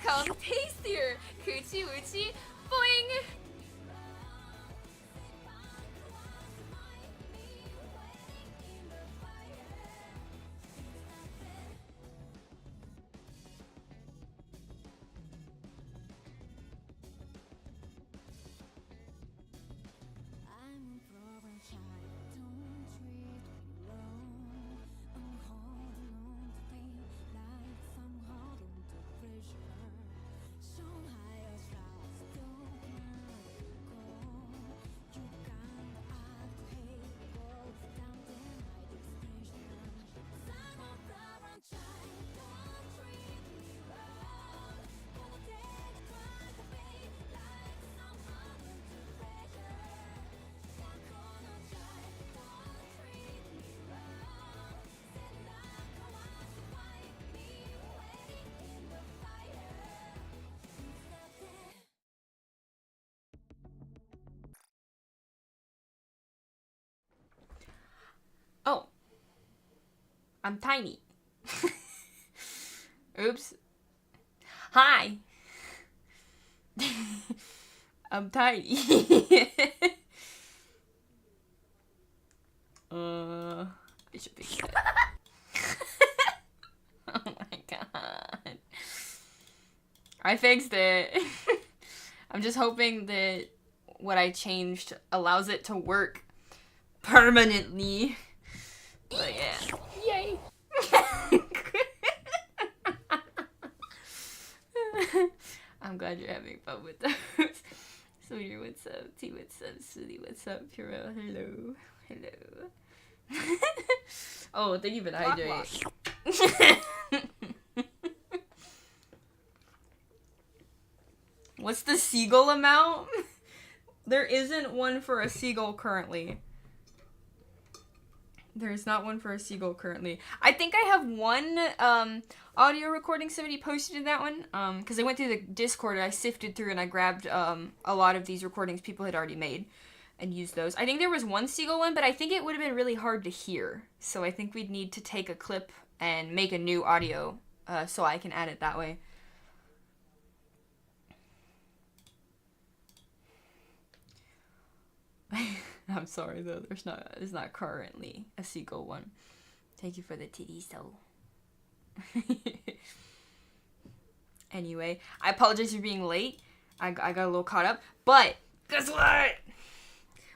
called Tastier. Coochie woochie boing. Oh. I'm tiny. Oops. Hi. I'm tiny. I should fix that. Oh my god. I fixed it. I'm just hoping that what I changed allows it to work permanently. But yeah. Yay. I'm glad you're having fun with those. Sweetie, what's up? T, what's up? Sweetie, what's up? Puro, hello. Hello. Oh, thank you for the hydrate. What's the seagull amount? There isn't one for a seagull currently. There's not one for a seagull currently. I think I have one audio recording somebody posted in that one. Because I went through the Discord and I sifted through and I grabbed a lot of these recordings people had already made and used those. I think there was one seagull one, but I think it would have been really hard to hear. So I think we'd need to take a clip and make a new audio so I can add it that way. I'm sorry though, there's not currently a seagull one. Thank you for the titties though. Anyway, I apologize for being late. I got a little caught up, but guess what?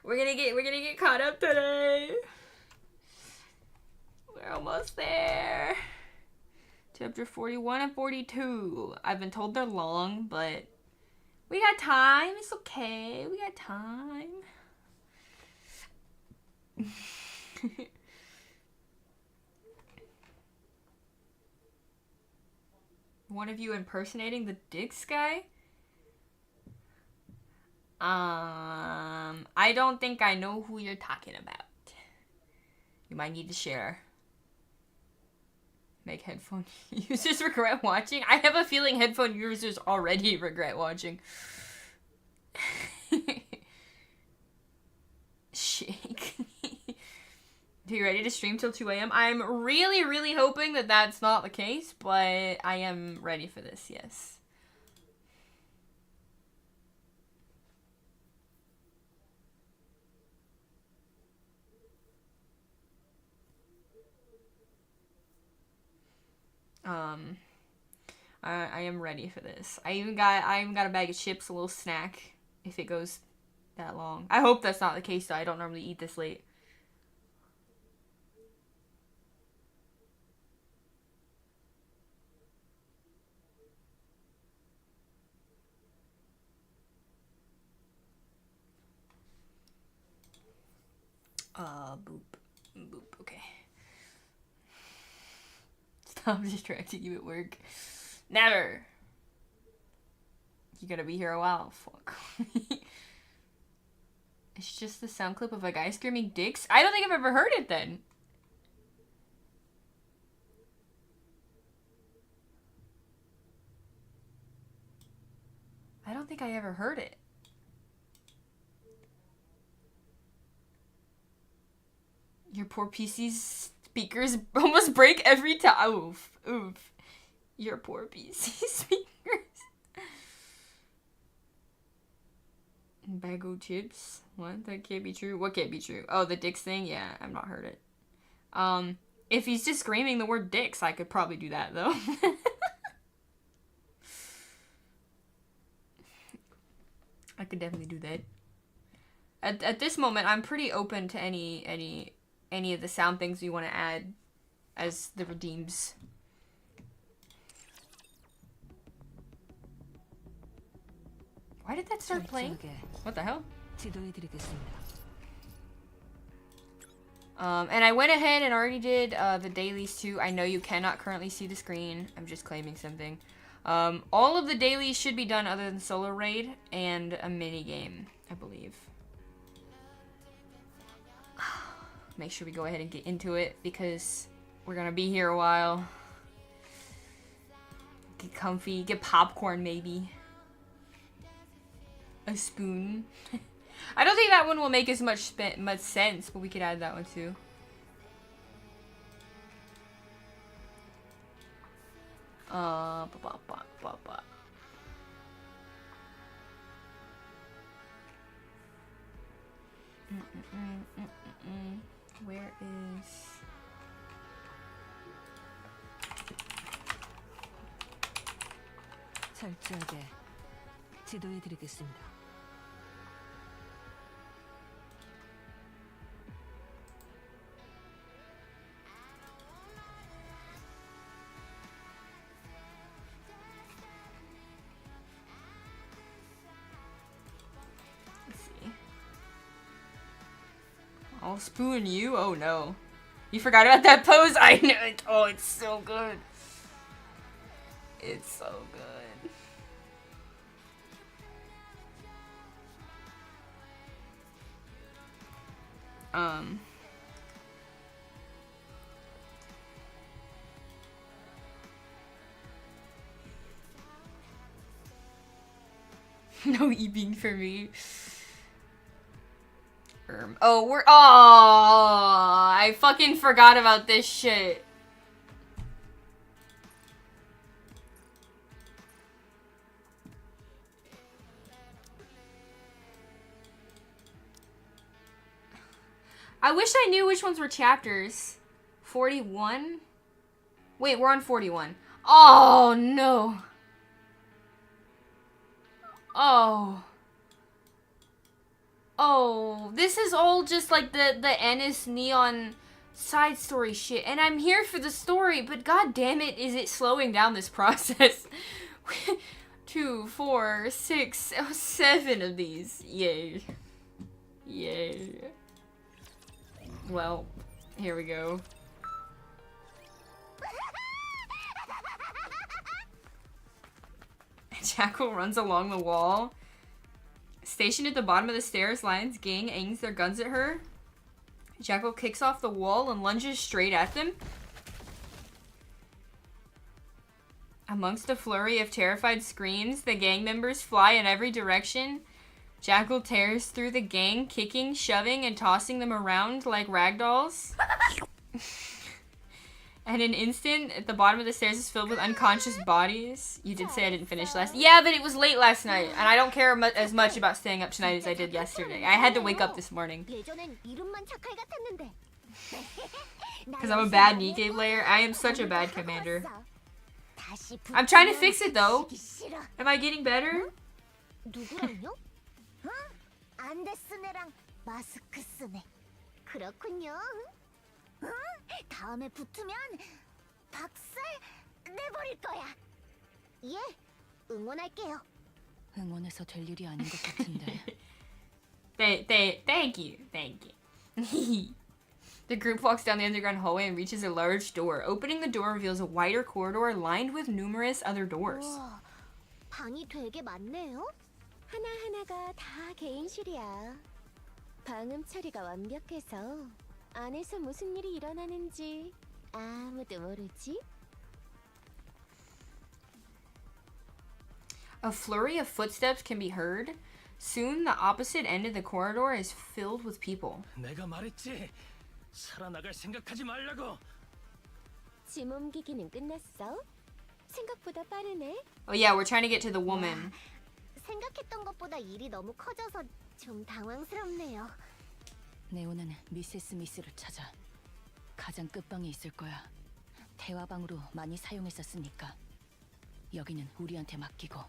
We're gonna get caught up today. We're almost there. Chapter 41 and 42. I've been told they're long, but we got time. It's okay. We got time. One of you impersonating the Dicks guy? I don't think I know who you're talking about. You might need to share. Make headphone users regret watching? I have a feeling headphone users already regret watching. Shake. Are you ready to stream till 2 a.m.? I'm really, really hoping that that's not the case, but I am ready for this, yes. I am ready for this. I even got a bag of chips, a little snack, if it goes that long. I hope that's not the case, though. I don't normally eat this late. Boop. Boop, okay. Stop distracting you at work. Never! You gotta be here a while. Fuck. It's just the sound clip of a guy screaming dicks? I don't think I've ever heard it then. I don't think I ever heard it. Your poor PC's speakers almost break every time. Oof. Oof. Your poor PC speakers. Bago chips? What? That can't be true. What can't be true? Oh, the dicks thing? Yeah, I've not heard it. If he's just screaming the word dicks, I could probably do that, though. I could definitely do that. At this moment, I'm pretty open to any of the sound things you want to add as the redeems. Why did that start playing? What the hell? And I went ahead and already did the dailies too. I know you cannot currently see the screen. I'm just claiming something. All of the dailies should be done other than solo raid and a mini game, I believe. Make sure we go ahead and get into it because we're gonna be here a while. Get comfy, get popcorn maybe. A spoon. I don't think that one will make as much sense, but we could add that one too. Where is... 철저하게 지도해드리겠습니다. I'll spoon you? Oh no. You forgot about that pose? I know it. Oh, it's so good. It's so good. No eating for me. Oh, I fucking forgot about this shit. I wish I knew which ones were chapters. 41? Wait, we're on 41. Oh, no. Oh. Oh, this is all just like the Ennis Neon side story shit. And I'm here for the story, but god damn it, is it slowing down this process. 2, 4, 6, 7 of these. Yay. Yay. Well, here we go. Jackal runs along the wall. Stationed at the bottom of the stairs, Lion's gang aims their guns at her. Jackal kicks off the wall and lunges straight at them. Amongst a flurry of terrified screams, the gang members fly in every direction. Jackal tears through the gang, kicking, shoving, and tossing them around like ragdolls. And an instant, at the bottom of the stairs is filled with unconscious bodies. You did say I didn't finish last... Yeah, but it was late last night, and I don't care as much about staying up tonight as I did yesterday. I had to wake up this morning. Because I'm a bad Nikke player. I am such a bad commander. I'm trying to fix it, though. Am I getting better? 다음에 붙으면 박살 내버릴 거야. 예, 응원할게요. 응원해서 될 일이 아닌 것 같은데. Thank you. The group walks down the underground hallway and reaches a large door. Opening the door reveals a wider corridor lined with numerous other doors. 우와, 방이 되게 많네요. 하나하나가 다 개인실이야. 방음 처리가 완벽해서 안에서 무슨 일이 일어나는지 아무도 모르지? A flurry of footsteps can be heard. Soon, the opposite end of the corridor is filled with people. 내가 말했지. 살아나갈 생각하지 말라고. 짐 옮기기는 끝났어? 생각보다 빠르네. Oh yeah, we're trying to get to the woman. 생각했던 것보다 일이 너무 커져서 좀 당황스럽네요. 네오는 미세스 미스를 찾아. 가장 끝방에 있을 거야. 대화방으로 많이 사용했었으니까. 여기는 우리한테 맡기고.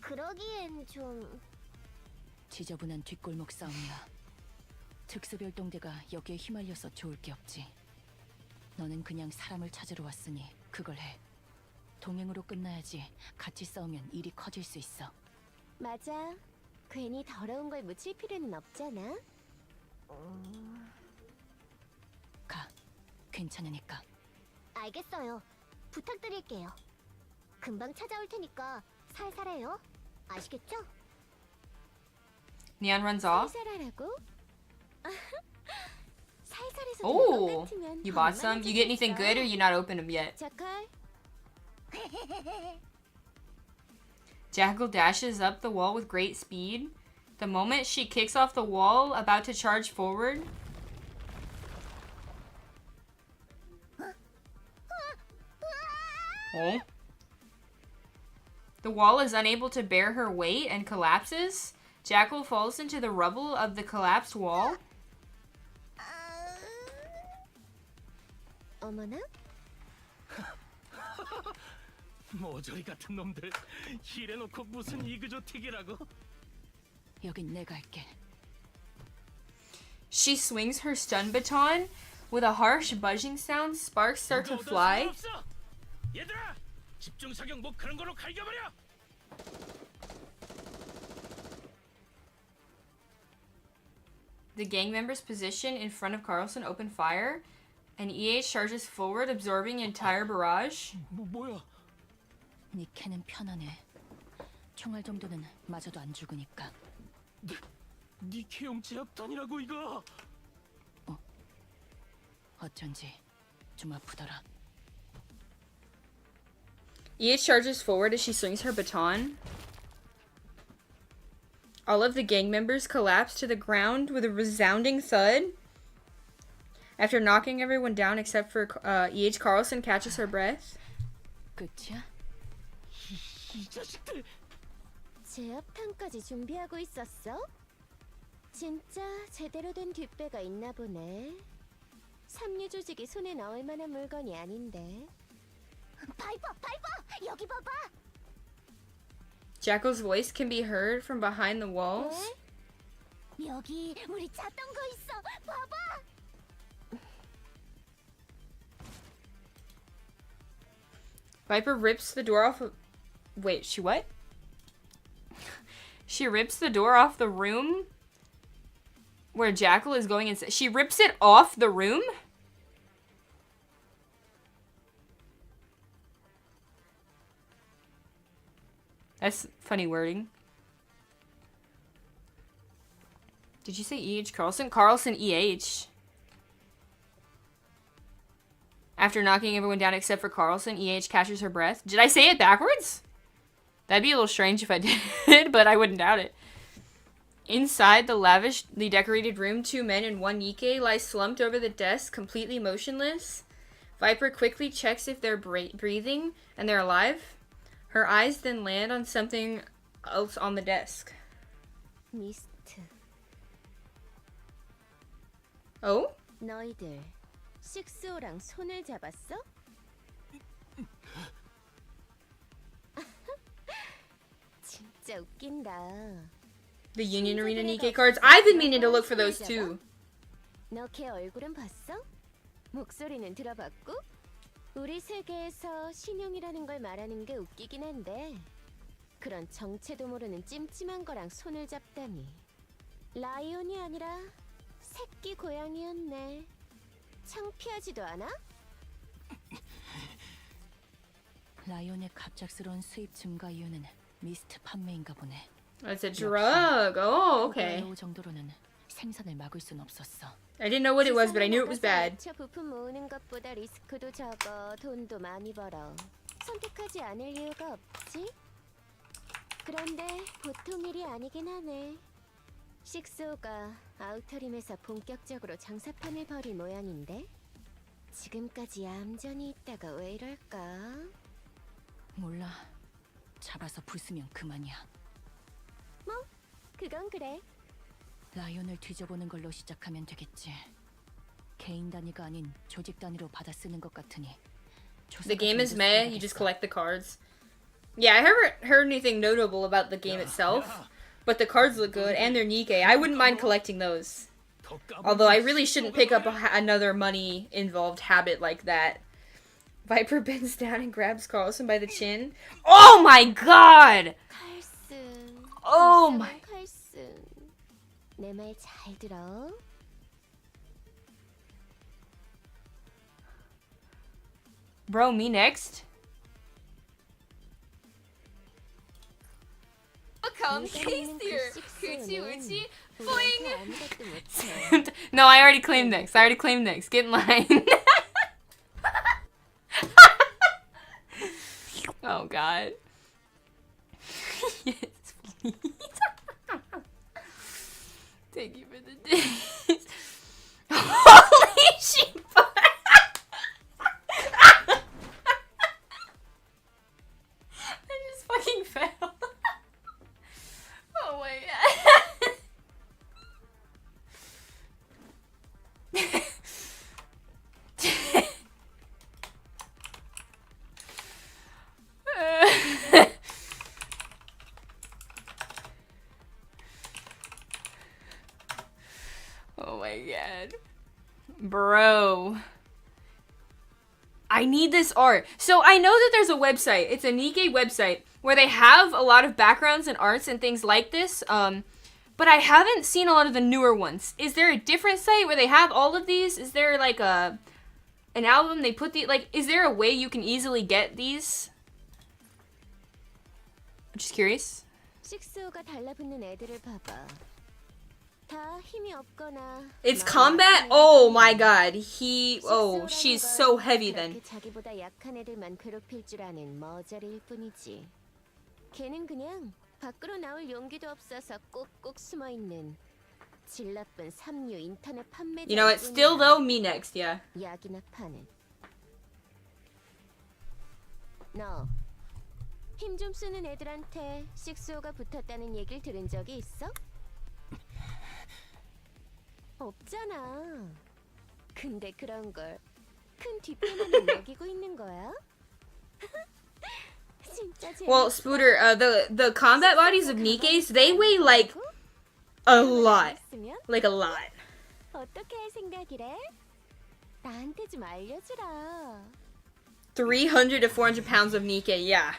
그러기엔 좀... 지저분한 뒷골목 싸움이야. 특수별동대가 여기에 휘말려서 좋을 게 없지. 너는 그냥 사람을 찾으러 왔으니 그걸 해. 동행으로 끝나야지 같이 싸우면 일이 커질 수 있어. 맞아. 괜히 더러운 걸 묻힐 필요는 없잖아. 가. 괜찮으니까. 알겠어요. 부탁드릴게요. 금방 찾아올 테니까 살살해요. 아시겠죠? Neon runs off. 살살하라고? 살살해서 Oh, you bought some? You get anything good or you not opened them yet? 자칼. Jackal dashes up the wall with great speed. The moment she kicks off the wall, about to charge forward. Oh. The wall is unable to bear her weight and collapses. Jackal falls into the rubble of the collapsed wall. 어머나? 모조리 같은 놈들. 이래놓고 무슨 이그조틱이라고? 여긴 내가 할게. She swings her stun baton. With a harsh buzzing sound, sparks start to fly. 얘들아, 집중 사격 뭐 그런 거로 갈겨버려. The gang members position in front of Carlson open fire, and EH charges forward, absorbing an entire barrage. 뭐야? 니케는 편하네. 총알 정도는 맞아도 안 죽으니까. 니케용 제압탄이라고 이거. 어쩐지 좀 아프더라. EH charges forward as she swings her baton. All of the gang members collapse to the ground with a resounding thud. After knocking everyone down except for EH, Carlson catches her breath. 끝이야? 이 자식들. 제압탄까지 준비하고 있었어? 진짜 제대로 된 뒷배가 있나 보네. 삼류 조직이 손에 넣을 만한 물건이 아닌데. 파이퍼! 여기 봐봐! Jackal's voice can be heard from behind the walls. 왜? 여기 우리 찾던 거 있어! 봐봐! Viper rips the door off of... Wait, she what? She rips the door off the room where Jackal is going inside. She rips it off the room? That's funny wording. Did you say EH Carlson? Carlson EH. After knocking everyone down except for Carlson, EH catches her breath. Did I say it backwards? That'd be a little strange if I did, but I wouldn't doubt it. Inside the lavishly decorated room, two men and one Nikke lie slumped over the desk, completely motionless. Viper quickly checks if they're breathing and they're alive. Her eyes then land on something else on the desk. 미스트. Oh? 너희들 식스오랑 손을 잡았어? 진짜 웃긴다. The Union Arena Nikke cards. I've been meaning to look for those too. 너 걔 얼굴은 봤어? 목소리는 들어봤고? 우리 세계에서 신용이라는 걸 말하는 게 웃기긴 한데 그런 정체도 모르는 찜찜한 거랑 손을 잡다니. 라이온이 아니라 새끼 고양이였네. 창피하지도 않아? 라이온의 갑작스러운 수입 증가 이유는 미스트 판매인가 보네. That's a drug. Oh, okay. 이 정도로는 생산을 막을 순 없었어. I didn't know what it was, but I knew it was bad. 부품 모으는 것보다 리스크도 적어 돈도 많이 벌어. 선택하지 않을 이유가 없지. 그런데 보통 일이 아니긴 하네. 식스오가 아우터림에서 본격적으로 장사판을 벌일 모양인데 지금까지 얌전히 있다가 왜 이럴까? 몰라. 잡아서 부수면 그만이야. 그건 그래. 라이온을 뒤져보는 걸로 시작하면 되겠지. 개인 단위가 아닌 조직 단위로 받아 쓰는 것 같으니. The game is meh. You just collect the cards. Yeah, I haven't heard anything notable about the game itself, but the cards look good and they're Nikke. I wouldn't mind collecting those. Although I really shouldn't pick up another money-involved habit like that. Viper bends down and grabs Carlson by the chin. Oh my god! 칼슨. Oh 불쌍한 my- 칼슨. 내 말 잘 들어. Bro, me next? Come tastier. Hoochie woochie. Boing. 아무것도 못해. No, I already claimed next. I already claimed next. Get in line. Oh god. Yes, please. Thank you for the days. Holy shit. I just fucking fell. Oh my god. Oh my god. Bro. I need this art. So I know that there's a website. It's a Nikke website where they have a lot of backgrounds and arts and things like this. But I haven't seen a lot of the newer ones. Is there a different site where they have all of these? Is there like an album they put the like? Is there a way you can easily get these? I'm just curious. 식스오가 달라붙는 애들을 봐봐. 다 힘이 없거나. It's 마음이 combat? 약한 Oh 애들이야. my god. Oh, 식스오라는 she's 건 so heavy then. 그렇게 자기보다 약한 애들만 괴롭힐 줄 아는 머저리일 뿐이지. 걔는 그냥 밖으로 나올 용기도 없어서 꼭꼭 숨어 있는 질 나쁜 삼류 인터넷 판매자. You know, it's still though me next, yeah. 약이나 파는. 너 힘 좀 쓰는 애들한테 식스오가 붙었다는 얘기를 들은 적이 있어? 없잖아. 근데 그런 걸 큰 뒷배만을 먹이고 있는 거야? 진짜 Well, Spooter, the combat bodies of Nikke's, they weigh like a lot. Like a lot. 어떻게 할 생각이래? 나한테 좀 알려주라. 300 to 400 pounds of Nikke, yeah.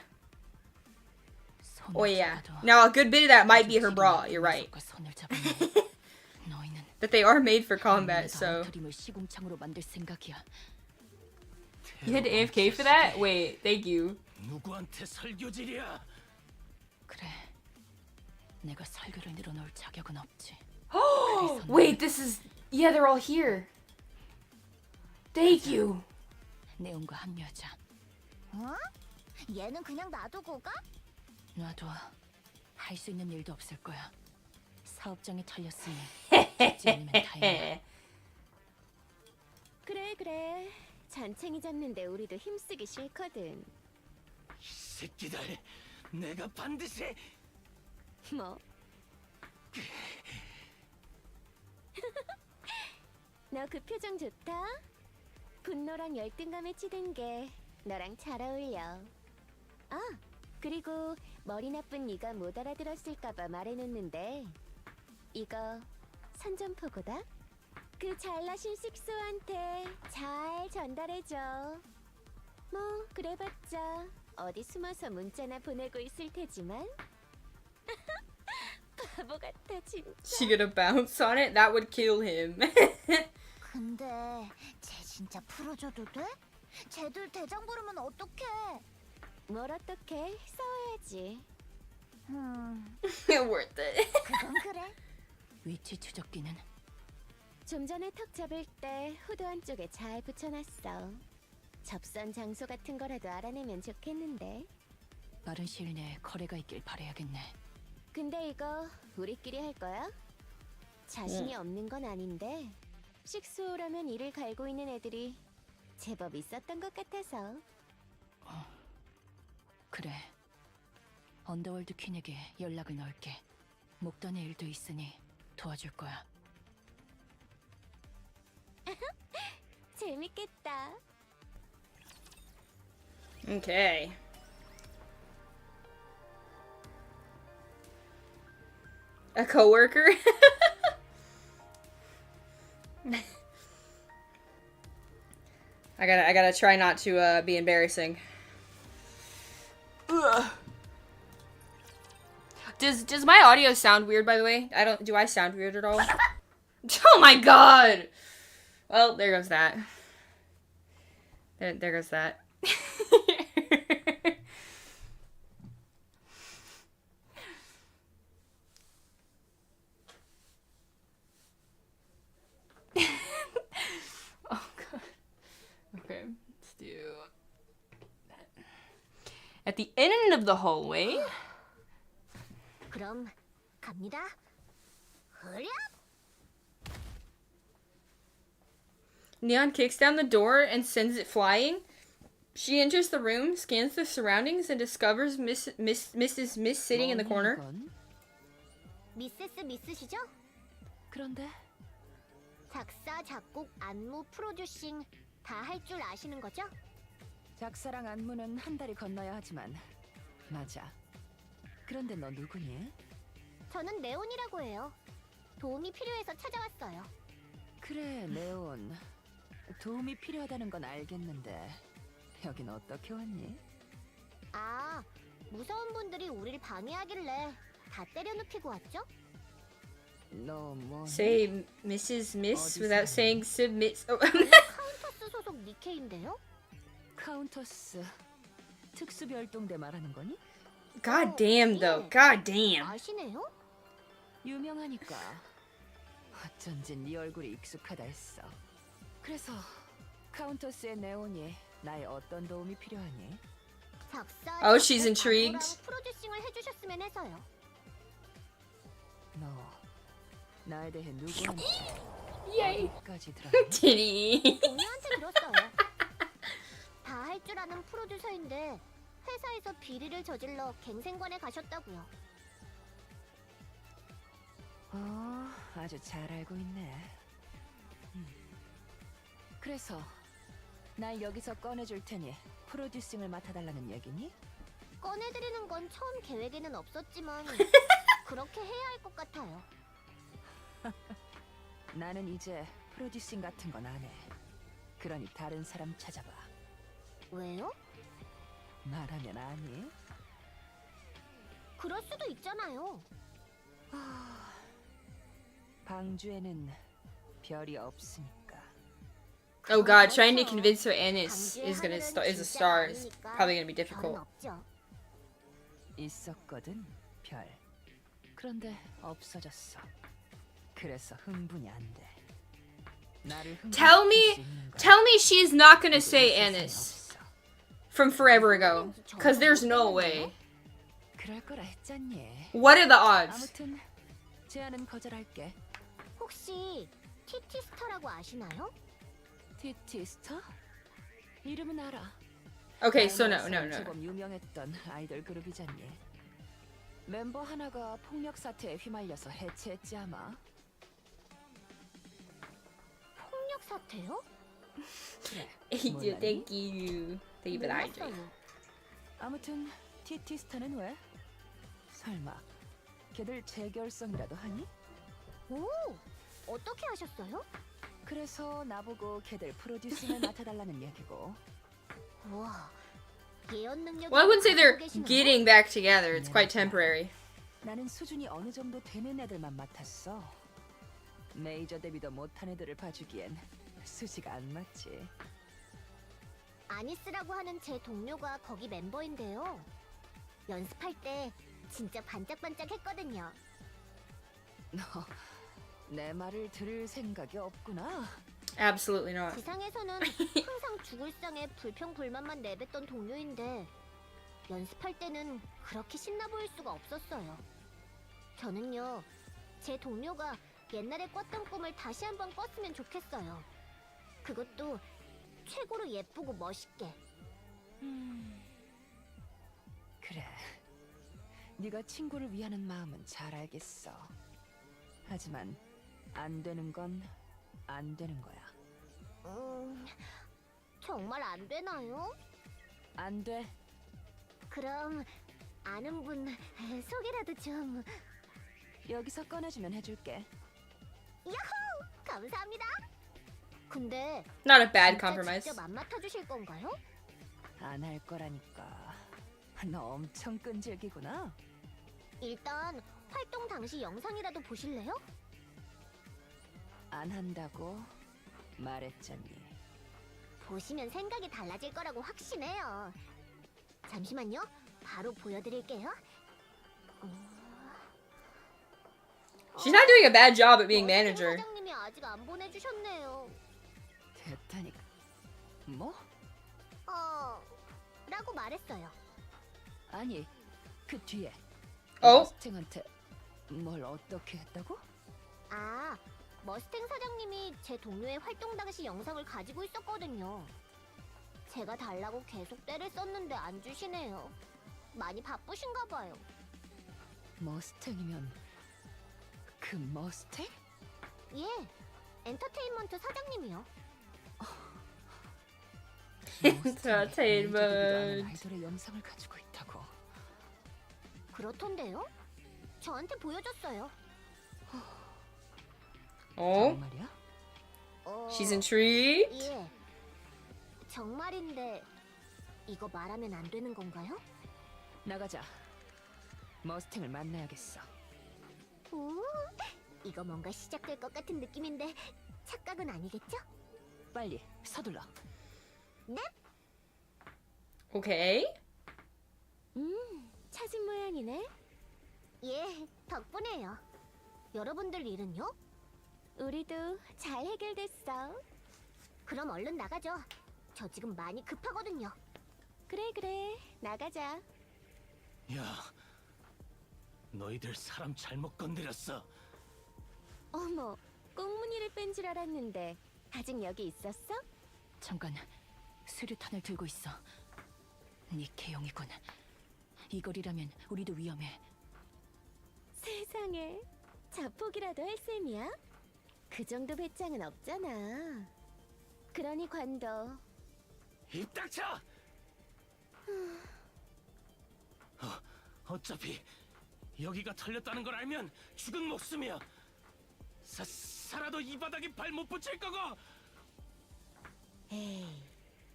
Oh 손을 yeah. 잡아도 Now a good bit of that might be her bra, you're right. 손을 잡으면 너희는 That they are made for combat, so. 엉터림을 시궁창으로 만들 생각이야. You had to AFK for that? Wait, thank you. 누구한테 설교질이야? 그래. 내가 설교를 늘어놓을 자격은 없지. Wait, this is. Yeah, they're all here. Thank you. 내온과 합류하자. 어? 얘는 그냥 놔두고 가? 놔둬. 할 수 있는 일도 없을 거야. 사업장이 털렸으니 죽지 않으면 다행이야. 그래. 잔챙이 잡는데 우리도 힘쓰기 싫거든. 이 새끼들, 내가 반드시 뭐? 너 그 표정 좋다. 분노랑 열등감에 치든 게 너랑 잘 어울려. 아, 그리고 머리 나쁜 네가 못 알아들었을까봐 말해놓는데 이거 선전포고다. 그 잘나신 식소한테 잘 전달해줘. 뭐 그래봤자 어디 숨어서 문자나 보내고 있을 테지만. 바보 같아 진짜. She gonna bounce on it? That would kill him. 근데 쟤 진짜 풀어줘도 돼? 쟤들 대장 부르면 어떡해? 뭘 어떻게 싸워야지. Worth it. 그건 그래. 위치 추적기는 좀 전에 턱 잡을 때 후드 한쪽에 잘 붙여놨어. 접선 장소 같은 거라도 알아내면 좋겠는데. 빠른 시일 내에 거래가 있길 바라야겠네. 근데 이거 우리끼리 할 거야? 자신이 없는 건 아닌데 식수호라면 이를 갈고 있는 애들이 제법 있었던 것 같아서. 그래. 언더월드 퀸에게 연락을 넣을게. 목돈의 일도 있으니 도와줄 거야. 재밌겠다. Okay. A coworker? I gotta try not to be embarrassing. Ugh. Does my audio sound weird, by the way? Do I sound weird at all? Oh my god! Well, there goes that. There goes that. Oh god. Okay, let's do that. At the end of the hallway. 그럼 갑니다. 흐랴! Neon kicks down the door and sends it flying. She enters the room, scans the surroundings, and discovers Mrs. Miss sitting in the corner. 미세스 미스시죠? 그런데 작사, 작곡, 안무, 프로듀싱 다 할 줄 아시는 거죠? 작사랑 안무는 한 달이 건너야 하지만 맞아. 그런데 너 누구니? 저는 네온이라고 해요. 도움이 필요해서 찾아왔어요. 그래, 네온. 도움이 필요하다는 건 알겠는데 여긴 어떻게 왔니? 아, 무서운 분들이 우리를 방해하길래 다 때려눕히고 왔죠? 너 뭐? Say Mrs. Miss without saying submit. Oh. 카운터스 소속 니케인데요? 카운터스 특수별동대 말하는 거니? God damn, though. God damn. 아시네요? 유명하니까 어쩐지 네 얼굴이 익숙하다 했어. 그래서 카운터스의 네온이 나의 어떤 도움이 필요하니? 작사, Oh, she's 작곡, intrigued. 안무랑 프로듀싱을 해주셨으면 해서요. 너 나에 대해 누구한테 Yay. 어디까지 들었니? Titty. 동료한테 들었어요. 다 할 줄 아는 프로듀서인데 회사에서 비리를 저질러 갱생관에 가셨다고요. 아주 잘 알고 있네. 그래서 날 여기서 꺼내줄 테니 프로듀싱을 맡아달라는 얘기니? 꺼내드리는 건 처음 계획에는 없었지만 그렇게 해야 할 것 같아요. 나는 이제 프로듀싱 같은 건 안 해. 그러니 다른 사람 찾아봐. 왜요? 말하면 아니? 그럴 수도 있잖아요. 방주에는 별이 없으니까. Oh god, trying to convince her Annis is a star is probably gonna be difficult. 없죠. 있었거든, 별. 그런데 없어졌어. 그래서 흥분이 안 돼. 나를 Tell me, 흥분시킬 수 있는 건 tell me she's not gonna 누구도 say 세상에 Annis 없어. from forever ago. Cause there's no way. 그럴 거라 했잖니. What are the odds? 아무튼 제안은 거절할게. 혹시 티티스터라고 아시나요? 티티스터? 이름은 알아. Okay, so no. 제법 유명했던 아이돌 그룹이잖니. 멤버 하나가 폭력 사태에 휘말려서 해체했지 아마. 폭력 사태요? 그래. Thank you for the hydrate. 몰랐어요. 아무튼 티티스타는 왜? 설마 걔들 재결성이라도 하니? 오, 어떻게 하셨어요? 그래서 나보고 걔들 프로듀싱을 맡아달라는 얘기고. 우와, 예언 능력이 Well, I wouldn't say they're 가지고 계시나요? getting back together. It's quite temporary. 나는 수준이 어느 정도 되는 애들만 맡았어. 메이저 데뷔도 못한 애들을 봐주기엔 수지가 안 맞지. 아니스라고 하는 제 동료가 거기 멤버인데요. 연습할 때 진짜 반짝반짝했거든요. 너 내 말을 들을 생각이 없구나. Absolutely not. 지상에서는 항상 죽을 상에 불평불만만 내뱉던 동료인데 연습할 때는 그렇게 신나 보일 수가 없었어요. 저는요, 제 동료가 옛날에 꿨던 꿈을 다시 한번 꿨으면 좋겠어요. 그것도 최고로 예쁘고 멋있게. 그래. 네가 친구를 위하는 마음은 잘 알겠어. 하지만 안 되는 건 안 되는 거야. 정말 안 되나요? 안 돼. 그럼 아는 분 소개라도 좀. 여기서 꺼내주면 해줄게. 야호! 감사합니다. 근데 Not a bad 진짜 compromise. 직접 안 맡아주실 건가요? 안 할 거라니까. 너 엄청 끈질기구나. 일단 활동 당시 영상이라도 보실래요? 안 한다고 말했잖니. 보시면 생각이 달라질 거라고 확신해요. 잠시만요. 바로 보여드릴게요. She's not doing a bad job at being manager. 사장님이 아직 안 보내주셨네요. 됐다니까. 뭐? 라고 말했어요. 아니, 그 뒤에. Oh? 스팅한테 뭘 어떻게 했다고? 아, 머스탱 사장님이 제 동료의 활동 당시 영상을 가지고 있었거든요. 제가 달라고 계속 때를 썼는데 안 주시네요. 많이 바쁘신가 봐요. 머스탱이면 그 머스탱? 예, 엔터테인먼트 사장님이요. Entertainment. 아이돌의 영상을 가지고 있다고. 그렇던데요? 저한테 보여줬어요. Oh, 정말이야? she's intrigued. 예. 정말인데 이거 말하면 안 되는 건가요? 나가자. 머스탱을 만나야겠어. 오, 이거 뭔가 시작될 것 같은 느낌인데 착각은 아니겠죠? 빨리 서둘러. 네? Okay. 찾은 모양이네. 예, 덕분에요. 여러분들 일은요? 우리도 잘 해결됐어. 그럼 얼른 나가죠. 저 지금 많이 급하거든요. 그래, 나가자. 야, 너희들 사람 잘못 건드렸어. 어머, 꽁무니를 뺀 줄 알았는데 아직 여기 있었어? 잠깐, 수류탄을 들고 있어. 니케용이군. 이 거리라면 우리도 위험해. 세상에, 자폭이라도 할 셈이야? 그 정도 배짱은 없잖아. 그러니 관도. 입 닥쳐! 어차피 여기가 털렸다는 걸 알면 죽은 목숨이야. 살아도 이 바닥에 발 못 붙일 거고. 에이,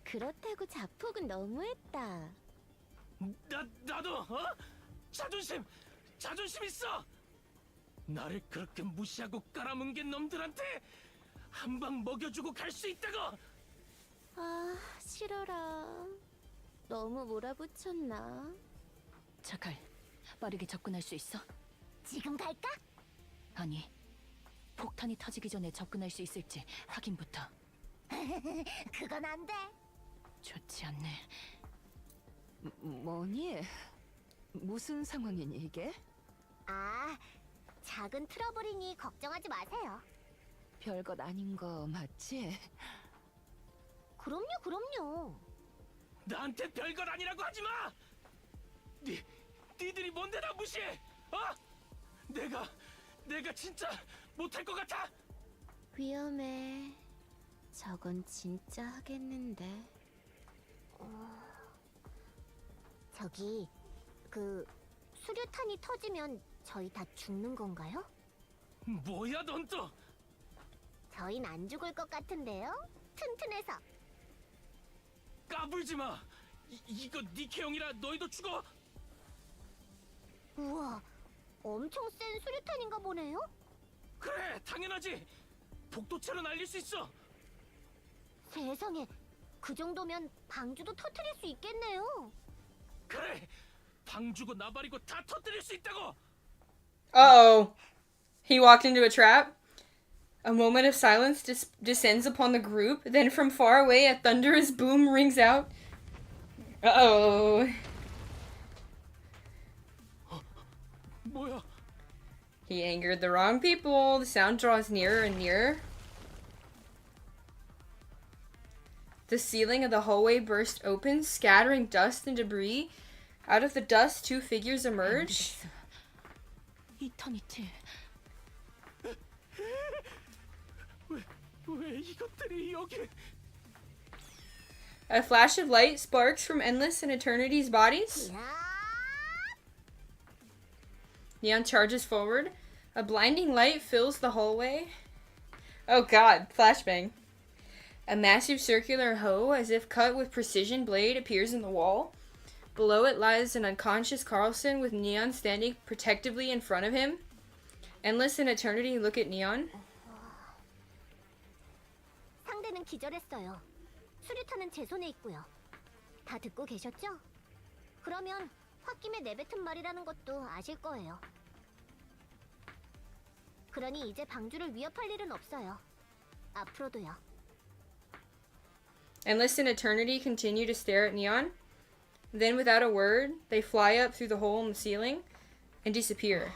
그렇다고 자폭은 너무했다. 나도 자존심 있어. 나를 그렇게 무시하고 깔아뭉갠 놈들한테 한 방 먹여주고 갈 수 있다고. 아, 싫어라. 너무 몰아붙였나? 자칼, 빠르게 접근할 수 있어? 지금 갈까? 아니, 폭탄이 터지기 전에 접근할 수 있을지 확인부터. 그건 안 돼. 좋지 않네. 뭐니? 무슨 상황이니 이게? 아, 작은 트러블이니 걱정하지 마세요. 별것 아닌 거 맞지? 그럼요. 나한테 별것 아니라고 하지 마. 니들이 뭔데 나 무시해? 내가 진짜 못할 것 같아? 위험해. 저건 진짜 하겠는데. 저기, 수류탄이 터지면 저희 다 죽는 건가요? 뭐야 넌 또? 저흰 안 죽을 것 같은데요? 튼튼해서. 까불지 마. 이거 니케형이라 너희도 죽어. 우와, 엄청 센 수류탄인가 보네요? 그래, 당연하지. 복도체로 날릴 수 있어. 세상에, 그 정도면 방주도 터트릴 수 있겠네요. 그래, 방주고 나발이고 다 터뜨릴 수 있다고. Uh-oh. He walked into a trap. A moment of silence descends upon the group. Then from far away, a thunderous boom rings out. Uh-oh. 뭐야? He angered the wrong people. The sound draws nearer and nearer. The ceiling of the hallway burst open, scattering dust and debris. Out of the dust, two figures emerge. 이터니티. 왜 이것들이 여기? A flash of light sparks from Endless and Eternity's bodies. Neon charges forward. A blinding light fills the hallway. Oh god, flashbang. A massive circular hoe, as if cut with precision blade, appears in the wall. Below it lies an unconscious Carlson with Neon standing protectively in front of him. Endless and Eternity look at Neon. 상대는 기절했어요. 수류탄은 제 손에 있고요. 다 듣고 계셨죠? 그러면 홧김에 내뱉은 말이라는 것도 아실 거예요. 그러니 이제 방주를 위협할 일은 없어요. 앞으로도요. Endless and Eternity continue to stare at Neon. Then, without a word, they fly up through the hole in the ceiling and disappear.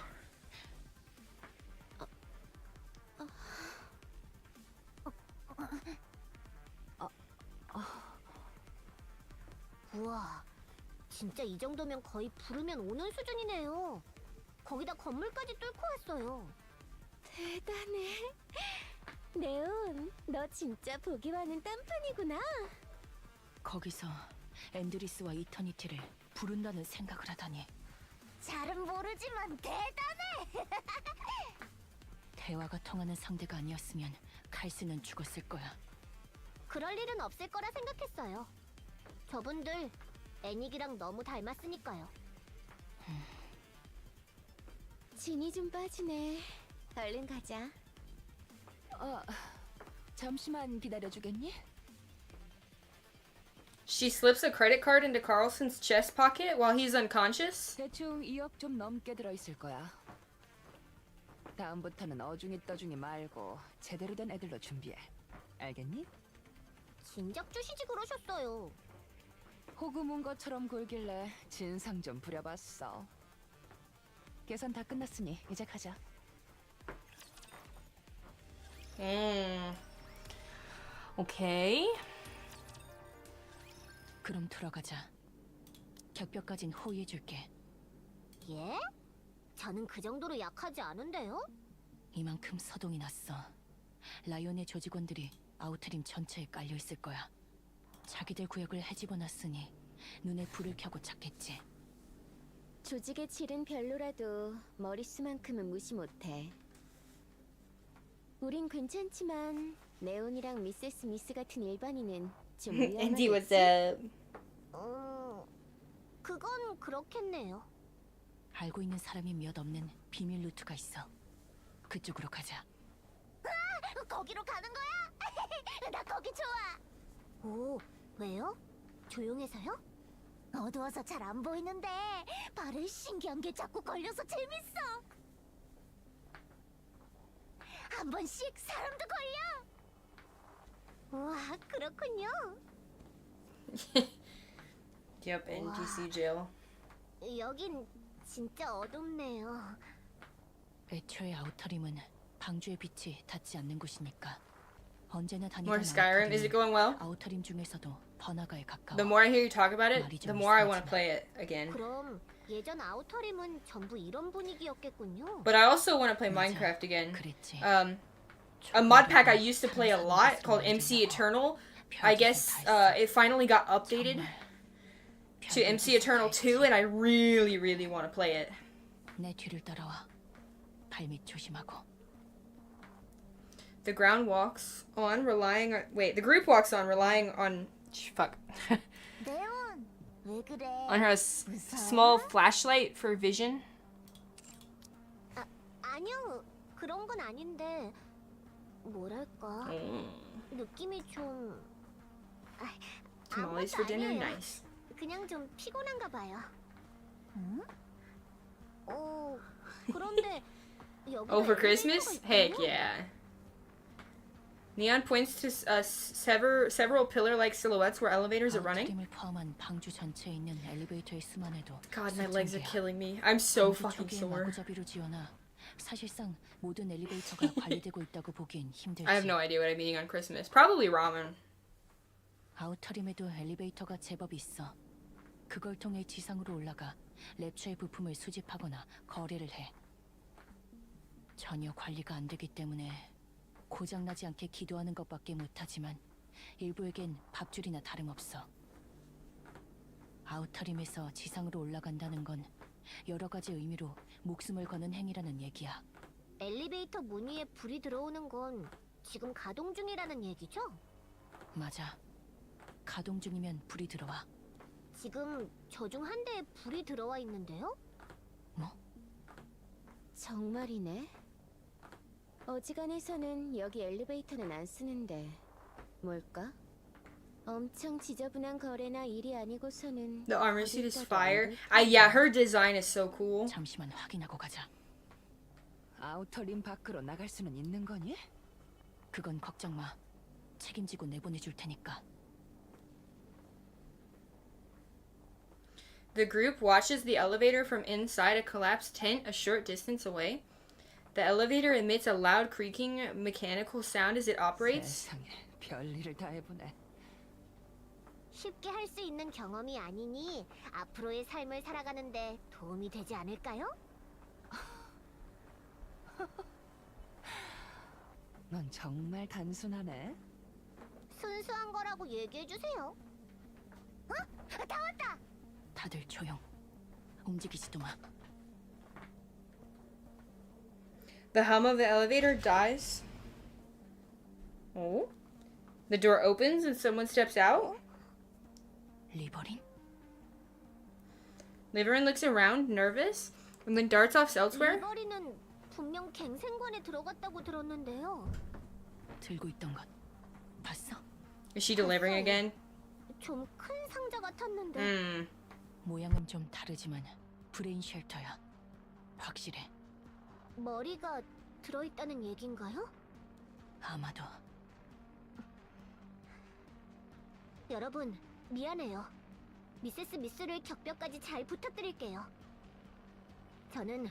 우와, 진짜 이 정도면 거의 부르면 오는 수준이네요. 거기다 건물까지 뚫고 왔어요. 대단해. 네온, 너 진짜 보기와는 딴판이구나. 거기서 앤드리스와 이터니티를 부른다는 생각을 하다니. 잘은 모르지만 대단해. 대화가 통하는 상대가 아니었으면 칼스는 죽었을 거야. 그럴 일은 없을 거라 생각했어요. 저분들 애닉이랑 너무 닮았으니까요. 진이 좀 빠지네. 얼른 가자. 잠시만 기다려주겠니? She slips a credit card into Carlson's chest pocket while he's unconscious. 대충 2억 좀 넘게 들어있을 거야. 다음부터는 어중이 떠중이 말고 제대로 된 애들로 준비해. 알겠니? 진작 주시지 그러셨어요. 호구 문 것처럼 굴길래 진상 좀 부려봤어. 계산 다 끝났으니 이제 가자. Okay. 그럼 들어가자. 격벽까진 호위해줄게. 예? 저는 그 정도로 약하지 않은데요? 이만큼 서동이 났어. 라이온의 조직원들이 아우트림 전체에 깔려 있을 거야. 자기들 구역을 헤집어놨으니 눈에 불을 켜고 찾겠지. 조직의 질은 별로라도 머릿수만큼은 무시 못해. 우린 괜찮지만 네온이랑 미세스 미스 같은 일반인은 좀 Andy, what's 위험하겠지? up? 그건 그렇겠네요. 알고 있는 사람이 몇 없는 비밀 루트가 있어. 그쪽으로 가자. 거기로 가는 거야? 나 거기 좋아. 오, 왜요? 조용해서요? 어두워서 잘 안 보이는데 발에 신기한 게 자꾸 걸려서 재밌어. 한 번씩 사람도 걸려. 우와, 그렇군요. Yep, NTC jail. 여긴 진짜 어둡네요. 애초에 아우터림은 방주의 빛이 닿지 않는 곳이니까. 언제나 다니던 More Skyrim. Is it going well? 아우터림 중에서도 번화가에 가까워. The more I hear you talk about it, the more I want to play it again. 그럼 예전 아우터림은 전부 이런 분위기였겠군요. But I also want to play Minecraft again. 그랬지. A mod pack I used to play a lot called MC Eternal. I guess it finally got updated to MC Eternal 2, and I really, really want to play it. 내 뒤를 따라와. 발밑 조심하고. The ground walks on, relying on. Wait, the group walks on, relying on. Fuck. 네온, 왜 그래? On her small flashlight for vision. 아니요, 그런 건 아닌데 뭐랄까 느낌이 좀 Tamales for dinner, 아니에요. nice. 그냥 좀 피곤한가 봐요. 응? 그런데 여기 Oh, for Christmas? Heck yeah. Neon points to several pillar-like silhouettes where elevators are running. 아우터림을 포함한 방주 전체에 있는 엘리베이터의 수만 해도 God, my legs are 수천 개야. killing me. I'm so 방주 fucking 초기에 sore. 마구잡이로 지어놔. 사실상 모든 엘리베이터가 관리되고 있다고 보기엔 힘들지. I have no idea what I'm eating on Christmas. Probably ramen. 아우터림에도 엘리베이터가 제법 있어. 그걸 통해 지상으로 올라가 랩처의 부품을 수집하거나 거래를 해. 전혀 관리가 안 되기 때문에 고장나지 않게 기도하는 것밖에 못하지만 일부에겐 밥줄이나 다름없어. 아우터림에서 지상으로 올라간다는 건 여러 가지 의미로 목숨을 거는 행위라는 얘기야. 엘리베이터 문 위에 불이 들어오는 건 지금 가동 중이라는 얘기죠? 맞아. 가동 중이면 불이 들어와. 지금 저 중 한 대에 불이 들어와 있는데요? 뭐? 정말이네. 어지간해서는 여기 엘리베이터는 안 쓰는데 뭘까? 엄청 지저분한 거래나 일이 아니고서는 The armor suit is 어디다도 fire. 안 Yeah, her design is so cool. 잠시만 확인하고 가자. 아우터림 밖으로 나갈 수는 있는 거니? 그건 걱정 마. 책임지고 내보내줄 테니까. The group watches the elevator from inside a collapsed tent a short distance away. The elevator emits a loud creaking mechanical sound as it operates. 세상에 별일을 다 해보네. 쉽게 할 수 있는 경험이 아니니 앞으로의 삶을 살아가는데 도움이 되지 않을까요? 넌 정말 단순하네. 순수한 거라고 얘기해주세요. 어? 다 왔다! 다들 조용. 움직이지도 마. The hum of the elevator dies. Oh? The door opens and someone steps out. 리버린? Liverin looks around, nervous, and then darts off elsewhere. 리버리는 분명 갱생관에 들어갔다고 들었는데요. 들고 있던 것 봤어? Is she delivering again? 좀 큰 상자 같았는데. 모양은 좀 다르지만 브레인 쉘터야. 확실해. 머리가 들어있다는 얘긴가요? 아마도. 여러분, 미안해요. 미세스 미스를 격벽까지 잘 부탁드릴게요. 저는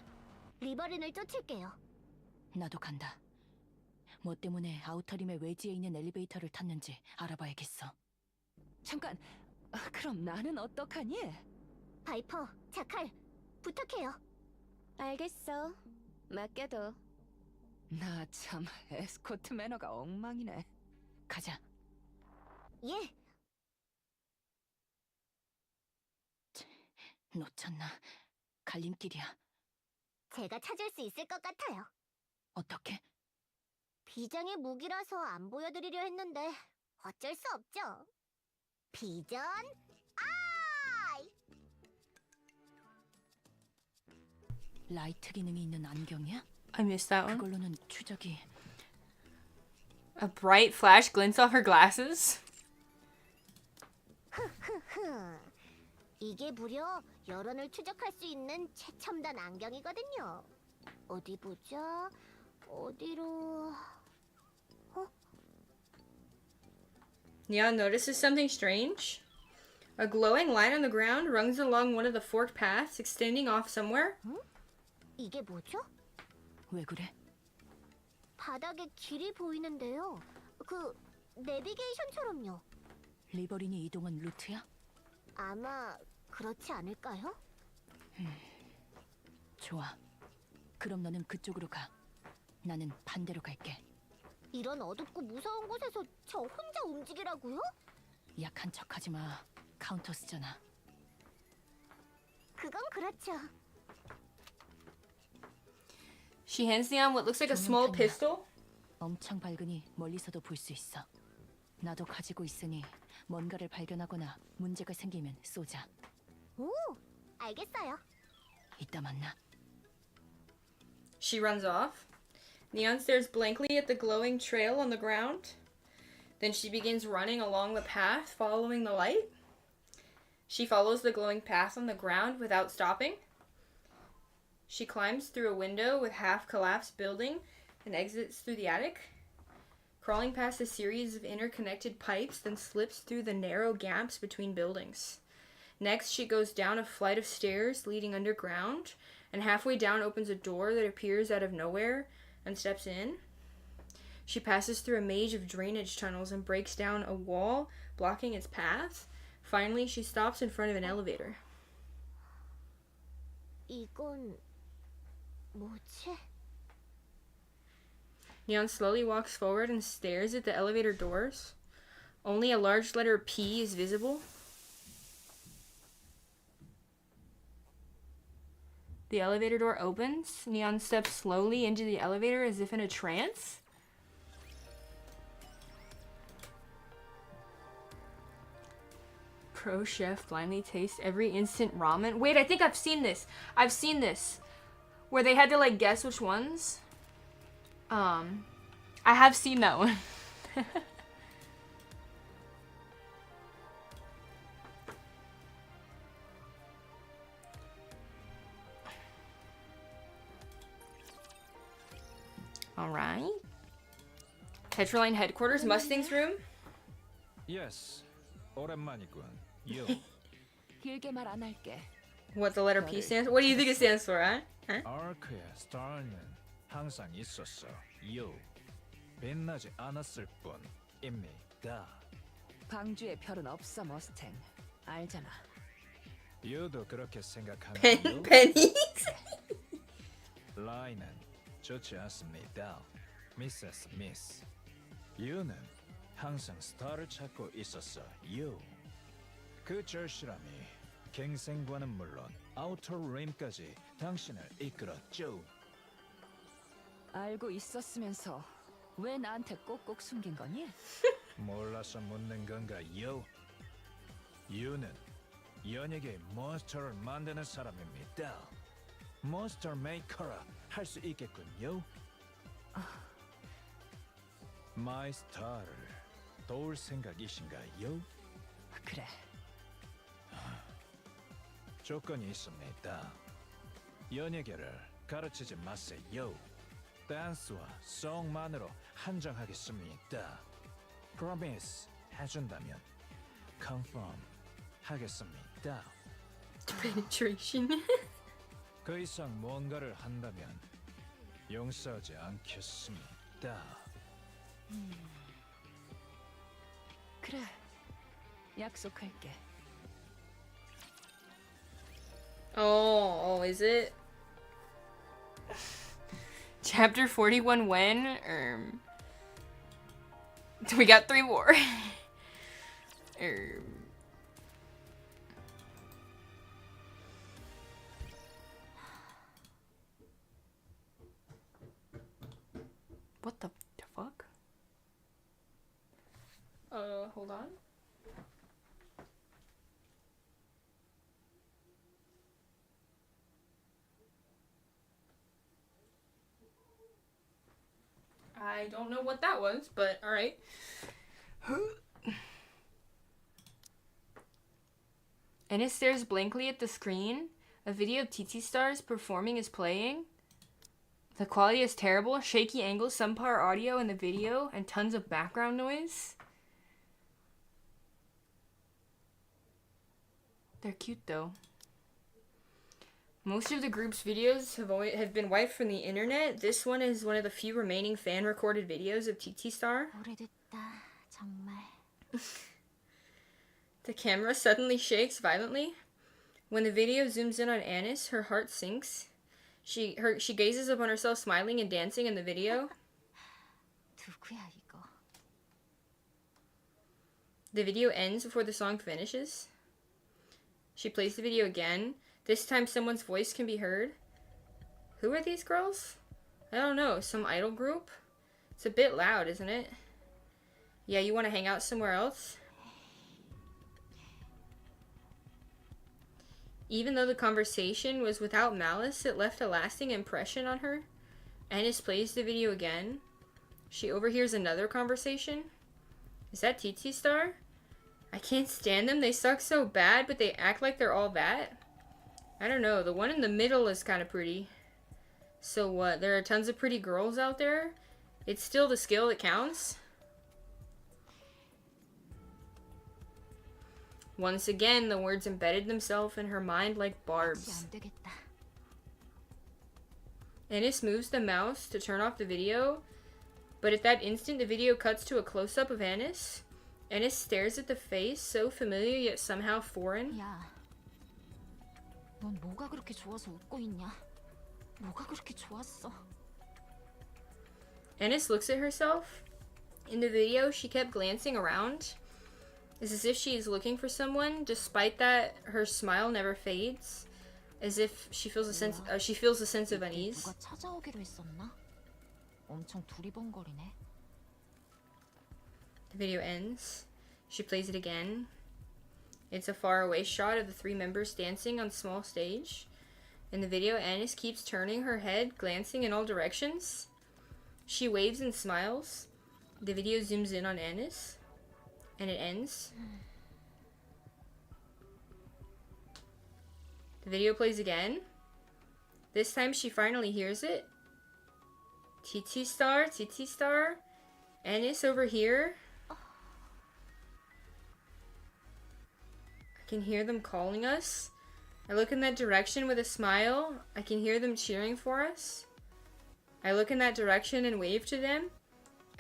리버린을 쫓을게요. 나도 간다. 뭐 때문에 아우터림의 외지에 있는 엘리베이터를 탔는지 알아봐야겠어. 잠깐, 그럼 나는 어떡하니? 바이퍼, 자칼, 부탁해요. 알겠어. 맡겨둬. 나 참 에스코트 매너가 엉망이네. 가자. 예, 놓쳤나? 갈림길이야. 제가 찾을 수 있을 것 같아요. 어떻게? 비장의 무기라서 안 보여드리려 했는데 어쩔 수 없죠. 비전 아이! 라이트 기능이 있는 안경이야? I missed that one. 그걸로는 추적이. A bright flash glints off her glasses. 이게 무려 여론을 추적할 수 있는 최첨단 안경이거든요. 어디 보자. 어디로... Neon notices something strange. A glowing line on the ground runs along one of the forked paths, extending off somewhere. 이게 뭐죠? 왜 그래? 바닥에 길이 보이는데요. 그 내비게이션처럼요. 리버린이 이동한 루트야? 아마 그렇지 않을까요? 좋아. 그럼 너는 그쪽으로 가. 나는 반대로 갈게. 이런 어둡고 무서운 곳에서 저 혼자 움직이라고요? 약한 척하지 마. 카운터스잖아. 그건 그렇죠. She hands Neon what looks like a small 조명탄이야. pistol. 엄청 밝으니 멀리서도 볼 수 있어. 나도 가지고 있으니 뭔가를 발견하거나 문제가 생기면 쏘자. 오, 알겠어요. 이따 만나. She runs off. Neon stares blankly at the glowing trail on the ground. Then she begins running along the path, following the light. She follows the glowing path on the ground without stopping. She climbs through a window with half-collapsed building and exits through the attic. Crawling past a series of interconnected pipes, then slips through the narrow gaps between buildings. Next, she goes down a flight of stairs leading underground, and halfway down opens a door that appears out of nowhere and steps in. She passes through a maze of drainage tunnels and breaks down a wall, blocking its path. Finally, she stops in front of an elevator. 이건 뭐지? Neon slowly walks forward and stares at the elevator doors. Only a large letter P is visible. The elevator door opens. Neon steps slowly into the elevator as if in a trance. Pro chef blindly tastes every instant ramen. Wait, I think I've seen this. I've seen this. Where they had to like guess which ones. I have seen that one. Alright. Petroline headquarters, Mustang's room. Yes, 오랜만이군. You. 길게 말 안 할게. What the letter P stands for? What do you think it stands for, huh? 아크의 스타는 항상 있었어. You. 빛나지 않았을 뿐입니다. 방주에 별은 없어, 머스탱. 알잖아. You도 그렇게 생각하는 Penny? 라인은 좋지 않습니다. 미세스 미스. You는 항상 스타를 찾고 있었어. You. 그 절실함이 갱생과는 물론 아우터 림까지 당신을 이끌었죠. 알고 있었으면서 왜 나한테 꼭꼭 숨긴 거니? 몰라서 묻는 건가, You? You는 연예계의 몬스터를 만드는 사람입니다. 몬스터 메이커라 할 수 있겠군요. 마이 스타를 도울 생각이신가요? 그래. 조건이 있습니다. 연예계를 가르치지 마세요. 댄스와 송만으로 한정하겠습니다. Promise 해준다면 confirm 하겠습니다. Penetration. 그 이상 뭔가를 한다면 용서하지 않겠습니다. 그래. 약속할게. Oh, is it? Chapter 41 when? We got 3 more. What the fuck? Hold on. I don't know what that was, but alright. Ennis stares blankly at the screen. A video of TT Stars performing is playing. The quality is terrible, shaky angles, subpar audio in the video, and tons of background noise. They're cute though. Most of the group's videos have been wiped from the internet. This one is one of the few remaining fan-recorded videos of TT Star. 오래됐다, 정말. The camera suddenly shakes violently. When the video zooms in on Anis, her heart sinks. She gazes upon herself smiling and dancing in the video. 누구야 이거? The video ends before the song finishes. She plays the video again. This time someone's voice can be heard. Who are these girls? I don't know, some idol group? It's a bit loud, isn't it? Yeah, you want to hang out somewhere else? Even though the conversation was without malice, it left a lasting impression on her. Anis plays the video again. She overhears another conversation. Is that TT Star? I can't stand them. They suck so bad, but they act like they're all that. I don't know. The one in the middle is kind of pretty. So what? There are tons of pretty girls out there? It's still the skill that counts? Once again, the words embedded themselves in her mind like barbs. 안 되겠다. Ennis moves the mouse to turn off the video, but at that instant the video cuts to a close-up of Ennis Ennis stares at the face, so familiar yet somehow foreign. 야, 넌 뭐가 그렇게 좋아서 웃고 있냐? 뭐가 그렇게 좋았어? Ennis looks at herself. In the video, she kept glancing around. It's as if she is looking for someone. Despite that, her smile never fades. As if she feels a sense of unease. 누가 찾아오기로 했었나? 엄청 두리번거리네. The video ends. She plays it again. It's a faraway shot of the three members dancing on a small stage. In the video, Annis keeps turning her head, glancing in all directions. She waves and smiles. The video zooms in on Annis. And it ends. The video plays again. This time she finally hears it. TT star, TT star. Annis over here. I can hear them calling us. I look in that direction with a smile. I can hear them cheering for us. I look in that direction and wave to them.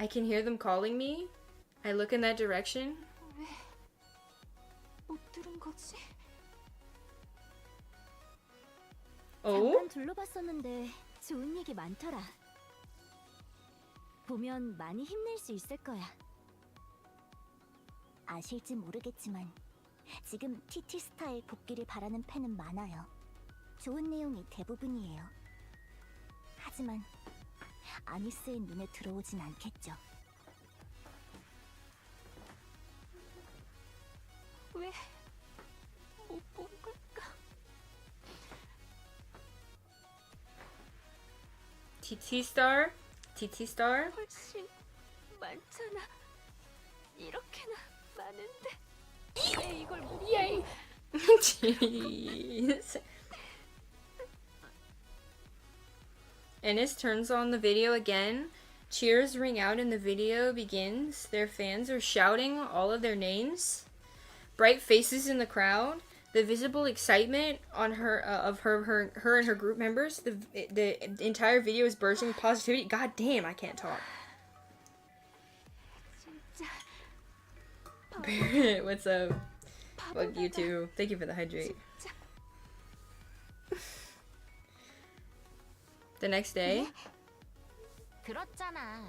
I can hear them calling me. I look in that direction. 못 들은 거지? Oh? 잠깐 둘러봤었는데 좋은 얘기 많더라. 보면 많이 힘낼 수 있을 거야. 아실지 모르겠지만 지금 TT 스타의 복귀를 바라는 팬은 많아요. 좋은 내용이 대부분이에요. 하지만 아니스의 눈에 들어오진 않겠죠. 왜 못 본 걸까? TT star? TT star? 훨씬 많잖아. 이렇게나 많은데 왜 이걸 못 봐? Jeez. Ennis turns on the video again. Cheers ring out and the video begins. Their fans are shouting all of their names. Bright faces in the crowd. The visible excitement on her of her and her group members. The entire video is bursting with positivity. God damn, I can't talk. 진짜 What's up? Fuck you too. Thank you for the hydrate. The next day. 들었잖아.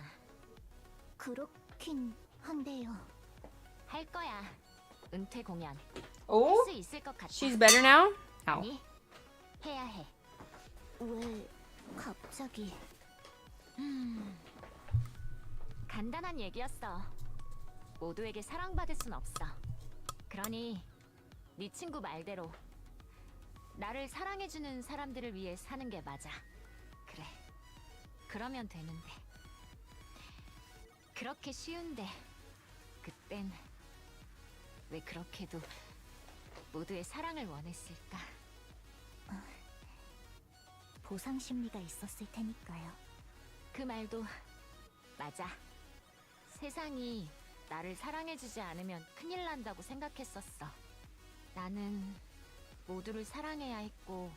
그렇긴 한데요. 할 거야. 은퇴 공연. Oh, 할 수 있을 것 같아. she's better now. Ow. 아니, 해야 해. 왜 갑자기? 간단한 얘기였어. 모두에게 사랑받을 순 없어. 그러니 네 친구 말대로 나를 사랑해주는 사람들을 위해 사는 게 맞아. 그래. 그러면 되는데. 그렇게 쉬운데 그땐 왜 그렇게도 모두의 사랑을 원했을까? 보상 심리가 있었을 테니까요. 그 말도 맞아. 세상이 나를 사랑해주지 않으면 큰일 난다고 생각했었어. 나는 모두를 사랑해야 했고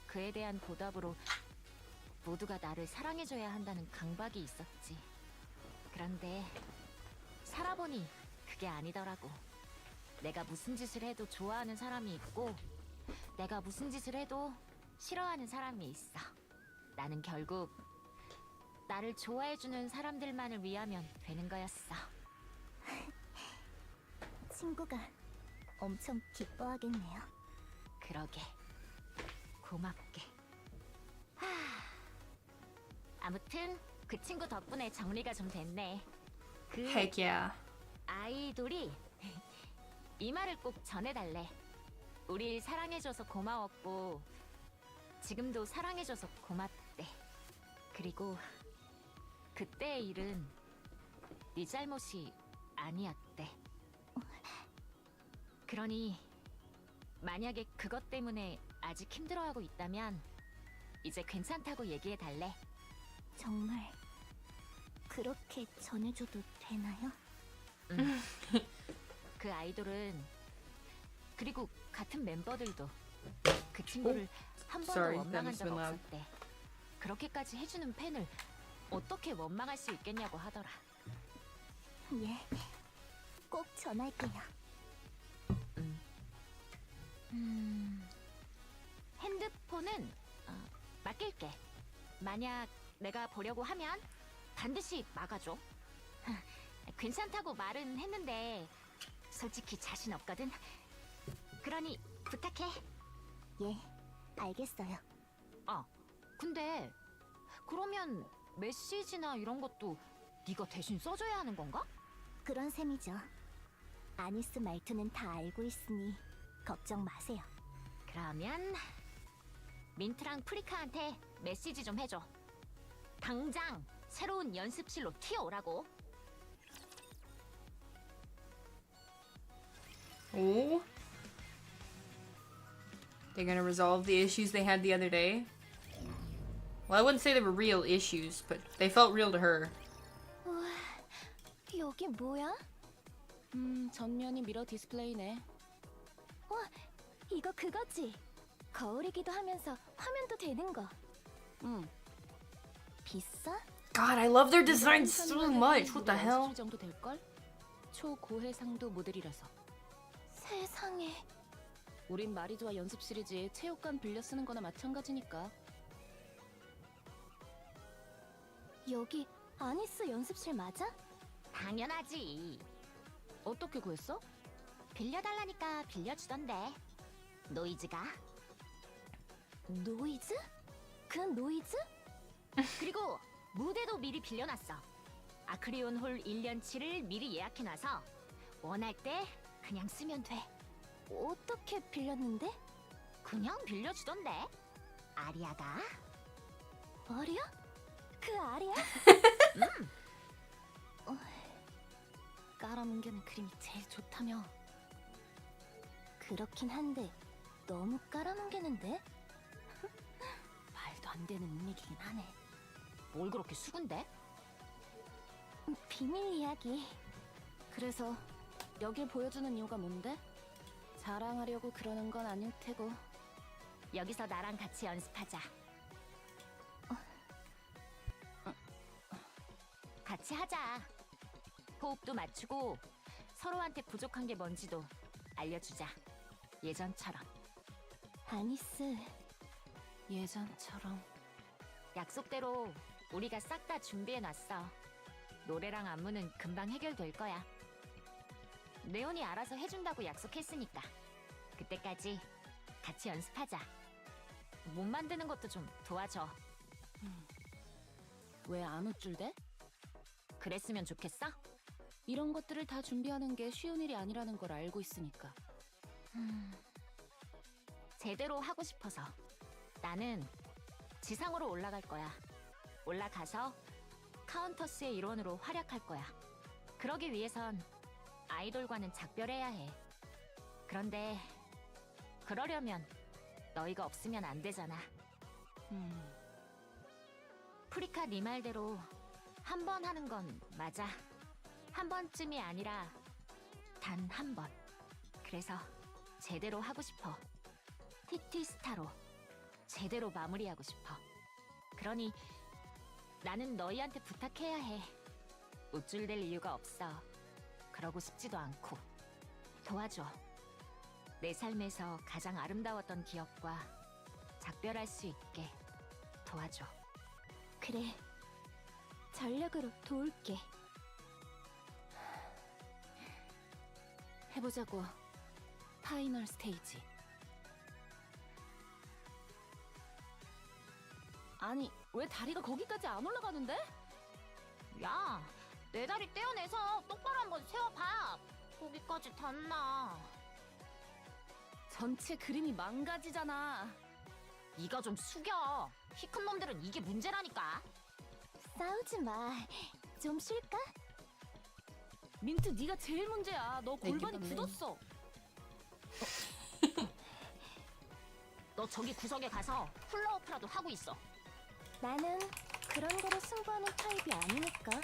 그에 대한 보답으로 모두가 나를 사랑해줘야 한다는 강박이 있었지. 그런데 살아보니 그게 아니더라고. 내가 무슨 짓을 해도 좋아하는 사람이 있고 내가 무슨 짓을 해도 싫어하는 사람이 있어. 나는 결국 나를 좋아해주는 사람들만을 위하면 되는 거였어. 친구가 엄청 기뻐하겠네요. 그러게. 고맙게. 아무튼 그 친구 덕분에 정리가 좀 됐네. 그 Heck yeah. 아이돌이 이 말을 꼭 전해달래. 우릴 사랑해줘서 고마웠고 지금도 사랑해줘서 고맙대. 그리고 그때의 일은 네 잘못이 아니었대. 그러니 만약에 그것 때문에 아직 힘들어하고 있다면 이제 괜찮다고 얘기해달래. 정말 그렇게 전해줘도 되나요? 그 아이돌은 그리고 같은 멤버들도 그 친구를 한 번도 Sorry, 원망한 that 적 was loud. 없었대. 그렇게까지 해주는 팬을 어떻게 원망할 수 있겠냐고 하더라. 예, 꼭 꼭 전할게요. 핸드폰은 맡길게. 만약 내가 보려고 하면 반드시 막아줘. 괜찮다고 말은 했는데 솔직히 자신 없거든. 그러니 부탁해. 예, 알겠어요. 근데 그러면 메시지나 이런 것도 네가 대신 써줘야 하는 건가? 그런 셈이죠. 아니스 말투는 다 알고 있으니 걱정 마세요. 그러면 민트랑 프리카한테 메시지 좀 해줘. 당장 새로운 연습실로 튀어오라고. Oh. They're gonna resolve the issues they had the other day. Well, I wouldn't say they were real issues, but they felt real to her. 우와, 여기 뭐야? 전면이 미러 디스플레이네. 와, 이거 그거지. 거울이기도 하면서 화면도 되는 거. 비싸? God, I love their design so much. What the hell? 정도 될 걸? 초고해상도 모델이라서. 세상에. 우린 마리조아 연습실이지 체육관 빌려 쓰는 거나 마찬가지니까. 여기 아니스 연습실 맞아? 당연하지. 어떻게 구했어? 빌려달라니까 빌려주던데. 노이즈가. 노이즈? 그 노이즈? 그리고 무대도 미리 빌려놨어. 아크리온 홀 1년치를 미리 예약해놔서 원할 때 그냥 쓰면 돼. 어떻게 빌렸는데? 그냥 빌려주던데. 아리아가. 아리야? 그 아리야? 깔아뭉개는 그림이 제일 좋다며. 그렇긴 한데 너무 깔아뭉개는데? 말도 안 되는 분위기긴 하네. 뭘 그렇게 수군데? 비밀 이야기. 그래서 여길 보여주는 이유가 뭔데? 자랑하려고 그러는 건 아닐 테고. 여기서 나랑 같이 연습하자. 같이 하자. 호흡도 맞추고 서로한테 부족한 게 뭔지도 알려주자. 예전처럼. 아니스, 예전처럼. 약속대로 우리가 싹 다 준비해놨어. 노래랑 안무는 금방 해결될 거야. 레온이 알아서 해준다고 약속했으니까 그때까지 같이 연습하자. 못 만드는 것도 좀 도와줘. 왜 안 우쭐대? 그랬으면 좋겠어? 이런 것들을 다 준비하는 게 쉬운 일이 아니라는 걸 알고 있으니까. 제대로 하고 싶어서. 나는 지상으로 올라갈 거야. 올라가서 카운터스의 일원으로 활약할 거야. 그러기 위해선 아이돌과는 작별해야 해. 그런데 그러려면 너희가 없으면 안 되잖아. 프리카 네 말대로 한 번 하는 건 맞아. 한 번쯤이 아니라 단 한 번. 그래서 제대로 하고 싶어. TT 스타로 제대로 마무리하고 싶어. 그러니 나는 너희한테 부탁해야 해. 우쭐댈 이유가 없어. 그러고 싶지도 않고. 도와줘. 내 삶에서 가장 아름다웠던 기억과 작별할 수 있게 도와줘. 그래. 전력으로 도울게. 해보자고. 파이널 스테이지. 아니, 왜 다리가 거기까지 안 올라가는데? 야, 내 다리 떼어내서 똑바로 한번 세워봐. 거기까지 닿나. 전체 그림이 망가지잖아. 네가 좀 숙여. 키 큰 놈들은 이게 문제라니까. 싸우지 마. 좀 쉴까? 민트, 네가 제일 문제야. 너 골반이 맞네. 굳었어. 너 저기 구석에 가서 훌라후프라도 하고 있어. 나는 그런 거로 승부하는 타입이 아니니까.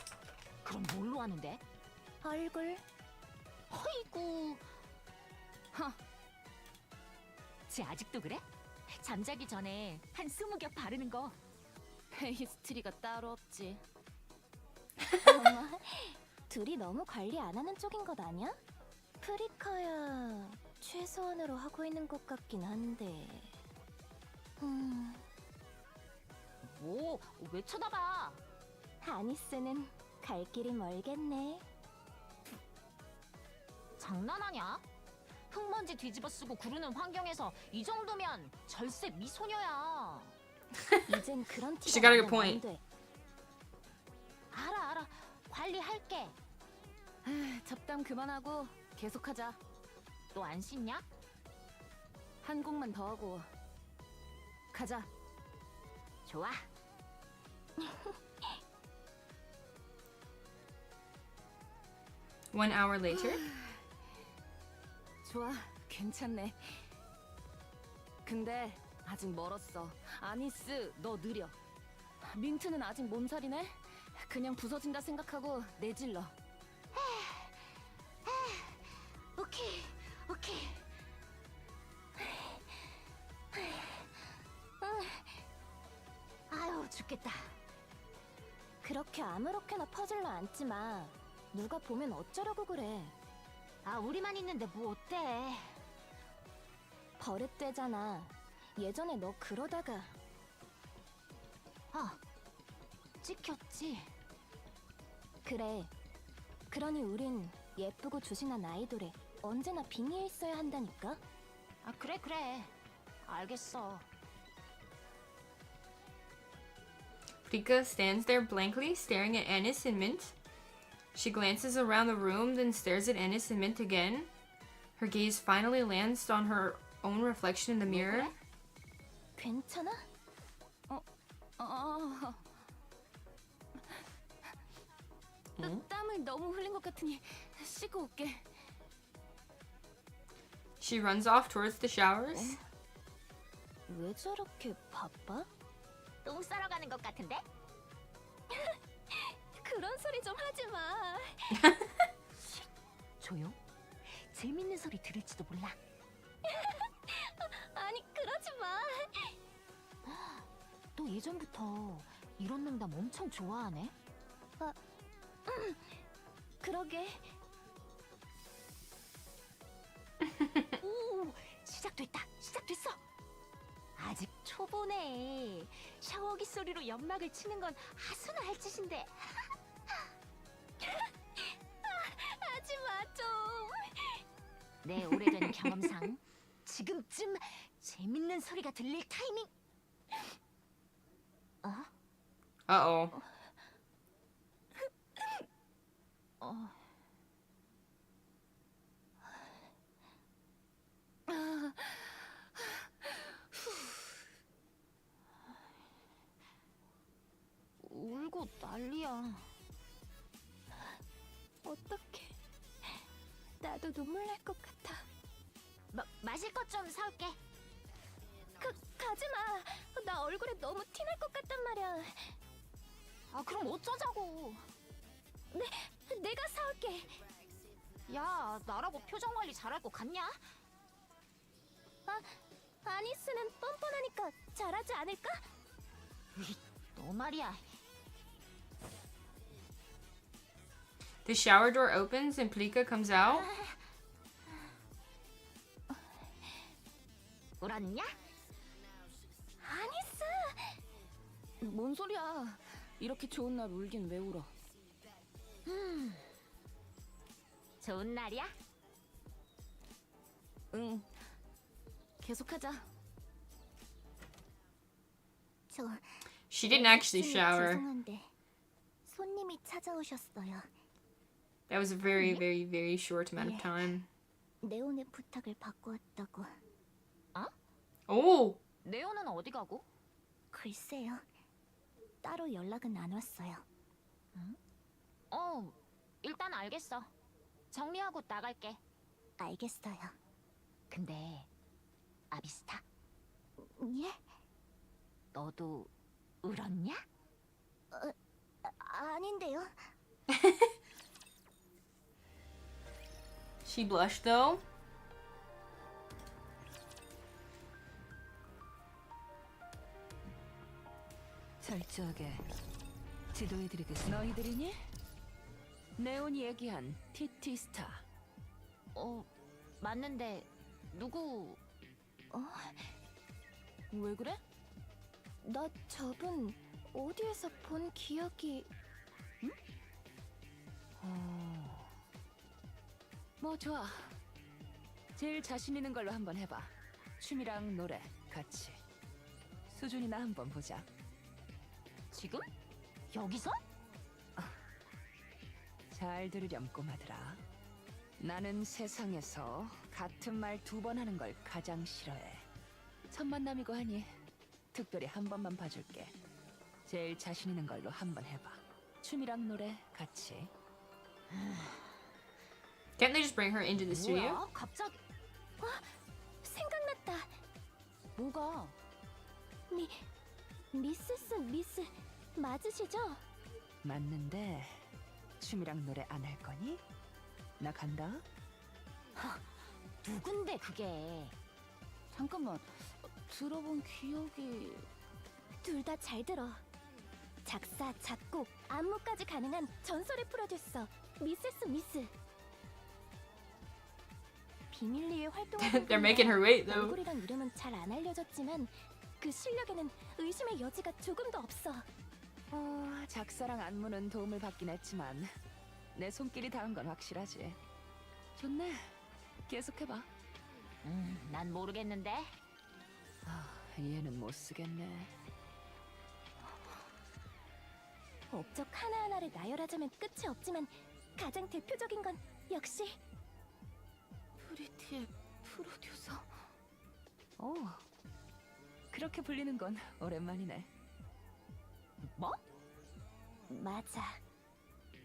그럼 뭘로 하는데? 얼굴. 허이구. 쟤 아직도 그래? 잠자기 전에 한 20겹 바르는 거. 헤이스트리가 따로 없지. 어머, 둘이 너무 관리 안 하는 쪽인 것 아니야? 프리카야 최소한으로 하고 있는 것 같긴 한데. 뭐, 왜 쳐다봐? 아니스는 갈 길이 멀겠네. 장난하냐? 흙먼지 뒤집어 쓰고 구르는 환경에서 이 정도면 절세 미소녀야. 이젠 그런 She 티가 got a 나면 good point. 안 돼. 알아. 관리할게. 잡담 그만하고 계속하자. 너 안 씻냐? 한 곡만 더 하고 가자. 좋아. One hour later. 좋아, 괜찮네. 근데 아직 멀었어. 아니스, 너 느려. 민트는 아직 몸살이네. 그냥 부서진다 생각하고 내질러. 오케이. 아유, 죽겠다. 그렇게 아무렇게나 퍼즐로 앉지 마. 누가 보면 어쩌려고 그래. 아, 우리만 있는데 뭐 어때? 버릇되잖아. 예전에 너 그러다가. 찍혔지? 그래. 그러니 우린 예쁘고 주신한 아이돌에 언제나 빙의해 있어야 한다니까. 아, 그래. 알겠어. Rika stands there blankly, staring at Ennis and Mint. She glances around the room, then stares at Ennis and Mint again. Her gaze finally lands on her own reflection in the mirror. 괜찮아? 땀을 너무 흘린 것 같으니 씻고 올게. She runs off towards the showers. 왜 저렇게 바빠? 똥 싸러 가는 것 같은데? 그런 소리 좀 하지 마. 조용. 재밌는 소리 들을지도 몰라. 아니 그러지 마. 너 예전부터 이런 농담 엄청 좋아하네? 그러게. 오, 시작됐어. 아직 초보네. 샤워기 소리로 연막을 치는 건 하수나 할 짓인데. 하지 마 좀. 내 오래된 경험상 지금쯤 재밌는 소리가 들릴 타이밍. Uh-oh. 울고 난리야. 어떡해. 나도 눈물 날 것 같아. 마실 것 좀 사올게. 가지 마. 나 얼굴에 너무 티날 것 같단 말이야. 아, 그럼 어쩌자고. 내가 사올게. 야, 나라고 표정 관리 잘할 것 같냐? 아니스는 뻔뻔하니까 잘하지 않을까? 너 말이야. The shower door opens and Plika comes out. 울었냐? 아니스. 뭔 소리야? 이렇게 좋은 날 울긴 왜 울어? 좋은 날이야? 응. 계속하자. She didn't actually shower. 죄송한데 손님이 찾아오셨어요. That was a very, very, very short amount of time. 네온의 부탁을 받고 왔다고. Oh! 네오는 어디 가고? 글쎄요. 따로 연락은 안 왔어요. 일단 알겠어. 정리하고 나갈게. 알겠어요. 근데 아비스타, 예? 너도 울었냐? 아닌데요. She blushed though. 철저하게 지도해드리겠습니다. 너희들이니? 네온이 얘기한 TT 스타. 맞는데 누구? 왜 그래? 나 저분 어디에서 본 기억이... 뭐 좋아. 제일 자신 있는 걸로 한번 해봐. 춤이랑 노래 같이. 수준이나 한번 보자. 지금? 여기서? 잘 들으렴 꼬마들아. 나는 세상에서 같은 말 2번 하는 걸 가장 싫어해. 첫 만남이고 하니 특별히 한 번만 봐줄게. 제일 자신 있는 걸로 한번 해봐. 춤이랑 노래 같이. Can't they just bring her into the studio? 뭐야? 갑자기 생각났다. 뭐가? 미스 맞으시죠? 맞는데 춤이랑 노래 안 할 거니? 나 간다. 누군데 그게? 잠깐만. 들어본 기억이... 둘 다 잘 들어. 작사, 작곡, 안무까지 가능한 전설의 프로듀서 미스. 비밀리에 활동하는 They're making her wait though. 얼굴이랑 이름은 잘 안 알려졌지만 그 실력에는 의심의 여지가 조금도 없어. 작사랑 안무는 도움을 받긴 했지만 내 손길이 닿은 건 확실하지. 좋네. 계속해봐. 난 모르겠는데. 얘는 못 쓰겠네. 업적 하나하나를 나열하자면 끝이 없지만 가장 대표적인 건 역시 프리티의 프로듀서. 그렇게 불리는 건 오랜만이네. 뭐? 맞아.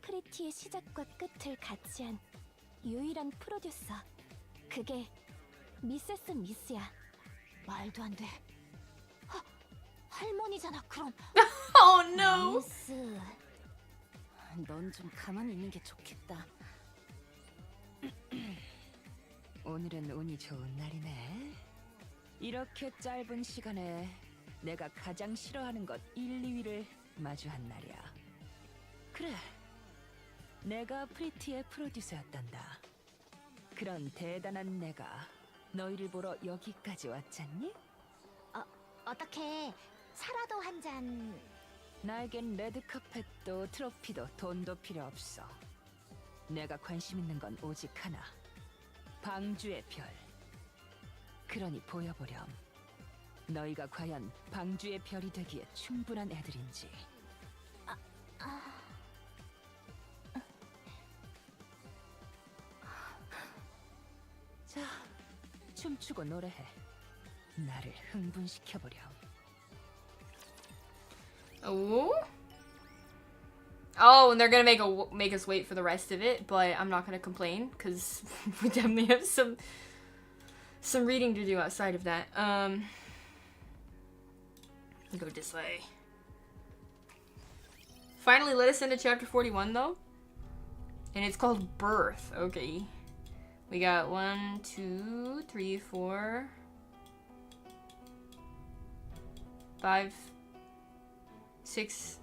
프리티의 시작과 끝을 같이 한 유일한 프로듀서. 그게 미스야. 말도 안 돼. 할머니잖아. 그럼 Oh no. 미스. 넌 좀 가만히 있는 게 좋겠다. 오늘은 운이 좋은 날이네. 이렇게 짧은 시간에 내가 가장 싫어하는 것 1, 2위를 마주한 날이야. 그래, 내가 프리티의 프로듀서였단다. 그런 대단한 내가 너희를 보러 여기까지 왔잖니? 어떻게 차라도 한 잔. 나에겐 레드카펫도 트로피도 돈도 필요 없어. 내가 관심 있는 건 오직 하나. 방주의 별. 그러니 보여보렴. 너희가 과연 방주의 별이 되기에 충분한 애들인지. 자, 춤추고 노래해. 나를 흥분시켜보렴. Oh. Oh, and they're gonna make us wait for the rest of it, but I'm not gonna complain because we definitely have some reading to do outside of that. Go this way. Finally, let us into chapter 41 though, and it's called Birth. Okay, we got 1, 2, 3, 4, 5, 6.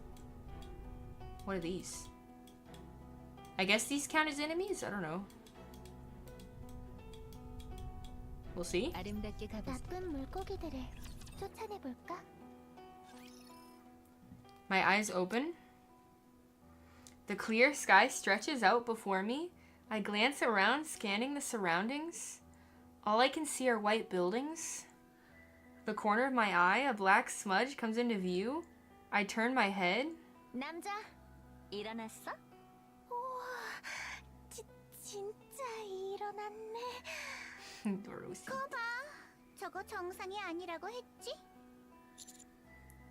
What are these? I guess these count as enemies? I don't know. We'll see. 아름답게 가보자. 나쁜 물고기들을 쫓아내볼까? My eyes open. The clear sky stretches out before me. I glance around, scanning the surroundings. All I can see are white buildings. The corner of my eye, a black smudge comes into view. I turn my head. 남자 일어났어? 우와, 진짜 일어났네. Dorothy. 저거 정상이 아니라고 했지?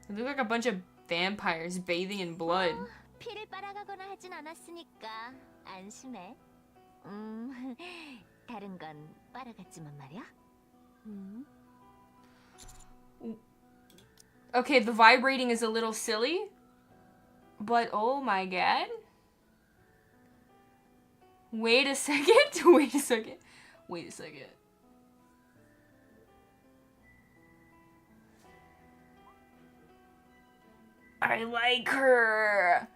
They look like a bunch of vampires bathing in blood. 피를 빨아가거나 하진 않았으니까 안심해. 다른 건 빨아갔지만 말이야. Okay, the vibrating is a little silly. But oh my god. Wait a second. Wait a second. Wait a second. I like her.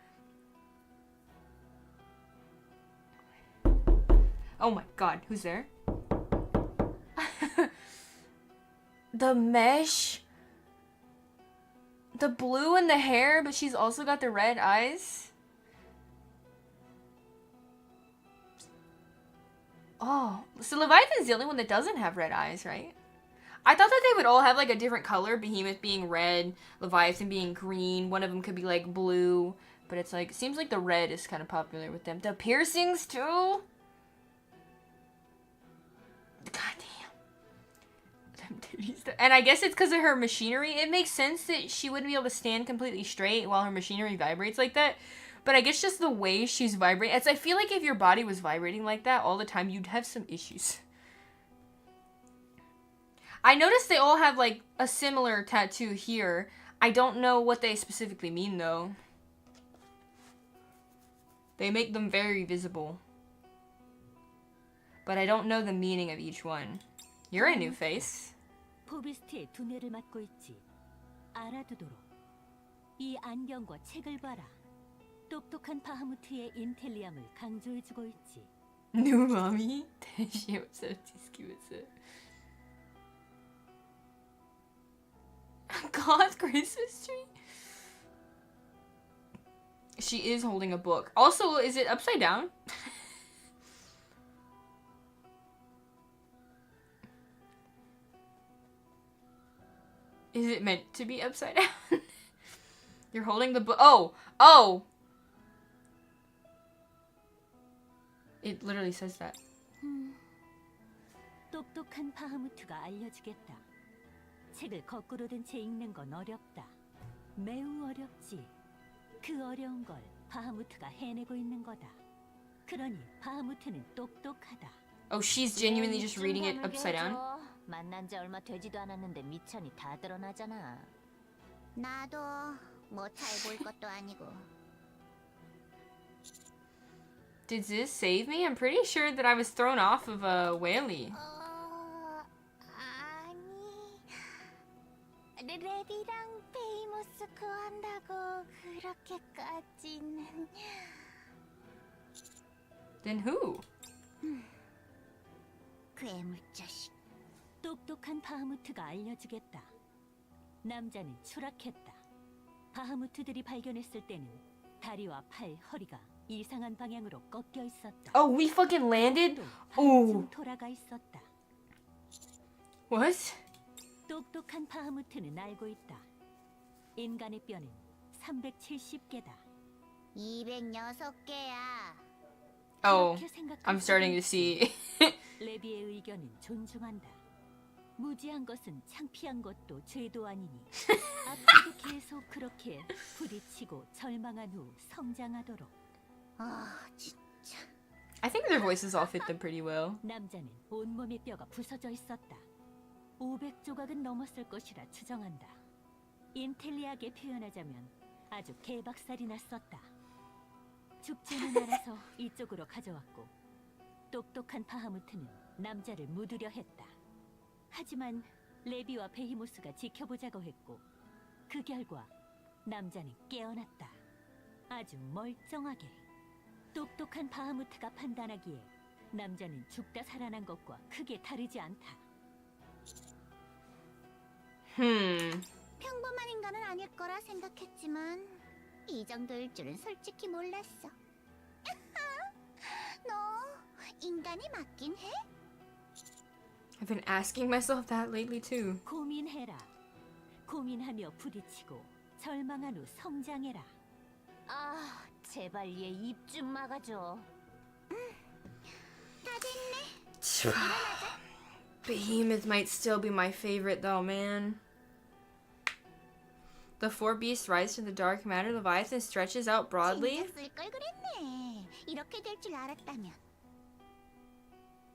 Oh my god, who's there? The mesh. The blue in the hair, but she's also got the red eyes. Oh, so Leviathan's the only one that doesn't have red eyes, right? I thought that they would all have like a different color, Behemoth being red, Leviathan being green, one of them could be like blue, but it's like, it seems like the red is kind of popular with them. The piercings too? God damn. Them titties. And I guess it's because of her machinery. It makes sense that she wouldn't be able to stand completely straight while her machinery vibrates like that. But I guess just the way she's vibrating. I feel like if your body was vibrating like that all the time, you'd have some issues. I noticed they all have like a similar tattoo here. I don't know what they specifically mean though. They make them very visible. But I don't know the meaning of each one. You're a new face. 포비스트의 두뇌를 맡고 있지. 알아두도록. 이 안경과 책을 봐라. 똑똑한 바하무트의 인텔리함을 강조해주고 있지. New mommy? God's Christmas tree? She is holding a book. Also, is it upside down? Is it meant to be upside down? You're holding the book. Oh! Oh! It literally says that. 똑똑한 바하무트가 알려주겠다. 책을 거꾸로 든 채 읽는 건 어렵다. 매우 어렵지. 그 어려운 걸 바하무트가 해내고 있는 거다. 그러니 바하무트는 똑똑하다. Oh, she's genuinely just reading it upside down? 만난 지 얼마 되지도 않았는데 미천이 다 드러나잖아. 나도 뭐 잘 볼 것도 아니고. Did this save me? I'm pretty sure that I was thrown off of a whaley. 아니, 레디랑 베이모스 구한다고 그렇게까지는. Then who? 괴물 자식. 똑똑한 바하무트가 알려주겠다. 남자는 추락했다. 바하무트들이 발견했을 때는 다리와 팔, 허리가 이상한 방향으로 꺾여 있었다. Oh, we fucking landed? 또 Oh. 반쯤 돌아가 있었다. What? 똑똑한 바하무트는 알고 있다. 인간의 뼈는 370개다. 206개야. Oh, I'm starting to see. 레비의 의견은 존중한다. 무지한 것은 창피한 것도 죄도 아니니 앞으로도 계속 그렇게 부딪히고 절망한 후 성장하도록. 아, 진짜. I think their voices all fit them pretty well. 남자는 온몸의 뼈가 부서져 있었다. 500조각은 넘었을 것이라 추정한다. 인텔리하게 표현하자면 아주 개박살이 났었다. 죽지는 않아서 이쪽으로 가져왔고 똑똑한 바하무트는 남자를 묻으려 했다. 하지만 레비와 베히모스가 지켜보자고 했고 그 결과 남자는 깨어났다. 아주 멀쩡하게. 똑똑한 바하무트가 판단하기에 남자는 죽다 살아난 것과 크게 다르지 않다. 평범한 인간은 아닐 거라 생각했지만 이 정도일 줄은 솔직히 몰랐어. 너 인간이 맞긴 해? I've been asking myself that lately too. 고민해라. 고민하며 부딪히고 절망한 후 성장해라. 아, 제발 얘 입 좀 막아줘. 다 됐네. Behemoth might still be my favorite though, man. The four beasts rise from the dark matter. Leviathan stretches out broadly. 진짜 쓸 걸 그랬네. 이렇게 될 줄 알았다면.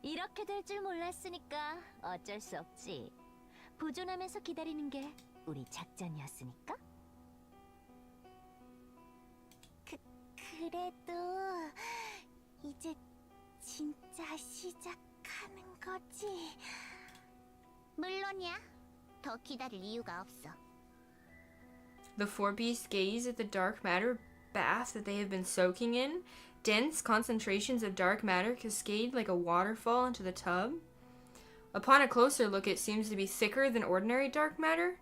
이렇게 될 줄 몰랐으니까 어쩔 수 없지. 보존하면서 기다리는 게 우리 작전이었으니까. 그래도 이제 진짜 시작하는 거지. 물론이야. 더 기다릴 이유가 없어. The four beasts gaze at the dark matter bath that they have been soaking in, dense concentrations of dark matter cascade like a waterfall into the tub. Upon a closer look, it seems to be thicker than ordinary dark matter.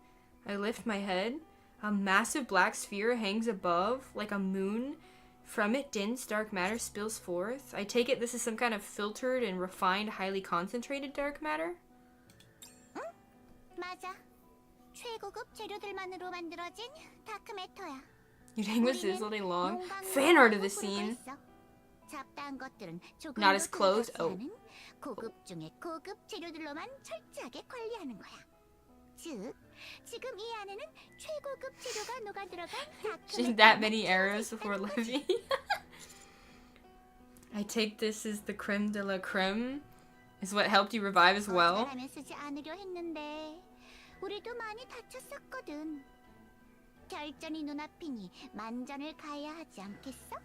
I lift my head. A massive black sphere hangs above, like a moon. From it, dense dark matter spills forth. I take it this is some kind of filtered and refined, highly concentrated dark matter? 맞아. 최고급 재료들만으로 만들어진 다크매터야. You'd hang with this all day long. Fan art of the scene. 잡다한 것들은 조금 Not as close? Oh. 고급 중에 고급 재료들로만 철저하게 관리하는 거야. 즉, 지금 이 안에는 최고급 재료가 녹아들어간 다크매터. That many arrows before living. I take this as the creme de la creme. Is what helped you revive as well. 잘하면 쓰지 않으려 했는데 우리도 많이 다쳤었거든. 결전이 눈앞이니 만전을 가야 하지 않겠어?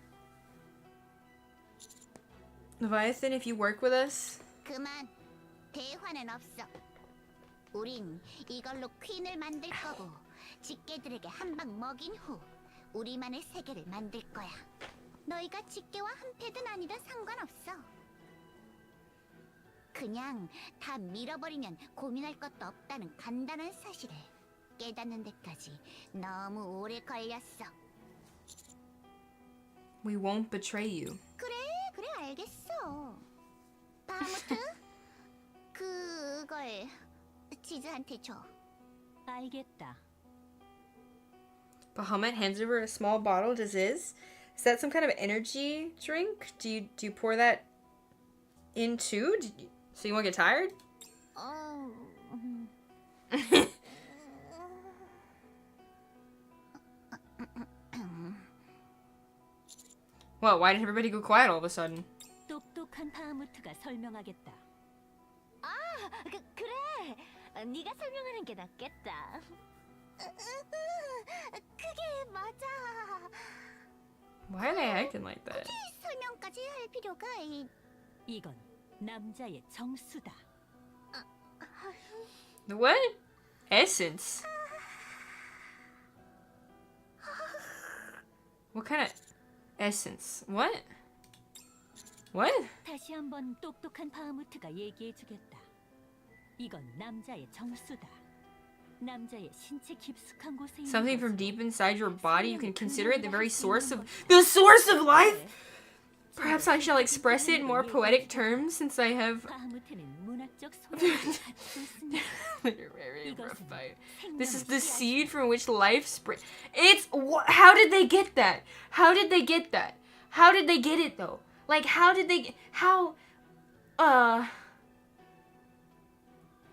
Leviathan, if you work with us. 그만. 대화는 없어. 우린 이걸로 퀸을 만들 거고 직계들에게 한 방 먹인 후 우리만의 세계를 만들 거야. 너희가 직계와 한패든 아니다 상관없어. 그냥 다 밀어버리면 고민할 것도 없다는 간단한 사실을 깨닫는 데까지 너무 오래 걸렸어. We won't betray you. 그래 알겠어. 바하무트? 그걸 지즈한테 줘. 알겠다. Bahamut hands over a small bottle to Ziz. Is that some kind of energy drink? Do you pour that in too? So you won't get tired? Well, why did everybody go quiet all of a sudden? 똑똑한 바하무트가 설명하겠다. 그래. 네가 설명하는 게 낫겠다. 그게 맞아. Why are they acting like that? 설명까지 할 필요가 이건 남자의 정수다. What? Essence? What kind of essence? What? What? 다시 한번 똑똑한 바하무트가 얘기해주겠다. 이건 남자의 정수다. 남자의 신체 깊숙한 곳에 있는 Something from 것으로 deep inside your body. You can consider it the very source of 것이다. life. Perhaps I shall express it in more poetic terms since I have. 바하무트는 문학적 소양을 갖추고 있습니다. Very rough fight. This is the seed from which life springs. It's how did they get that? How did they get that? How did they get it though? Like how did they how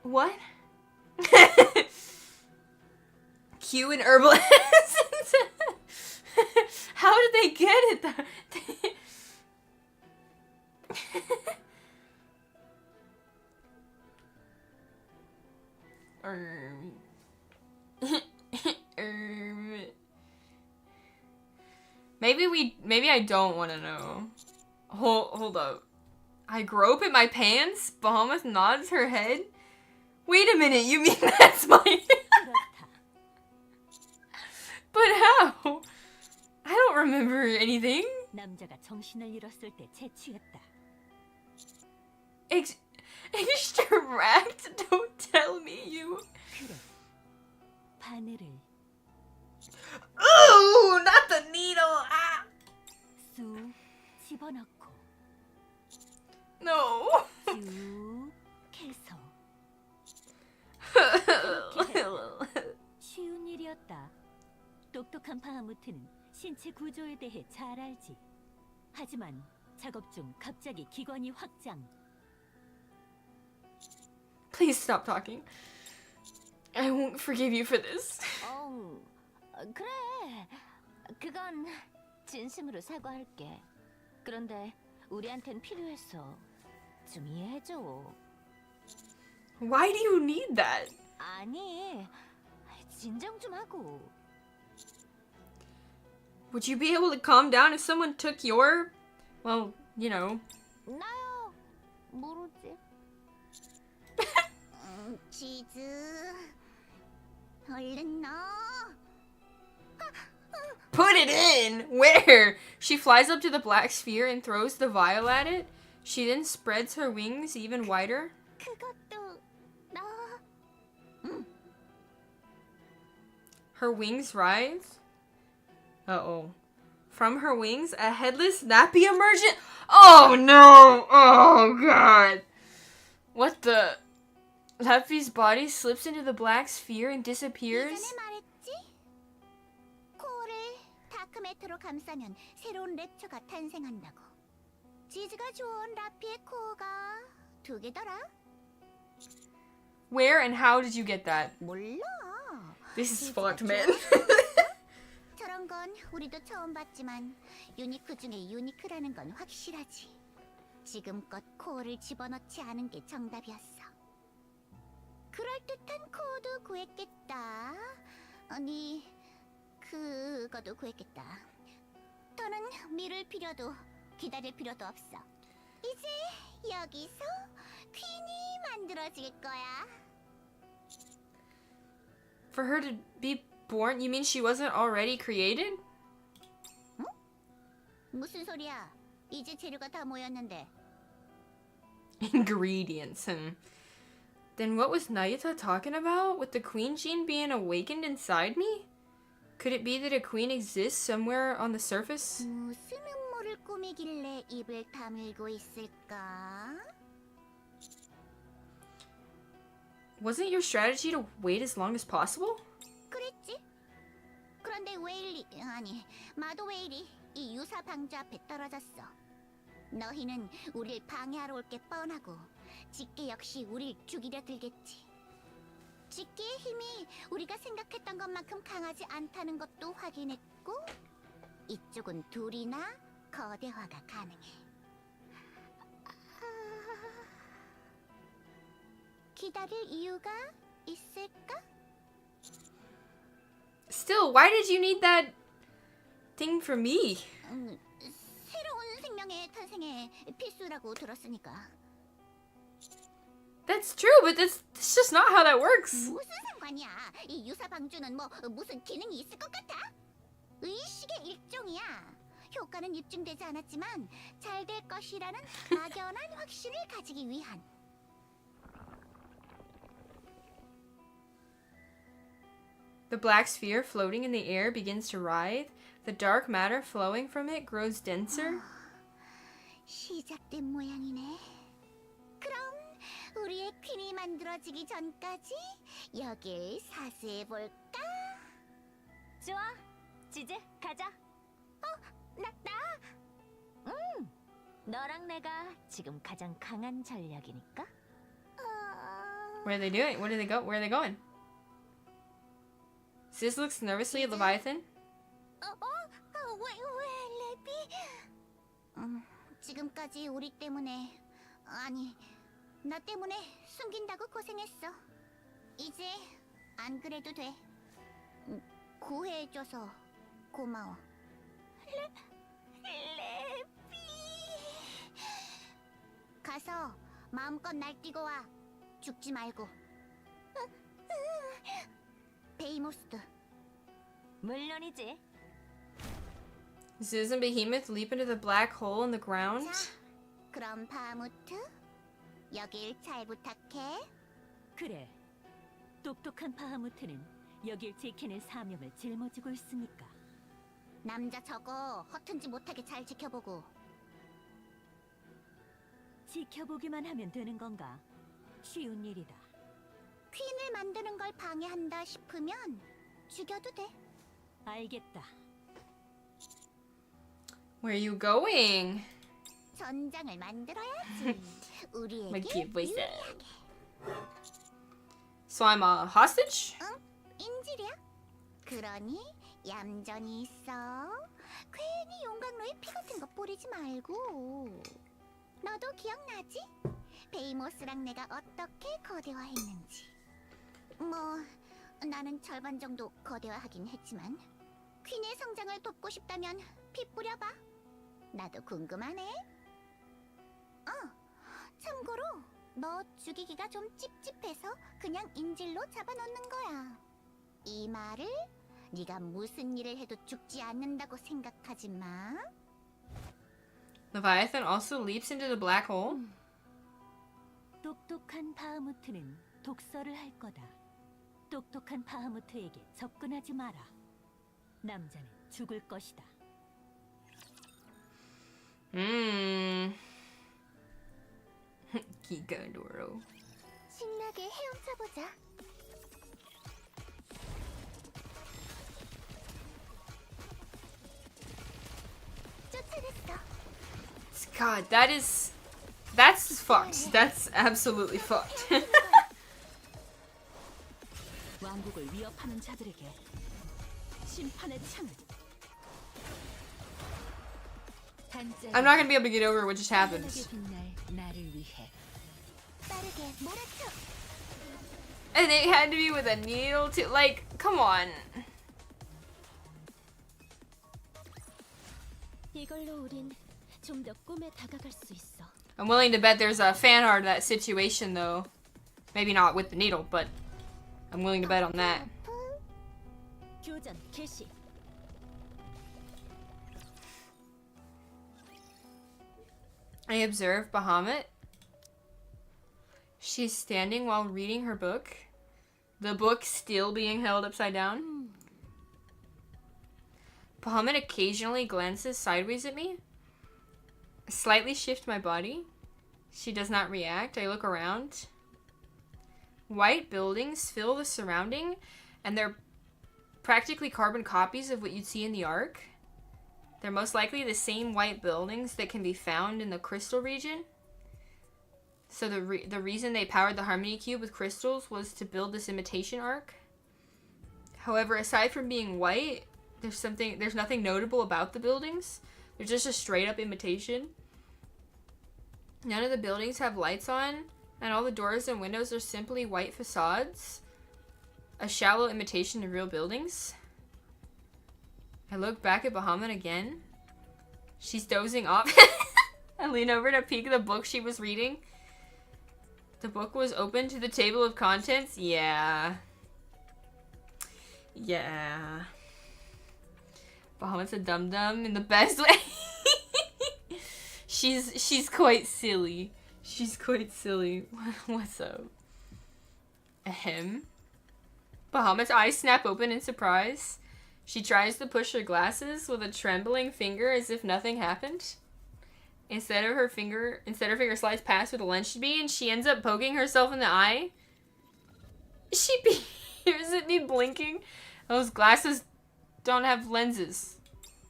what? Q and herbal essence. How did they get it though? Maybe I don't want to know. Hold up. I grope at my pants? Bahamut nods her head. Wait a minute, you mean that's my... But how? I don't remember anything. 남자가 정신을 잃었을 때 채취했다. Extract? Don't tell me you... 그래. 바늘을 Ooh, not the needle. Ah. 쑥 집어넣고 No. 쭉 해서 쉬운 일이었다. 똑똑한 바하무트는 신체 구조에 대해 잘 알지. 하지만 작업 중 갑자기 기관이 확장. Please stop talking. I won't forgive you for this. 그래. 그건 진심으로 사과할게. 그런데 우리한텐 필요했어. 좀 이해해줘. Why do you need that? 아니, 진정 좀 하고. Would you be able to calm down if someone took your, well, you know. 나요. 모르지. 치즈. 얼른 넣어. Put it in! Where? She flies up to the black sphere and throws the vial at it. She then spreads her wings even wider. 그것도 너. Her wings rise. Uh-oh. From her wings, a headless nappy emerges. Oh no! Oh god! What the? Nappy's body slips into the black sphere and disappears. 이전에 말했지? 코어를 다크매터로 감싸면 새로운 랩처가 탄생한다고. 지즈가 좋은 라피의 코어가 2개더라. Where and how did you get that? 몰라. This is fucked, man. 저런 건 우리도 처음 봤지만 유니크 중에 유니크라는 건 확실하지. 지금껏 코어를 집어넣지 않은 게 정답이었어. 그럴듯한 코어도 구했겠다. 아니, 그거도 구했겠다. 더는 미룰 필요도 기다릴 필요도 없어. 이제 여기서 퀸이 만들어질 거야. For her to be born, you mean she wasn't already created? 무슨 소리야? 이제 재료가 다 모였는데. Ingredients. Then what was Nayata talking about with the queen gene being awakened inside me? Could it be that a queen exists somewhere on the surface? 무슨 음모를 꾸미길래 입을 다물고 있을까? Wasn't your strategy to wait as long as possible? 그랬지. 그런데 마도 웨일이 이 유사 방주 앞에 떨어졌어. 너희는 우릴 방해하러 올 게 뻔하고 직계 역시 우릴 죽이려 들겠지. 직계의 힘이 우리가 생각했던 것만큼 강하지 않다는 것도 확인했고 이쪽은 둘이나 거대화가 가능해. 기다릴 이유가 있을까? Still, why did you need that thing for me? 새로운 생명의 탄생에 필수라고 들었으니까. That's true, but that's just not how that works. 무슨 상관이야? 이 유사 방주는 뭐 무슨 기능이 있을 것 같아? 의식의 일종이야. 효과는 입증되지 않았지만 잘 될 것이라는 막연한 확신을 가지기 위한. The black sphere floating in the air begins to writhe. The dark matter flowing from it grows denser. 시작된 모양이네. 그럼 우리의 퀸이 만들어지기 전까지 여길 사수해 볼까? 좋아, 지즈 가자. 나. 너랑 내가 지금 가장 강한 전략이니까. What are they doing? Where are they going? Sis looks nervously at Leviathan. 왜 랩이? 지금까지 우리 때문에 아니 나 때문에 숨긴다고 고생했어. 이제 안 그래도 돼. 구해줘서 고마워. 랩이 가서 마음껏 날뛰고 와. 죽지 말고. 베이모스도. 물론이지. Sis and Behemoth leap into the black hole in the ground. 자, 그럼 바무트 여길 잘 부탁해. 그래. 똑똑한 바하무트는 여길 지키는 사명을 짊어지고 있으니까. 남자 저거 허튼지 못하게 잘 지켜보고. 지켜보기만 하면 되는 건가? 쉬운 일이다. 퀸을 만드는 걸 방해한다 싶으면 죽여도 돼. 알겠다. Where are you going? 전장을 만들어야지. My 우리에게 cute voice. 유리하게. So I'm a hostage? 인질이야. 그러니 얌전히 있어. 괜히 용광로에 피 같은 거 뿌리지 말고. 너도 기억나지? 베이모스랑 내가 어떻게 거대화했는지. 뭐 나는 절반 정도 거대화하긴 했지만 퀸의 성장을 돕고 싶다면 피 뿌려봐. 나도 궁금하네. 참고로 너 죽이기가 좀 찝찝해서 그냥 인질로 잡아놓는 거야. 이 말을 네가 무슨 일을 해도 죽지 않는다고 생각하지 마. Leviathan also leaps into the black hole. 똑똑한 바하무트는 독서를 할 거다. 똑똑한 바하무트에게 접근하지 마라. 남자는 죽을 것이다. Gigadoro. 신나게 헤엄쳐보자. 쫓아냈어. God, that's fucked. That's absolutely fucked. 왕국을 위협하는 자들에게 심판의 창을. I'm not gonna be able to get over what just happened. 빛날 나를 위해. 빠르게 몰아쳐. And it had to be with a needle too. Like, come on. 이걸로 우린 좀 더 꿈에 다가갈 수 있어. I'm willing to bet there's a fan art of that situation though. Maybe not with the needle, but I'm willing to bet on that. 교전 개시. I observe Bahamut. She's standing while reading her book. The book still being held upside down. Bahamut occasionally glances sideways at me. I slightly shift my body. She does not react. I look around. White buildings fill the surrounding, and they're practically carbon copies of what you'd see in the Ark. They're most likely the same white buildings that can be found in the crystal region. So the reason they powered the Harmony Cube with crystals was to build this imitation Ark. However, aside from being white, there's nothing notable about the buildings. They're just a straight up imitation. None of the buildings have lights on, and all the doors and windows are simply white facades. A shallow imitation of real buildings. I look back at Bahamut again. She's dozing off. I lean over to peek at the book she was reading. The book was open to the table of contents. Yeah. Yeah. Bahamut's a dum-dum in the best way. She's quite silly. She's quite silly. What's up? Ahem. Bahamut's eyes snap open in surprise. She tries to push her glasses with a trembling finger as if nothing happened. Instead her finger slides past where the lens should be, and she ends up poking herself in the eye. She peers at me blinking. Those glasses don't have lenses.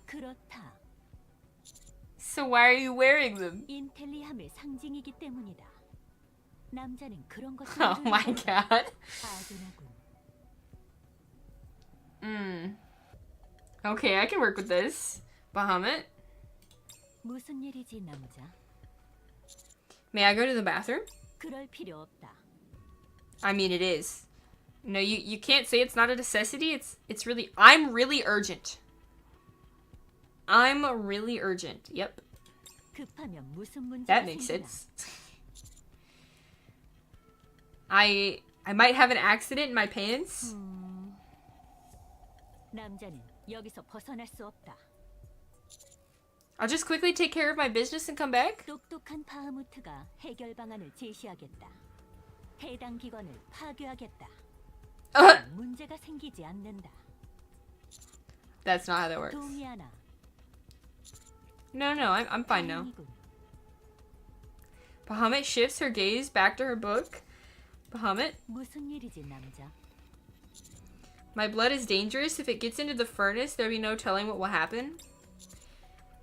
그렇다. So why are you wearing them? 인텔리함의 상징이기 때문이다. 남자는 그런 것을 Oh my god. 아둔하군. Okay, I can work with this. Bahamut. 무슨 일이지, 남자? May I go to the bathroom? 그럴 필요 없다. I mean, it is. No, you can't say it's not a necessity. It's really... I'm really urgent. I'm really urgent. Yep. 급하면 무슨 문제가 That makes 생기나? sense. I might have an accident in my pants. 남자는 여기서 벗어날 수 없다. I'll just quickly take care of my business and come back. 똑똑한 바하무트가 해결 방안을 제시하겠다. 해당 기관을 파괴하겠다. 문제가 생기지 않는다. That's not how that works. 동의하나? No, I'm fine now. 다행이군. Bahamut shifts her gaze back to her book. Bahamut, 무슨 일이지, 남자? my blood is dangerous. If it gets into the furnace, there'll be no telling what will happen.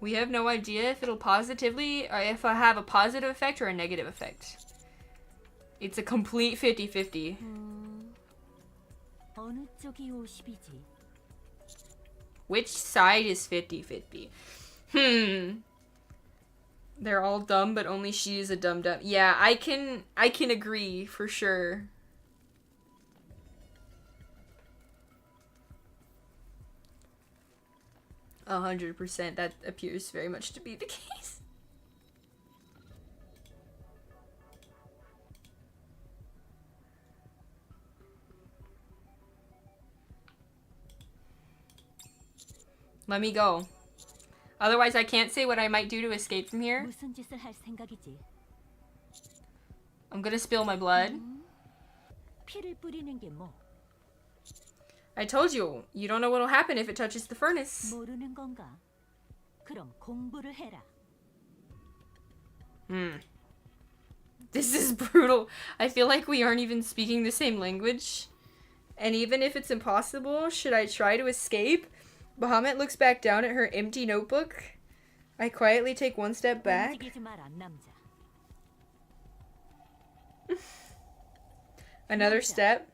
We have no idea if it'll positively, or if it'll have a positive effect or a negative effect. It's a complete 50-50. 어느 쪽이 50이지? Which side is 50-50? They're all dumb, but only she is a dumb. Yeah, I can agree for sure. A 100%. That appears very much to be the case. Let me go. Otherwise, I can't say what I might do to escape from here. 무슨 짓을 할 생각이지? I'm gonna spill my blood. 피를 뿌리는 게 뭐? I told you, you don't know what'll happen if it touches the furnace. 모르는 건가? 그럼 공부를 해라. This is brutal. I feel like we aren't even speaking the same language. And even if it's impossible, should I try to escape? Bahamut looks back down at her empty notebook. I quietly take one step back. 움직이지 마라, 남자. Another step.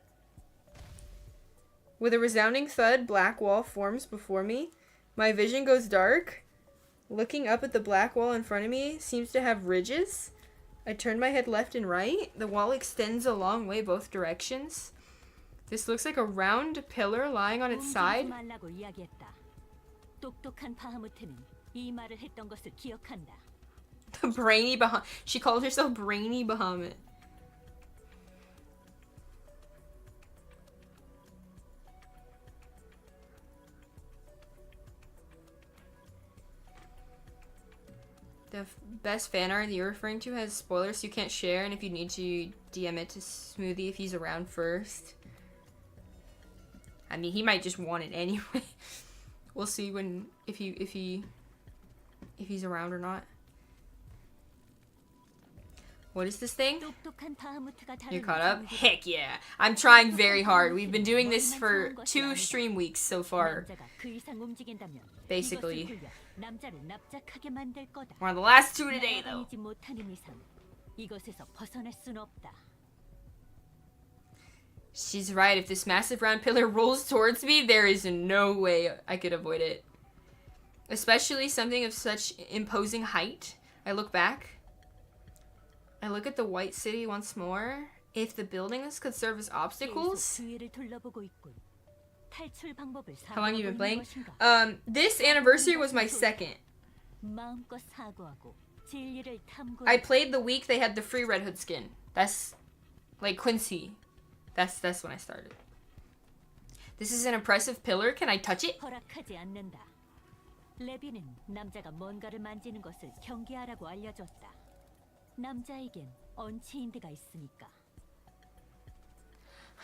With a resounding thud, black wall forms before me. My vision goes dark. Looking up at the black wall in front of me seems to have ridges. I turn my head left and right. The wall extends a long way both directions. This looks like a round pillar lying on its 움직이지 side. 말라고 이야기했다. 똑똑한 바하무트는 이 말을 했던 것을 기억한다. The brainy Bahamut. She called herself Brainy Bahamut. The best fan art that you're referring to has spoilers, so you can't share, and if you need to, DM it to Smoothie if he's around first. I mean, he might just want it anyway. We'll see when if he's around or not. What is this thing? 똑똑한 바하무트가 You 다루는 caught up? 정보를 Heck yeah! I'm trying very hard. We've been doing this for 2 stream weeks so far. 남자가 그 이상 움직인다면 Basically. 이것을 굴려 남자를 납작하게 만들 거다. We're on the last 2 today, though. 날아다니지 못하는 이상 이것에서 벗어날 순 없다. She's right. If this massive round pillar rolls towards me, there is no way I could avoid it. Especially something of such imposing height. I look back. I look at the white city once more. If the buildings could serve as obstacles. 계속 주위를 둘러보고 있군. 탈출 방법을 How long have you been playing? 것인가? This anniversary was my second. 마음껏 사고하고 진리를 탐구. I played the week they had the free Red Hood skin. That's like Quincy. That's when I started. This is an impressive pillar. Can I touch it? 허락하지 않는다. 레비는 남자가 뭔가를 만지는 것을 경계하라고 알려줬다. 남자에겐 언체인드가 있으니까.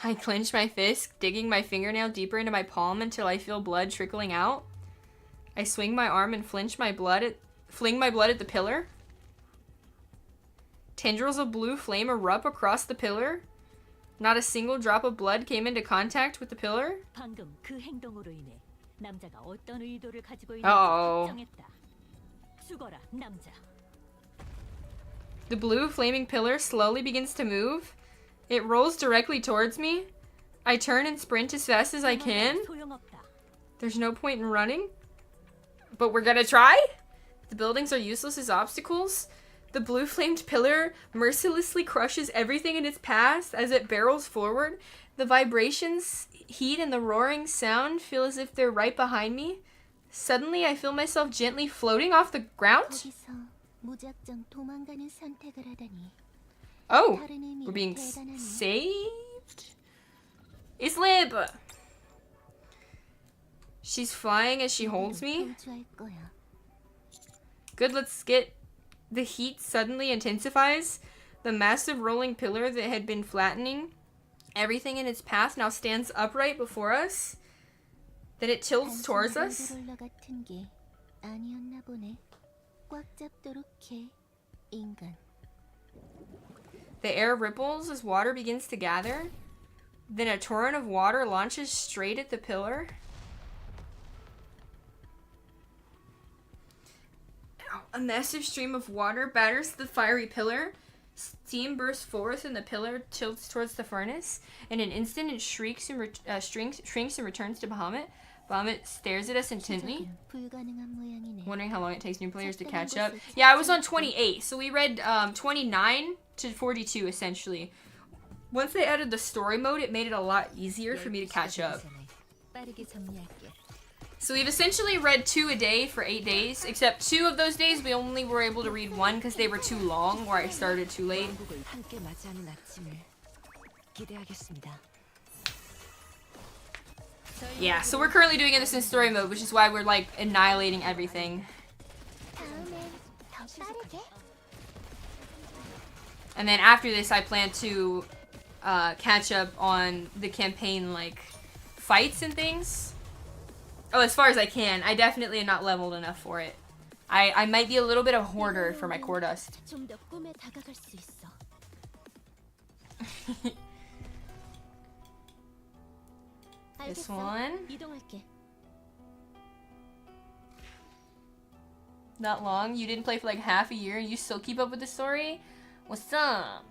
I clench my fist, digging my fingernail deeper into my palm until I feel blood trickling out. I swing my arm and fling my blood at the pillar. Tendrils of blue flame erupt across the pillar. Not a single drop of blood came into contact with the pillar. 방금 그 행동으로 인해 남자가 어떤 의도를 가지고 있는지 Uh-oh. 확정했다. 죽어라, 남자. The blue flaming pillar slowly begins to move. It rolls directly towards me. I turn and sprint as fast as I can. 소용없다. There's no point in running. But we're gonna try? The buildings are useless as obstacles. The blue flamed pillar mercilessly crushes everything in its path as it barrels forward. The vibrations, heat, and the roaring sound feel as if they're right behind me. Suddenly, I feel myself gently floating off the ground. 거기서 무작정 도망가는 선택을 하다니. Oh, 다른 의미로 we're being 대단하네. saved? Islib! She's flying as she holds me. 도주할 거야. Good, let's get... The heat suddenly intensifies. The massive rolling pillar that had been flattening everything in its path now stands upright before us. Then it tilts towards us. 단순한 로롤러 같은 게 아니었나 보네. 꽉 잡도록 해, 인간. The air ripples as water begins to gather. Then a torrent of water launches straight at the pillar. A massive stream of water batters the fiery pillar. Steam bursts forth and the pillar tilts towards the furnace. In an instant, it shrinks and returns to Bahamut. Bahamut stares at us intently, 시작은 불가능한 모양이네. wondering how long it takes new players to catch up. Yeah, I was on 28, so we read 29 to 42 essentially. Once they added the story mode, it made it a lot easier for me to catch up. 빠르게 정리할게. So we've essentially read 2 a day for 8 days, except 2 of those days we only were able to read 1 because they were too long, where I started too late. 왕국을 함께 맞이하는 아침을 기대하겠습니다. Yeah, so we're currently doing this in story mode, which is why we're like annihilating everything. 다음엔 더 빠르게. And then after this, I plan to catch up on the campaign, like, fights and things. Oh, as far as I can. I definitely am not leveled enough for it. I might be a little bit of a hoarder for my core dust. 좀 더 꿈에 다가갈 수 있어. This 알겠어. one. 이동할게. Not long. You didn't play for like half a year and you still keep up with the story? What's up?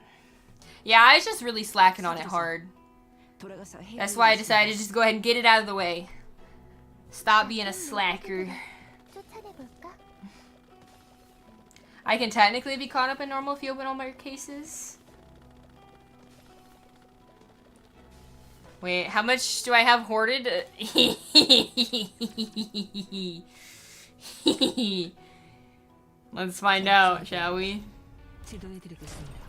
Yeah, I was just really slacking on it hard. 돌아가서 해야 That's 할 why I 일이 decided to 있어. just go ahead and get it out of the way. Stop being a slacker. 쫓아내볼까? I can technically be caught up in normal if you open all my cases. Wait, how much do I have hoarded? Let's find out, shall we? 지도해드리겠습니다.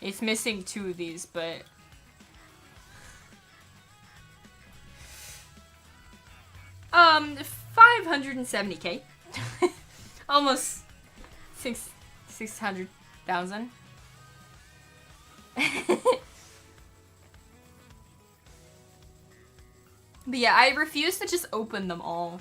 It's missing 2 of these, but... Um, 570k. Almost 600,000. But yeah, I refuse to just open them all.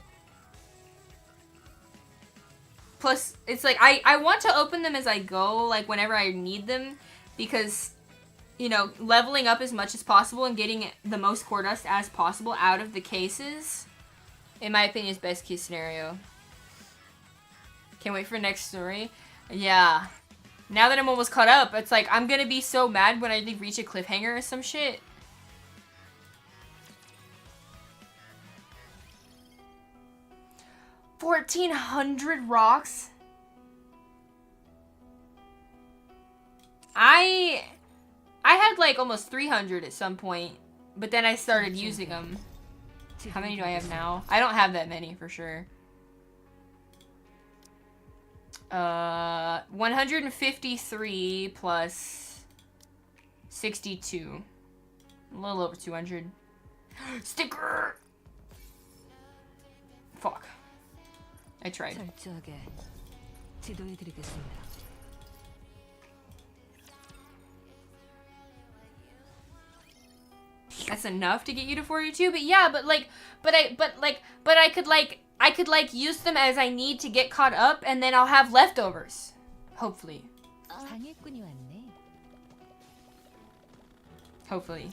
Plus, it's like, I want to open them as I go, like whenever I need them, because, you know, leveling up as much as possible and getting the most core dust as possible out of the cases, in my opinion, is best case scenario. Can't wait for next story. Yeah. Now that I'm almost caught up, it's like, I'm gonna be so mad when I reach a cliffhanger or some shit. $1,400 rocks? I had like almost 300 at some point, but then I started using them. How many do I have now? I don't have that many for sure. 153 plus 62. A little over 200. Sticker! Fuck. I tried. 철저하게 지도해드리겠습니다. That's enough to get you to 42, but yeah, but I could use them as I need to get caught up, and then I'll have leftovers. Hopefully. 방해꾼이 왔네. Hopefully.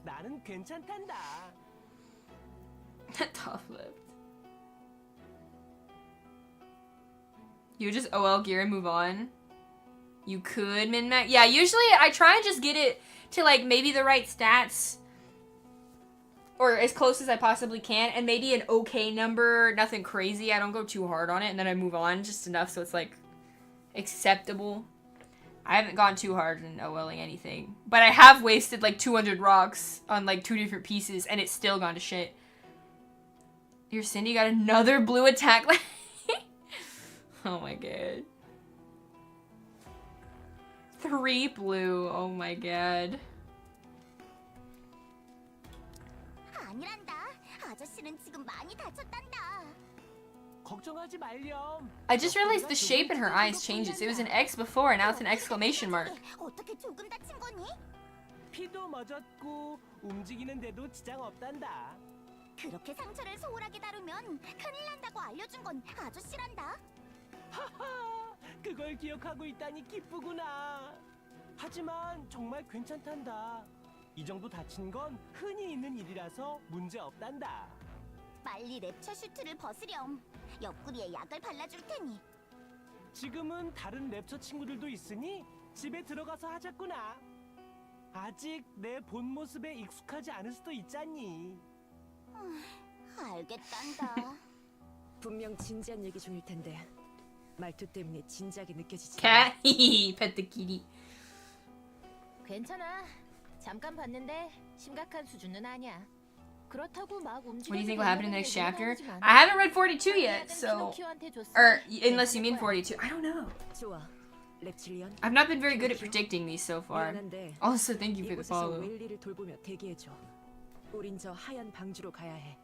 나는 괜찮단다. Tough lift. You would just OL gear and move on. You could min-max. Yeah, usually I try and just get it to like maybe the right stats. Or as close as I possibly can. And maybe an okay number. Nothing crazy. I don't go too hard on it. And then I move on just enough so it's like acceptable. I haven't gone too hard in OLing anything. But I have wasted like 200 rocks on like 2 different pieces. And it's still gone to shit. Your Cindy got another blue attack. Oh my god. 3 blue. Oh my god. 아니란다. 아저씨는 지금 많이 다쳤단다. 걱정하지 말렴. I just realized the shape in her eyes changes. It was an X before and now it's an exclamation mark. 어떻게 조금 다친 거니? 피도 멎었고 움직이는데도 지장 없단다. 그렇게 상처를 소홀하게 다루면 큰일 난다고 알려준 건 아저씨란다. 하하, 그걸 기억하고 있다니 기쁘구나. 하지만 정말 괜찮단다. 이 정도 다친 건 흔히 있는 일이라서 문제 없단다. 빨리 랩처 슈트를 벗으렴. 옆구리에 약을 발라줄 테니. 지금은 다른 랩처 친구들도 있으니 집에 들어가서 하자꾸나. 아직 내 본 모습에 익숙하지 않을 수도 있잖니. 알겠단다. 분명 진지한 얘기 중일 텐데 말투 때문에 진작에 느껴지지. Cat. Pet the kitty. 괜찮아. 잠깐 봤는데 심각한 수준은 아니야. 그렇다고 막 What do you think will 움직여도 happen in the 된다는 next 얘기는 chapter? 나오지 않아. I haven't read 42 yet, 작은 so... 피노키오한테 줬으니 Or, unless you mean 괜찮을 42. 거야. I don't know. 좋아. reptilian. I've not been very good at predicting these so far. 미안한데 Also, thank you for the 이곳에서 follow. 웨일리를 돌보며 대기해줘. 우린 저 하얀 방주로 가야 해.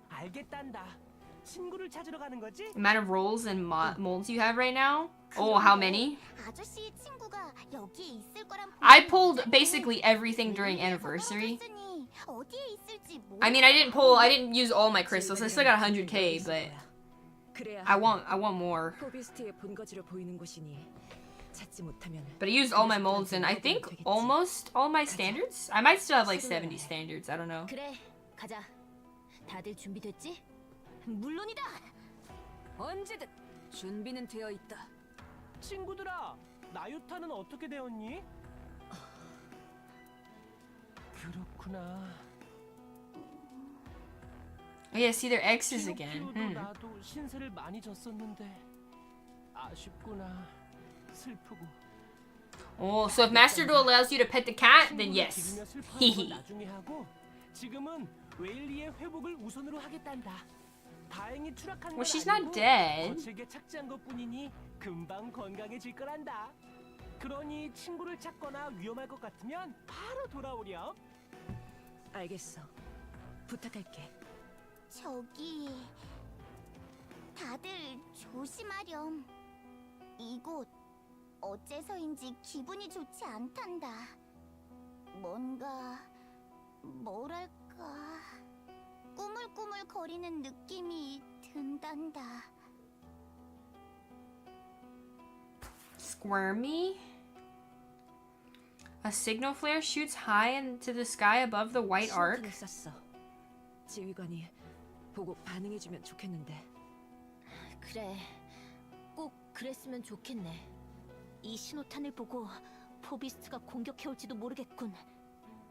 알겠단다. 친구를 찾으러 가는 거지? The amount of rolls and molds you have right now? Oh, how many? 아저씨 친구가 여기에 있을 거란 I pulled basically everything during anniversary. 어디에 있을지 I mean, I didn't use all my crystals. I still got 100k, but 그래야 I want more. 포비스트의 본거지로 보이는 곳이니 찾지 못하면. But I used all my molds and I think almost all my standards? I might still have like 70 standards. I don't know. 그래, 가자. 다들 준비됐지? 물론이다. 언제든 준비는 되어 있다. 친구들아, 나유타는 어떻게 되었니? 그렇구나. Oh yeah, see their X's again. 피노키오도 나도 신세를 많이 졌었는데 아쉽구나. 슬프고. Oh, so if Master Duel allows you to pet the cat, then 친구를 yes. 기르며 슬퍼하는 건 히히. 나중에 하고 지금은 웨일리의 회복을 우선으로 하겠단다. 다행히 추락한 건 Well, she's 아니고 not dead. 거칠게 착지한 것뿐이니 금방 건강해질 거란다. 그러니 친구를 찾거나 위험할 것 같으면 바로 돌아오렴. 알겠어. 부탁할게. 저기 다들 조심하렴. 이곳 어째서인지 기분이 좋지 않단다. 뭐랄까 꾸물꾸물 거리는 느낌이 든단다. Squirmy? A signal flare shoots high into the sky above the white arc. 신호탄을 쐈어. 지휘관이 보고 반응해주면 좋겠는데. 그래, 꼭 그랬으면 좋겠네. 이 신호탄을 보고 포비스트가 공격해올지도 모르겠군.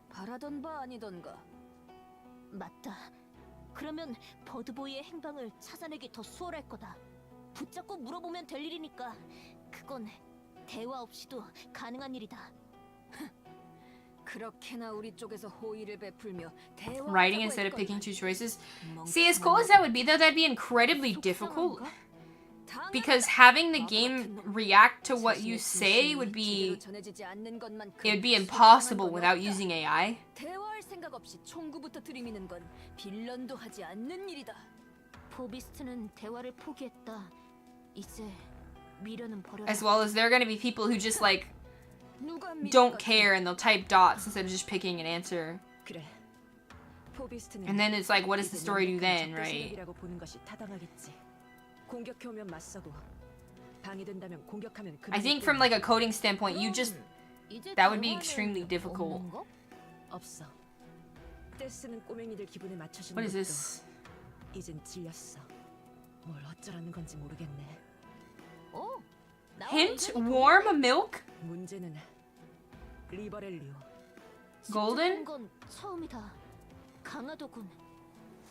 바라던 바 아니던가. 맞다. 그러면 버드보이의 행방을 찾아내기 더 수월할 거다. 붙잡고 물어보면 될 일이니까 그건 대화 없이도 가능한 일이다. 그렇게나 우리 쪽에서 호의를 베풀며 대화. Writing instead of picking two choices. See, as cool as that would be, though, that'd be incredibly difficult. Because having the game react to what you say would be... It would be impossible without using AI. 대화할 생각 없이 총구부터 들이미는 건 빌런도 하지 않는 일이다. 포비스트는 대화를 포기했다. 이제 미련은 버려라. As well as there are gonna be people who just, like, 누가 don't care and they'll type dots instead of just picking an answer. 그래. 포비스트는 And then it's like, what does the story do then, right? 적대시력이라고 보는 것이 타당하겠지. 공격해오면 맞서고 방해된다면 공격하면 I think from like a coding standpoint, you just... 이제 That would be 대화는 extremely difficult. 없는 거? 없어. 떼쓰는 꼬맹이들 기분에 맞춰주는 What is 것도 this? 이젠 질렸어. 뭘 어쩌라는 건지 모르겠네. 오, 나와 Hint? 의견이 Warm milk? 문제는 리버렐리오. Golden? 직접 본 건 처음이다. 강하더군.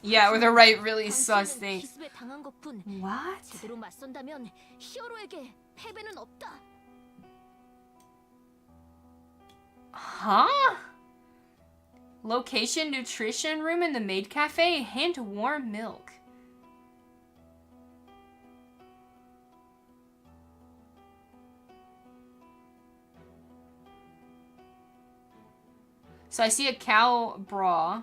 Yeah, or the right really sus 당신은 things. 기습에 당한 것뿐. What? 제대로 맞선다면 히어로에게 패배는 없다. Huh? Location, nutrition room in the maid cafe. Hint, warm milk. So I see a cow bra.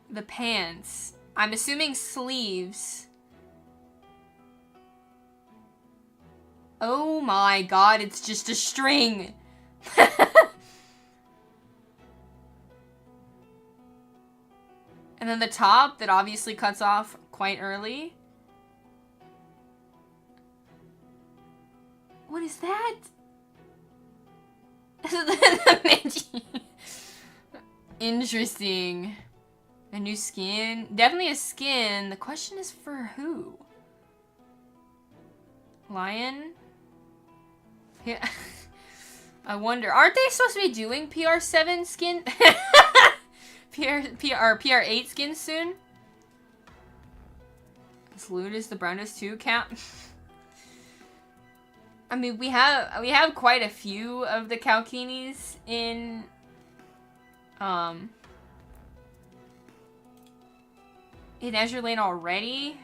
The pants. I'm assuming sleeves. Oh my god, it's just a string. And then the top that obviously cuts off quite early. What is that? Interesting. A new skin. Definitely a skin. The question is for who? Lion? Yeah. I wonder. Aren't they supposed to be doing PR7 skin? PR8 skin soon? This loot is the brownest too. Count. I mean, we have quite a few of the Kalkinis in Azure Lane already.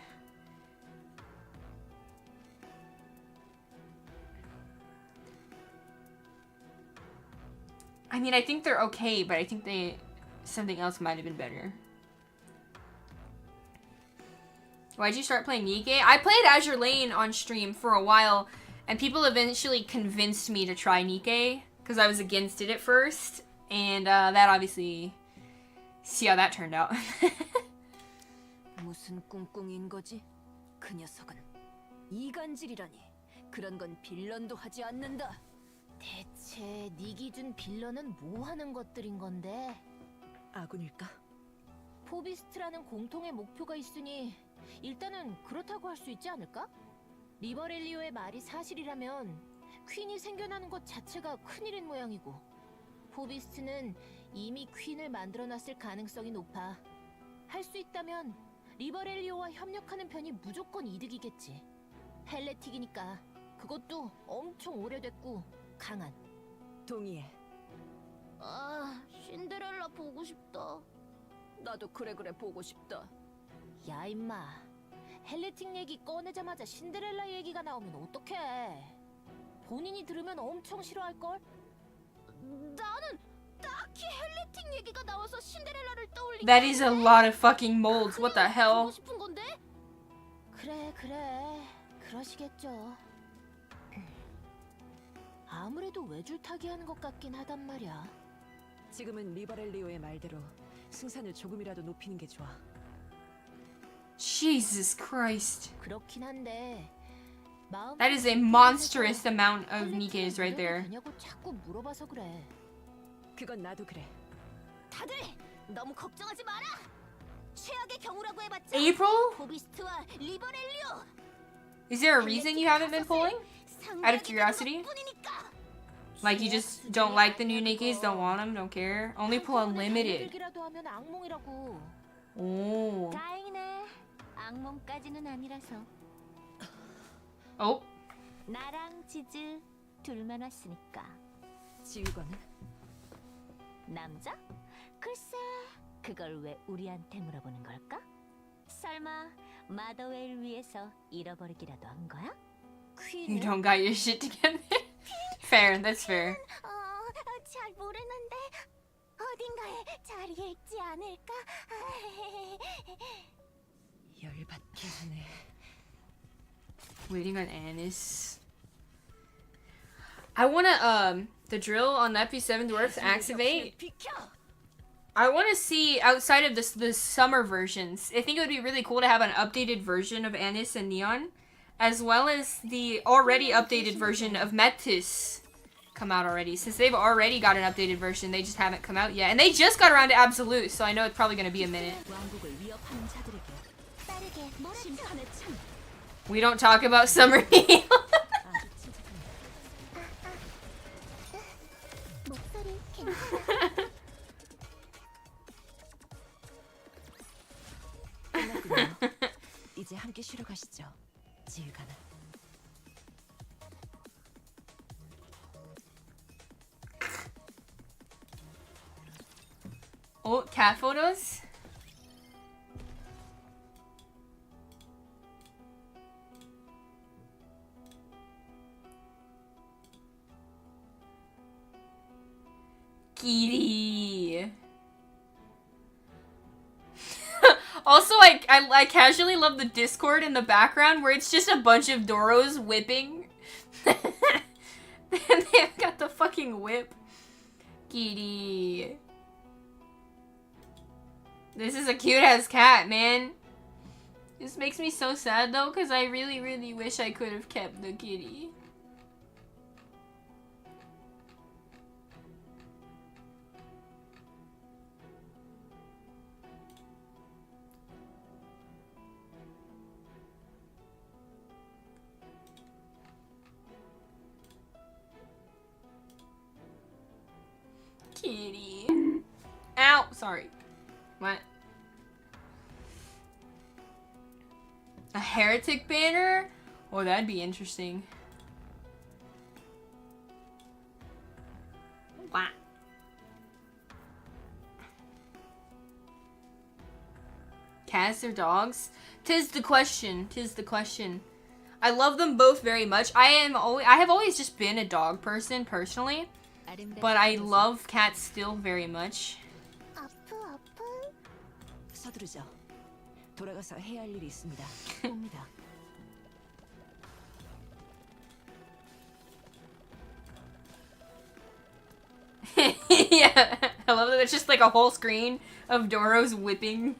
I mean, I think they're okay, but I think something else might have been better. Why'd you start playing Nikke? I played Azure Lane on stream for a while, and people eventually convinced me to try Nikke, because I was against it at first, and that obviously, see how that turned out. 무슨 꿍꿍인 거지? 그 녀석은 이간질이라니. 그런 건 빌런도 하지 않는다. 대체 네 기준 빌런은 뭐 하는 것들인 건데? 아군일까? 포비스트라는 공통의 목표가 있으니 일단은 그렇다고 할 수 있지 않을까? 리버렐리오의 말이 사실이라면 퀸이 생겨나는 것 자체가 큰일인 모양이고, 포비스트는 이미 퀸을 만들어놨을 가능성이 높아. 할 수 있다면 리버렐리오와 협력하는 편이 무조건 이득이겠지. 헬레틱이니까 그것도 엄청 오래됐고 강한. 동의해. 아, 신데렐라 보고 싶다. 나도 그래 보고 싶다. 야 임마, 헬레틱 얘기 꺼내자마자 신데렐라 얘기가 나오면 어떡해. 본인이 들으면 엄청 싫어할걸? 나는 딱히 헬레틱 얘기가 나와서 신데렐라를 떠올리게. That is a lot of fucking molds. What the hell? 보고 싶은 건데? 그래, 그러시겠죠. 아무래도 외줄타기 하는 것 같긴 하단 말이야. 지금은 리버렐리오의 말대로 승산을 조금이라도 높이는 게 좋아. Jesus Christ. 그렇긴 한데 마음. That is a monstrous amount of Nikkes right there. 되냐고 자꾸 물어봐서 그래. 그건 나도 그래. 다들 너무 걱정하지 마라. 최악의 경우라고 해봤자 April? 포비스트와 리버렐리오. Is there a reason you haven't been pulling? Out of curiosity? Like you just don't like the new Nikkes, don't want them, don't care? Only pull unlimited. 하면 악몽이라고. Oh. 다행이네. 악몽까지는 아니라서. Oh. 나랑 지즈 둘만 왔으니까. 지휘관은? 남자? 글쎄, 그걸 왜 우리한테 물어보는 걸까? 설마 마더웨이를 위해서 잃어버리기라도 한 거야? You don't got your shit together? Fair, that's fair. 잘 모르는데 어딘가에 자리에 있지 않을까? 열받게 하네. Waiting on Anis. I wanna, the drill on FP7 Dwarfs activate. I wanna see, outside of the summer versions, I think it would be really cool to have an updated version of Anis and Neon, as well as the already updated version of Metis come out already. Since they've already got an updated version, they just haven't come out yet. And they just got around to Absolute, so I know it's probably gonna be a minute. We don't talk about Summer Neon. 이제 함께 쉬러 가시죠. 지휘관은. Oh, cat photos? Kitty. Also, I casually love the Discord in the background where it's just a bunch of Doros whipping. And they've got the fucking whip. Kitty. This is a cute-ass cat, man. This makes me so sad, though, because I really, really wish I could have kept the kitty. Kitty. Ow! Sorry. What? A heretic banner? Oh, that'd be interesting. Wow. Cats or dogs? 'Tis the question. 'Tis the question. I love them both very much. I have always just been a dog person personally, but I love cats still very much. 아프. 서두르죠. 돌아가서 해야 할 일이 있습니다. 옵니다. Yeah, I love that it's just like a whole screen of Doro's whipping.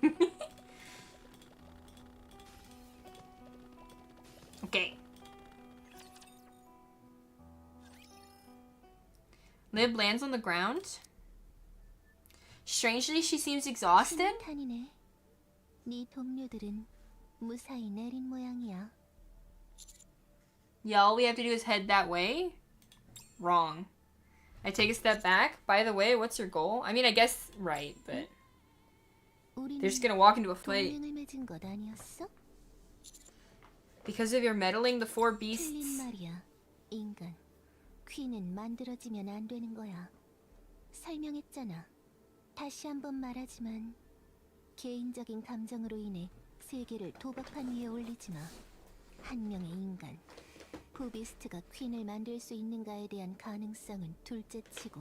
Okay. Lib lands on the ground. Strangely, she seems exhausted. 탄이네. 네 동료들은 무사히 내린 모양이야. Yeah, all we have to do is head that way? Wrong. I take a step back. By the way, what's your goal? I mean, I guess right, but they're just gonna walk into a fight. 동맹을 맺은 것 아니었어? Because of your meddling the four 틀린 beasts. 말이야. 인간. 퀸은 만들어지면 안 되는 거야. 설명했잖아. 다시 한번 말하지만 개인적인 감정으로 인해 세계를 도박판 위에 올리지 마. 한 명의 인간. 포비스트가 퀸을 만들 수 있는가에 대한 가능성은 둘째치고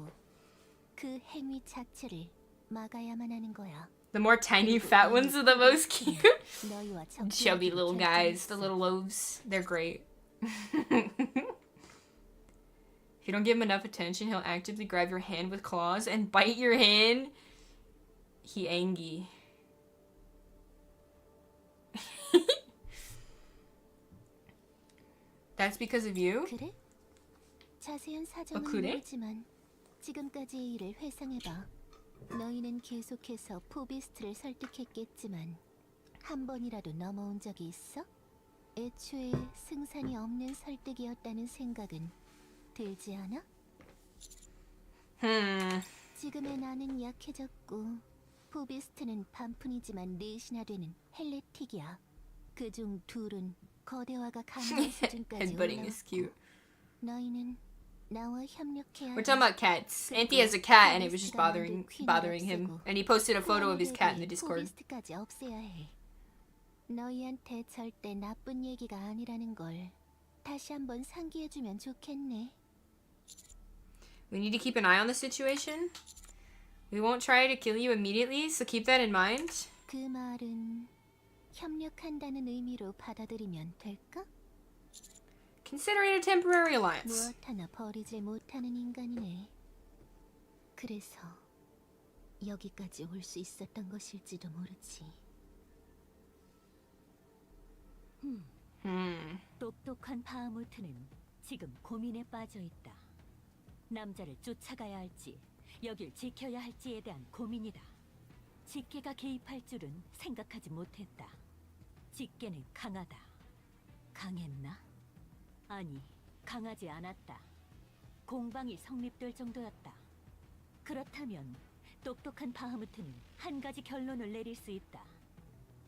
그 행위 자체를 막아야만 하는 거야. The more tiny fat ones are the most cute. 너희와 Chubby little guys, the little loaves. They're great. If you don't give him enough attention, he'll actively grab your hand with claws and bite your hand. He angry. That's because of you? 그래? 자세한 사정은 그래? 모르지만 지금까지의 일을 회상해봐. 너희는 계속해서 포비스트를 설득했겠지만 한 번이라도 넘어온 적이 있어? 애초에 승산이 없는 설득이었다는 생각은 들지 않아? 지금의 나는 약해졌고 포비스트는 반푼이지만 넷이나 되는 헬레틱이야. 그중 둘은 거대화가 가능한 수준까지 Headbutting is cute. 올라왔고 너희는 나와 협력해야 We're talking about cats. Anthony has a cat and it was just bothering him. And he posted a photo of his cat in the Discord. 포비스트까지 없애야 해. 너희한테 절대 나쁜 얘기가 아니라는 걸 다시 한번 상기해주면 좋겠네. We need to keep an eye on the situation. We won't try to kill you immediately, so keep that in mind. 그 말은 협력한다는 의미로 받아들이면 될까? Consider it a temporary alliance. 무엇 하나 버리질 못하는 인간이네. 그래서 여기까지 올 수 있었던 것일지도 모르지. 똑똑한 바하무트는 지금 고민에 빠져 있다. 남자를 쫓아가야 할지, 여길 지켜야 할지에 대한 고민이다. 직계가 개입할 줄은 생각하지 못했다. 직계는 강하다. 강했나? 아니, 강하지 않았다. 공방이 성립될 정도였다. 그렇다면 똑똑한 바하무트는 한 가지 결론을 내릴 수 있다.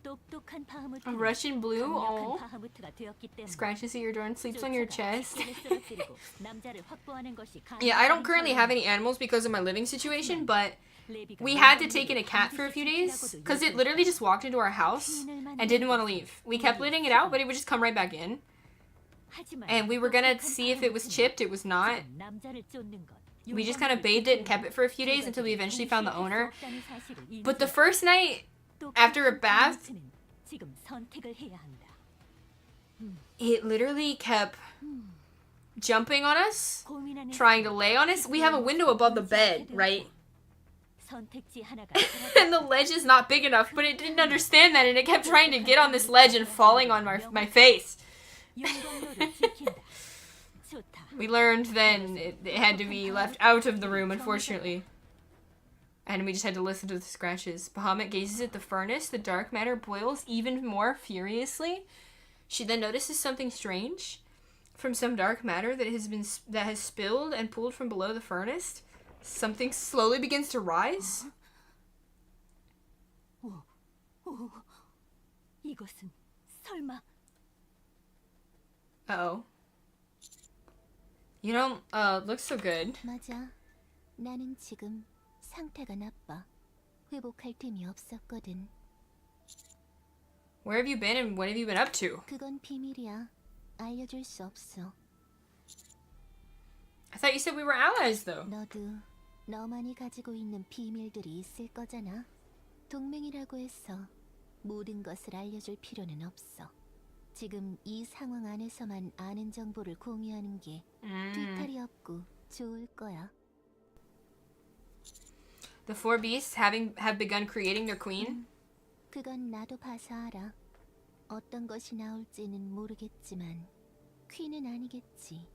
똑똑한 A 바하무트는 Russian blue? 강력한 Oh. 바하무트가 되었기 때문에 Scratches at your door and sleeps on your chest. 남자를 확보하는 것이 Yeah, I don't currently have any animals because of my living situation, but we had to take in a cat for a few days because it literally just walked into our house and didn't want to leave. We kept letting it out, but it would just come right back in. And we were gonna see if it was chipped. It was not. We just kind of bathed it and kept it for a few days until we eventually found the owner. But the first night, after a bath, it literally kept jumping on us, trying to lay on us. We have a window above the bed, right? And the ledge is not big enough, but it didn't understand that, and it kept trying to get on this ledge and falling on my face. We learned then it had to be left out of the room, unfortunately. And we just had to listen to the scratches. Bahamut gazes at the furnace. The dark matter boils even more furiously. She then notices something strange. From some dark matter that has spilled and pooled from below the furnace, something slowly begins to rise. 이것은 설마 Uh-oh. You don't look so good. 맞아. 나는 지금 상태가 나빠. 회복할 틈이 없었거든. Where have you been and what have you been up to? 그건 비밀이야. 알려줄 수 없어. I thought you said we were allies though. 너도 너만이 가지고 있는 비밀들이 있을 거잖아. 동맹이라고 해서 모든 것을 알려줄 필요는 없어. 지금 이 상황 안에서만 아는 정보를 공유하는 게 뒤탈이 없고 좋을 거야. The four beasts have begun creating their queen. 그건 나도 봐서 알아. 어떤 것이 나올지는 모르겠지만 퀸은 아니겠지.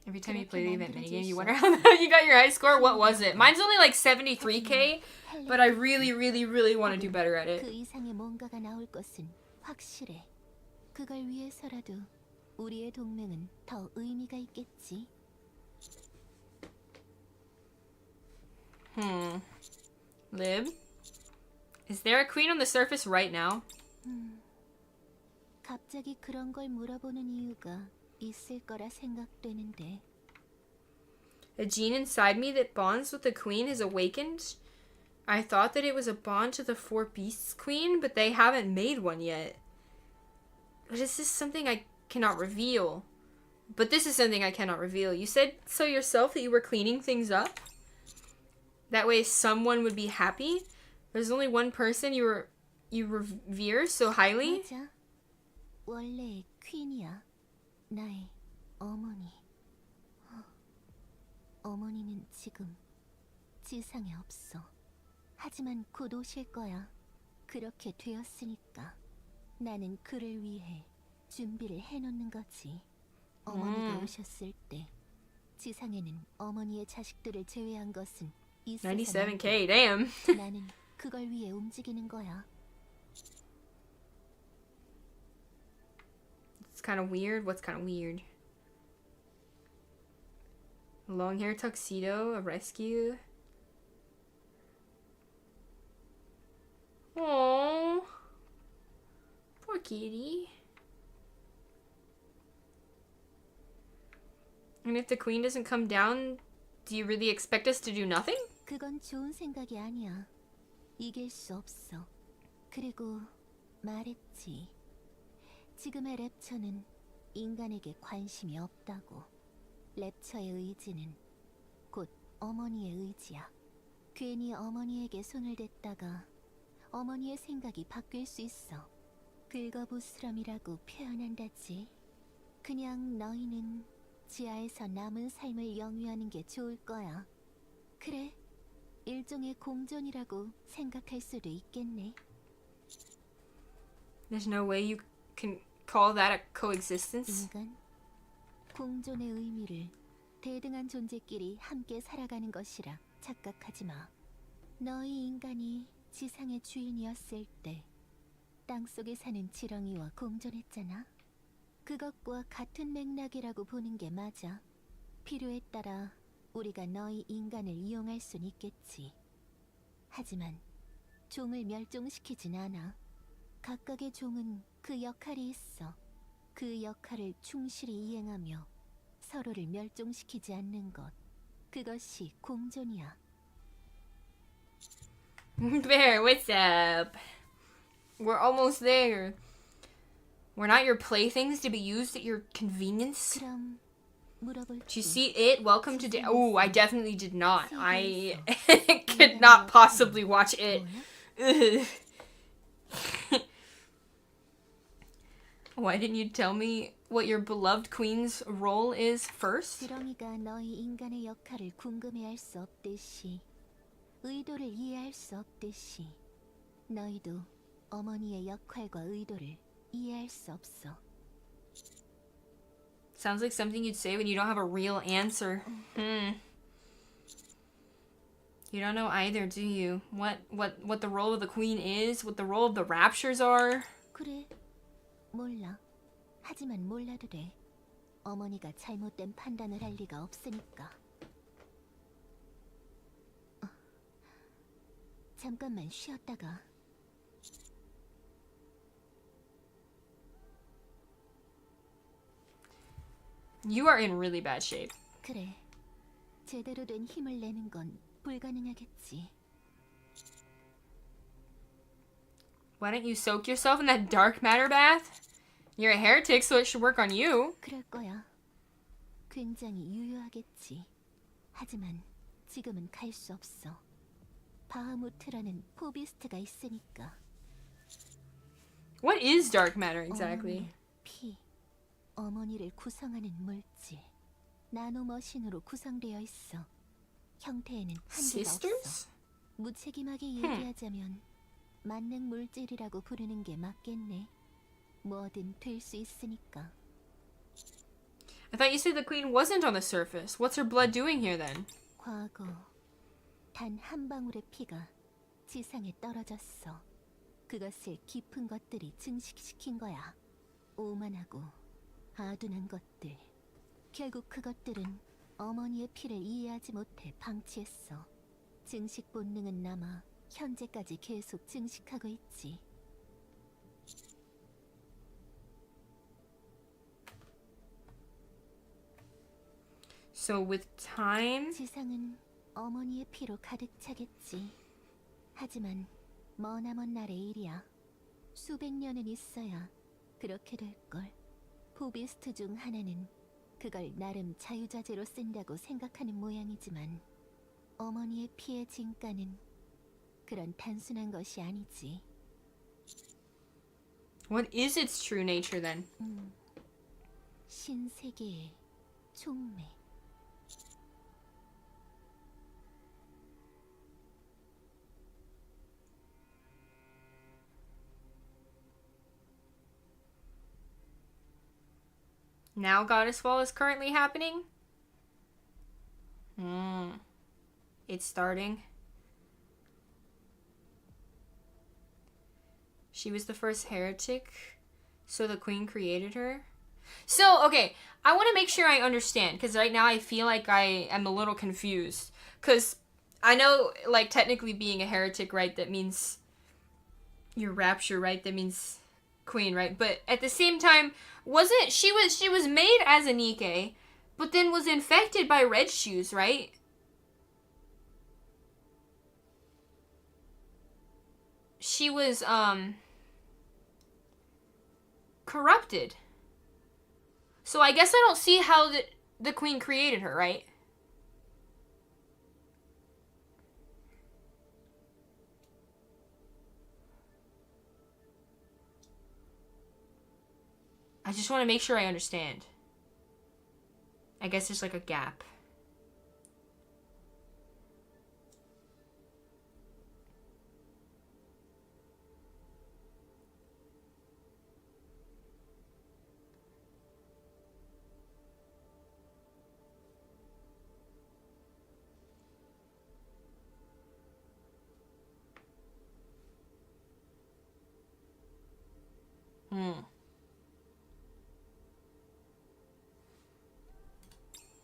Every time you play the event minigame, you wonder how you got your high score. What was it? Mine's only like 73k, but I really, really, really want to do better at 그 it. 이상의 뭔가가 나올 것은 확실해. 그걸 위해서라도 우리의 동맹은 더 의미가 있겠지. Lib? Is there a queen on the surface right now? 갑자기 그런 걸 물어보는 이유가 있을 거라 생각되는데. A gene inside me that bonds with the queen has awakened. I thought that it was a bond to the four beasts queen, but they haven't made one yet. But is this something I cannot reveal? But this is something I cannot reveal. You said so yourself that you were cleaning things up? That way someone would be happy? There's only one person you revere so highly? 맞아. 원래 퀸이야. 나의 어머니. 어머니는 지금 지상에 없어. 하지만 곧 오실 거야. 그렇게 되었으니까 나는 그를 위해 준비를 해놓는 거지. 어머니가 오셨을 때 지상에는 어머니의 자식들을 제외한 것은 있어서 97k, damn. 나는 그걸 위해 움직이는 거야. It's kind of weird. What's kind of weird? Long hair tuxedo, a rescue. Aww. Poor kitty. And if the queen doesn't come down, do you really expect us to do nothing? 그건 좋은 생각이 아니야. 이길 수 없어. 그리고 말했지. 지금의 랩처는 인간에게 관심이 없다고. 랩처의 의지는 곧 어머니의 의지야. 괜히 어머니에게 손을 댔다가 어머니의 생각이 바뀔 수 있어. 긁어부스럼이라고 표현한다지. 그냥 너희는 지하에서 남은 삶을 영위하는 게 좋을 거야. 그래, 일종의 공존이라고 생각할 수도 있겠네. There's no way you can call that a coexistence? 인간, 공존의 의미를 대등한 존재끼리 함께 살아가는 것이라 착각하지 마. 너희 인간이 지상의 주인이었을 때 땅속에 사는 지렁이와 공존했잖아. 그것과 같은 맥락이라고 보는 게 맞아. 필요에 따라 우리가 너희 인간을 이용할 순 있겠지. 하지만 종을 멸종시키진 않아. 각각의 종은 그 역할이 있어. 그 역할을 충실히 이행하며 서로를 멸종시키지 않는 것. 그것이 공존이야. Bear, what's up? We're almost there. We're not your playthings to be used at your convenience. 그럼 물어볼게. Did you see it? Welcome to Oh, I definitely did not. I could not possibly watch it. Ugh. Why didn't you tell me what your beloved queen's role is first? 지렁이가 너희 인간의 역할을 궁금해할 수 없듯이 의도를 이해할 수 없듯이 너희도 어머니의 역할과 의도를 이해할 수 없어. Sounds like something you'd say when you don't have a real answer. You don't know either, do you? What the role of the queen is? What the role of the raptures are? 그래, 몰라. 하지만 몰라도 돼. 어머니가 잘못된 판단을 할 리가 없으니까. 잠깐만 쉬었다가. You are in really bad shape. 그래. 제대로 된 힘을 내는 건 불가능하겠지. Why don't you soak yourself in that dark matter bath? You're a heretic, so it should work on you. 그럴 거야. 굉장히 유효하겠지. 하지만 지금은 갈 수 없어. 바하무트라는 포비스트가 있으니까. What is dark matter exactly? 어머니의 피, 어머니를 구성하는 물질. 나노머신으로 구성되어 있어. 형태에는 한계가 없어. Sisters? 무책임하게 얘기하자면 만능 물질이라고 부르는 게 맞겠네. 뭐든 될 수 있으니까. I thought you said the queen wasn't on the surface. What's her blood doing here then? 과거 단 한 방울의 피가 지상에 떨어졌어. 그것을 깊은 것들이 증식시킨 거야. 오만하고 아둔한 것들. 결국 그것들은 어머니의 피를 이해하지 못해 방치했어. 증식 본능은 남아 현재까지 계속 증식하고 있지. So with time... 지상은 어머니의 피로 가득 차겠지. 하지만 머나먼 날의 일이야. 수백 년은 있어야 그렇게 될걸. 포비스트 중 하나는 그걸 나름 자유자재로 쓴다고 생각하는 모양이지만 어머니의 피의 진가는 그런 단순한 것이 아니지. What is its true nature then? 신세계의 촉매. Now Goddess Fall is currently happening? It's starting. She was the first heretic, so the queen created her. So, okay, I want to make sure I understand, because right now I feel like I am a little confused. Because I know, like, technically being a heretic, right, that means your rapture, right, that means queen, right? But at the same time, wasn't she was made as a Nikke, but then was infected by red shoes, right? She was corrupted. So I guess I don't see how the queen created her, right? I just want to make sure I understand. I guess there's like a gap.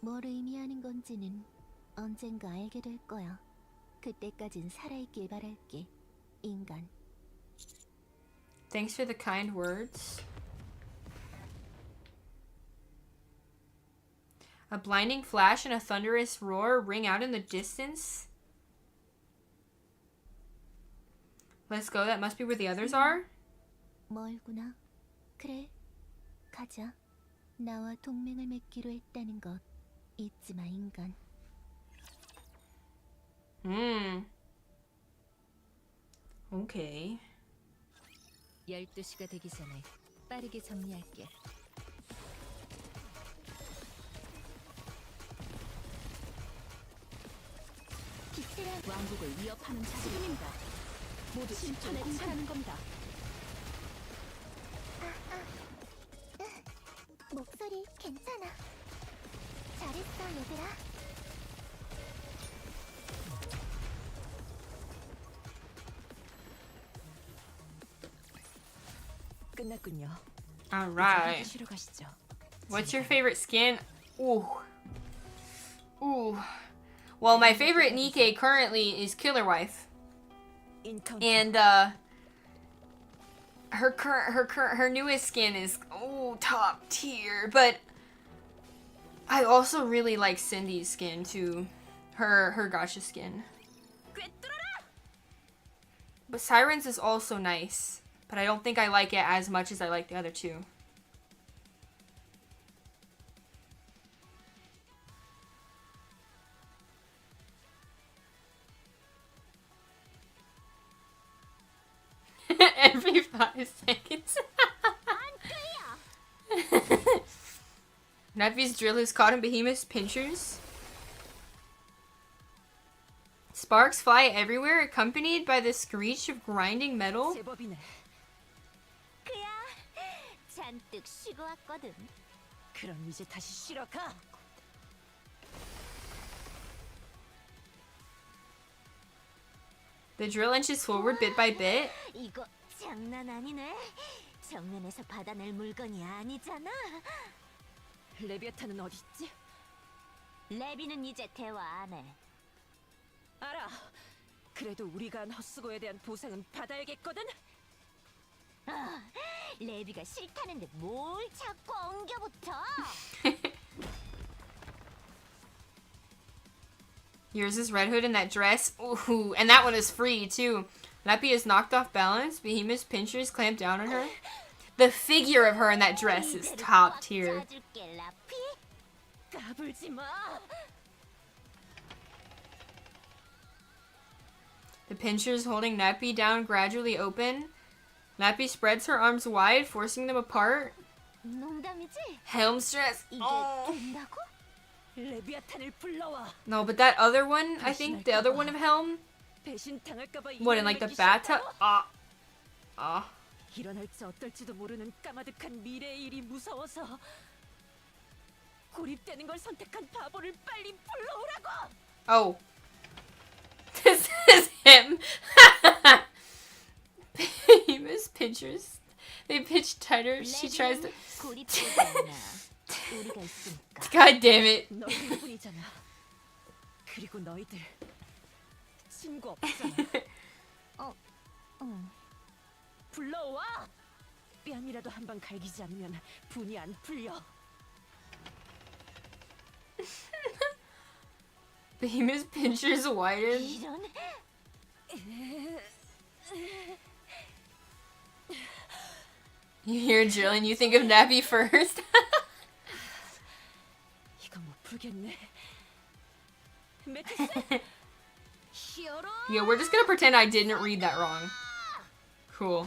뭘 의미하는 건지는 언젠가 알게 될 거야. 그때까진 살아있길 바랄게, 인간. Thanks for the kind words. A blinding flash and a thunderous roar ring out in the distance. Let's go. That must be where the others are. 멀구나. 그래, 가자. 나와 동맹을 맺기로 했다는 것 잊지 마, 인간. Okay. 12시가 되기 전에 빠르게 정리할게. 왕국을 위협하는 자들입니다. 모두 심판에 공개하는 겁니다. 목소리 괜찮아. 잘했어, 얘들아. 끝났군요. All right. 쉬러 가시죠. What's your favorite skin? Ooh. Ooh. Well, my favorite Nikke currently is Killer Wife. And her newest skin is top tier, but I also really like Cindy's skin too. Her gacha skin. But Siren's is also nice. But I don't think I like it as much as I like the other two. Every 5 seconds. Nappy's drill is caught in Behemoth's pinchers. Sparks fly everywhere, accompanied by the screech of grinding metal. 제법이네. 그야 잔뜩 쉬고 왔거든. 그럼 이제 다시 쉬러 가. The drill inches forward bit by bit. 이거 장난 아니네. 정면에서 받아낼 물건이 아니잖아. 레비아탄은 어디 있지? 레비는 이제 대화 안 해. 알아. 그래도 우리가 한 헛수고에 대한 보상은 받아야겠거든. 레비가 싫다는데 뭘 자꾸 엉겨붙어? Here's his Red Hood in that dress. Ooh, and that one is free too. Nappy is knocked off balance. Behemoth's pinchers clamp down on her. The figure of her in that dress is top tier. 짜줄게, 라피. 까불지 마. The pinchers holding Nappy down gradually open. Nappy spreads her arms wide, forcing them apart. 농담이지? Helm stress. 이게 Oh. 된다고? 레비아탄을 불러와. No, but that other one, I think the other one of Helm. 배신 당할까봐. What, in like the bathtub? 일어날지 어떨지도 모르는 까마득한 미래의 일이 무서워서 고립되는 걸 선택한 바보를 빨리 불러오라고. Oh. This is him. Behemoth's pinchers. They pitch tighter. She tries to. 고립되지 않아. 우리가 있으니까. God damn it. 너희뿐이잖아. 그리고 너희들 친구 없잖아. 응. 불러와. 뺨이라도 한 방 갈기지 않으면 분이 안 풀려. Behemoth's pinchers widen. 이런. You hear drill and you think of Nappy first. 이거 못 풀겠네. 매트스. Yeah, we're just gonna pretend I didn't read that wrong. Cool.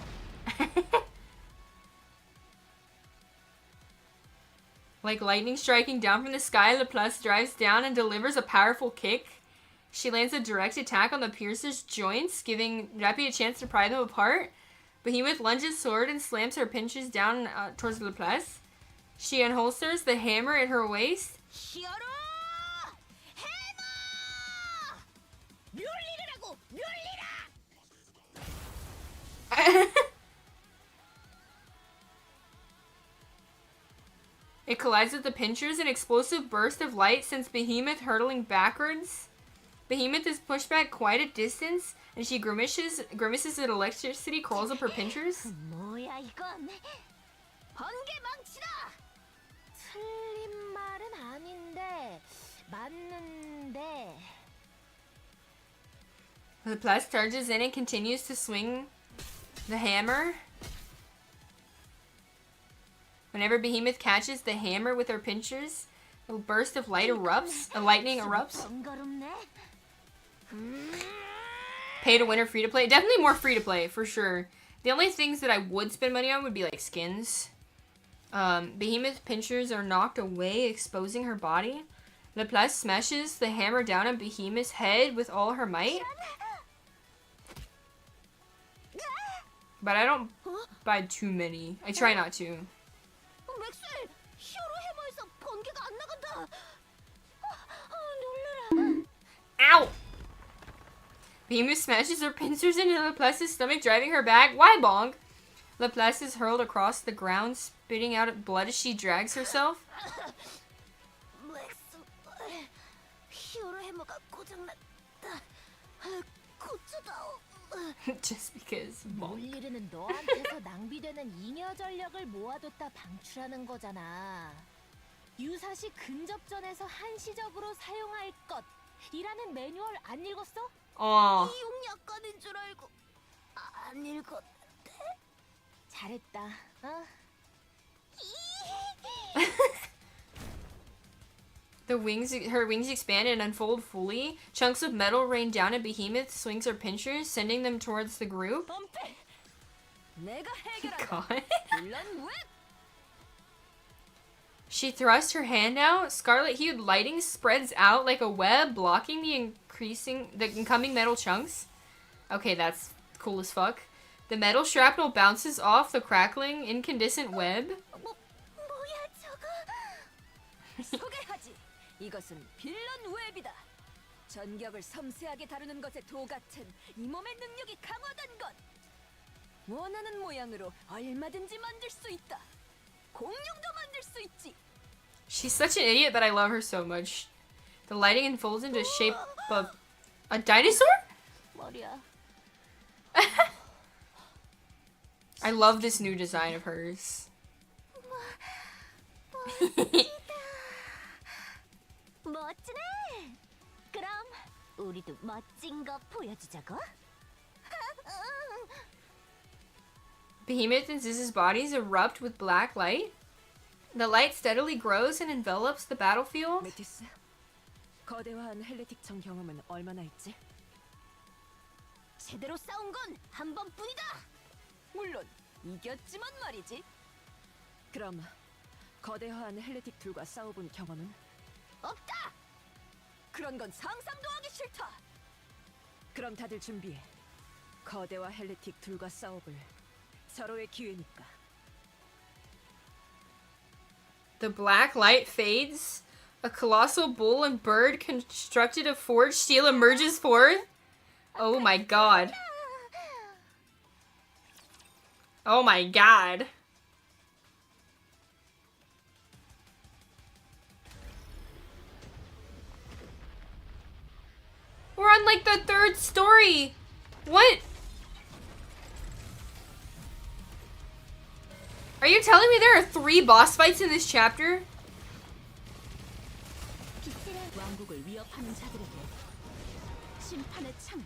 Like lightning striking down from the sky, Laplace drives down and delivers a powerful kick. She lands a direct attack on the piercer's joints, giving Nappy a chance to pry them apart. Behemoth lunges sword and slams her pinches down towards Laplace. She unholsters the hammer at her waist. 히어로! 해머! 멸리라고! 멸리라! It collides with the pinchers, an explosive burst of light sends Behemoth hurtling backwards. Behemoth is pushed back quite a distance, and she grimaces at electricity crawls up her pinchers. 뭐야 이건? 번개 망치다! 틀린 말은 아닌데 맞는데. Laplace charges in and continues to swing the hammer. Whenever Behemoth catches the hammer with her pinchers, a burst of light erupts. A lightning erupts. 번거롭네. Pay to win or free to play? Definitely more free to play, for sure. The only things that I would spend money on would be like skins. Behemoth's pinchers are knocked away, exposing her body. Laplace smashes the hammer down on Behemoth's head with all her might. But I don't buy too many. I try not to. 맥스, 히어로 해머에서 번개가 안 나간다. 놀라라. Ow! Behemoth smashes her pincers into Laplace's stomach, driving her back. Why bonk? Laplace is hurled across the ground, spitting out blood as she drags herself. 맥스, 히어로 해머가 고장났다. 고쳐다오. Just because. Bonk. 몰리르는 너한테서 낭비되는 잉여 전력을 모아뒀다 방출하는 거잖아. 유사시 근접전에서 한시적으로 사용할 것이라는 매뉴얼 안 읽었어? Aw. 이용약관인 줄 알고 안 읽었. 잘했다. 어? Her wings expand and unfold fully. Chunks of metal rain down at Behemoth, swings her pinchers, sending them towards the group. 범패! 내가 해결한다. God. 물론 왜? She thrusts her hand out. Scarlet-hued lighting spreads out like a web, blocking the incoming metal chunks. Okay, that's cool as fuck. The metal shrapnel bounces off the crackling, incandescent web. 뭐야 저거? 소개하지. 이것은 빌런 웹이다. 전격을 섬세하게 다루는 것에 도 같은 이 몸의 능력이 강화된 것. 원하는 모양으로 얼마든지 만들 수 있다. 공룡도 만들 수 있지. She's such an idiot that I love her so much. The lighting unfolds into the shape of a dinosaur? 머리야. I love this new design of hers. 멋지네. 그럼 우리도 멋진 거 보여주자고. Behemoth and Ziz's bodies erupt with black light. The light steadily grows and envelops the battlefield. 메티스, 거대화한 헬레틱청 경험은 얼마나 있지? 제대로 싸운 건 한 번뿐이다. 물론 이겼지만 말이지. 그럼 거대화한 헬레틱들과 싸워본 경험은? 없다. 그런 건 상상도 하기 싫다. 그럼 다들 준비해. 거대화 헬레틱 둘과 싸워볼 서로의 기회니까. The black light fades. A colossal bull and bird constructed of forged steel emerges forth. Oh my god. Oh my god. We're on like the third story. What? Are you telling me there are 3 boss fights in this chapter? 왕국을 위협하는 자들에게 심판의 창.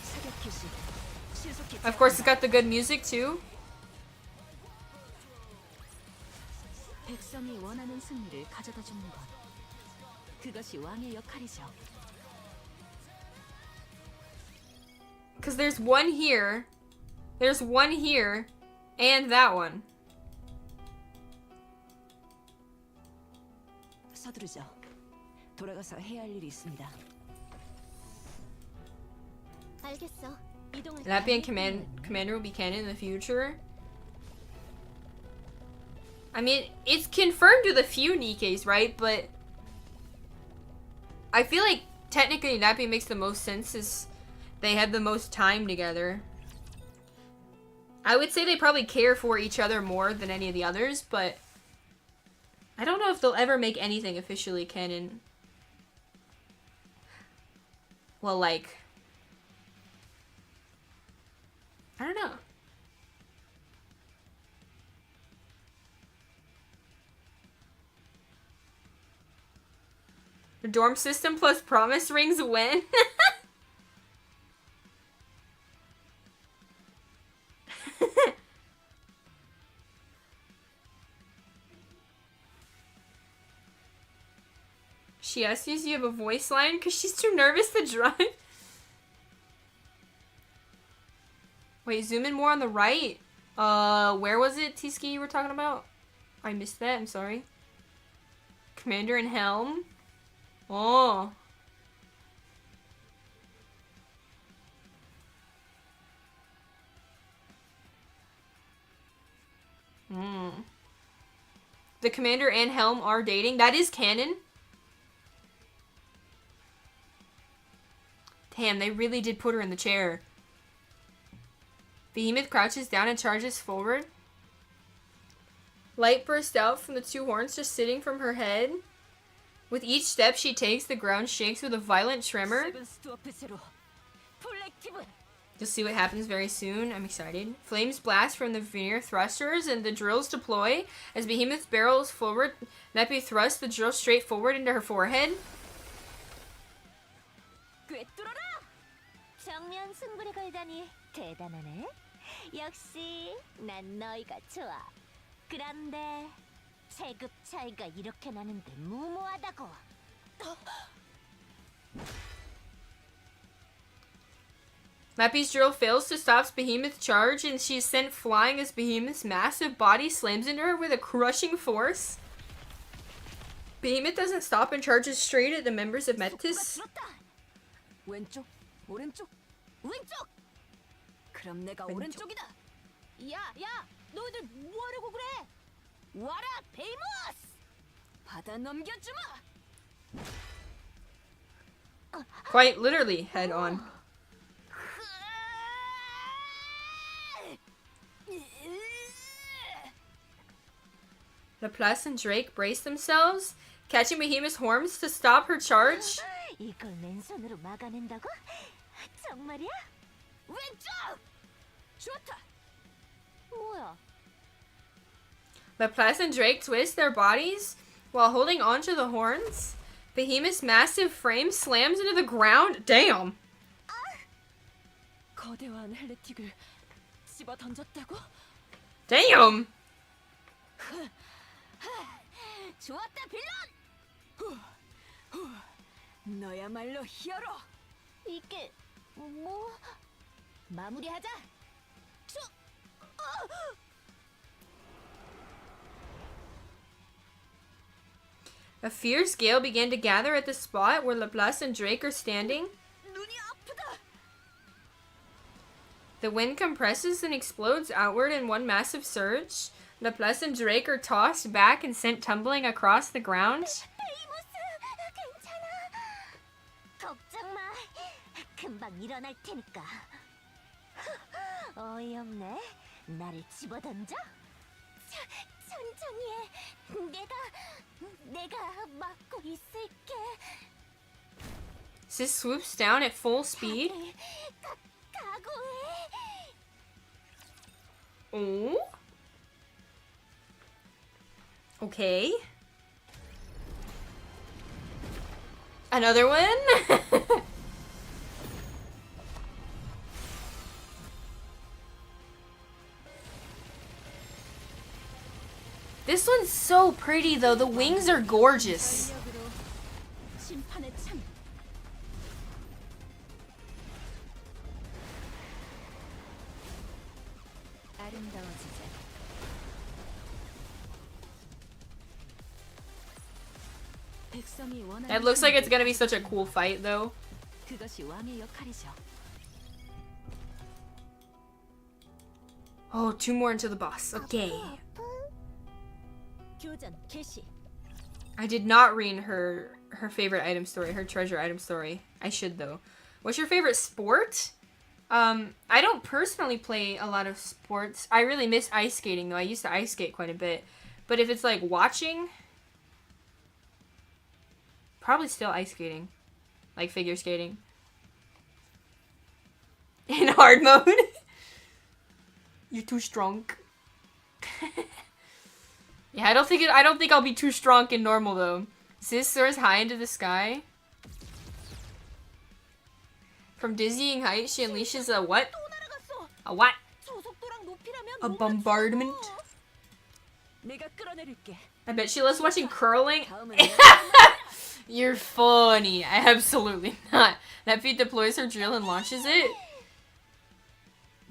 사격 개시. 신속히. Of course, it's got the good music too. 백성이 원하는 승리를 가져다 주는 것. 그것이 왕의 역할이죠. Because there's one here, and that one. 서두르죠. 돌아가서 해야 할 일이 있습니다. 알겠어. 이동할. Lappy and Commander will be canon in the future. I mean, it's confirmed with a few Nikkes, right? But I feel like technically Lappy makes the most sense as they had the most time together. I would say they probably care for each other more than any of the others, but I don't know if they'll ever make anything officially canon. Well, like, I don't know. The dorm system plus promise rings win? She asks you if you have a voice line because she's too nervous to drive. Wait, zoom in more on the right. Where was it, Tiski, you were talking about? I missed that, I'm sorry. Commander and Helm? Oh. The Commander and Helm are dating. That is canon. Damn, they really did put her in the chair. Behemoth crouches down and charges forward. Light bursts out from the 2 horns just sitting from her head. With each step she takes, the ground shakes with a violent tremor. You'll see what happens very soon. I'm excited. Flames blast from the veneer thrusters and the drills deploy. As Behemoth barrels forward, Neppy thrusts the drill straight forward into her forehead. 꿰뚫어라! 정면 승부를 걸다니 대단하네. 역시 난 너희가 좋아. 그런데 체급 차이가 이렇게 나는데 무모하다고. Mappy's drill fails to stop Behemoth's charge, and she is sent flying as Behemoth's massive body slams into her with a crushing force. Behemoth doesn't stop and charges straight at the members of Metis. 왼쪽, 오른쪽, 왼쪽. 그럼 내가 왼쪽. 오른쪽이다. 야, 너희들 뭐하려고 그래? 와라, 베이모스! 받아 넘겨주마. Quite literally, head on. Laplace and Drake brace themselves, catching Behemoth's horns to stop her charge. 이걸 맨손으로 막아낸다고? 정말이야? 왼쪽! 좋다. 뭐야? Laplace and Drake twist their bodies while holding onto the horns. Behemoth's massive frame slams into the ground. Damn! 거대한 헬레틱을 집어 던졌다고? Damn! 좋았다, 빌런! 너야말로 히어로! 이게 뭐? 마무리하자. A fierce gale began to gather at the spot where Laplace and Drake are standing. 눈이 아프다! The wind compresses and explodes outward in one massive surge. Laplace and Drake are tossed back and sent tumbling across the ground. 베이모스, 괜찮아. 걱정 마. 금방 일어날 테니까. 어이없네. 나를 집어던져? 천천히 해. 내가 막고 있을게. Sis swoops down at full speed. 각오해. Oh? Okay. Another one? This one's so pretty though. The wings are gorgeous. 심판의 참. 아름다워지자. 백성이 원하는 It looks like it's gonna be such a cool fight though. 그것이 왕의 역할이죠. Oh, 2 more into the boss. Okay. 교전 개시. I did not read her favorite item story, her treasure item story. I should though. What's your favorite sport? I don't personally play a lot of sports. I really miss ice skating though. I used to ice skate quite a bit. But if it's like watching, probably still ice skating. Like figure skating. In hard mode. You're too strong. Yeah, I don't think I'll be too strong in normal though. Sis soars high into the sky. From dizzying heights, she unleashes a what? A what? A bombardment. 내가 끌어내릴게. I bet she loves watching curling. 다음은 You're funny. Absolutely not. That feat deploys her drill and launches it.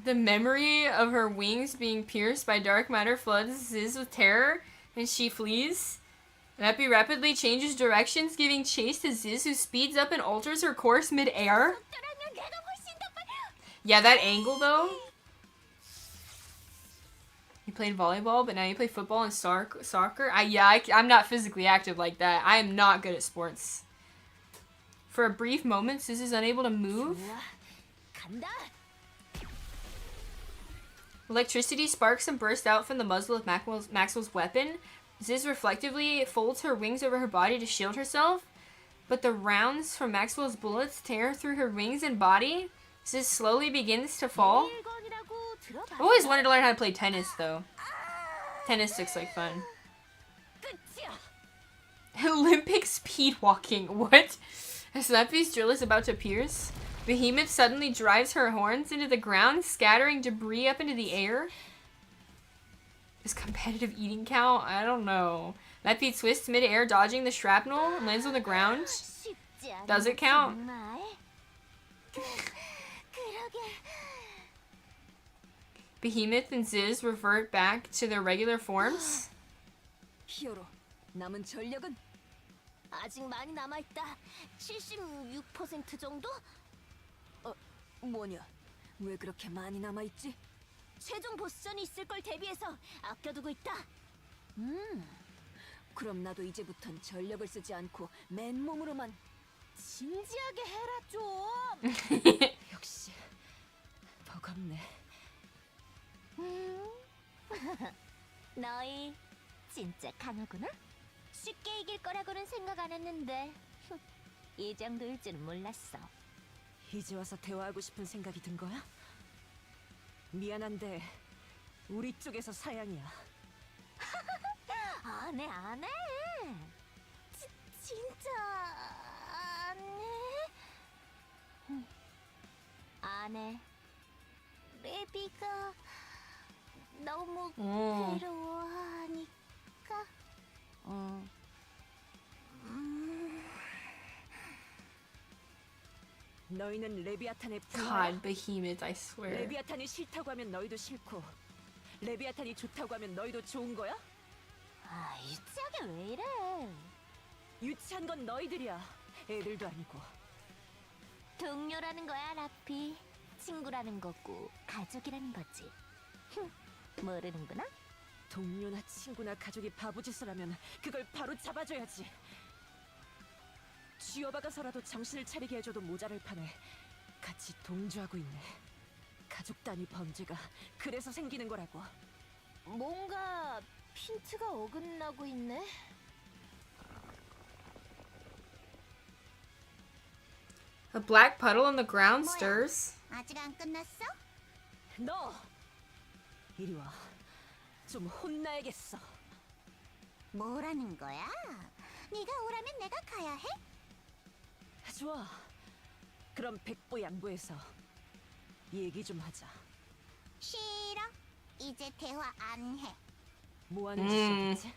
The memory of her wings being pierced by dark matter floods Ziz with terror, and she flees. Neppy rapidly changes directions, giving chase to Ziz, who speeds up and alters her course mid-air. Yeah, that angle, though. You played volleyball, but now you play football and soccer? I'm not physically active like that. I am not good at sports. For a brief moment, Ziz is unable to move. 간다. Electricity sparks and burst out from the muzzle of Maxwell's weapon. Ziz reflectively folds her wings over her body to shield herself, but the rounds from Maxwell's bullets tear through her wings and body. Sis slowly begins to fall. 일건이라고 들어봐. I've always wanted to learn how to play tennis, though. Tennis looks like fun. 끝이야. Olympic speed walking. What? As Snappy's drill is about to pierce, Behemoth suddenly drives her horns into the ground, scattering debris up into the air. Is competitive eating count? I don't know. Snappy twists mid-air, dodging the shrapnel, and lands on the ground. 쉽지 않아. Does it count? 정말. 그러게. Behemoth and Ziz revert back to their regular forms. 히어로, 남은 전력은 아직 많이 남아 있다. 76% 정도? 뭐냐? 왜 그렇게 많이 남아 있지? 최종 보스전이 있을 걸 대비해서 아껴두고 있다. 그럼 나도 이제부턴 전력을 쓰지 않고 맨몸으로만. 진지하게 해라 좀. 역시 버겁네. 너희 진짜 강하구나. 쉽게 이길 거라고는 생각 안 했는데 이 정도일 줄은 몰랐어. 이제 와서 대화하고 싶은 생각이 든 거야? 미안한데 우리 쪽에서 사양이야. 안 해. 진짜 안 해? 안 해. 레비가 너무 괴로워하니까. 너희는 레비아탄의 God, Behemoth, I swear. 레비아탄이 싫다고 하면 너희도 싫고, 레비아탄이 좋다고 하면 너희도 좋은 거야? 아, 유치하게 왜 이래? 유치한 건 너희들이야. 애들도 아니고. 동료라는 거야, 라피. 친구라는 거고 가족이라는 거지. 모르는구나? 동료나 친구나 가족이 바보짓을 하면 그걸 바로 잡아줘야지. 쥐어박아서라도 정신을 차리게 해줘도 모자랄 판에 같이 동조하고 있네. 가족 단위 범죄가 그래서 생기는 거라고. 뭔가 핀트가 어긋나고 있네. A black puddle on the ground stirs. 아직 안 끝났어? 너! 이리 와. 좀 혼나야겠어. 뭐라는 거야? 네가 오라면 내가 가야 해? 좋아. 그럼 백보양보해서 얘기 좀 하자. 싫어. 이제 대화 안 해. 뭐 하는 짓이었지?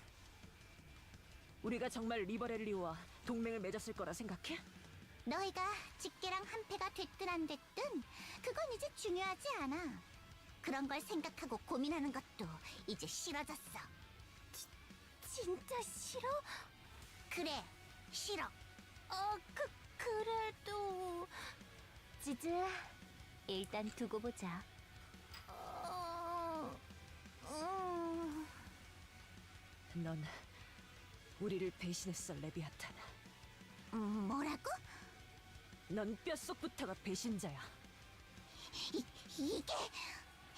우리가 정말 리버렐리오와 동맹을 맺었을 거라 생각해? 너희가 직계랑 한패가 됐든 안 됐든 그건 이제 중요하지 않아. 그런 걸 생각하고 고민하는 것도 이제 싫어졌어. 진짜 싫어? 그래, 싫어. 그래도 지즈, 일단 두고 보자. 넌 우리를 배신했어, 레비아탄. 뭐라고? 넌 뼛속부터가 배신자야. 이게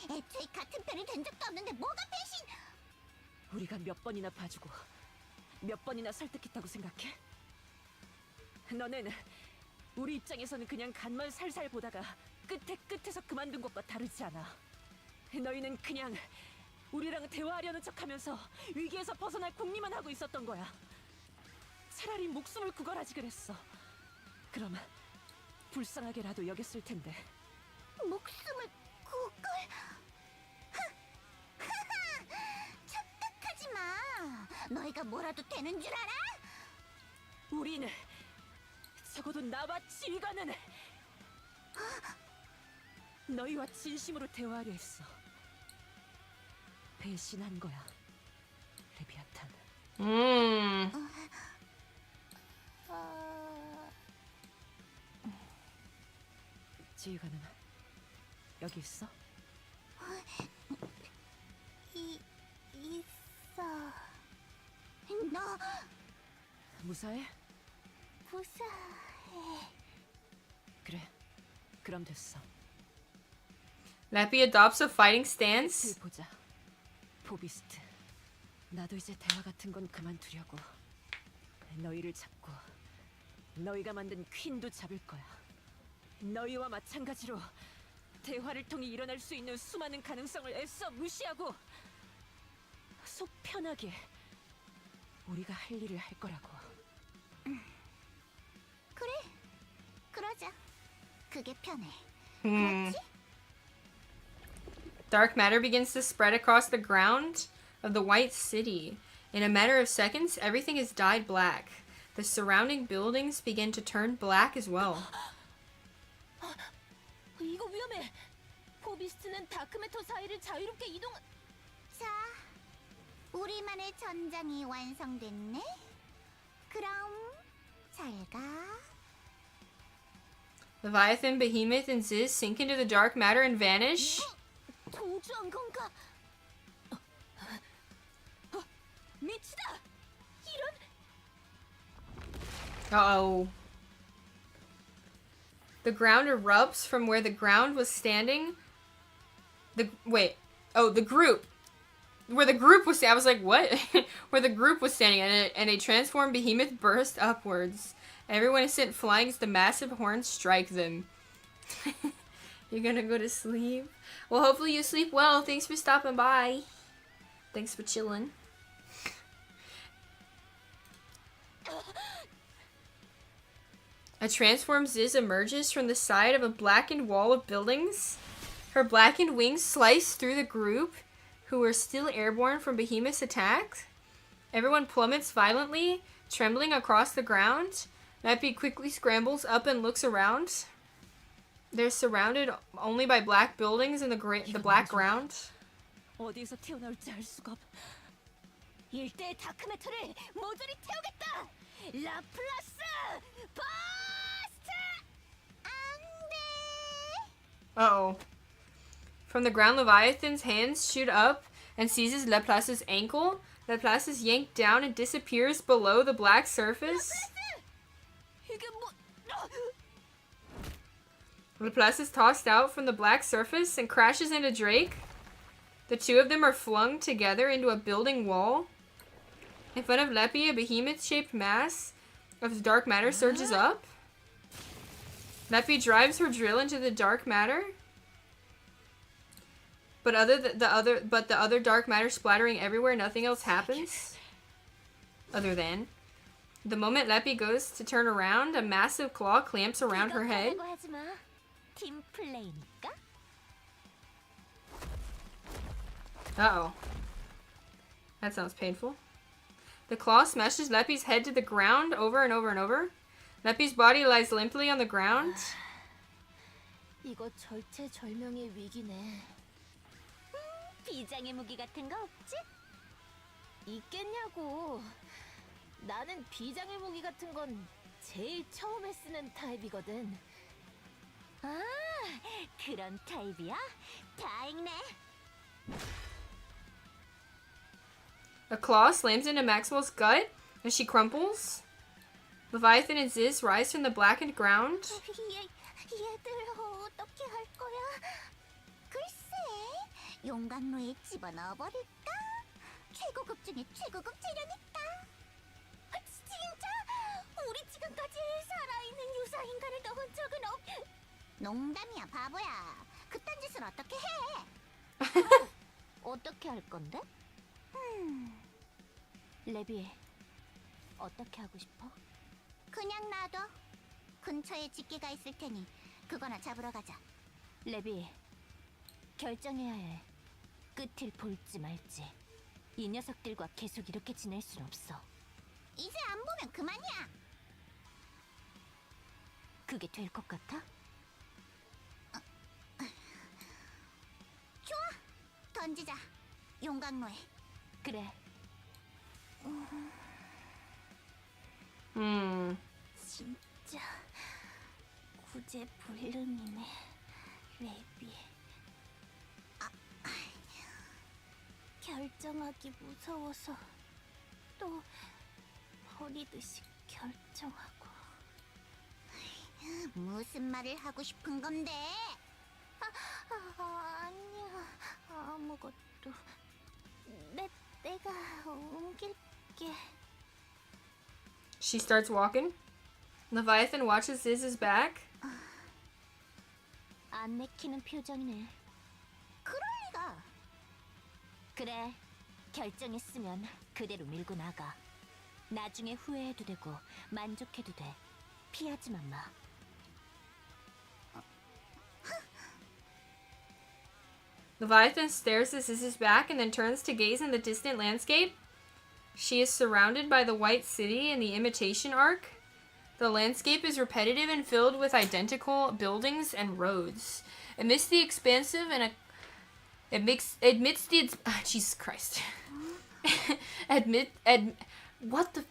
애초에 같은 편이 된 적도 없는데 뭐가 배신? 우리가 몇 번이나 봐주고 몇 번이나 설득했다고 생각해? 너는 우리 입장에서는 그냥 간만 살살 보다가 끝에서 그만둔 것과 다르지 않아. 너희는 그냥 우리랑 대화하려는 척하면서 위기에서 벗어날 궁리만 하고 있었던 거야. 차라리 목숨을 구걸하지 그랬어. 그럼 불쌍하게라도 여겼을 텐데. 목숨을 구걸? 착각하지 마. 너희가 뭐라도 되는 줄 알아? 우리는 적어도 나와 지휘관은 너희와 진심으로 대화하려 했어. 배신한 거야, 레비아탄. 지휘관은 여기 있어? 있어. 너 무사해? 무사해. 그래, 그럼 됐어. Lappy adopts a fighting stance. 보자. 포비스트. 나도 이제 대화 같은 건 그만두려고. 너희를 잡고 너희가 만든 퀸도 잡을 거야. 너희와 마찬가지로 대화를 통해 일어날 수 있는 수많은 가능성을 애써 무시하고 속 편하게 우리가 할 일을 할 거라고. 그래, 그러자. 그게 편해. Hmm. 그렇지? Dark matter begins to spread across the ground of the White City. In a matter of seconds, everything is dyed black. The surrounding buildings begin to turn black as well. 이거 위험해. 포비스트는 다크매터 사이를 자유롭게 이동. 자, 우리만의 전장이 완성됐네. 그럼 잘 가. Leviathan, Behemoth, and Ziz sink into the dark matter and vanish. 도주한 건가? 미치다. 이런. Uh-oh. The ground erupts from where the ground was standing. The group. Where the group was I was like, what? Where the group was standing and a transformed behemoth burst upwards. Everyone is sent flying as the massive horns strike them. You're gonna go to sleep? Well, hopefully you sleep well. Thanks for stopping by. Thanks for chilling. A transformed Ziz emerges from the side of a blackened wall of buildings. Her blackened wings slice through the group, who were still airborne from Behemoth's attack. Everyone plummets violently, trembling across the ground. Nappy quickly scrambles up and looks around. They're surrounded only by black buildings and the black ground. 어디서 튀어나올지 알 수가 없. 일대의 다크매터를 모조리 태우겠다. 라플라스 버스트! Uh-oh. From the ground, Leviathan's hands shoot up and seizes Laplace's ankle. Laplace is yanked down and disappears below the black surface. 이게 뭐? Laplace is tossed out from the black surface and crashes into Drake. The two of them are flung together into a building wall. In front of Leppy, a behemoth-shaped mass of dark matter surges up. Leppy drives her drill into the dark matter. But the other dark matter splattering everywhere, nothing else happens. Other than the moment Leppy goes to turn around, a massive claw clamps around her head. 팀 플레이니까. Uh-oh. That sounds painful. The claw smashes Leppy's head to the ground over and over and over. Leppy's body lies limply on the ground. 이거 절체절명의 위기네. 비장의 무기 같은 거 없지? 있겠냐고. 나는 비장의 무기 같은 건 제일 처음에 쓰는 타입이거든. 아, 그런 타입이야? 다행이네. A claw slams into Maxwell's gut as she crumples. Leviathan and Ziz rise from the blackened ground. 얘들 어떻게 할 거야? 글쎄, 용광로에 집어넣어버릴까? 최고급 중에 최고급 재료니까. 진짜? 우리 지금까지 살아있는 유사 인간을 넣은 적은 없... 농담이야, 바보야. 그딴 짓을 어떻게 해? 어떻게 할 건데? 레비, 어떻게 하고 싶어? 그냥 놔둬. 근처에 집게가 있을 테니 그거나 잡으러 가자. 레비, 결정해야 해. 끝을 볼지 말지. 이 녀석들과 계속 이렇게 지낼 순 없어. 이제 안 보면 그만이야. 그게 될 것 같아? 좋아, 던지자. 용광로에. 그래. 진짜 구제불능이네, 레비. 결정하기 무서워서 또 버리듯이 결정하고. 무슨 말을 하고 싶은 건데? 아니야, 아무것도. 내가 옮길게. She starts walking. Leviathan watches Ziz's back. 안 내키는 표정이네. 그럴 리가. 그래, 결정했으면 그대로 밀고 나가. 나중에 후회해도 되고 만족해도 돼. 피하지만 마. Leviathan stares at Sis's back and then turns to gaze in the distant landscape. She is surrounded by the White City and the Imitation Arc. The landscape is repetitive and filled with identical buildings and roads. Amidst the expansive and admits the Jesus Christ. What the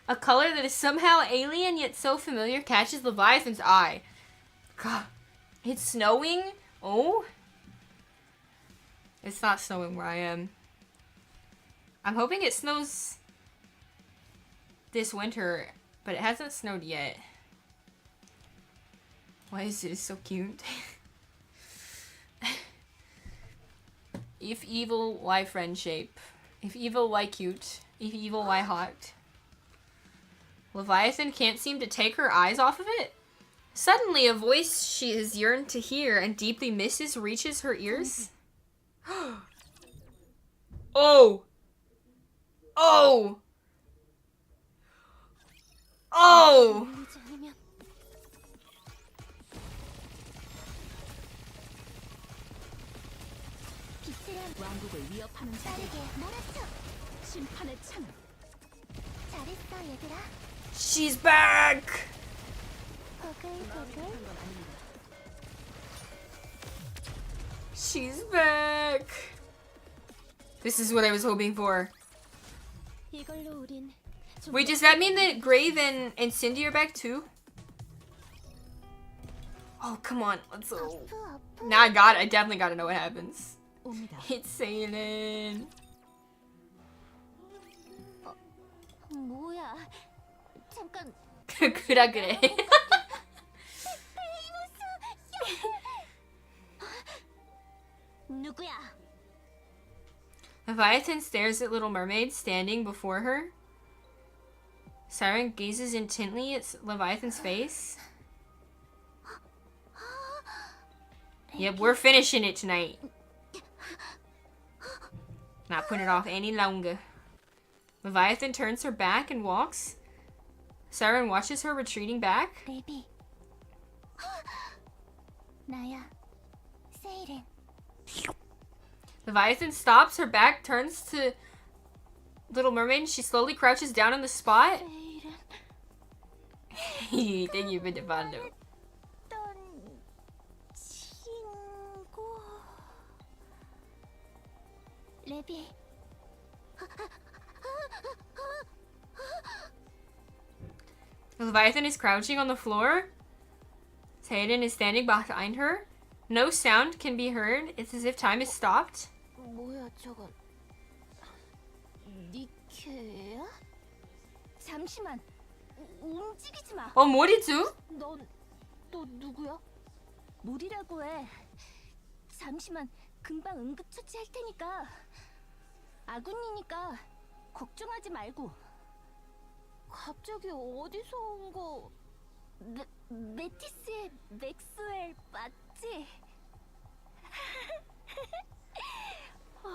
a color that is somehow alien yet so familiar catches Leviathan's eye. God, it's snowing? Oh? It's not snowing where I am. I'm hoping it snows this winter, but it hasn't snowed yet. Why is it so cute? If evil, why friend shape? If evil, why cute? If evil, why hot? Leviathan can't seem to take her eyes off of it. Suddenly, a voice she has yearned to hear and deeply misses reaches her ears. Oh! Oh! Oh! 왕국을 위협하는 자들. 심판의 창. 잘했어, 얘들아. She's back! 버글버글. She's back! This is what I was hoping for. 이걸로 우린 Wait, does that mean that Grave and Cindy are back too? Oh, come on. Let's go. Now I definitely gotta know what happens. 옵니다. It's sailing. 뭐야? 잠깐. 그라 그래. 누구야? Leviathan stares at Little Mermaid standing before her. Siren gazes intently at Leviathan's face. Yep, we're finishing it tonight. Not putting it off any longer. Leviathan turns her back and walks. Siren watches her retreating back. 레비. 나야. 세일은. Leviathan stops, her back turns to Little Mermaid. She slowly crouches down on the spot. 세일은. Thank you for the bundle. 어떤 친구. 레비. Leviathan is crouching on the floor. Sayden is standing behind her. No sound can be heard. It's as if time is stopped. 뭐야 저건? 니케야? 잠시만. 움직이지 마. Oh, Morizu? 너 누구야? 모리라고 해. 잠시만. 금방 응급처치할 테니까. 아군이니까 걱정하지 말고. 갑자기 어디서 온 거? 메티스의 맥스웰 맞지? 와,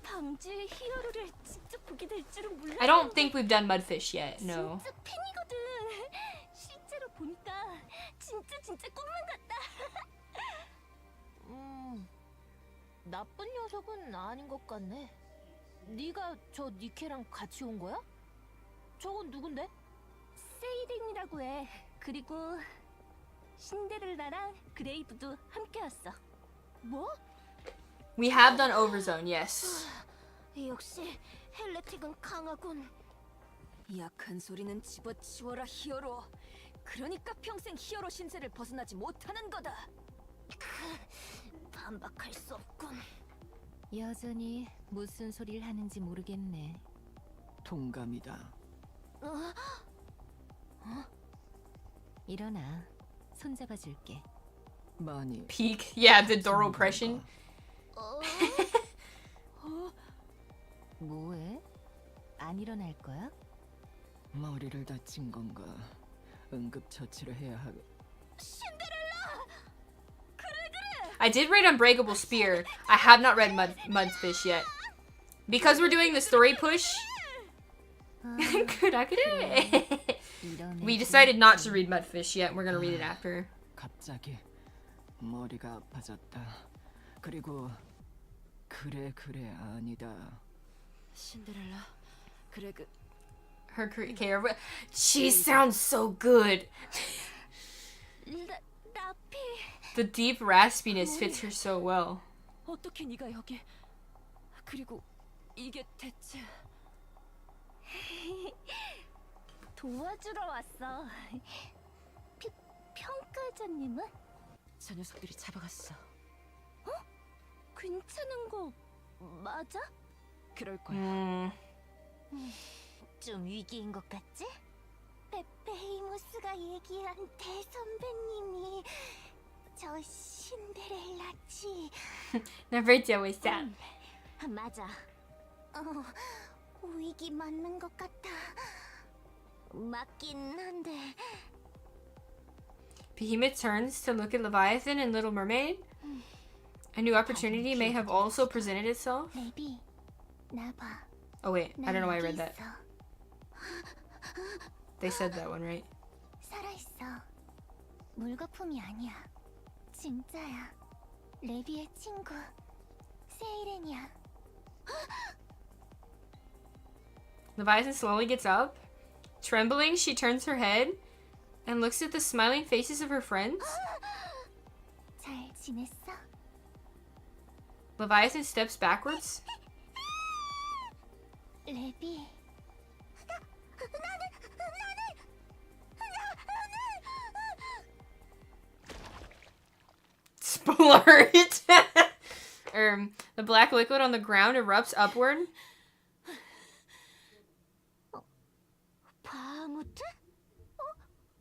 방주의 히어로를 직접 보게 될 줄은 몰랐는데. I don't think we've done Mudfish yet. No. 진짜 팬이거든. 실제로 보니까 진짜 꿈만 같다. 나쁜 녀석은 아닌 것 같네. 네가 저 니케랑 같이 온 거야? 저건 누군데? 세이렌이라고 해. 그리고 신데렐라랑 그레이브도 함께 왔어. 뭐? We have done Overzone, yes. 역시 헬레틱은 강하군. 약한 소리는 집어치워라 히어로. 그러니까 평생 히어로 신세를 벗어나지 못하는 거다. 반박할 수 없군. 여전히 무슨 소리를 하는지 모르겠네. 동감이다. 일어나. 손잡아 줄게. 많이 Peak. Yeah, the door oppression. 뭐해? 안 일어날 거야? 머리를 다친 건가? 응급처치를 해야 하겠. I did read Unbreakable Spear. I have not read Mudfish yet. Because we're doing the story push. We decided not to read Mudfish yet. We're gonna read it after. 갑자기 머리가 아파졌다. 그리고 그래 아니다. 신데렐라, 그래 그 Her care. She sounds so good. 라피. The deep raspiness fits her so well. 어떻게 네가 여기? 그리고 이게 대체 도와주러 왔어. 평가자님은? 저 녀석들이 잡아갔어. 괜찮은 거 맞아? 그럴 거야. 좀 위기인 것 같지? 베이모스가 얘기한 대선배님이 저 신데렐라지. Never do is that. 맞아. 위기 맞는 것 같아. 맞긴 한데. Behemoth turns to look at Leviathan and Little Mermaid. A new opportunity may have also presented itself. 레비, 나봐. Oh wait, I don't know why I read that. They said that one, right? 살아있어. 물거품이 아니야. 진짜야. 레비의 친구. 세이렌이야. Leviathan slowly gets up. Trembling, she turns her head and looks at the smiling faces of her friends. 잘 지냈어? Leviathan steps backwards. 레비. Splurt! The black liquid on the ground erupts upward. 바하무트?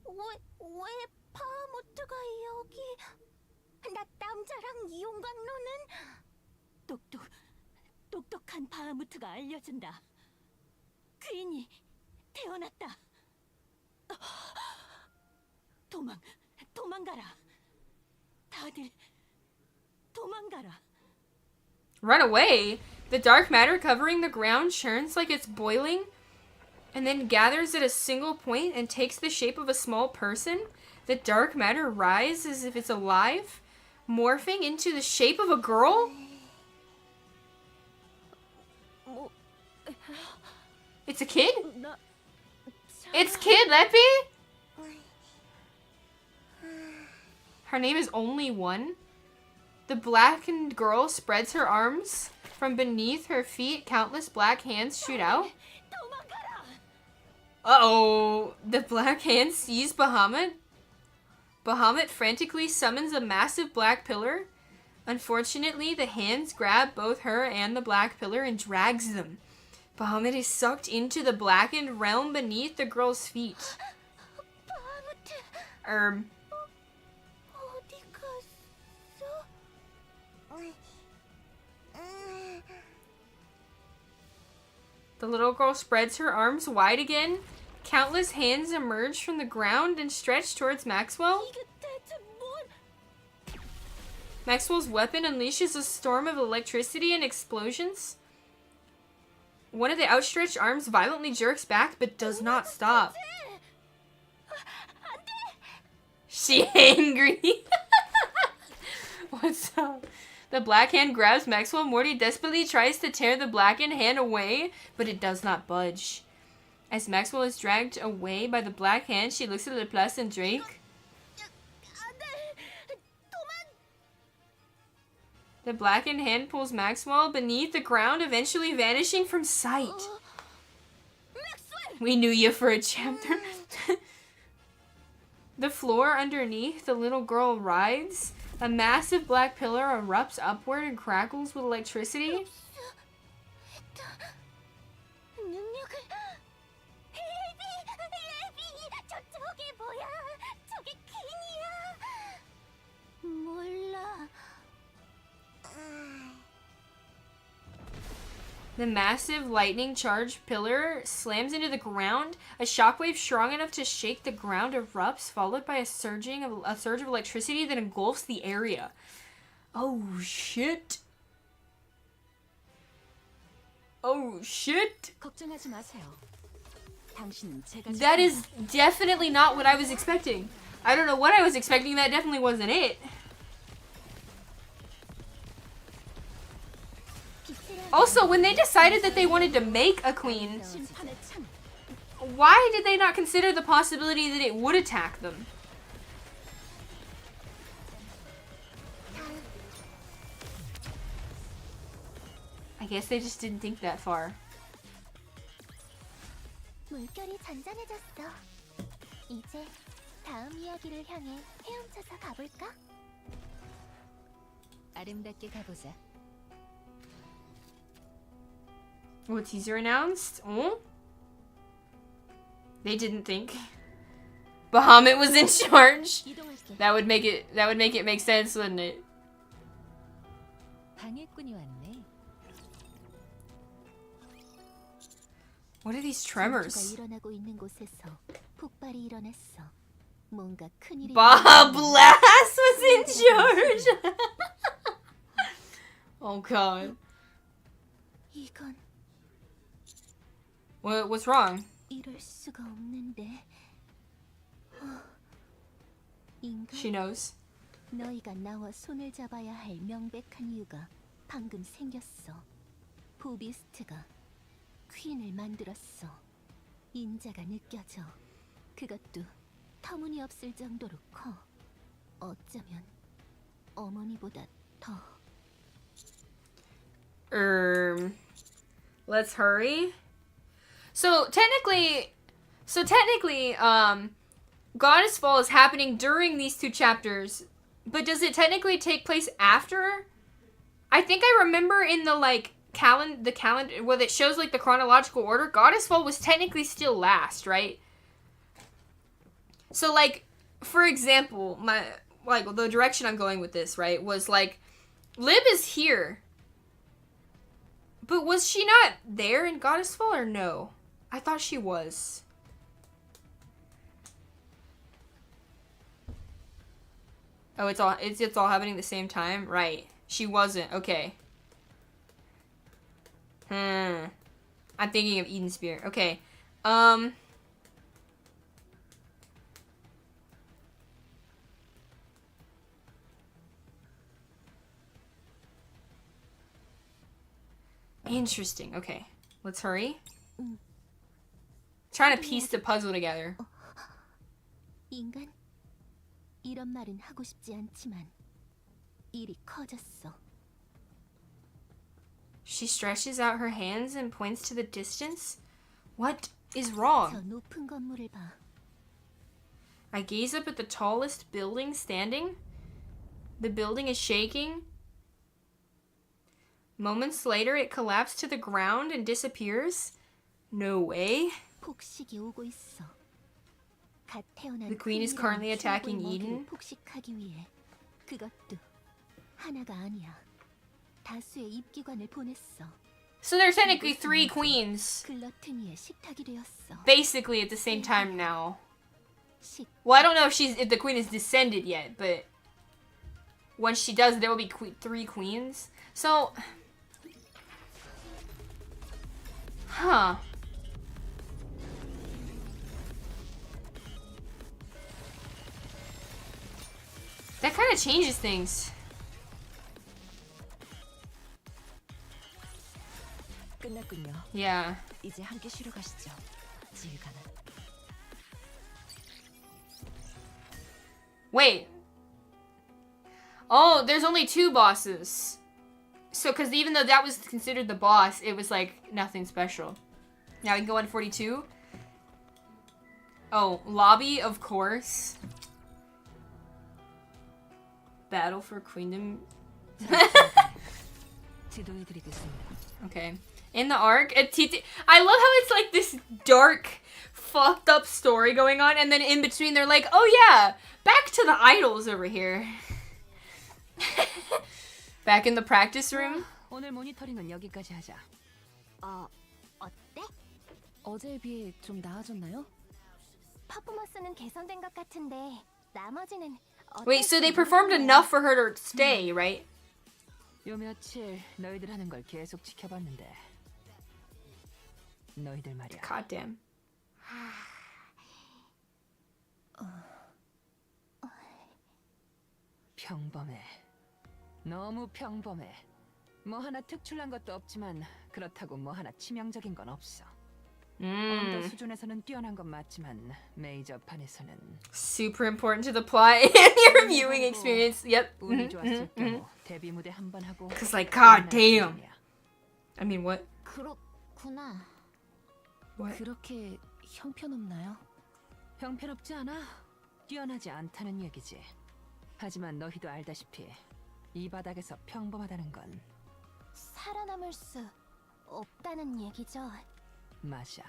왜 바하무트가 여기? 나 남자랑 이용광로는? 똑똑한 바하무트가 알려준다. 퀸이 태어났다. 도망가라. 다들 도망가라. Run away! The dark matter covering the ground churns like it's boiling, and then gathers at a single point and takes the shape of a small person. The dark matter rises as if it's alive, morphing into the shape of a girl? It's a kid? It's Kid Leppy? Her name is Only One. The blackened girl spreads her arms. From beneath her feet, countless black hands shoot out. Uh-oh. The black hand sees Bahamut. Bahamut frantically summons a massive black pillar. Unfortunately, the hands grab both her and the black pillar and drags them. Bahamut is sucked into the blackened realm beneath the girl's feet. 어디 갔어? The little girl spreads her arms wide again. Countless hands emerge from the ground and stretch towards Maxwell. 이게 대체 뭔? Maxwell's weapon unleashes a storm of electricity and explosions. One of the outstretched arms violently jerks back but does not stop. She angry. What's up? The black hand grabs Maxwell. Morty desperately tries to tear the blackened hand away, but it does not budge. As Maxwell is dragged away by the black hand, she looks at Laplace and Drake. The blackened hand pulls Maxwell beneath the ground, eventually vanishing from sight. We knew you for a chapter. The floor underneath the little girl writhes. A massive black pillar erupts upward and crackles with electricity. 능력을 레비 저쪽에 뭐야? 저게 퀸이야? 몰라. The massive lightning charged pillar slams into the ground. A shockwave strong enough to shake the ground erupts, followed by a surge of electricity that engulfs the area. Oh shit. Oh shit. 걱정하지 마세요. 당신은 제가 That is definitely not what I was expecting. I don't know what I was expecting. That definitely wasn't it. Also, when they decided that they wanted to make a queen, 심판의 창. why did they not consider the possibility that it would attack them? I guess they just didn't think that far. 물결이 잔잔해졌어. 이제 다음 이야기를 향해 헤엄쳐서 가볼까? 아름답게 가보자. Oh, teaser announced? Oh? They didn't think Bahamut was in charge. 이동할게. That would make it make sense, wouldn't it? 방해꾼이 왔네. What are these 전투가 tremors? 일어나고 있는 곳에서 폭발이 일어났어. 뭔가 큰일이 Bob Blast was in charge. Oh god. 이건 What's wrong? 이럴 수가 없는데. 인간, She knows. 너희가 나와 손을 잡아야 할 명백한 이유가 방금 생겼어. 보비스트가 퀸을 만들었어. 인자가 느껴져. 그것도 터무니없을 정도로 커. 어쩌면 어머니보다 더. Let's hurry. So technically, Goddess Fall is happening during these two chapters, but does it technically take place after? I think I remember in the calendar where it shows like the chronological order, Goddess Fall was technically still last, right? So like, for example, the direction I'm going with this, right, was like, Lib is here. But was she not there in Goddess Fall or no? I thought she was. Oh, it's all happening at the same time? Right. She wasn't. Okay. I'm thinking of Eden Spear. Okay. Interesting. Okay. Let's hurry. Trying to piece the puzzle together. 인간, 이런 말은 하고 싶지 않지만 일이 커졌어. She stretches out her hands and points to the distance. What is 저 wrong? 높은 건물을 봐. I gaze up at the tallest building standing. The building is shaking. Moments later, it collapsed to the ground and disappears. No way. 폭식이 오고 있어. 갓 태어난 The queen is 퀸이라는 currently attacking 추억의 먹이를 Eden. 폭식하기 위해 그것도 하나가 아니야. 다수의 입기관을 보냈어. So there's technically 3 queens. 글러트니의 식탁이 되었어. Basically at the same time now. 식 Well, I don't know if the queen is descended yet, but once she does, there will be 3 queens. So, huh. That kind of changes things. 끝났군요. Yeah. 이제 함께 쉬러 가시죠. 지휘관은. Wait. Oh, there's only 2 bosses. So, because even though that was considered the boss, it was like nothing special. Now we can go on 42. Oh, lobby, of course. Battle for Queendom. 지도해드리겠습니다. Okay. In the arc, I love how it's like this dark, fucked up story going on, and then in between they're like, oh yeah, back to the idols over here. Back in the practice room. 오늘 모니터링은 여기까지 하자. 어때? 어제에 비해 좀 나아졌나요? 퍼포먼스는 개선된 것 같은데 나머지는 Wait, so they performed enough for her to stay, right? 요 며칠 너희들 하는 걸 계속 지켜봤는데 너희들 말이야. God damn. 평범해. 너무 평범해. 뭐 하나 특출난 것도 없지만 그렇다고 뭐 하나 치명적인 건 없어. 언더 수준에서는 뛰어난 건 맞지만 메이저판에서는 Super important to the plot and your viewing experience. Yep. 운이 좋았을 경우 데뷔 무대 한 번 하고. Cause like, god 끝날 damn. 수준이야. I mean, what? 그렇구나. What? 그렇게 형편없나요? 형편없지 않아. 뛰어나지 않다는 얘기지. 하지만 너희도 알다시피 이 바닥에서 평범하다는 건 살아남을 수 없다는 얘기죠. 맞아.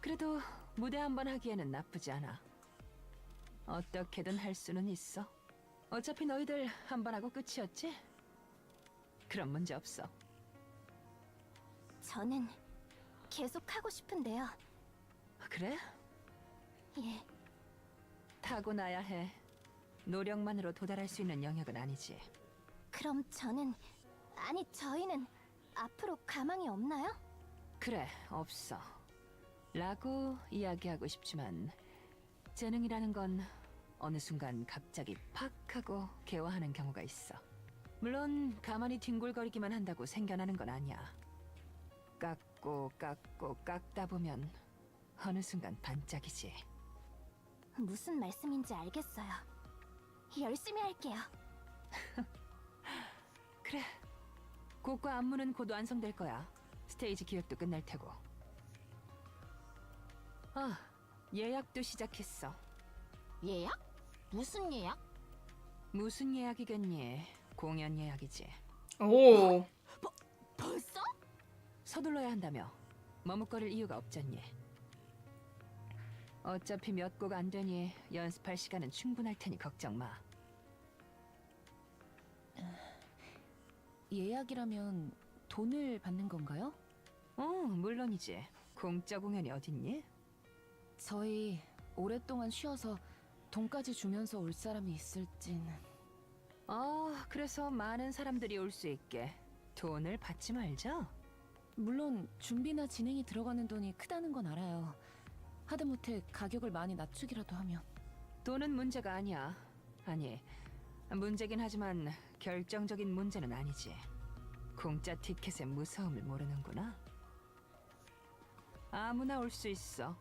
그래도 무대 한 번 하기에는 나쁘지 않아. 어떻게든 할 수는 있어. 어차피 너희들 한 번 하고 끝이었지? 그럼 문제 없어. 저는 계속 하고 싶은데요. 그래? 예. 타고나야 해. 노력만으로 도달할 수 있는 영역은 아니지. 그럼 저희는 앞으로 가망이 없나요? 그래, 없어. 라고 이야기하고 싶지만 재능이라는 건 어느 순간 갑자기 팍 하고 개화하는 경우가 있어. 물론 가만히 뒹굴거리기만 한다고 생겨나는 건 아니야. 깎고 깎다 보면 어느 순간 반짝이지. 무슨 말씀인지 알겠어요. 열심히 할게요. 그래. 곡과 안무는 곧 완성될 거야. 스테이지 기획도 끝날 테고. 예약도 시작했어. 예약? 무슨 예약? 무슨 예약이겠니? 공연 예약이지. Oh. 벌써? 서둘러야 한다며. 머뭇거릴 이유가 없잖니. 어차피 몇 곡 안 되니 연습할 시간은 충분할 테니 걱정 마. 예약이라면 돈을 받는 건가요? 물론이지. 공짜 공연이 어딨니? 저희 오랫동안 쉬어서 돈까지 주면서 올 사람이 있을진... 그래서 많은 사람들이 올 수 있게 돈을 받지 말자. 물론 준비나 진행이 들어가는 돈이 크다는 건 알아요. 하다못해 가격을 많이 낮추기라도 하면... 돈은 문제가 아니야. 아니, 문제긴 하지만 결정적인 문제는 아니지. 공짜 티켓의 무서움을 모르는구나. 아무나 올 수 있어.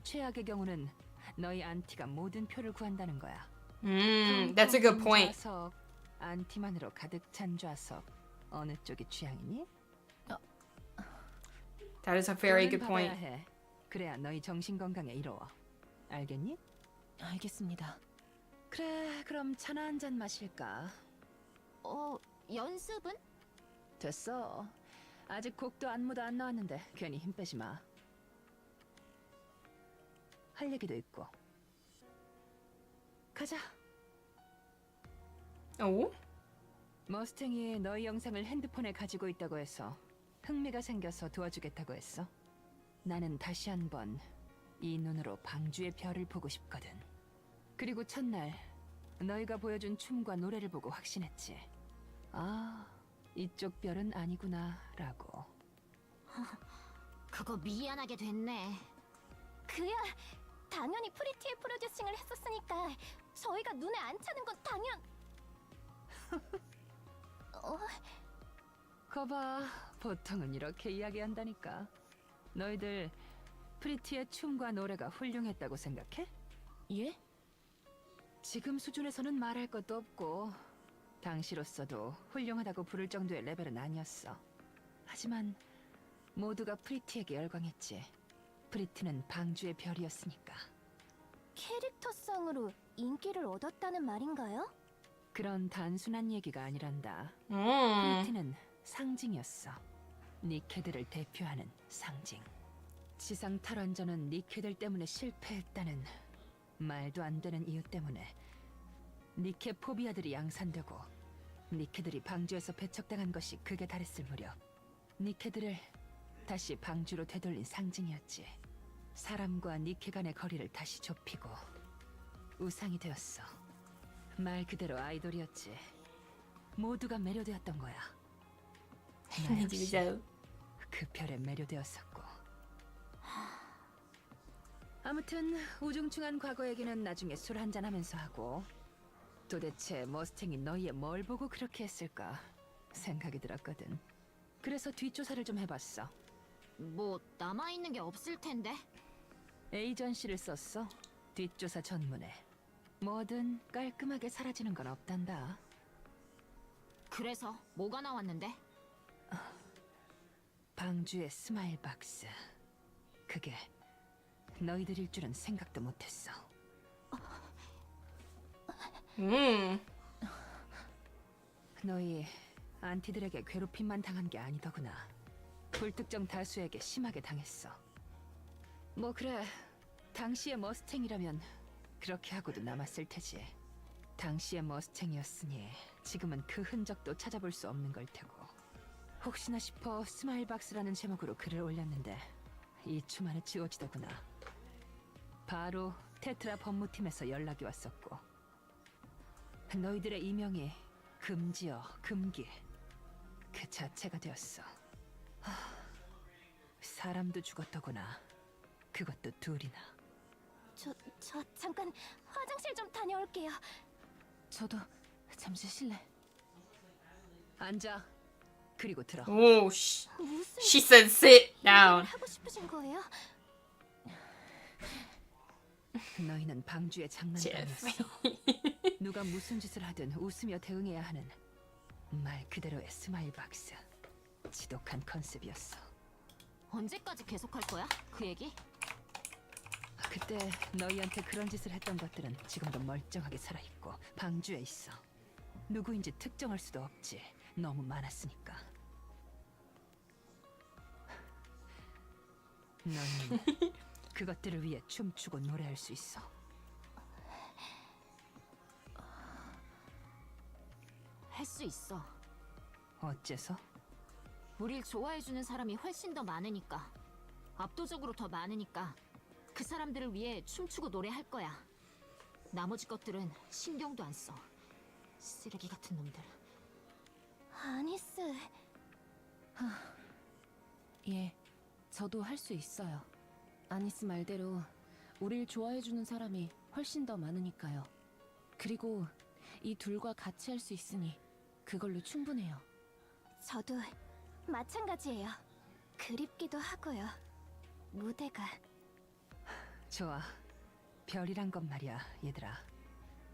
최악의 경우는 너희 안티가 모든 표를 구한다는 거야. That's a good point. 좌석, 안티만으로 가득 찬 좌석. 어느 쪽이 취향이니? That is a very 돈은 good point. 받아야 해. 그래야 너희 정신 건강에 이로워. 알겠니? 알겠습니다. 그래, 그럼 차나 한 잔 마실까? 연습은? 됐어. 아직 곡도 안무도 안 나왔는데 괜히 힘 빼지 마. 할 얘기도 있고. 가자. Oh? 머스탱이 너희 영상을 핸드폰에 가지고 있다고 해서 흥미가 생겨서 도와주겠다고 했어. 나는 다시 한번 이 눈으로 방주의 별을 보고 싶거든. 그리고 첫날 너희가 보여준 춤과 노래를 보고 확신했지. 이쪽 별은 아니구나 라고. 그거 미안하게 됐네. 그야 당연히 프리티의 프로듀싱을 했었으니까 저희가 눈에 안 차는 건 당연... 거봐, 보통은 이렇게 이야기한다니까. 너희들 프리티의 춤과 노래가 훌륭했다고 생각해? 예? 지금 수준에서는 말할 것도 없고 당시로서도 훌륭하다고 부를 정도의 레벨은 아니었어. 하지만 모두가 프리티에게 열광했지. 프리티는 방주의 별이었으니까. 캐릭터성으로 인기를 얻었다는 말인가요? 그런 단순한 얘기가 아니란다. 프리티는 상징이었어. 니케들을 대표하는 상징. 지상 탈환전은 니케들 때문에 실패했다는 말도 안 되는 이유 때문에 니케 포비아들이 양산되고 니케들이 방주에서 배척당한 것이 극에 달했을 무렵 니케들을 다시 방주로 되돌린 상징이었지. 사람과 니케 간의 거리를 다시 좁히고 우상이 되었어. 말 그대로 아이돌이었지. 모두가 매료되었던 거야. 나 역시 그 별에 매료되었었고. 아무튼 우중충한 과거 얘기는 나중에 술 한잔하면서 하고. 도대체 머스탱이 너희의 뭘 보고 그렇게 했을까 생각이 들었거든. 그래서 뒷조사를 좀 해봤어. 뭐 남아있는 게 없을 텐데. 에이전시를 썼어. 뒷조사 전문에. 뭐든 깔끔하게 사라지는 건 없단다. 그래서 뭐가 나왔는데? 방주의 스마일 박스. 그게 너희들일 줄은 생각도 못했어. 너희 안티들에게 괴롭힘만 당한 게 아니더구나. 불특정 다수에게 심하게 당했어. 뭐 그래, 당시의 머스탱이라면 그렇게 하고도 남았을 테지. 당시의 머스탱이었으니 지금은 그 흔적도 찾아볼 수 없는 걸 테고. 혹시나 싶어 스마일박스라는 제목으로 글을 올렸는데 이 주만에 지워지더구나. 바로 테트라 법무팀에서 연락이 왔었고, 너희들의 이명이 금지어 금기 그 자체가 되었어. 사람도 죽었더구나. 그것도 둘이나. 저 잠깐 화장실 좀 다녀올게요. 저도 잠시 실례. 앉아. 그리고 들어. Oh, 무슨 she said sit 일을 down. 하고 싶으신 거예요? 너희는 방주의 장난감이었어. 누가 무슨 짓을 하든 웃으며 대응해야 하는 말 그대로의 스마일 박스. 지독한 컨셉이었어. 언제까지 계속할 거야? 그 얘기? 그때 너희한테 그런 짓을 했던 것들은 지금도 멀쩡하게 살아있고 방주에 있어. 누구인지 특정할 수도 없지. 너무 많았으니까. 너는 그것들을 위해 춤추고 노래할 수 있어. 할 수 있어. 어째서? 우릴 좋아해주는 사람이 훨씬 더 많으니까. 압도적으로 더 많으니까. 그 사람들을 위해 춤추고 노래할 거야. 나머지 것들은 신경도 안 써. 쓰레기 같은 놈들. 아니스. 예, 저도 할 수 있어요. 아니스 말대로 우릴 좋아해주는 사람이 훨씬 더 많으니까요. 그리고 이 둘과 같이 할 수 있으니 그걸로 충분해요. 저도 마찬가지예요. 그립기도 하고요. 무대가. 좋아. 별이란 건 말이야, 얘들아.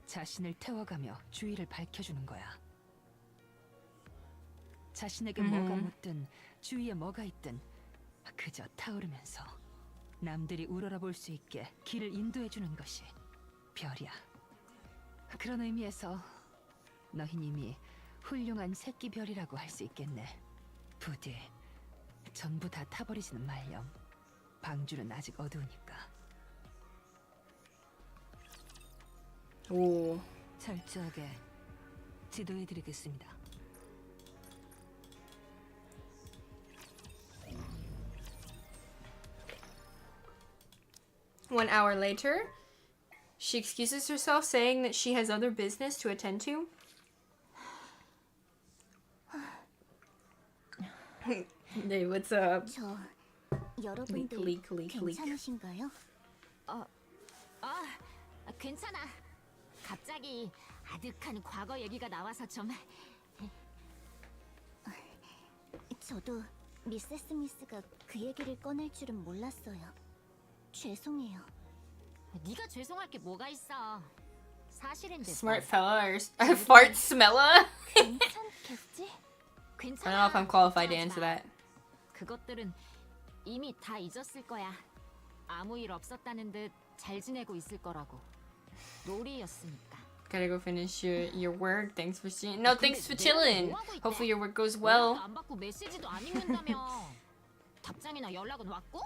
자신을 태워가며 주위를 밝혀주는 거야. 자신에게 뭐가 묻든 주위에 뭐가 있든 그저 타오르면서 남들이 우러러볼 수 있게 길을 인도해주는 것이 별이야. 그런 의미에서 너흰 이미 훌륭한 새끼 별이라고 할 수 있겠네. 부디 전부 다 타버리지는 말렴. 방주는 아직 어두우니까. 오. 철저하게 지도해드리겠습니다. One hour later, she excuses herself, saying that she has other business to attend to. Hey, what's up? 저 Leak, 여러분들 leak, leak, leak. 괜찮으신가요? 괜찮아. 갑자기 아득한 과거 얘기가 나와서 좀. 저도 미세 스미스가 그 얘기를 꺼낼 줄은 몰랐어요. 죄송해요. 네가 죄송할 게 뭐가 있어. 사실인데. Smart fella or fart smeller? 괜찮겠지? I don't know if I'm qualified to answer that. 그것들은 이미 다 잊었을 거야. 아무 일 없었다는 듯 잘 지내고 있을 거라고. 놀이였으니까. Gotta go finish your work. Thanks for seeing. No, thanks for chilling. Hopefully your work goes well. 안 받고 메시지도 안 읽는다며. 답장이나 연락은 왔고?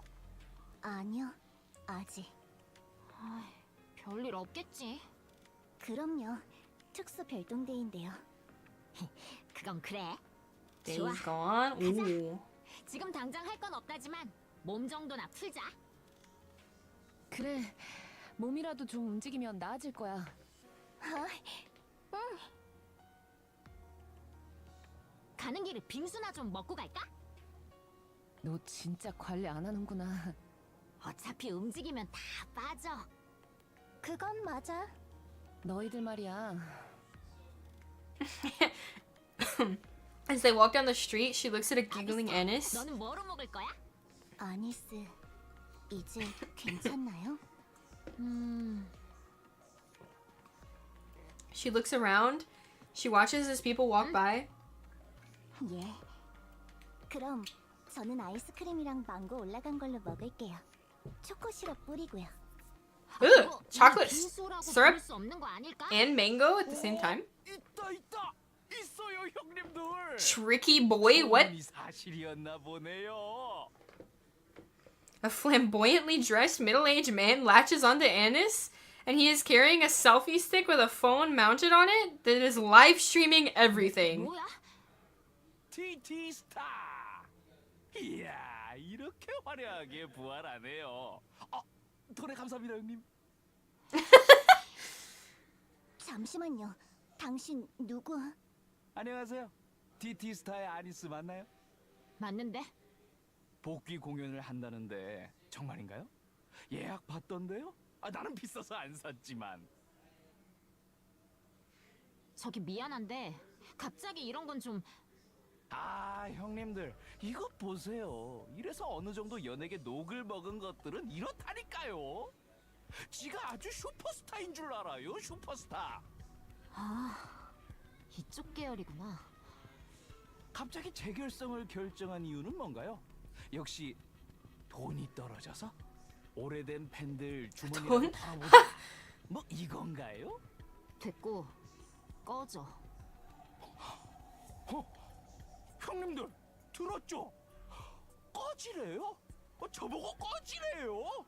아니요, 아직. 별일 없겠지. 그럼요. 특수 별동대인데요. 그건 그래. Days gone. Ooh. 지금 당장 할 건 없다지만 몸 정도나 풀자. 그래, 몸이라도 좀 움직이면 나아질 거야. 가는 길에 빙수나 좀 먹고 갈까? 너 진짜 관리 안 하는구나. 어차피 움직이면 다 빠져. 그건 맞아. 너희들 말이야. As they walk down the street, she looks at a giggling Ennis. 너는 뭐로 먹을 거야? 아니스, 이제 괜찮나요? She looks around. She watches as people walk by. 예. 그럼 저는 아이스크림이랑 망고 올라간 걸로 먹을게요. 초코 시럽 뿌리고요. Ugh, 그거 chocolate 빙수라고 syrup 부를 수 없는 거 아닐까? and mango at the same time. 있다 있어요 형님들. Tricky boy, what? 소문이 사실이었나 보네요. A flamboyantly dressed middle-aged man latches onto Ennis, and he is carrying a selfie stick with a phone mounted on it that is live streaming everything. 뭐야? TT 스타. 이야 이렇게 화려하게 부활하네요. 도래 감사합니다 형님. 잠시만요. 당신 누구? 안녕하세요. TT 스타의 아니스 맞나요? 맞는데? 복귀 공연을 한다는데 정말인가요? 예약 받던데요? 나는 비싸서 안 샀지만. 저기 미안한데 갑자기 이런 건 좀... 형님들 이것 보세요. 이래서 어느 정도 연예계 녹을 먹은 것들은 이렇다니까요. 지가 아주 슈퍼스타인 줄 알아요. 슈퍼스타. 이쪽 계열이구나. 갑자기 재결성을 결정한 이유는 뭔가요? 역시 돈이 떨어져서? 오래된 팬들 주머니라도 돈? 털어보자. 뭐 이건가요? 됐고 꺼져. 형님들 들었죠? 꺼지래요? 저보고 꺼지래요?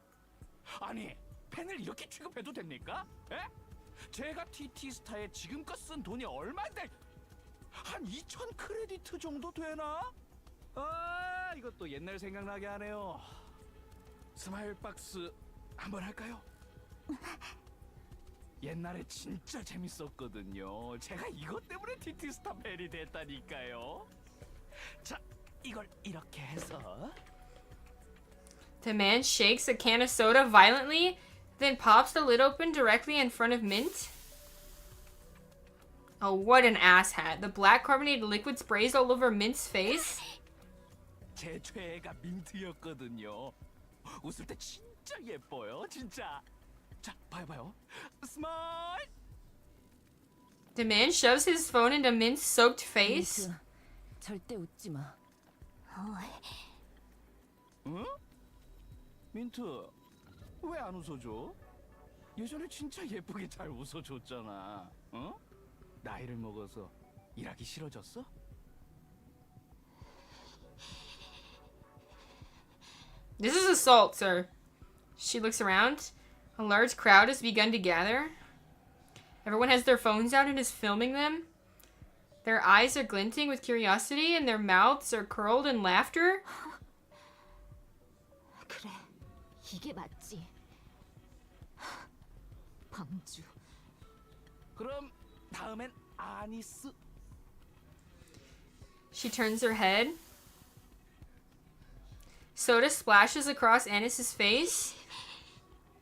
아니 팬을 이렇게 취급해도 됩니까? 에? 제가 TT스타에 지금껏 쓴 돈이 얼마인데 한 2,000 크레디트 정도 되나? 이것도 옛날 생각나게 하네요. 스마일박스 한번 할까요? 옛날에 진짜 재밌었거든요. 제가 이것 때문에 TT스타 팬이 됐다니까요. 자, 이걸 이렇게 해서 The man shakes a can of soda violently, then pops the lid open directly in front of Mint. Oh, what an asshat. The black carbonated liquid sprays all over Mint's face. 제 최애가 민트였거든요. 웃을 때 진짜 예뻐요, 진짜. 자, 봐요. 스마일. The man shoves his phone into Mint's soaked face. 민트, 절대 웃지 마. 응? 민트, 왜 안 웃어줘? 예전에 진짜 예쁘게 잘 웃어줬잖아. 어? 나이를 먹어서 일하기 싫어졌어? This is assault, sir. She looks around. A large crowd has begun to gather. Everyone has their phones out and is filming them. Their eyes are glinting with curiosity and their mouths are curled in laughter. 그래, 이게 맞지. 방주. 그럼 다음엔 아니스. She turns her head. Soda splashes across Ennis's face.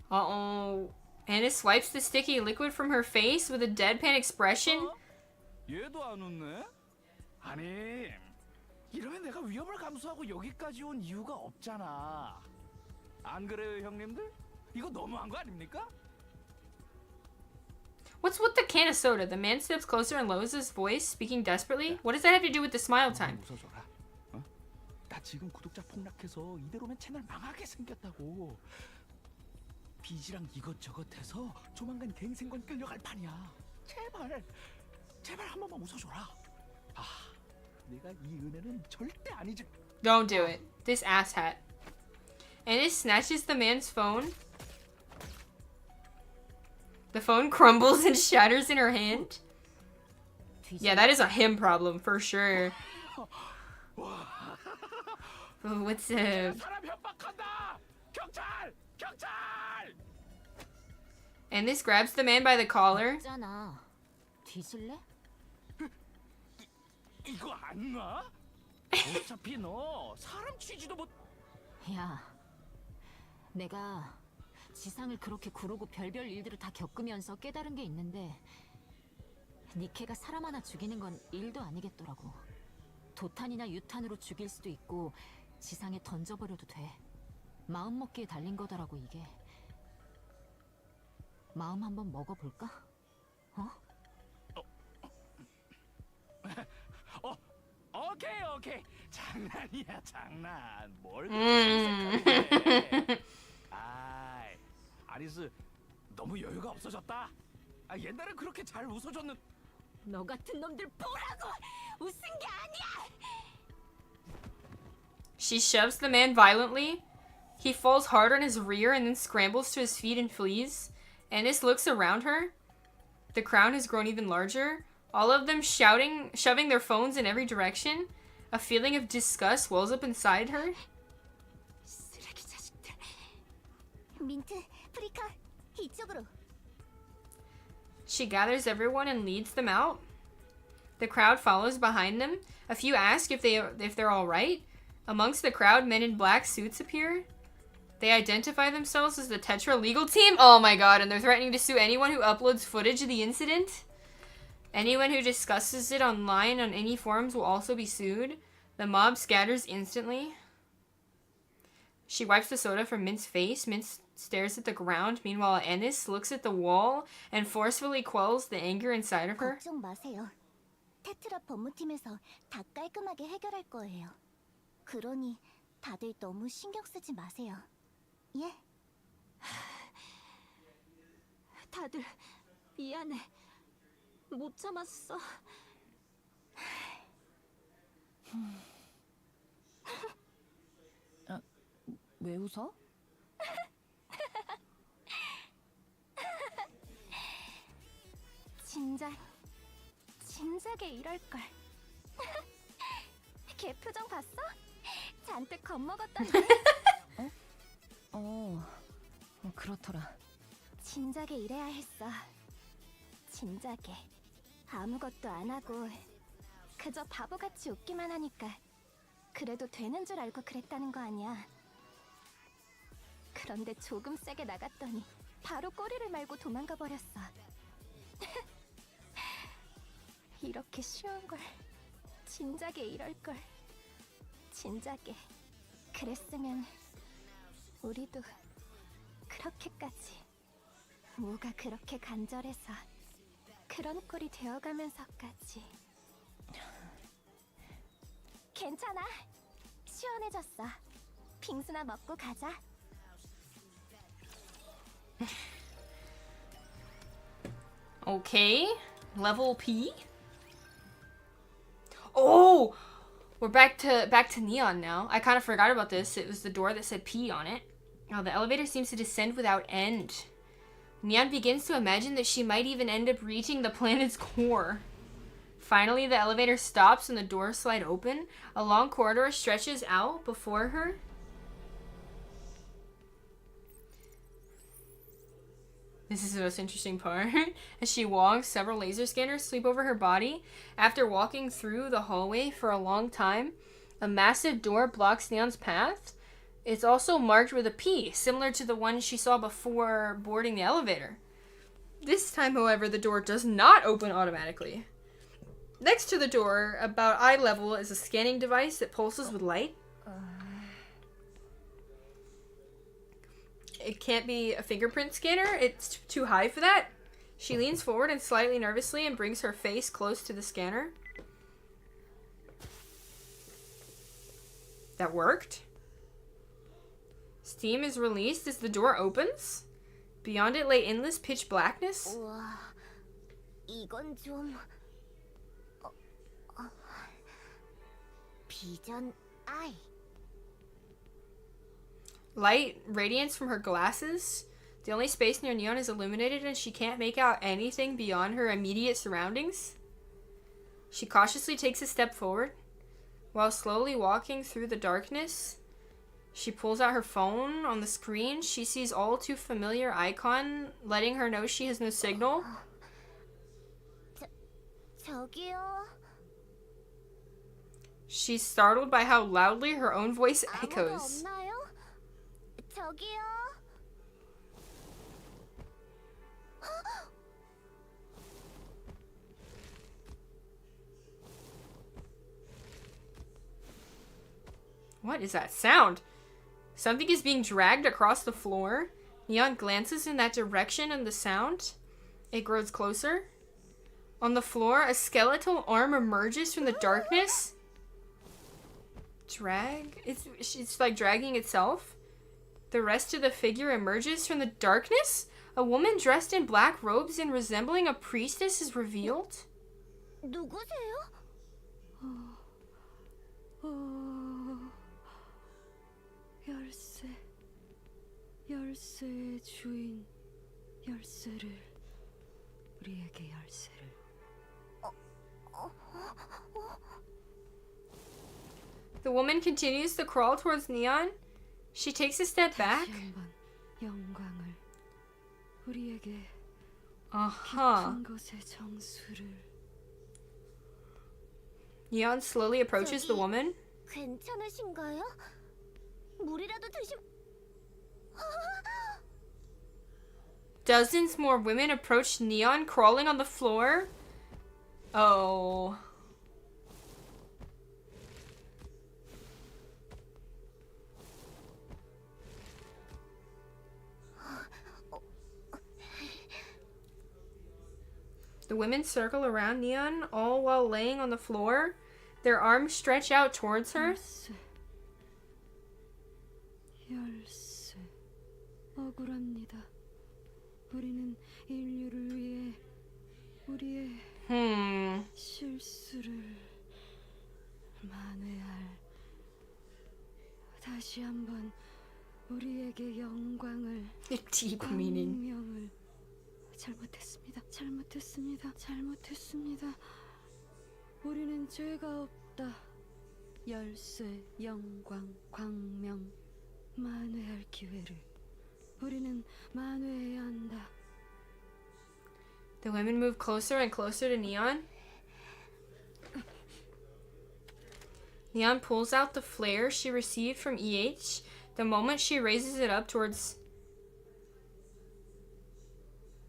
Uh-oh. Ennis swipes the sticky liquid from her face with a deadpan expression. 얘도 안 웃네? 아니, 이러면 내가 위험을 감수하고 여기까지 온 이유가 없잖아. 안 그래요, 형님들? 이거 너무한 거 아닙니까? What's with the can of soda? The man steps closer and lowers his voice, speaking desperately. What does that have to do with the smile time? 웃어줘라. 어? 나 지금 구독자 폭락해서 이대로면 채널 망하게 생겼다고. 빚이랑 이것저것 해서 조만간 갱생관 끌려갈 판이야. 제발 한 번만 웃어줘라. 내가 이 은혜는 절대 안 잊을. Don't do it. This asshat. Ennis snatches the man's phone. The phone crumbles and shatters in her hand. Yeah, that is a him problem for sure. Oh, what's up? 사람 협박한다. 경찰! 경찰! And this grabs the man by the collar. 있잖아. 뒤질래? 이거 안 놔? 어차피 너 사람 취지도 못. 야, 내가 지상을 그렇게 구르고 별별 일들을 다 겪으면서 깨달은 게 있는데 니케가 사람 하나 죽이는 건 일도 아니겠더라고. 도탄이나 유탄으로 죽일 수도 있고 지상에 던져버려도 돼. 마음 먹기에 달린 거더라고 이게. 마음 한번 먹어볼까? 어? 오케이. 장난이야, 장난. 뭘 그렇게 생각해? 아이, 아리스 너무 여유가 없어졌다. 옛날엔 그렇게 잘 웃어줬는. 너 같은 놈들 보라고! 웃은 게 아니야! She shoves the man violently. He falls hard on his rear and then scrambles to his feet and flees. Ennis looks around her. The crowd has grown even larger. All of them shouting, shoving their phones in every direction. A feeling of disgust wells up inside her. 쓰레기 자식들. 민트, 프리카, 이쪽으로. She gathers everyone and leads them out. The crowd follows behind them. A few ask if they're all right. Amongst the crowd, men in black suits appear. They identify themselves as the Tetra legal team. Oh my god, and they're threatening to sue anyone who uploads footage of the incident. Anyone who discusses it online on any forums will also be sued. The mob scatters instantly. She wipes the soda from Mint's face. Mint stares at the ground. Meanwhile, Ennis looks at the wall and forcefully quells the anger inside of her. 걱정 마세요. 테트라 법무팀에서 다 깔끔하게 해결할 거예요. 그러니 다들 너무 신경 쓰지 마세요. 예? 다들 미안해. 못 참았어. 왜 웃어? 진작에 이럴걸. 걔 표정 봤어? 잔뜩 겁먹었던데. 그렇더라. 진작에 이래야 했어. 진작에. 아무것도 안 하고 그저 바보같이 웃기만 하니까 그래도 되는 줄 알고 그랬다는 거 아니야. 그런데 조금 세게 나갔더니 바로 꼬리를 말고 도망가 버렸어. 이렇게 쉬운 걸. 진작에 이럴 걸. 진작에. 그랬으면 우리도 그렇게까지. 뭐가 그렇게 간절해서 그런 꼴이 되어가면서까지. 괜찮아. 시원해졌어. 빙수나 먹고 가자. Okay, level P. Oh, we're back to Neon now. I kind of forgot about this. It was the door that said P on it. Oh, the elevator seems to descend without end. Neon begins to imagine that she might even end up reaching the planet's core. Finally, the elevator stops and the doors slide open. A long corridor stretches out before her. This is the most interesting part. As she walks, several laser scanners sweep over her body. After walking through the hallway for a long time, a massive door blocks Neon's path. It's also marked with a P, similar to the one she saw before boarding the elevator. This time, however, the door does not open automatically. Next to the door, about eye level, is a scanning device that pulses with light. It can't be a fingerprint scanner. It's too high for that. She leans forward and slightly nervously and brings her face close to the scanner. That worked. Steam is released as the door opens. Beyond it lay endless pitch blackness. 우와, 이건 좀... 비전 아이. Light radiates from her glasses. The only space near Neon is illuminated and she can't make out anything beyond her immediate surroundings. She cautiously takes a step forward. While slowly walking through the darkness, she pulls out her phone. On the screen, she sees all too familiar icon, letting her know she has no signal. 저기요. She's startled by how loudly her own voice 아무도 echoes. 없나요? 저기요. What is that sound? Something is being dragged across the floor. Neon glances in that direction and the sound. It grows closer. On the floor, a skeletal arm emerges from the darkness. Drag? It's like dragging itself. The rest of the figure emerges from the darkness. A woman dressed in black robes and resembling a priestess is revealed. 누구세요? 열쇠의 주인, 열쇠를 우리에게 열쇠를. The woman continues to crawl towards Neon. She takes a step back. 다시 한번 영광을 우리에게 Uh-huh. 깊은 곳의 정수를. Neon slowly approaches the woman. 괜찮으신가요? 물이라도 드시. Dozens more women approach Neon, crawling on the floor. Oh. The women circle around Neon, all while laying on the floor. Their arms stretch out towards her. 열쇠. 억울합니다. 우리는 인류를 위해 우리의 실수를 만회할. 다시 한번 우리에게 영광을. Deep meaning. 광명을. 잘못했습니다. 우리는 죄가 없다. 열쇠, 영광, 광명, 만회할 기회를 우리는 만회해야 한다. The women move closer and closer to Neon. Neon pulls out the flare she received from EH. The moment she raises it up towards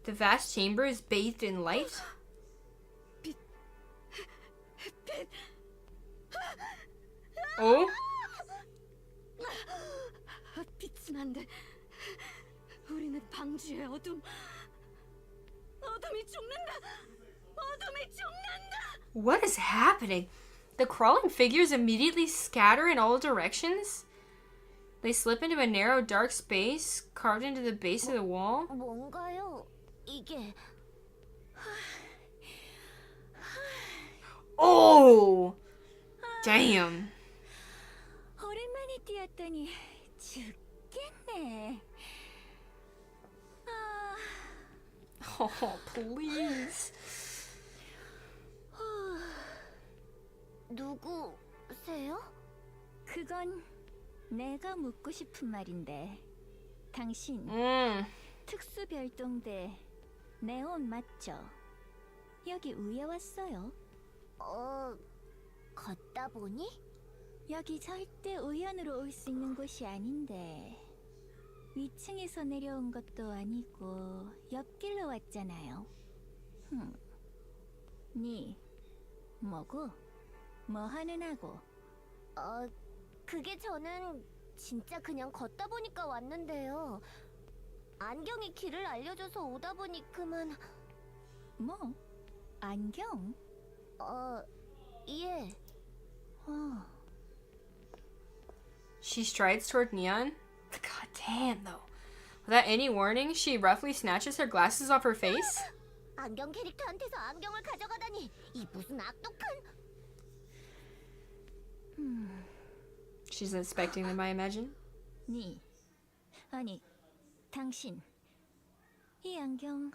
the vast chamber is bathed in light. Oh? 빛은 안 돼. 우리는 방주의 어둠이 죽는다. What is happening? The crawling figures immediately scatter in all directions. They slip into a narrow, dark space carved into the base of the wall. 뭔가요? 이게 Oh! Damn. 오랜만에 뛰었더니 죽겠네. Oh, please. 누구세요? 그건 내가 묻고 싶은 말인데. 당신 특수별동대 네온 맞죠? 여기 위에 왔어요. 걷다 보니? 여기 절대 우연으로 올 수 있는 곳이 아닌데. 위층에서 내려온 것도 아니고 옆길로 왔잖아요. 니 뭐고? 뭐 하는 하고? 그게 저는 진짜 그냥 걷다 보니까 왔는데요. 안경이 길을 알려줘서 오다 보니 그만. 뭐? 안경? 예. She strides toward Neon. God damn, though. Without any warning, she roughly snatches her glasses off her face. 안경 캐릭터한테서 안경을 가져가다니 이 무슨 악독한. She's inspecting them, I imagine. 니 아니 당신 이 안경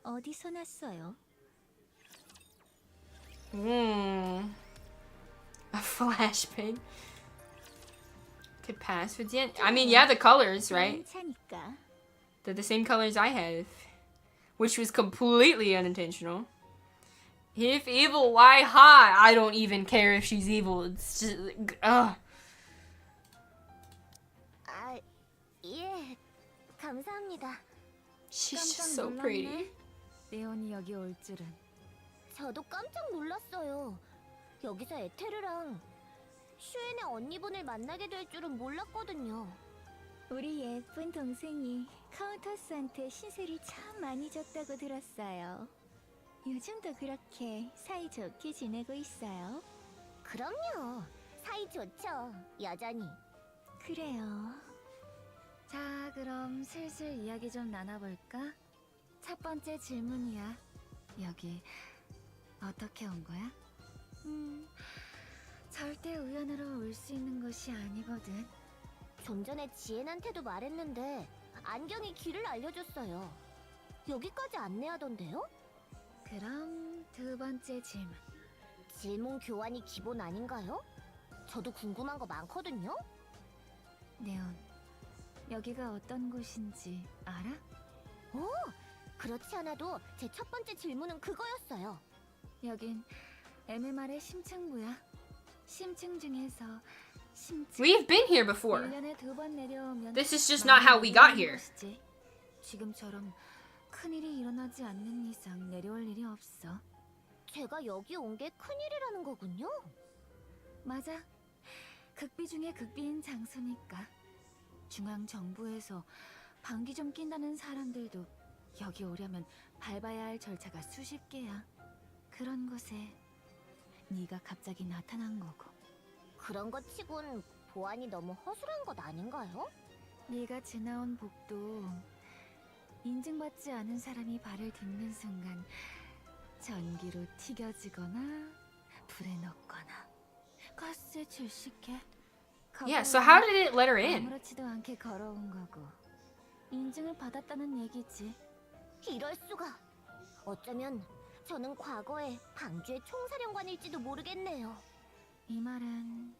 어디서 났어요? A flashbang. Could pass with the. I mean, yeah, the colors, right? 괜찮으니까. They're the same colors I have, which was completely unintentional. If evil, why high? I don't even care if she's evil. It's just, ugh. 아, 예. 감사합니다. She's just so pretty. 네온이 여기 올 줄은. 저도 깜짝 놀랐어요. 여기서 에테르랑 슈엔의 언니분을 만나게 될 줄은 몰랐거든요. 우리 예쁜 동생이 카운터스한테 신세를 참 많이 졌다고 들었어요. 요즘도 그렇게 사이좋게 지내고 있어요. 그럼요. 사이 좋죠. 여전히. 그래요. 자, 그럼 슬슬 이야기 좀 나눠볼까? 첫 번째 질문이야. 여기 어떻게 온 거야? 절대 우연으로 올 수 있는 곳이 아니거든. 좀 전에 지엔한테도 말했는데 안경이 길을 알려줬어요. 여기까지 안내하던데요? 그럼 두 번째 질문. 질문 교환이 기본 아닌가요? 저도 궁금한 거 많거든요. 네온, 여기가 어떤 곳인지 알아? 오! 그렇지 않아도 제 첫 번째 질문은 그거였어요. 여긴 MMR의 심층부야. 심층 중에서 심층. We've been here before. 1년에 2번 내려오면 This is just not how we got 많이 here. 곳이지. 지금처럼 큰일이 일어나지 않는 이상 내려올 일이 없어. 제가 여기 온 게 큰일이라는 거군요. 맞아. 극비 중에 극비인 장소니까. 중앙 정부에서 방귀 좀 낀다는 사람들도 여기 오려면 밟아야 할 절차가 수십 개야. 그런 곳에 네가 갑자기 나타난 거고. 그런 것 치곤 보안이 너무 허술한 것 아닌가요? 네가 지나온 복도 인증받지 않은 사람이 발을 딛는 순간 전기로 튀겨지거나 불에 넣거나 가스에 질식해. Yeah, so how did it let her in? 아무렇지도 않게 걸어온 거고 인증을 받았다는 얘기지. 이럴 수가. 어쩌면 저는 과거에 방주의 총사령관일지도 모르겠네요. 이 말은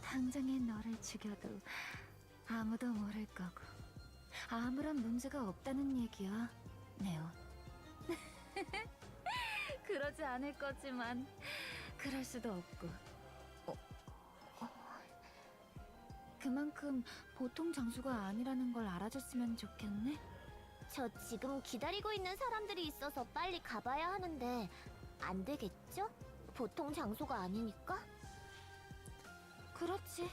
당장에 너를 죽여도 아무도 모를 거고 아무런 문제가 없다는 얘기야, 네온. 그러지 않을 거지만 그럴 수도 없고. 그만큼 보통 장소가 아니라는 걸 알아줬으면 좋겠네. 저 지금 기다리고 있는 사람들이 있어서 빨리 가봐야 하는데 안 되겠죠? 보통 장소가 아니니까? 그렇지.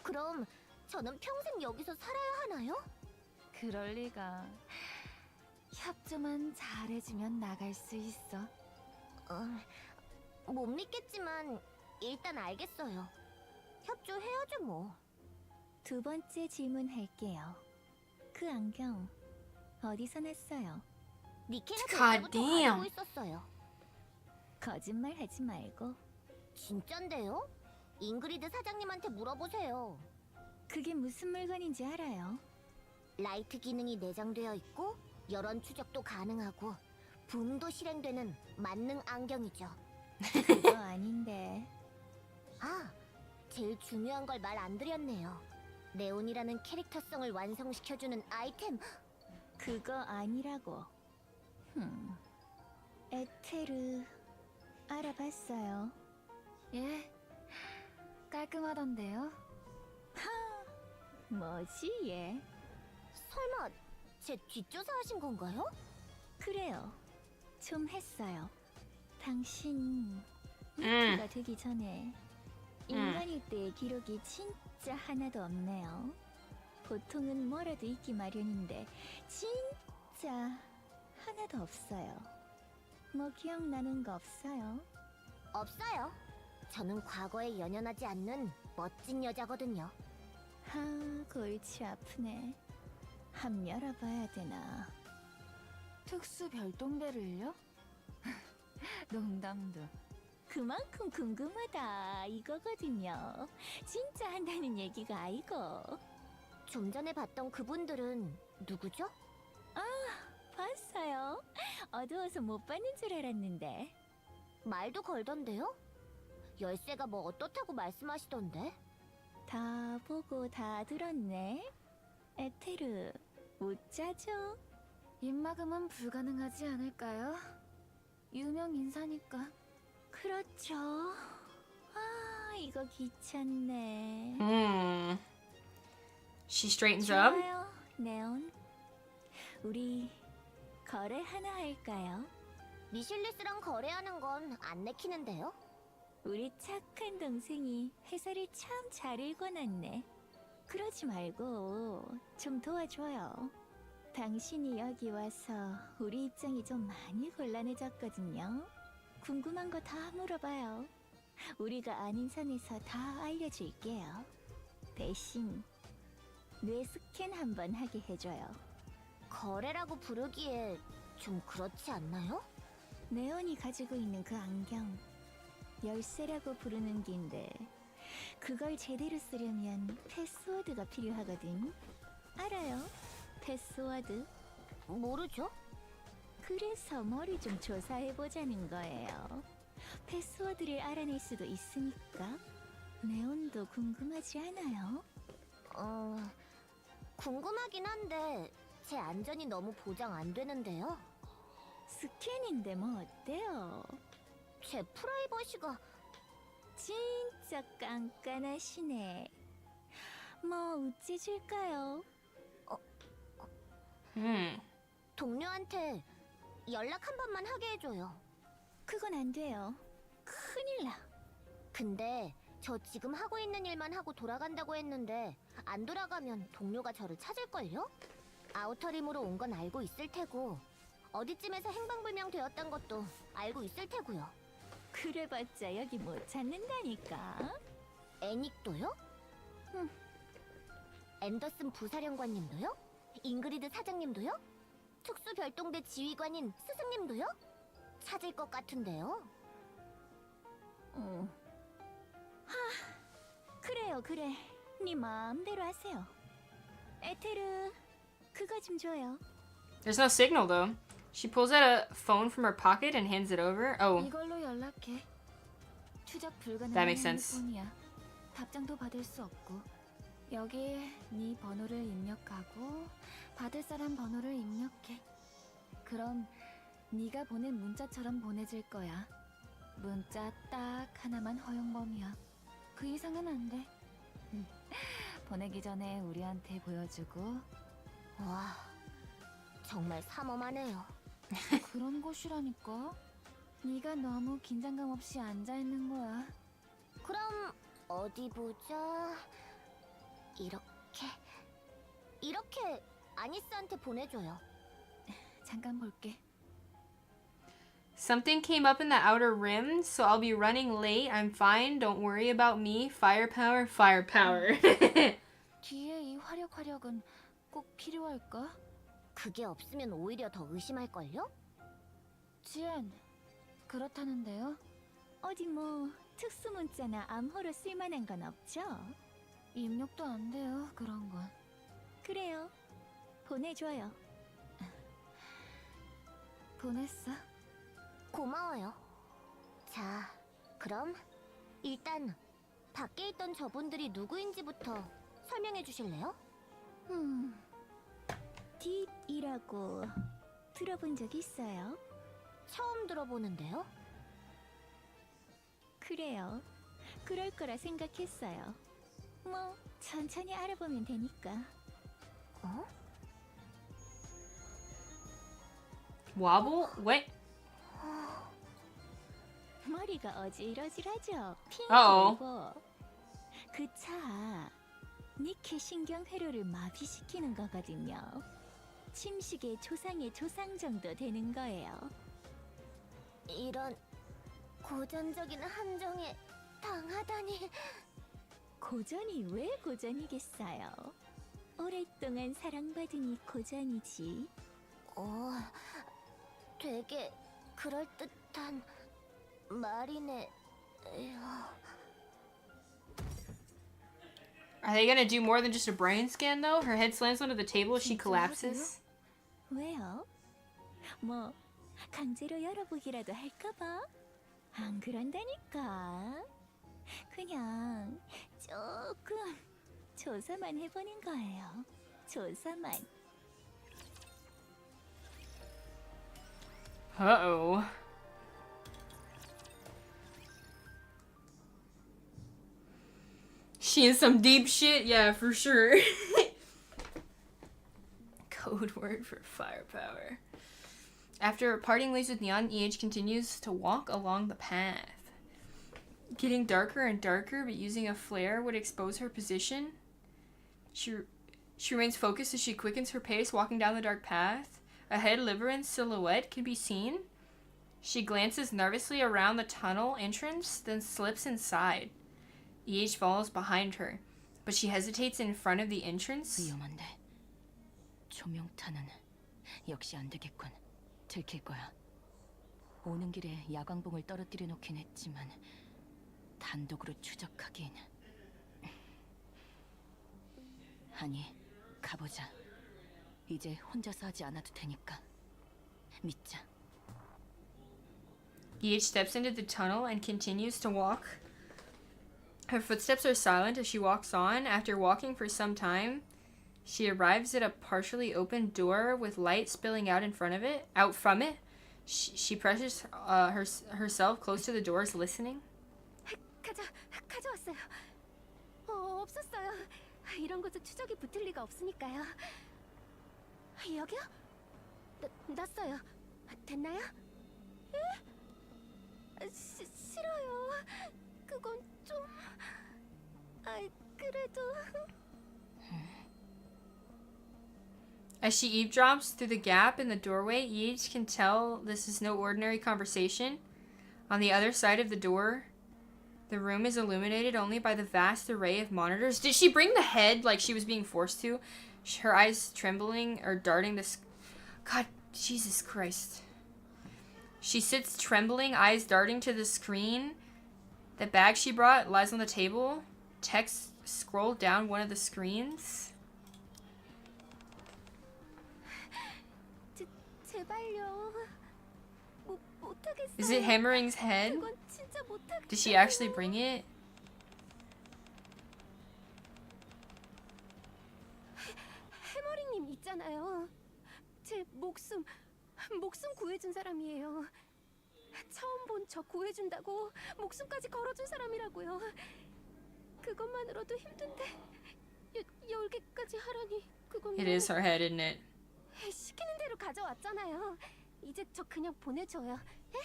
그럼 저는 평생 여기서 살아야 하나요? 그럴 리가. 협조만 잘해주면 나갈 수 있어. 못 믿겠지만 일단 알겠어요. 협조해야죠 뭐. 두 번째 질문할게요. 그 안경 어디서 났어요? 니케가 God 그때부터 damn. 가지고 있었어요. 거짓말 하지 말고. 진짠데요? 잉그리드 사장님한테 물어보세요. 그게 무슨 물건인지 알아요? 라이트 기능이 내장되어 있고 여론 추적도 가능하고 붐도 실행되는 만능 안경이죠. 그거 아닌데. 아, 제일 중요한 걸 말 안 드렸네요. 네온이라는 캐릭터성을 완성시켜주는 아이템. 그거 아니라고. 에테르 알아봤어요. 예, 깔끔하던데요? 뭐지 얘? 설마 제 뒷조사하신 건가요? 그래요. 좀 했어요. 당신 니케가 되기 전에 인간일 때의 기록이 진짜 하나도 없네요. 보통은 뭐라도 있기 마련인데 진짜 하나도 없어요. 뭐 기억나는 거 없어요? 없어요. 저는 과거에 연연하지 않는 멋진 여자거든요. 골치 아프네. 함 열어봐야 되나? 특수 별동대를요? 농담도. 그만큼 궁금하다 이거거든요. 진짜 한다는 얘기가 아니고. 좀 전에 봤던 그분들은 누구죠? 봤어요. 어두워서 못 봤는 줄 알았는데. 말도 걸던데요? 열쇠가 뭐 어떻다고 말씀하시던데? 다 보고 다 들었네. 에테르, 못 짜죠? 입막음은 불가능하지 않을까요? 유명 인사니까. 그렇죠. 아, 이거 귀찮네. She straightens up. 좋아요, 네온. 우리 거래 하나 할까요? 미실리스랑 거래하는 건 안 내키는데요? 우리 착한 동생이 회사를 참 잘 읽어놨네. 그러지 말고 좀 도와줘요. 당신이 여기 와서 우리 입장이 좀 많이 곤란해졌거든요. 궁금한 거 다 물어봐요. 우리가 아는 선에서 다 알려줄게요. 대신 뇌 스캔 한번 하게 해줘요. 거래라고 부르기에 좀 그렇지 않나요? 네온이 가지고 있는 그 안경, 열쇠라고 부르는 긴데 그걸 제대로 쓰려면 패스워드가 필요하거든. 알아요? 패스워드. 모르죠? 그래서 머리 좀 조사해보자는 거예요. 패스워드를 알아낼 수도 있으니까. 네온도 궁금하지 않아요? 궁금하긴 한데 제 안전이 너무 보장 안 되는데요. 스캔인데 뭐 어때요? 제 프라이버시가 진짜 깐깐하시네. 뭐 어찌줄까요? 동료한테 연락 한 번만 하게 해줘요. 그건 안 돼요. 큰일 나. 근데 저 지금 하고 있는 일만 하고 돌아간다고 했는데 안 돌아가면 동료가 저를 찾을걸요? 아우터림으로 온 건 알고 있을 테고 어디쯤에서 행방불명 되었던 것도 알고 있을 테고요. 그래봤자 여기 못 찾는다니까. 애닉도요? 앤더슨 부사령관님도요? 잉그리드 사장님도요? 특수별동대 지휘관인 스승님도요? 찾을 것 같은데요? 그래요, 그래. 네 마음대로 하세요. 에테르, 그거 좀 줘요. There's no signal though. She pulls out a phone from her pocket and hands it over. Oh, 이걸로 연락해. 추적 That 불가능한 makes sense. 핸드폰이야. 답장도 받을 수 없고. 여기에 네 번호를 입력하고 받을 사람 번호를 입력해. 그럼 네가 보낸 문자처럼 보내질 거야. 문자 딱 하나만 허용범위야. 그 이상은 안 돼. 보내기 전에 우리한테 보여주고. 와, 정말 삼엄하네요. 그런 곳이라니까. 네가 너무 긴장감 없이 앉아 있는 거야. 그럼 어디 보자. 이렇게 아니스한테 보내줘요. 잠깐 볼게. something came up in the outer rim, so I'll be running late. I'm fine. Don't worry about me. Firepower, firepower. 뒤에 이 화력은 꼭 필요할까? 그게 없으면 오히려 더 의심할걸요? 지엔, 그렇다는데요? 어디 뭐 특수 문자나 암호로 쓸만한 건 없죠? 입력도 안 돼요, 그런 건. 그래요. 보내줘요. 보냈어. 고마워요. 자, 그럼 일단 밖에 있던 저분들이 누구인지부터 설명해 주실래요? 딥이라고 들어본 적 있어요? 처음 들어보는데요? 그래요. 그럴 거라 생각했어요. 뭐 천천히 알아보면 되니까. 어? Wobble? What? 머리가 어질어질하죠? 핑 어어. 돌고. 그 차 니케 신경회로를 마비시키는 거거든요. 침식의 조상의 조상 정도 되는 거예요. 이런 고전적인 함정에 당하다니. 고전이 왜 고전이겠어요? 오랫동안 사랑받으니 고전이지. 되게 그럴듯한 말이네. Are they gonna do more than just a brain scan though? Her head slams onto the table as she collapses. 왜요? 뭐 강제로 열어보기라도 할까봐? 안 그런다니까. 그냥 조금 조사만 해보는 거예요. 조사만. Uh-oh. She in some deep shit? Yeah, for sure. Code word for firepower. After parting ways with Neon, EH continues to walk along the path. Getting darker and darker, but using a flare would expose her position. She remains focused as she quickens her pace, walking down the dark path. Ahead, Liberan's silhouette can be seen. She glances nervously around the tunnel entrance, then slips inside. EH follows behind her, but she hesitates in front of the entrance. 위험한데. 조명탄은 역시 안 되겠군. 들킬 거야. 오는 길에 야광봉을 떨어뜨려 놓긴 했지만 단독으로 추적하긴. 아니, 가보자. 이제 혼자서 하지 않아도 되니까. 믿자. EH steps into the tunnel and continues to walk. Her footsteps are silent as she walks on. After walking for some time, she arrives at a partially open door with light spilling out from it. She presses herself close to the doors, listening. 가져왔어요. 없었어요. 이런 곳에 추적이 붙을 리가 없으니까요. 여기요? 났어요. 됐나요? 예? 싫어요. 그건 좀... 그래도... As she eavesdrops through the gap in the doorway, EH can tell this is no ordinary conversation. On the other side of the door, the room is illuminated only by the vast array of monitors. Did she bring the head like she was being forced to? Her eyes trembling or darting this... God, Jesus Christ. She sits trembling, eyes darting to the screen. The bag she brought lies on the table. Text scrolled down one of the screens. 제발요. 못하겠어요. Is it Hammering's head? 그건 진짜 못하겠어요. Did she actually bring it? 해머링님 있잖아요. 제 목숨 구해준 사람이에요. 처음 본 저 구해준다고 목숨까지 걸어준 사람이라고요. 그것만으로도 힘든데 10개까지 하라니 그건... It is her head, isn't it? 시키는 대로 가져왔잖아요. 이제 저 그냥 보내줘요. 예?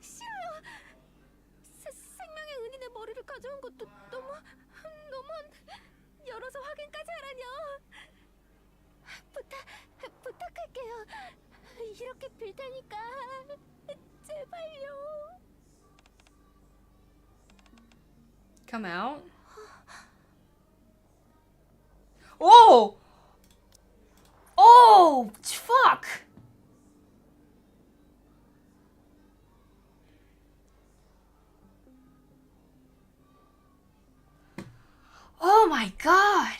싫어요. 생명의 은인의 머리를 가져온 것도 너무한데 열어서 확인까지 하라뇨. 부탁할게요. 이렇게 빌 테니까 제발요. Come out? Oh! Oh! Fuck! Oh my god!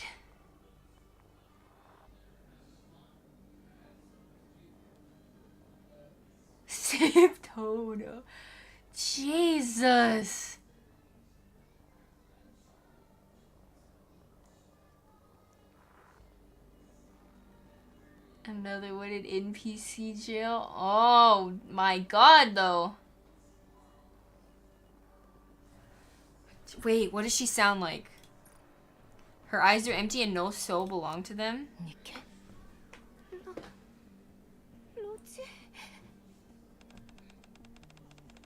Sip Toto. Jesus! Another one in NPC jail? Oh my god, though. Wait, what does she sound like? Her eyes are empty and no soul belong to them? 니kke? 로지.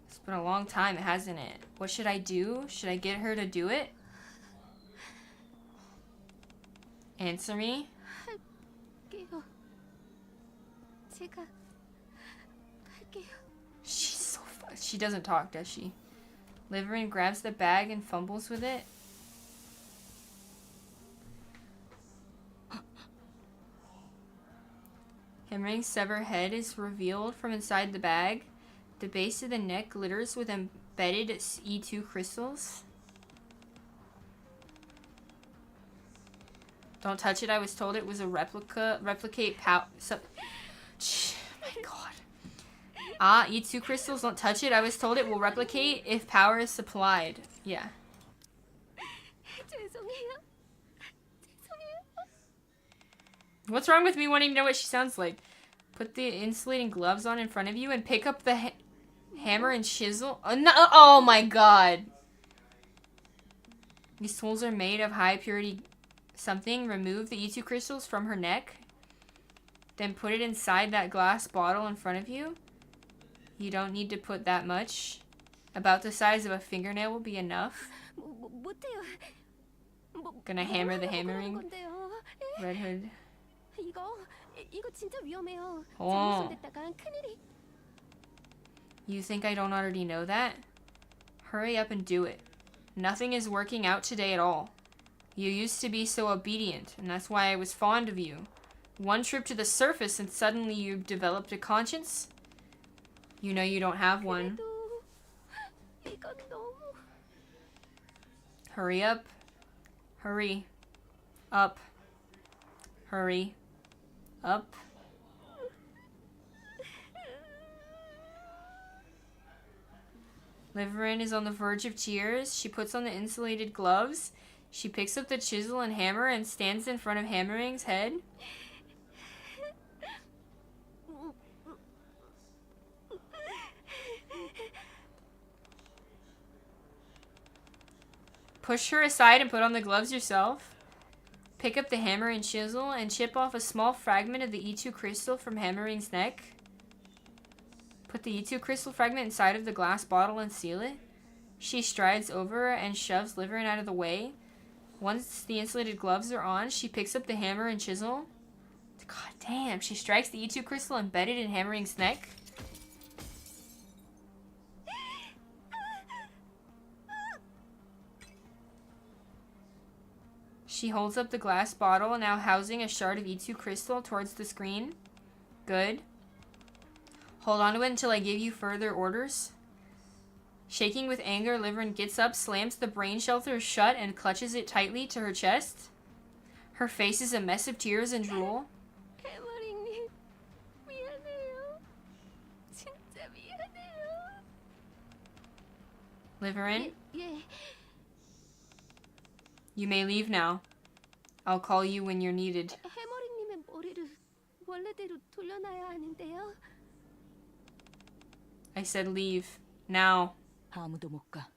It's been a long time, hasn't it? What should I do? Should I get her to do it? Answer me? 할게요. 제가 할게요. She's so she doesn't talk, does she? Liverin grabs the bag and fumbles with it. Hemring's severed head is revealed from inside the bag. The base of the neck glitters with embedded E2 crystals. Don't touch it. I was told it was a replicate pow. My god. Ah, E2 crystals, don't touch it. I was told it will replicate if power is supplied. Yeah. 죄송해요. What's wrong with me wanting to know what she sounds like? Put the insulating gloves on in front of you and pick up the hammer and chisel. Oh, no, oh my god. These tools are made of high purity something. Remove the E2 crystals from her neck. Then put it inside that glass bottle in front of you. You don't need to put that much. About the size of a fingernail will be enough. 못해요. Gonna hammer the hammering. 건데요. Red Hood. 이거 진짜 위험해요. 어. 잘못됐다간 큰일이. You think I don't already know that? Hurry up and do it. Nothing is working out today at all. You used to be so obedient, and that's why I was fond of you. One trip to the surface and suddenly you've developed a conscience? You know you don't have one. 이건 너무. Hurry up. Hurry. Up. Hurry. Up. Liverin is on the verge of tears. She puts on the insulated gloves. She picks up the chisel and hammer and stands in front of Hammering's head. Push her aside and put on the gloves yourself. Pick up the hammer and chisel and chip off a small fragment of the E2 crystal from Hammering's neck. Put the E2 crystal fragment inside of the glass bottle and seal it. She strides over and shoves Liverin out of the way. Once the insulated gloves are on, she picks up the hammer and chisel. God damn, she strikes the E2 crystal embedded in Hammering's neck. She holds up the glass bottle, now housing a shard of E2 crystal, towards the screen. Good. Hold on to it until I give you further orders. Shaking with anger, Liverin gets up, slams the brain shelter shut, and clutches it tightly to her chest. Her face is a mess of tears and drool. 해머링님, 미안해요. 진짜 미안해요. Liverin, 예. you may leave now. I'll call you when you're needed. 해머링님의 머리를 원래대로 돌려놔야 하는데요. I said leave. Now. 아무도 못 가.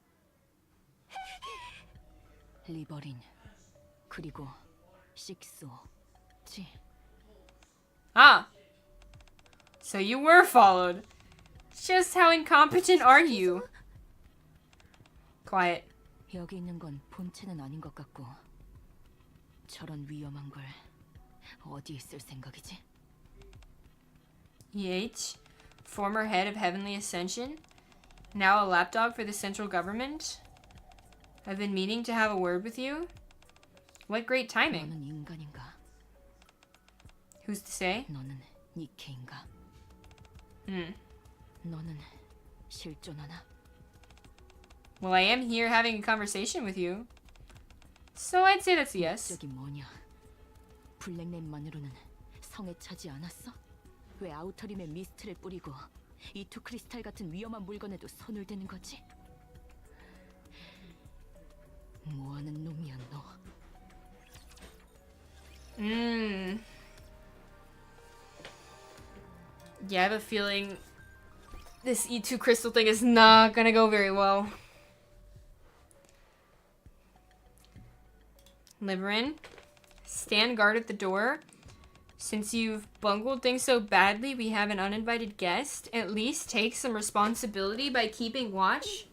리버린 그리고 식소지. Ah! So you were followed. Just how incompetent are you? Quiet. 여기 있는 건 본체는 아닌 것 같고 저런 위험한 걸 어디에 쓸 생각이지? EH, former head of Heavenly Ascension, now a lapdog for the central government. I've been meaning to have a word with you. What great timing. 너는 인간인가? Who's to say? 너는 니케인가? 너는 실존하나? Well, I am here having a conversation with you. So I'd say that's a yes. 목적이 뭐냐? 블랙램만으로는 성에 차지 않았어? 왜 아우터림에 미스트를 뿌리고 E2 크리스탈 같은 위험한 물건에도 손을 대는 거지? 뭐하는 놈이야 너? Yeah, I have a feeling this E2 crystal thing is not gonna go very well. Liverin, stand guard at the door. Since you've bungled things so badly, we have an uninvited guest. At least take some responsibility by keeping watch.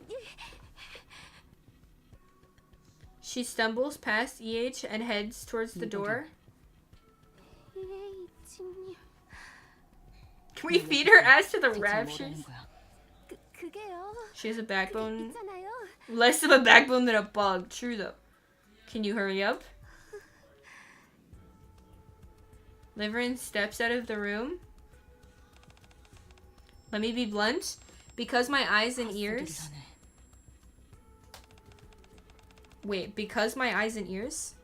She stumbles past EH and heads towards the door. 예이진님. Can we feed her ass to the raptures? 그게요. She has a backbone. 있잖아요. Less of a backbone than a bug. True though. Can you hurry up? Liverin steps out of the room. Let me be blunt. Because my eyes and ears... Wait, because my eyes and ears?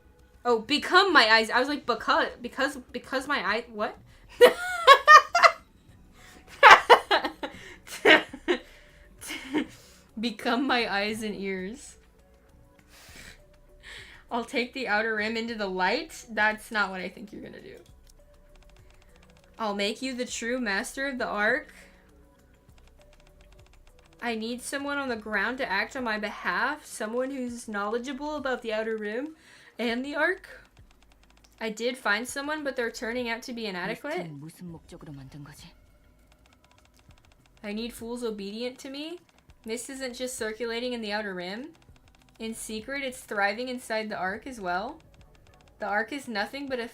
Oh, become my eyes. I was like, because my eye... What? Become my eyes and ears. I'll take the outer rim into the light. That's not what I think you're gonna do. I'll make you the true master of the Ark. I need someone on the ground to act on my behalf. Someone who's knowledgeable about the outer rim and the Ark. I did find someone, but they're turning out to be inadequate. 무슨 목적으로 만든 거지? I need fools obedient to me. Mist isn't just circulating in the outer rim. In secret, it's thriving inside the Ark as well. The Ark is nothing but a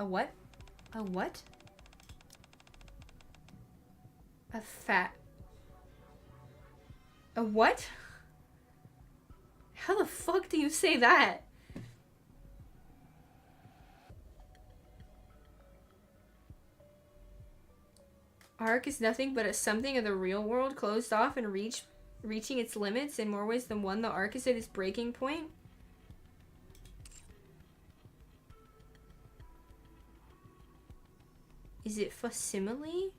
what? A what? A what? How the fuck do you say that? Ark is nothing but a something of the real world, closed off and reaching its limits in more ways than one. The Ark is at its breaking point. Is it facsimile?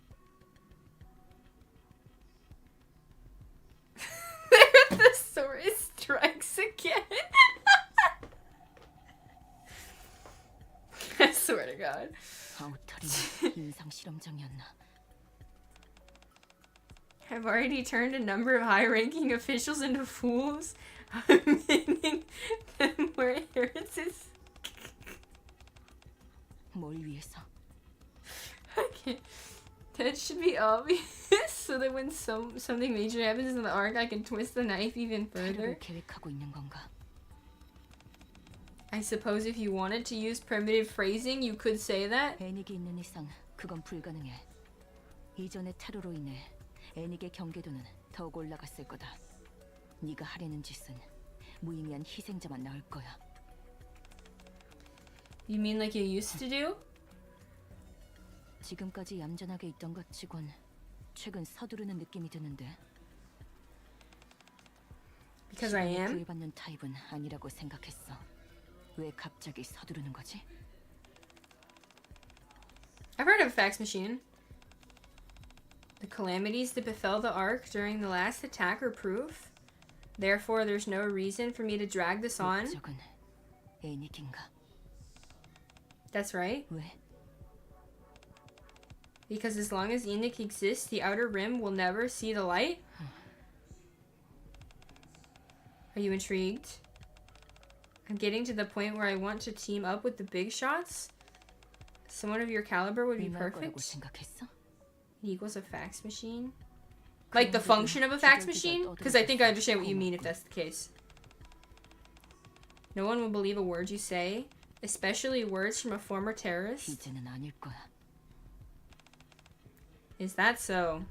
The thesaurus strikes again. I swear to God. 아우터리는 인상 실험장이었나? I've already turned a number of high-ranking officials into fools, meaning them were inheritances. 뭘 위해서? Okay. That should be obvious, so that when something major happens in the Ark, I can twist the knife even further. 테러를 계획하고 있는 건가? I suppose if you wanted to use primitive phrasing, you could say that. 애닉이 있는 이상 그건 불가능해. 이전의 테러로 인해 애닉의 경계도는 더욱 올라갔을 거다. 네가 하려는 짓은 무의미한 희생자만 나올 거야. You mean like you used to do? 지금까지 얌전하게 있던 것 치곤 최근 서두르는 느낌이 드는데. Because I am? 구애받는 타입은 아니라고 생각했어. 왜 갑자기 서두르는 거지? I've heard of a fax machine. The calamities that befell the Ark during the last attack are proof. Therefore, there's no reason for me to drag this on. 목적은 애닉인가? That's right. 왜? Because as long as Enoch exists, the outer rim will never see the light. Are you intrigued? I'm getting to the point where I want to team up with the big shots. Someone of your caliber would be perfect. 생각했어? It equals a fax machine. Like the function of a fax machine? Because I think I understand what you mean if that's the case. No one will believe a word you say, especially words from a former terrorist. 이제는 아닐 거야. Is that so?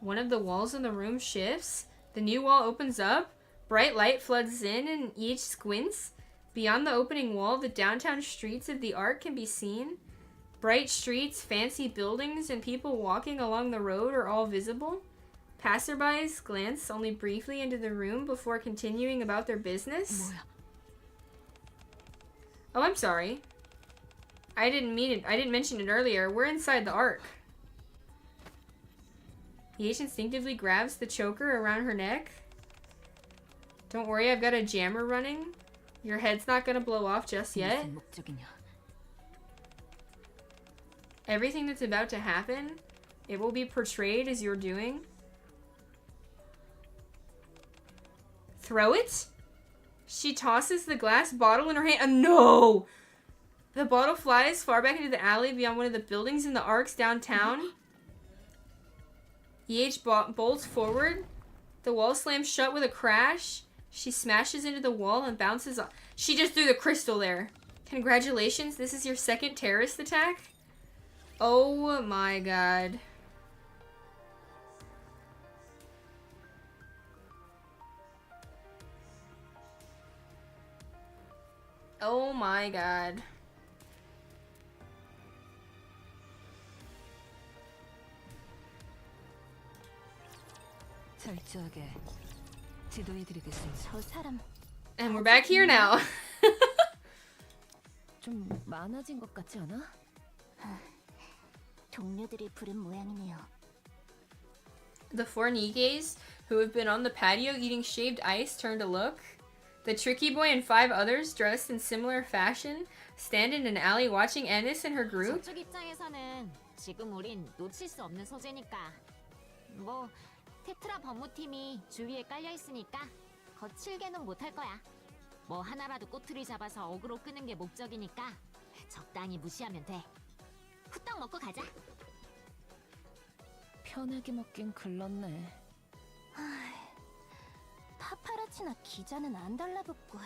One of the walls in the room shifts. The new wall opens up. Bright light floods in and each squints. Beyond the opening wall, the downtown streets of the Ark can be seen. Bright streets, fancy buildings, and people walking along the road are all visible. Passerbys glance only briefly into the room before continuing about their business. 뭐야? Oh, I'm sorry. I didn't mean it. I didn't mention it earlier. We're inside the Ark. The H instinctively grabs the choker around her neck. Don't worry, I've got a jammer running. Your head's not gonna blow off just yet. 무슨 목적이냐? Everything that's about to happen, it will be portrayed as you're doing. Throw it? She tosses the glass bottle in her hand. No! The bottle flies far back into the alley beyond one of the buildings in the Ark's downtown. EH bolts forward. The wall slams shut with a crash. She smashes into the wall and bounces off. She just threw the crystal there. Congratulations, this is your second terrorist attack? Oh my god. Oh my god. 철저하게 지도해드리겠습니다. 저 사람 And we're back here now. 좀 많아진 것 같지 않아? 동료들이 부른 모양이네요. The four Nikkes who have been on the patio eating shaved ice turn to look. The tricky boy and 5 others dressed in similar fashion stand in an alley watching Anis and her group. 저쪽 입장에서는 지금 우린 놓칠 수 없는 소재니까. 뭐 테트라 법무팀이 주위에 깔려 있으니까 거칠게는 못할 거야. 뭐 하나라도 꼬투리 잡아서 어그로 끄는 게 목적이니까 적당히 무시하면 돼. 후딱 먹고 가자. 편하게 먹긴 글렀네. 파파라치나 기자는 안 달라붙고.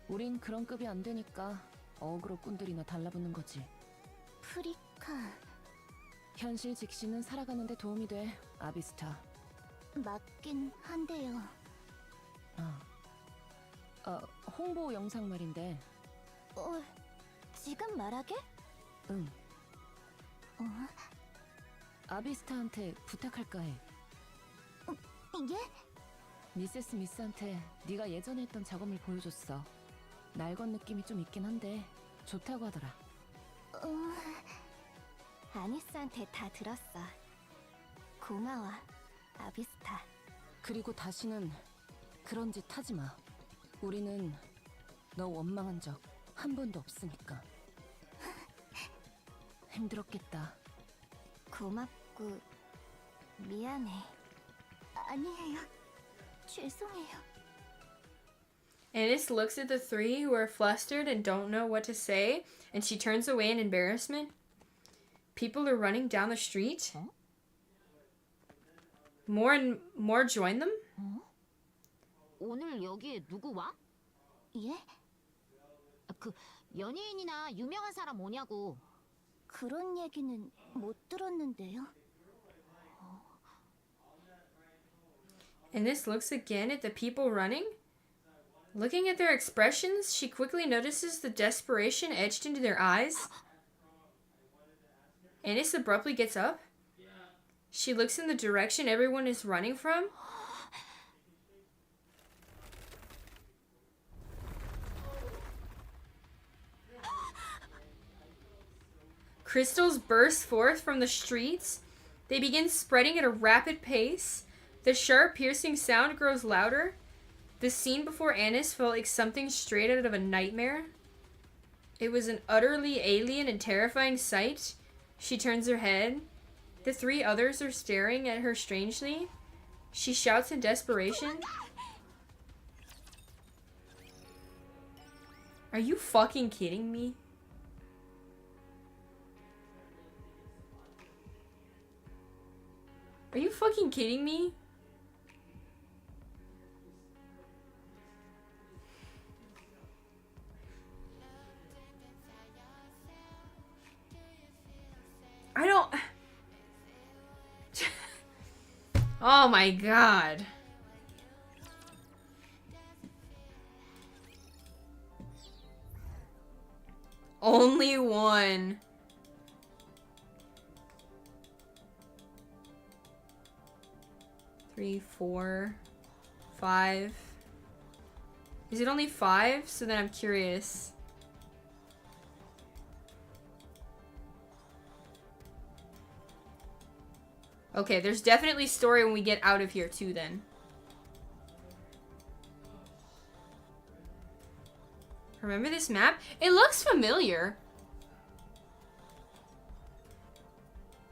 우린 그런 급이 안 되니까 어그로 꾼들이나 달라붙는 거지. 프리카. 현실 직시는 살아가는데 도움이 돼, 아비스타. 맞긴 한데요. 홍보 영상 말인데. 지금 말하게? 응. 아비스타한테 부탁할까 해. 예? 미세스 미스한테 네가 예전에 했던 작업을 보여줬어. 날 건 느낌이 좀 있긴 한데 좋다고 하더라. 아니스한테 다 들었어. 고마워, 아비스타. 그리고 다시는 그런 짓 하지 마. 우리는 너 원망한 적 한 번도 없으니까. 힘들었겠다. 고맙고 미안해. 아니에요. 죄송해요. Anis looks at the 3 who are flustered and don't know what to say, and she turns away in embarrassment. People are running down the street. More and more join them? 오늘 여기에 누구 와? 예? 그 연예인이나 유명한 사람 오냐고. 그런 얘기는 못 들었는데요. Anis looks again at the people running. Looking at their expressions, she quickly notices the desperation etched into their eyes. Anis abruptly gets up. She looks in the direction everyone is running from. Crystals burst forth from the streets. They begin spreading at a rapid pace. The sharp, piercing sound grows louder. The scene before Anis felt like something straight out of a nightmare. It was an utterly alien and terrifying sight. She turns her head. The 3 others are staring at her strangely. She shouts in desperation. Are you fucking kidding me? Are you fucking kidding me? I don't... Oh my god. Only one. Three, 4, 5. Is it only 5? So then I'm curious. Okay, there's definitely story when we get out of here too then. Remember this map? It looks familiar.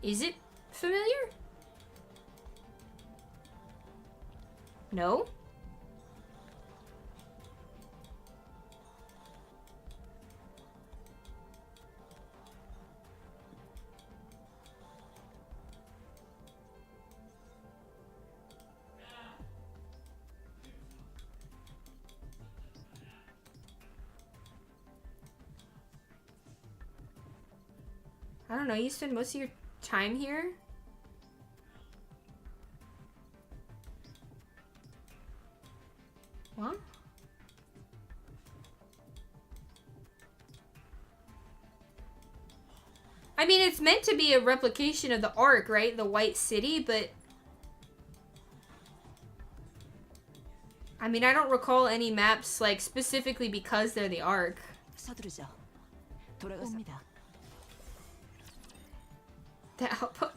Is it familiar? No? I don't know, you spend most of your time here? What? I mean, it's meant to be a replication of the Ark, right? The White City, but... I mean, I don't recall any maps, like, specifically because they're the Ark. 서두르죠. 돌아가서. 옵니다. The outpost.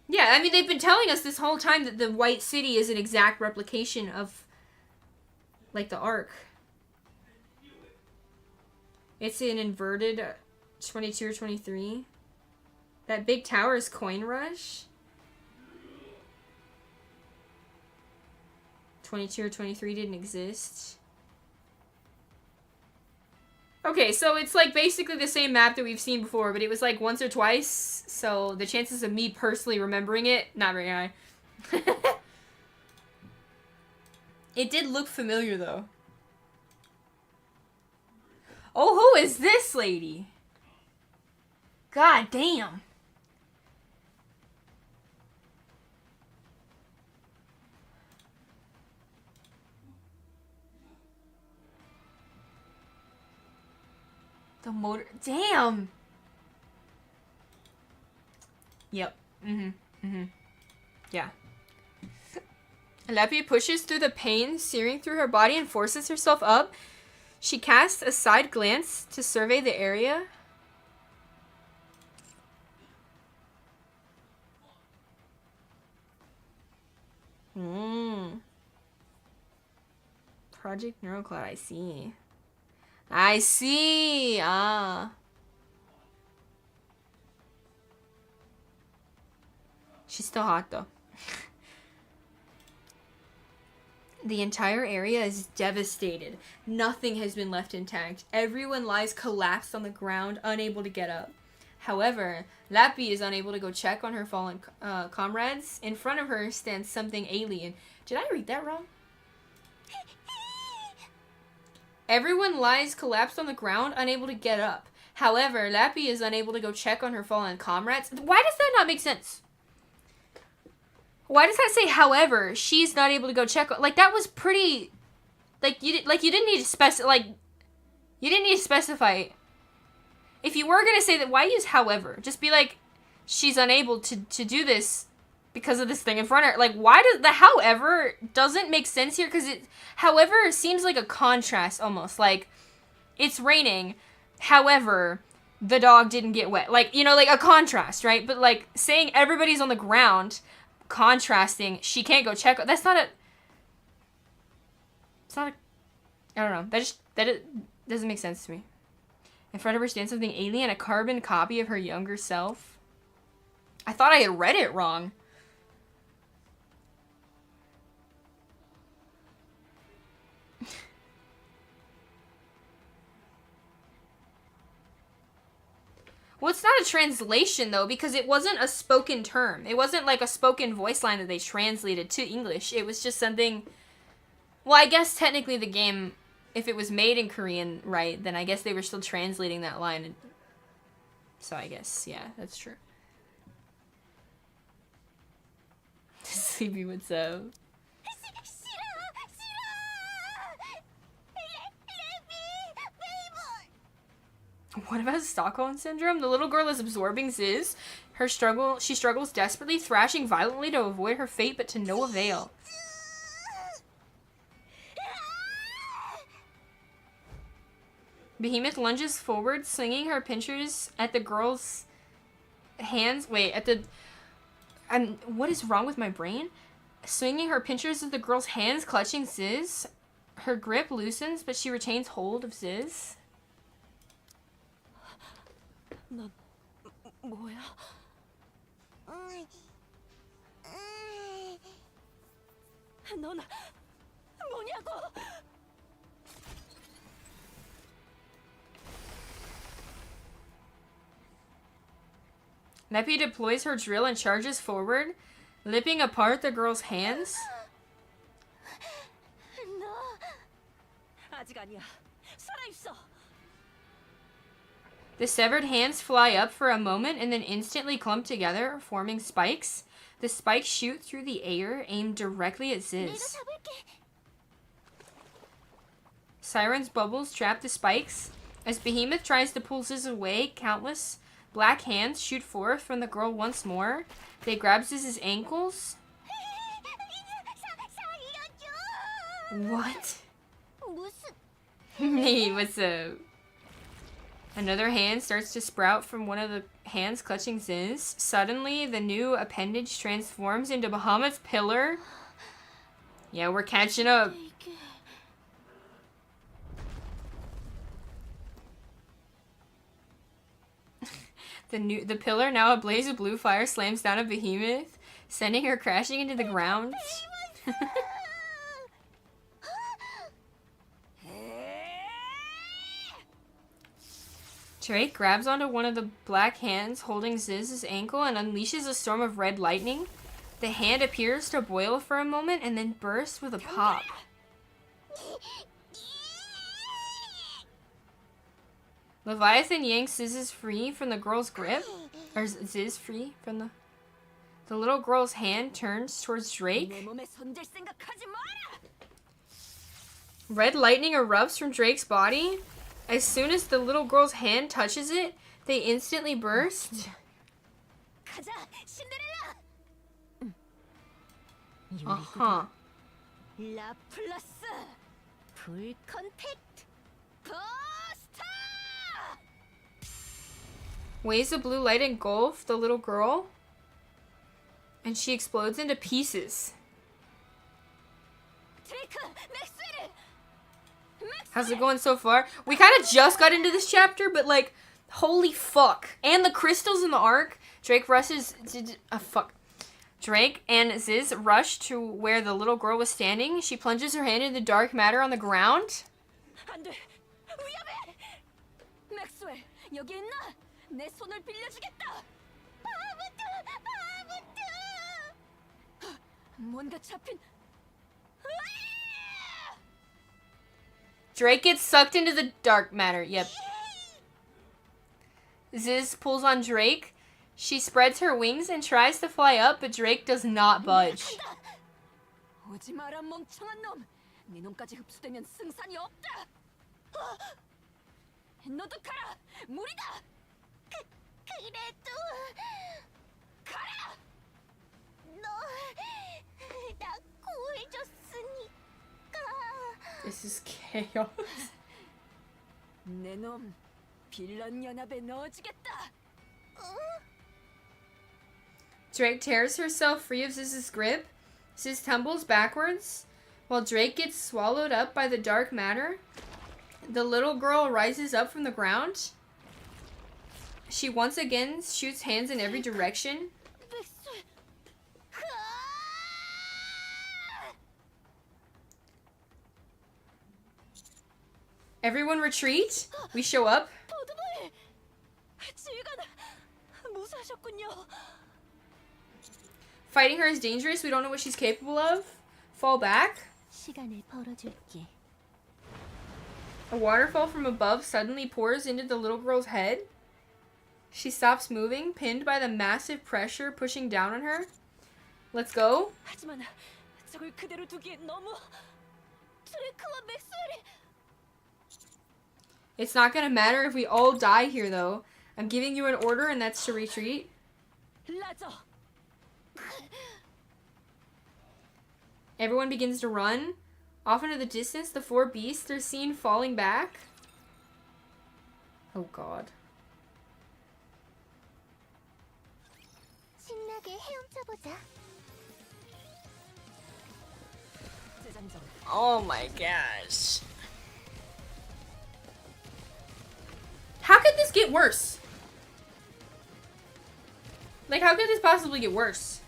Yeah, I mean, they've been telling us this whole time that the White City is an exact replication of, like, the Ark. It's an inverted 22 or 23. That big tower is Coin Rush. 22 or 23 didn't exist. Okay, so it's like basically the same map that we've seen before, but it was like once or twice, so the chances of me personally remembering it, not very high. It did look familiar though. Oh, who is this lady? God damn. The motor. Damn. Yep. Yeah. Leppy pushes through the pain searing through her body and forces herself up. She casts a side glance to survey the area. Project Neurocloud, I see. I see. Ah. She's still hot though. The entire area is devastated. Nothing has been left intact. Everyone lies collapsed on the ground, unable to get up. However, Lappy is unable to go check on her fallen comrades. In front of her stands something alien. Did I read that wrong? Everyone lies collapsed on the ground, unable to get up. However, Lappy is unable to go check on her fallen comrades. Why does that not make sense? Why does that say, however, she's not able to go check on... Like, that was pretty... you didn't need to specify... you didn't need to specify... If you were gonna say that, why use however? Just be like, she's unable to do this because of this thing in front of her. Like, why does the however doesn't make sense here? Because it, however, seems like a contrast almost. Like, it's raining, however, the dog didn't get wet. Like, you know, like a contrast, right? But like saying everybody's on the ground, contrasting, she can't go check. That's not a. It's not a. I don't know. That doesn't make sense to me. In front of her stands something alien, a carbon copy of her younger self. I thought I had read it wrong. Well, it's not a translation, though, because it wasn't a spoken term. It wasn't like a spoken voice line that they translated to English. It was just something... Well, I guess technically the game, if it was made in Korean, right, then I guess they were still translating that line. So I guess, yeah, that's true. Sleepy, what's up? What about Stockholm Syndrome? The little girl is absorbing Ziz. She struggles desperately, thrashing violently to avoid her fate, but to no avail. Behemoth lunges forward, swinging her pincers at the girl's hands. Wait, at the... what is wrong with my brain? Swinging her pincers at the girl's hands, clutching Ziz. Her grip loosens, but she retains hold of Ziz. 넌 뭐야? 넌 뭐냐고? Neppy deploys her drill and charges forward, ripping apart the girl's hands. 너 아직 아니야. 살아있어. The severed hands fly up for a moment and then instantly clump together, forming spikes. The spikes shoot through the air, aimed directly at Ziz. Siren's bubbles trap the spikes. As Behemoth tries to pull Ziz away, countless black hands shoot forth from the girl once more. They grab Ziz's ankles. What? Hey, what's up? Another hand starts to sprout from one of the hands clutching Ziz. Suddenly, the new appendage transforms into Bahamut's pillar. Yeah, we're catching up. The pillar, now ablaze with blue fire, slams down a behemoth, sending her crashing into the ground. Drake grabs onto one of the black hands holding Ziz's ankle and unleashes a storm of red lightning. The hand appears to boil for a moment and then bursts with a pop. Leviathan yanks Ziz free from the girl's grip. Or Ziz free from the... The little girl's hand turns towards Drake. Red lightning erupts from Drake's body. As soon as the little girl's hand touches it, they instantly burst. Uh-huh. Waves of blue light engulf the little girl, and she explodes into pieces. How's it going so far? We kind of just got into this chapter, but like, holy fuck. And the crystals in the arc. Drake and Ziz rush to where the little girl was standing. She plunges her hand into dark matter on the ground. Drake gets sucked into the dark matter. Yep. Ziz pulls on Drake. She spreads her wings and tries to fly up, but Drake does not budge. This is chaos. Drake tears herself free of Ziz's grip. Ziz tumbles backwards, while Drake gets swallowed up by the dark matter. The little girl rises up from the ground. She once again shoots hands in every direction. Everyone retreat. We show up. Fighting her is dangerous. We don't know what she's capable of. Fall back. A waterfall from above suddenly pours into the little girl's head. She stops moving, pinned by the massive pressure pushing down on her. Let's go. It's not gonna matter if we all die here, though. I'm giving you an order, and that's to retreat. Everyone begins to run. Off into the distance, the four beasts are seen falling back. Oh god. Oh my gosh. How could this get worse? Like, how could this possibly get worse?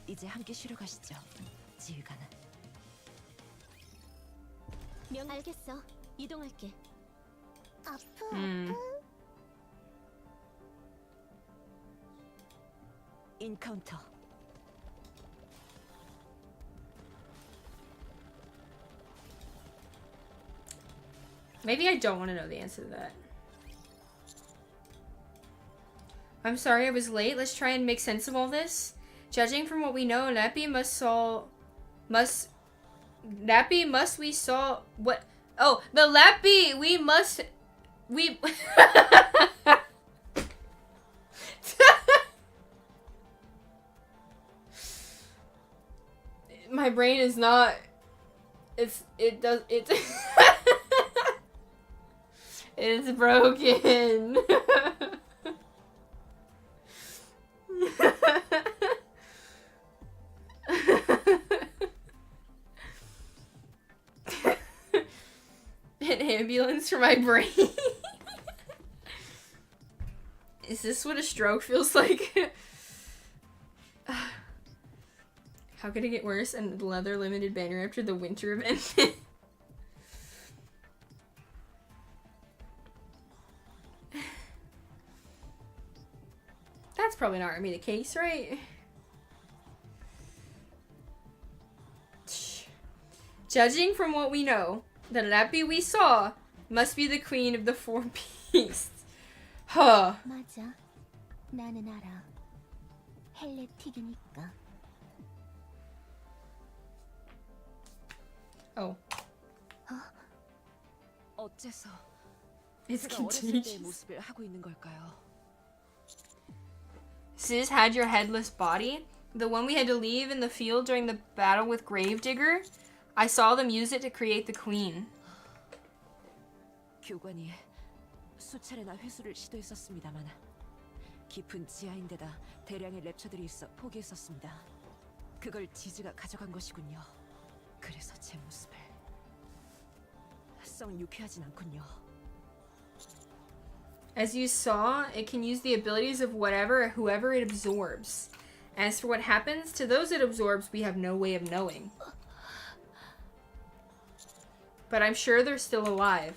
이제 함께 쉬러 가시죠. 지휘관은. 알겠어. 이동할게. 아프. 인카운터. Maybe I don't want to know the answer to that. I'm sorry I was late. Let's try and make sense of all this. Judging from what we know, Nappy must we saw what Oh, the Lappy, we must... We... My brain is not... It does... It's broken. An ambulance for my brain. Is this what a stroke feels like? How could it get worse? And leather limited banner after the winter event. That's probably not gonna be the case, right? Judging from what we know, the Lappy we saw must be the queen of the four beasts. Huh. 맞아. 나는 알아. 헬레틱이니까. Oh. 어째서 It's 제가 어렸을 때의 contagious. 모습을 하고 있는 걸까요? Sis had your headless body? The one we had to leave in the field during the battle with Gravedigger? I saw them use it to create the queen. 교관이 수차례나 회수를 시도했었습니다만 깊은 지하인데다 대량의 랩처들이 있어 포기했었습니다. 그걸 지즈가 가져간 것이군요. 그래서 제 모습을 썩 유쾌하진 않군요. As you saw, it can use the abilities of whoever it absorbs. As for what happens to those it absorbs, we have no way of knowing. But I'm sure they're still alive.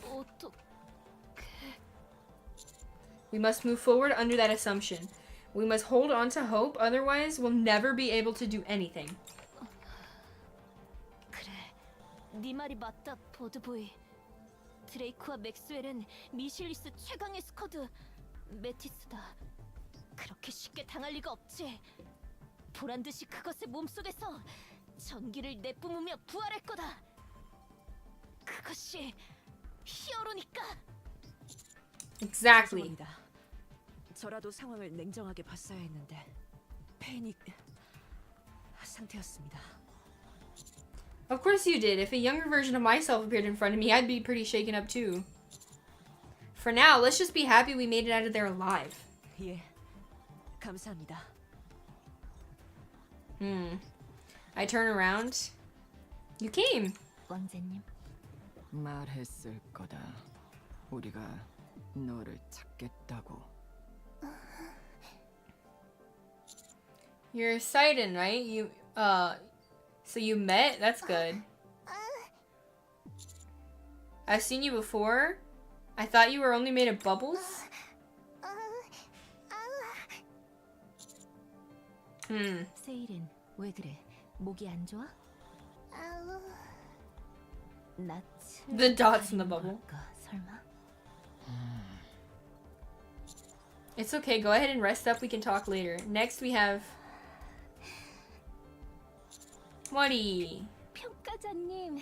We must move forward under that assumption. We must hold on to hope, otherwise we'll never be able to do anything. 그래, 네 말이 맞다, 보드보이. 드레이크와 맥스웰은 미실리스 최강의 스쿼드. 메티스다. 그렇게 쉽게 당할 리가 없지. 보란듯이 그것의 몸속에서 전기를 내뿜으며 부활할 거다. 그것이 히어로니까. Exactly. 죄송합니다. 저라도 상황을 냉정하게 봤어야 했는데 패닉 상태였습니다. Of course you did. If a younger version of myself appeared in front of me, I'd be pretty shaken up too. For now, let's just be happy we made it out of there alive. 예, 감사합니다. I turn around. You came. 왕자님. 말했을 거다. 우리가 너를 찾겠다고. You're Sidon, right? So you met? That's good. I've seen you before. I thought you were only made of bubbles. 세일은 왜 그래? 목이 안 좋아? 낯을 The dots in the bubble. 걸까, 설마? It's okay. Go ahead and rest up. We can talk later. Next we have 머리. 평가자님,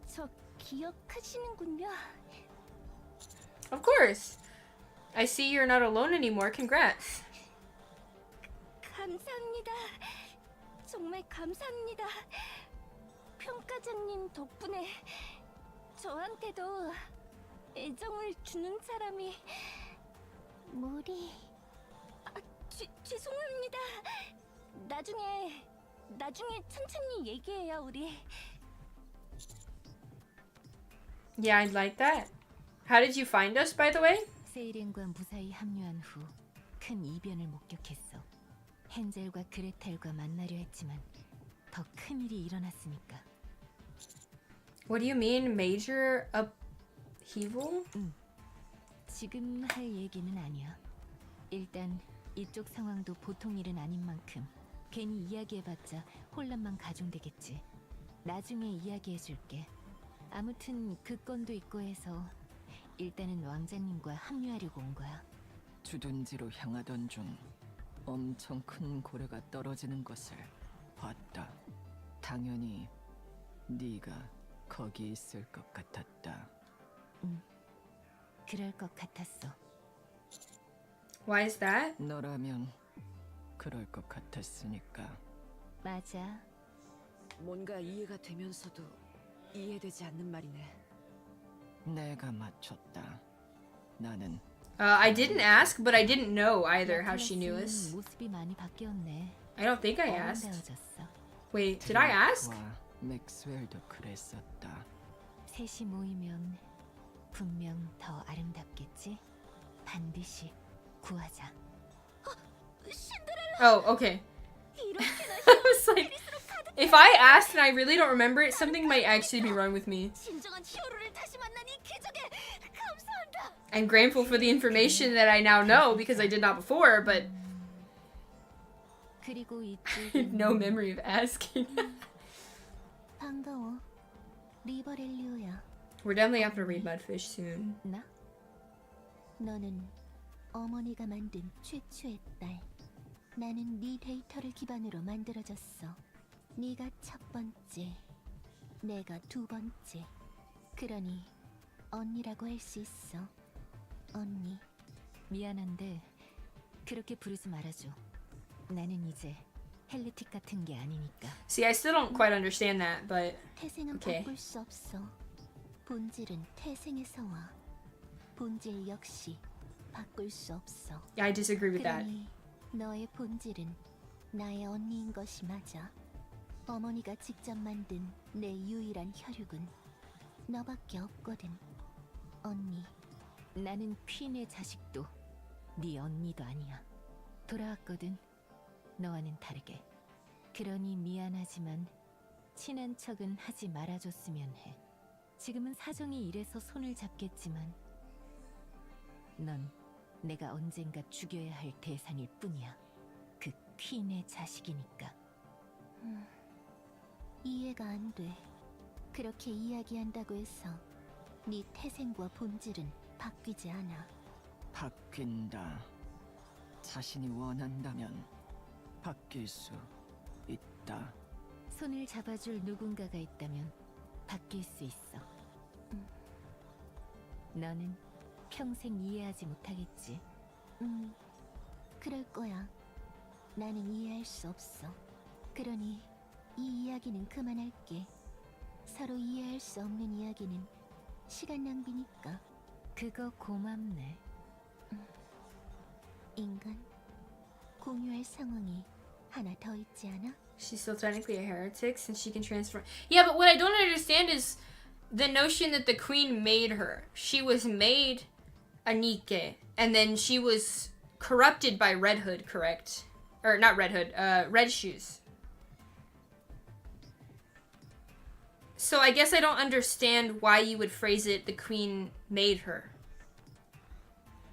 저 기억하시는군요. Of course. I see you're not alone anymore. Congrats. 감사합니다. 정말 감사합니다. 평가자님 덕분에 저한테도 애정을 주는 사람이 머리. 죄송합니다. 나중에 천천히 얘기해요, 우리. Yeah, I'd like that. How did you find us, by the way? 세일엔과 무사히 합류한 후 큰 이변을 목격했어. 헨젤과 그레텔과 만나려 했지만 더 큰 일이 일어났으니까. What do you mean, major upheaval? 지금 할 얘기는 아니야. 일단 이쪽 상황도 보통 일은 아닌 만큼 괜히 이야기해봤자 혼란만 가중되겠지. 나중에 이야기해줄게. 아무튼 그 건도 있고 해서 일단은 왕자님과 합류하려고 온 거야. 주둔지로 향하던 중 엄청 큰 고래가 떨어지는 것을 봤다. 당연히 네가 거기 있을 것 같았다. 그럴 것 같았어. Why is that? 너라면 그럴 것 같았으니까. 맞아. 뭔가 이해가 되면서도 이해되지 않는 말이네. 내가 맞췄다. 나는 I didn't ask, but I didn't know either how she knew us. 모습이 많이 바뀌었네. I don't think I asked. 아름다워졌어. Wait, did I ask? 와 맥스웰도 그랬었다. 셋이 모이면 분명 더 아름답겠지? 반드시 구하자. Oh, okay. I was like, if I asked and I really don't remember it, something might actually be wrong with me. 진정한 히어로를 다시 만나니 기적에 감사한다. I'm grateful for the information that I now know because I did not before, but 그리고 이쪽은 no memory of asking. 반가워. 리버렐리오야. We're definitely have to read Mudfish soon. 나? 너는 어머니가 만든 최초의 딸. 나는 네 데이터를 기반으로 만들어졌어. 네가 첫 번째, 내가 두 번째. 그러니 언니라고 할 수 있어. 언니. 미안한데 그렇게 부르지 말아줘. 나는 이제 헬리틱 같은 게 아니니까. See, I still don't quite understand that, but 태생은 오케이. 바꿀 수 없어. 본질은 태생에서 와. 본질 역시 바꿀 수 없어. yeah, I disagree with that. 그러니 너의 본질은 나의 언니인 것이 맞아. 어머니가 직접 만든 내 유일한 혈육은 너밖에 없거든. 언니. 나는 퀸의 자식도 네 언니도 아니야. 돌아왔거든. 너와는 다르게. 그러니 미안하지만 친한 척은 하지 말아줬으면 해. 지금은 사정이 이래서 손을 잡겠지만 넌 내가 언젠가 죽여야 할 대상일 뿐이야. 그 퀸의 자식이니까. 이해가 안 돼. 그렇게 이야기한다고 해서 네 태생과 본질은 바뀌지 않아. 바뀐다. 자신이 원한다면 바뀔 수 있다. 손을 잡아줄 누군가가 있다면 바뀔 수 있어. 너는 평생 이해하지 못하겠지. 그럴 거야. 나는 이해할 수 없어. 그러니 이 이야기는 그만할게. 서로 이해할 수 없는 이야기는 시간 낭비니까. 그거 고맙네. 인간, 공유할 상황이 하나 더 있지 않아? She's still technically a heretic since she can transform. Yeah, but what I don't understand is the notion that the queen made her. She was made a Nikke, and then she was corrupted by Red Hood, correct? Or not Red Hood, Red Shoes. So I guess I don't understand why you would phrase it the queen made her.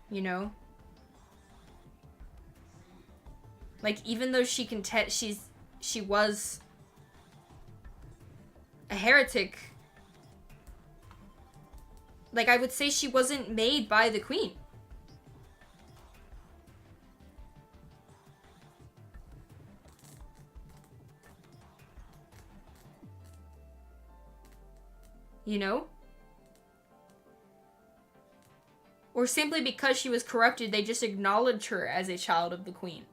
You know? Like, even though she can she was a heretic, like, I would say she wasn't made by the queen. You know? Or simply because she was corrupted, they just acknowledge her as a child of the queen.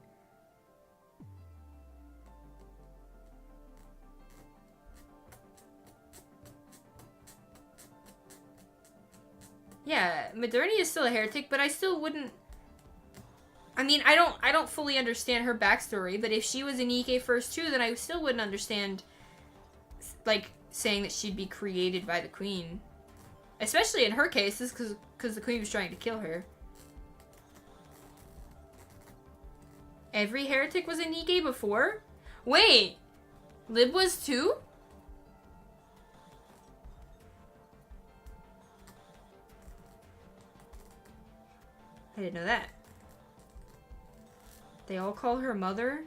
Yeah, Moderni is still a heretic, but I still wouldn't. I mean, I don't fully understand her backstory, but if she was an Nikke first too, then I still wouldn't understand, like, saying that she'd be created by the queen. Especially in her case, this because the queen was trying to kill her. Every heretic was a Nikke before? Wait, Lib was too? I didn't know that. They all call her mother?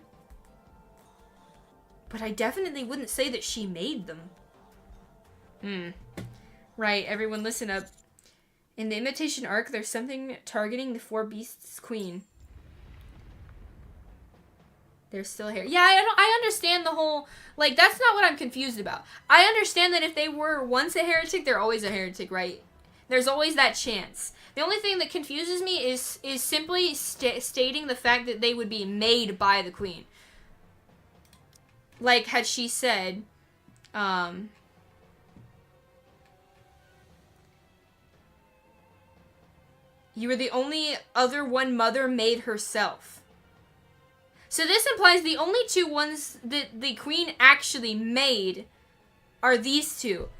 But I definitely wouldn't say that she made them. Right, everyone listen up. In the Imitation Arc, there's something targeting the Four Beasts Queen. They're still here. Yeah, I understand the whole, like, that's not what I'm confused about. I understand that if they were once a heretic, they're always a heretic, right? There's always that chance. The only thing that confuses me is simply stating the fact that they would be made by the queen. Like, had she said, you were the only other one mother made herself. So this implies the only two ones that the queen actually made are these two.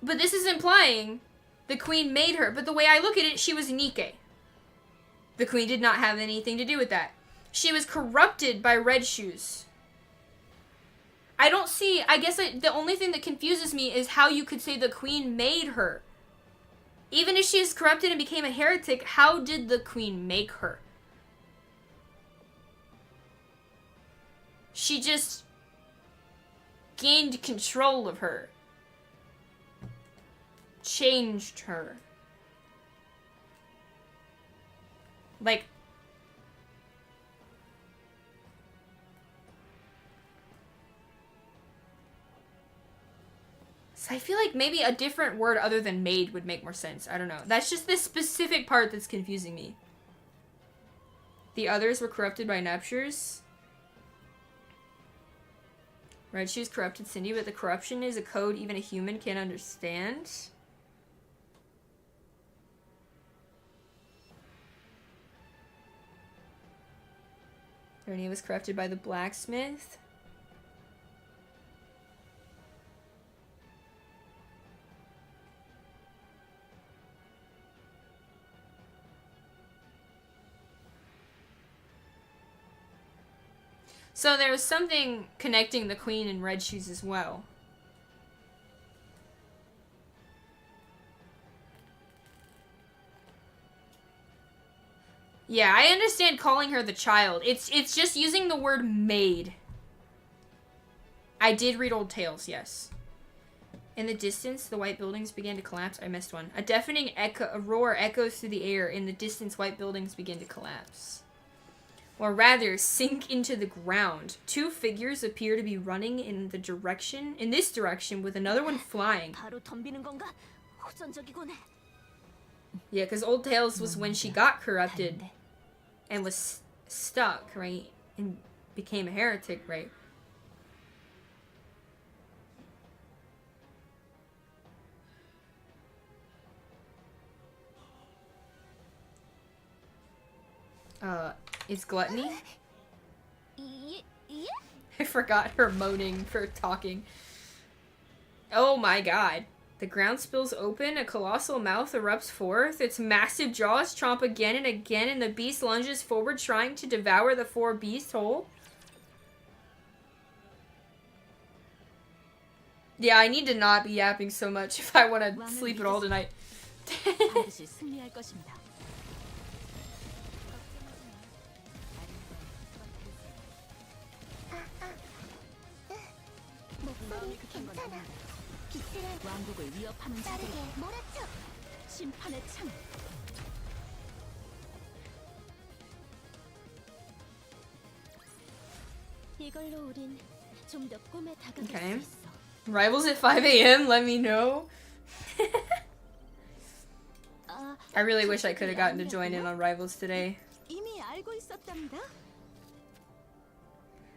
But this is implying the queen made her. But the way I look at it, she was Nikke. The queen did not have anything to do with that. She was corrupted by Red Shoes. I don't see, I guess the only thing that confuses me is how you could say the queen made her. Even if she is corrupted and became a heretic, how did the queen make her? She just gained control of her. Changed her. Like, so I feel like maybe a different word other than made would make more sense. I don't know. That's just this specific part that's confusing me. The others were corrupted by nuptures. Red Shoes corrupted Cindy, but the corruption is a code even a human can understand. Ernie was corrupted by the blacksmith. So there was something connecting the queen and Red Shoes as well. Yeah, I understand calling her the child. It's just using the word made. I did read old tales, yes. In the distance, the white buildings began to collapse. I missed one. A deafening roar echoes through the air. In the distance, white buildings begin to collapse. Or rather, sink into the ground. Two figures appear to be running in this direction, with another one flying. Yeah, because Old Tales was when she got corrupted and was stuck, right? And became a heretic, right? Is gluttony? I forgot her moaning for talking. Oh my god. The ground spills open, a colossal mouth erupts forth, its massive jaws chomp again and again, and the beast lunges forward, trying to devour the four beasts whole. Yeah, I need to not be yapping so much if I want to sleep at all tonight. 왕국을 위협하는 자들에게 심판의 창. 이걸로 우린 좀 더 꿈에 다가갈 Okay. 수 있어. Rivals at 5 a.m. Let me know. I really wish I could have gotten to join in on Rivals today. 이미 알고 있었답니다.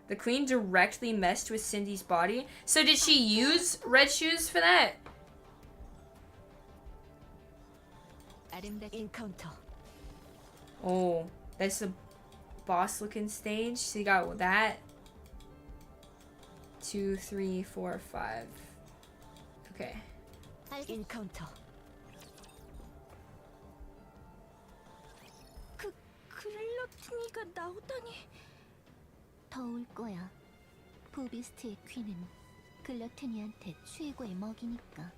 The queen directly messed with Cindy's body. So did she use Red Shoes for that? Encounter. Oh, that's a boss looking stage. So you got that. 2, 3, 4, 5. Okay. Encounter. 글러티니가 나오다니. 더 올 거야. 부비스트의 퀸은 글러트니한테 최고의 먹이니까.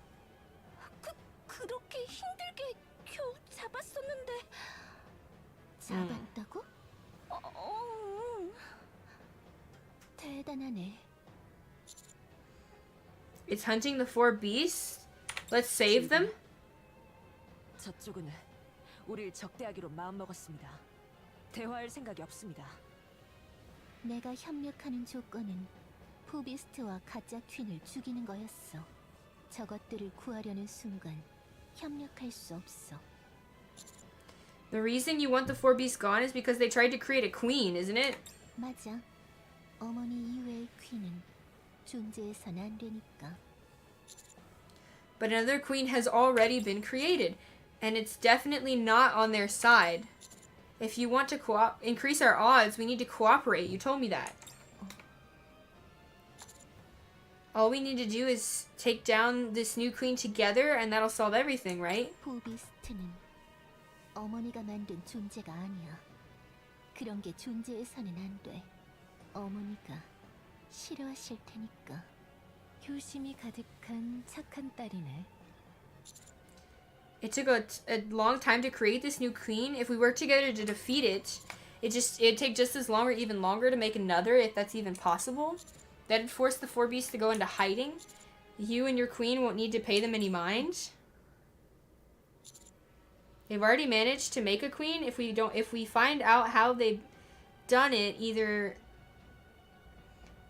그렇게 힘들게 겨우 잡았었는데. 잡았다고? 대단하네. It's hunting the four beasts. Let's save them. 저쪽은 우릴 적대하기로 마음먹었습니다. 대화할 생각이 없습니다. 내가 협력하는 조건은 포비스트와 가짜 퀸을 죽이는 거였어. 저것들을 구하려는 순간 협력할 수 없어. The reason you want the four beasts gone is because they tried to create a queen, isn't it? 맞아. 어머니 이외의 퀸은 존재해선 안 되니까. But another queen has already been created, and it's definitely not on their side. If you want to increase our odds, we need to cooperate. You told me that. All we need to do is take down this new queen together, and that'll solve everything, right? 포비스트는 어머니가 만든 존재가 아니야. 그런 게 존재해서는 안 돼. 어머니가 싫어하실 테니까. 효심이 가득한 착한 딸이네. It took a long time to create this new queen. If we work together to defeat it, it'd take just as long or even longer to make another, if that's even possible. That'd force the four beasts to go into hiding. You and your queen won't need to pay them any mind. They've already managed to make a queen. If we find out how they've done it,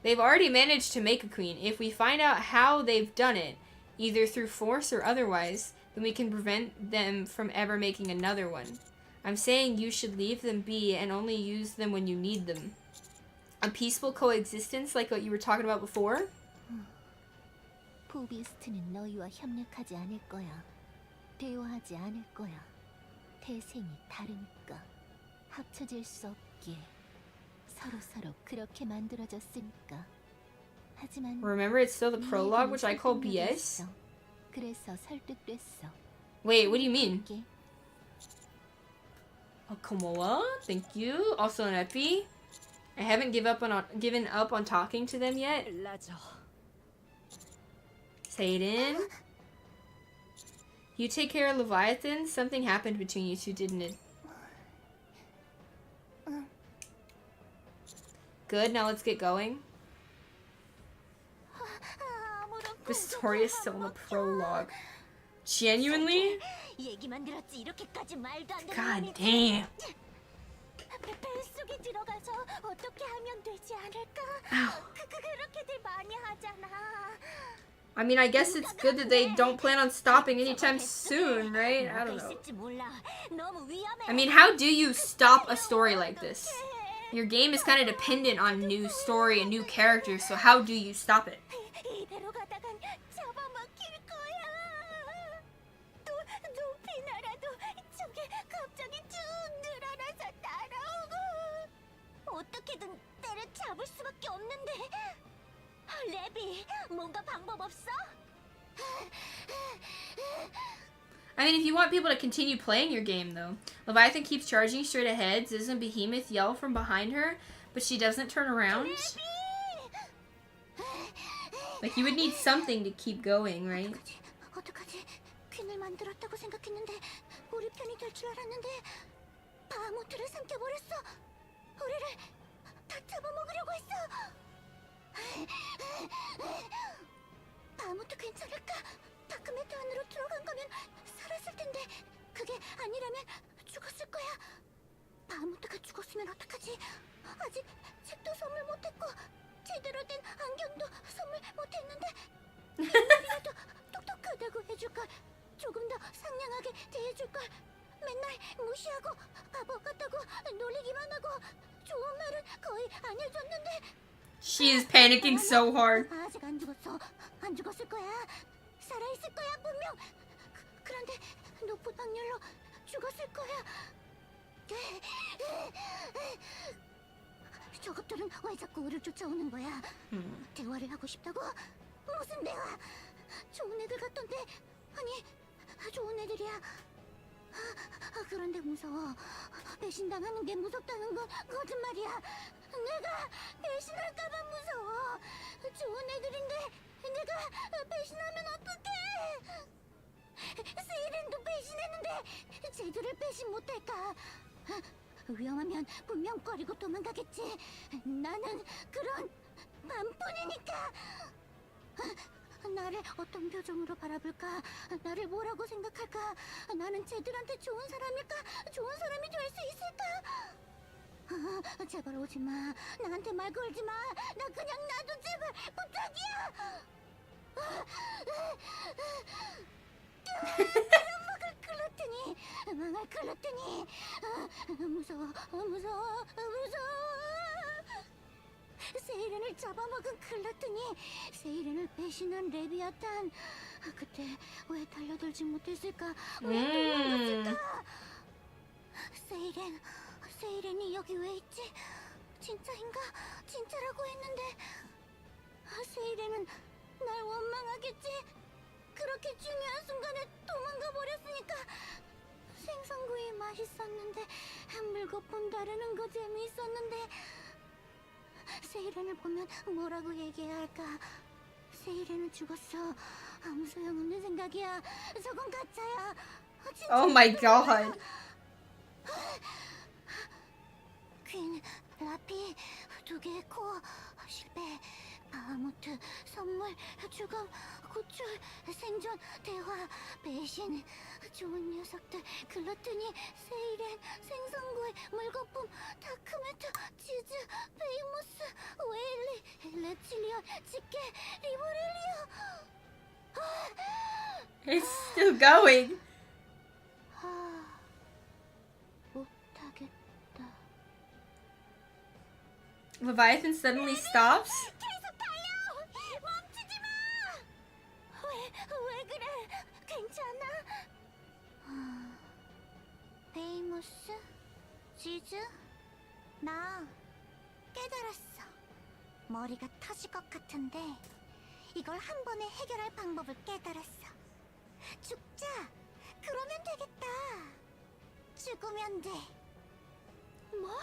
they've already managed to make a queen. If we find out how they've done it, either through force or otherwise, then we can prevent them from ever making another one. I'm saying you should leave them be and only use them when you need them. A peaceful coexistence like what you were talking about before? 포비스트는 너희와 협력하지 않을 거야. 대화하지 않을 거야. 태생이 다르니까. 합쳐질 수 없게. 서로 그렇게 만들어졌으니까. 하지만 Remember, it's still the prologue, which I call BS? 그래서 설득됐어. Wait, what do you mean? Oh, Komoa, thank you. Also an epi. I haven't given up on talking to them yet. Satan. You take care of Leviathan? Something happened between you two, didn't it? Good, now let's get going. The story is still in the prologue. Genuinely? 얘기만 들었지 이렇게까지 말도 안 되는 God damn. 뱃속에 들어가서 어떻게 하면 되지 않을까? 그렇게들 많이 하잖아. I mean, I guess it's good that they don't plan on stopping anytime soon, right? I don't know. I mean, how do you stop a story like this? Your game is kind of dependent on new story and new characters, so how do you stop it? 이대로 가다간 잡아먹힐 거야. 또 높이 날아도 저게 갑자기 쭉 늘어나서 따라오고. 어떻게든 때려잡을 수밖에 없는데. 레비, 뭔가 방법 없어? I mean, if you want people to continue playing your game, though. Leviathan keeps charging straight ahead. Doesn't Behemoth yell from behind her? But she doesn't turn around? Like, you would need something to keep going, right? 어떡하지? 퀸을 만들었다고 생각했는데 우리 편이 될 줄 알았는데 바하무트를 삼켜버렸어. 우리를 다 잡아먹으려고 했어. 바하무트 괜찮을까? 다크메트 안으로 들어간 거면 살았을 텐데 그게 아니라면 죽었을 거야. 바하무트가 죽었으면 어떡하지? 아직 책도 선물 못했고 제대로 된 안경도 선물 못했는데 말이라도 똑똑하다고 해줄걸. 조금 더 상냥하게 대해줄걸. 맨날 무시하고 바보 같다고 놀리기만 하고 좋은 말은 거의 안 해줬는데. She is panicking so hard. 아직 안 죽었어. 안 죽었을 거야. 살아있을 거야 분명. 그런데 높은 확률로 죽었을 거야. 저것들은 왜 자꾸 우리를 쫓아오는 거야? 대화를 하고 싶다고? 무슨 대화? 좋은 애들 같던데. 아니, 좋은 애들이야. 그런데 무서워. 배신당하는 게 무섭다는 건 거짓말이야. 내가 배신할까봐 무서워. 좋은 애들인데 내가 배신하면 어떡해? 세이렌도 배신했는데 쟤들을 배신 못할까? 위험하면 분명 꺼리고 도망가겠지. 나는 그런 밤뿐이니까. 나를 어떤 표정으로 바라볼까? 나를 뭐라고 생각할까? 나는 쟤들한테 좋은 사람일까? 좋은 사람이 될 수 있을까? 제발 오지 마. 나한테 말 걸지 마. 나 그냥 놔둬 제발. 부탁이야. 먹을 클로트니. 망할 클로트니. 무서워. 무서워. 무서워. 세이렌을 잡아먹은 클로트니. 세이렌을 배신한 레비아탄. 그때 왜 달려들지 못했을까? 왜 도망갔을까? 세이렌이 여기 왜 있지? 진짜인가? 진짜라고 했는데 세이렌은 날 원망하겠지? 그렇게 중요한 순간에 도망가 버렸으니까. 생선구이 맛있었는데 물거품 다루는 거 재미있었는데 세이렌을 보면 뭐라고 얘기해야 할까? 세이렌은 죽었어. 아무 소용없는 생각이야. 저건 가짜야. Oh my god. 퀸, 라피, 두 개의 코어, 실패, 바하무트, 선물, 죽음, 구출, 생존, 대화, 배신, 좋은 녀석들, 글러트니, 세이렌, 생선구이, 물거품, 다크메트, 치즈, 베이모스, 웨일리, 렙칠리언, 집게, 리보렐리오. It's still going. 못하겠다. Leviathan suddenly stops. 계속 달려! 멈추지 마! 왜 그래? 괜찮아? 베이모스? 지즈? 나 깨달았어. 머리가 터질 것 같은데 이걸 한 번에 해결할 방법을 깨달았어. 죽자! 그러면 되겠다. 죽으면 돼. 뭐?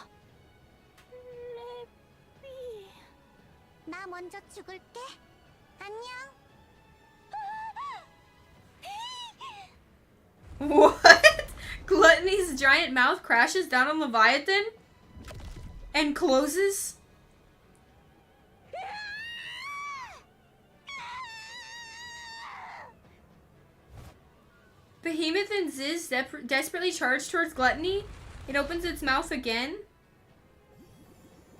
레비... 나 먼저 죽을게. 안녕. What? Gluttony's giant mouth crashes down on Leviathan and closes? Behemoth and Ziz desperately charge towards Gluttony. It opens its mouth again,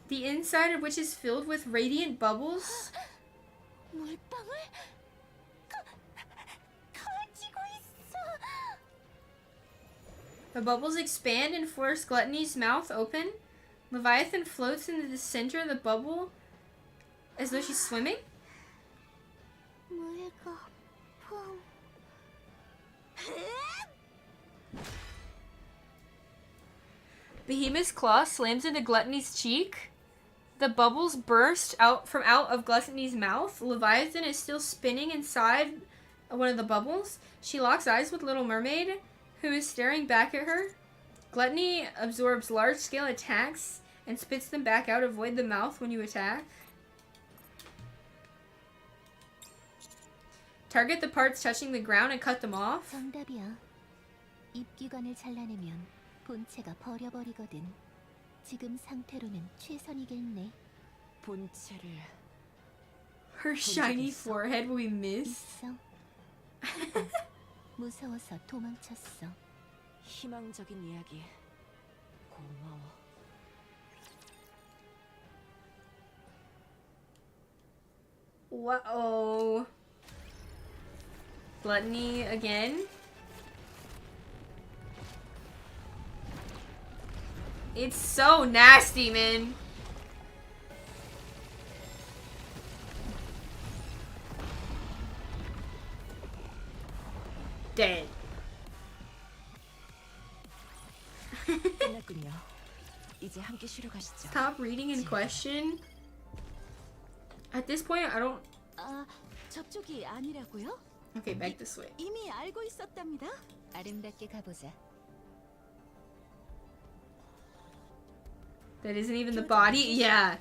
the inside of which is filled with radiant bubbles. 물방울 터지고 있어. The bubbles expand and force Gluttony's mouth open. Leviathan floats into the center of the bubble as though she's swimming. 물거품. Behemoth's claw slams into Gluttony's cheek. The bubbles burst out of Gluttony's mouth. Leviathan is still spinning inside one of the bubbles. She locks eyes with Little Mermaid, who is staring back at her. Gluttony absorbs large-scale attacks and spits them back out. Avoid the mouth when you attack. Target the parts touching the ground and cut them off. 정답이야. 입기관을 잘라내면 본체가 버려버리거든. 지금 상태로는 최선이겠네. 본체를 Her shiny forehead will be missed. 있어. 무서워서 도망쳤어. 희망적인 이야기 고마워. Whoa. Gluttony again. It's so nasty, man. Dead. 끝났군요. 이제 함께 쉬러 가시죠. Stop reading in question. At this point, I don't. 아, 저쪽이 아니라고요? Okay, back this way. 이미 알고 있었답니다. 아름답게 가보자. That isn't even the body? Yeah.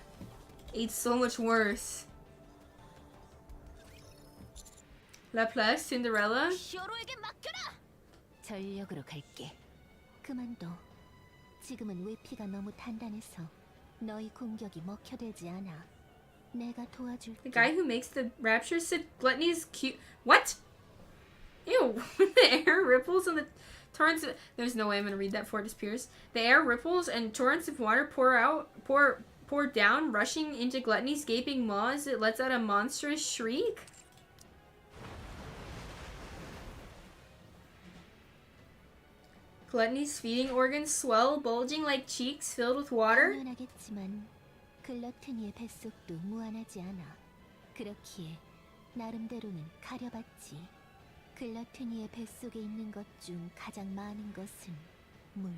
It's so much worse. Laplace, Cinderella. 히어로에게 맡겨라. 전력으로 갈게. 그만둬. 지금은 외피가 너무 단단해서 너희 공격이 먹혀들지 않아. 내가 도와줄게. The guy who makes the rapture said Gluttony's cute. What? Ew. The air ripples and the Torrents of, there's no way I'm gonna read that before it disappears. The air ripples and torrents of water pour down, rushing into Gluttony's gaping maws. It lets out a monstrous shriek. Gluttony's feeding organs swell, bulging like cheeks filled with water. 당연하겠지만 글러트니의 뱃속도 무한하지 않아. 그렇기에 나름대로는 가려봤지. 글러트니의 뱃속에 있는 것 중 가장 많은 것은 물.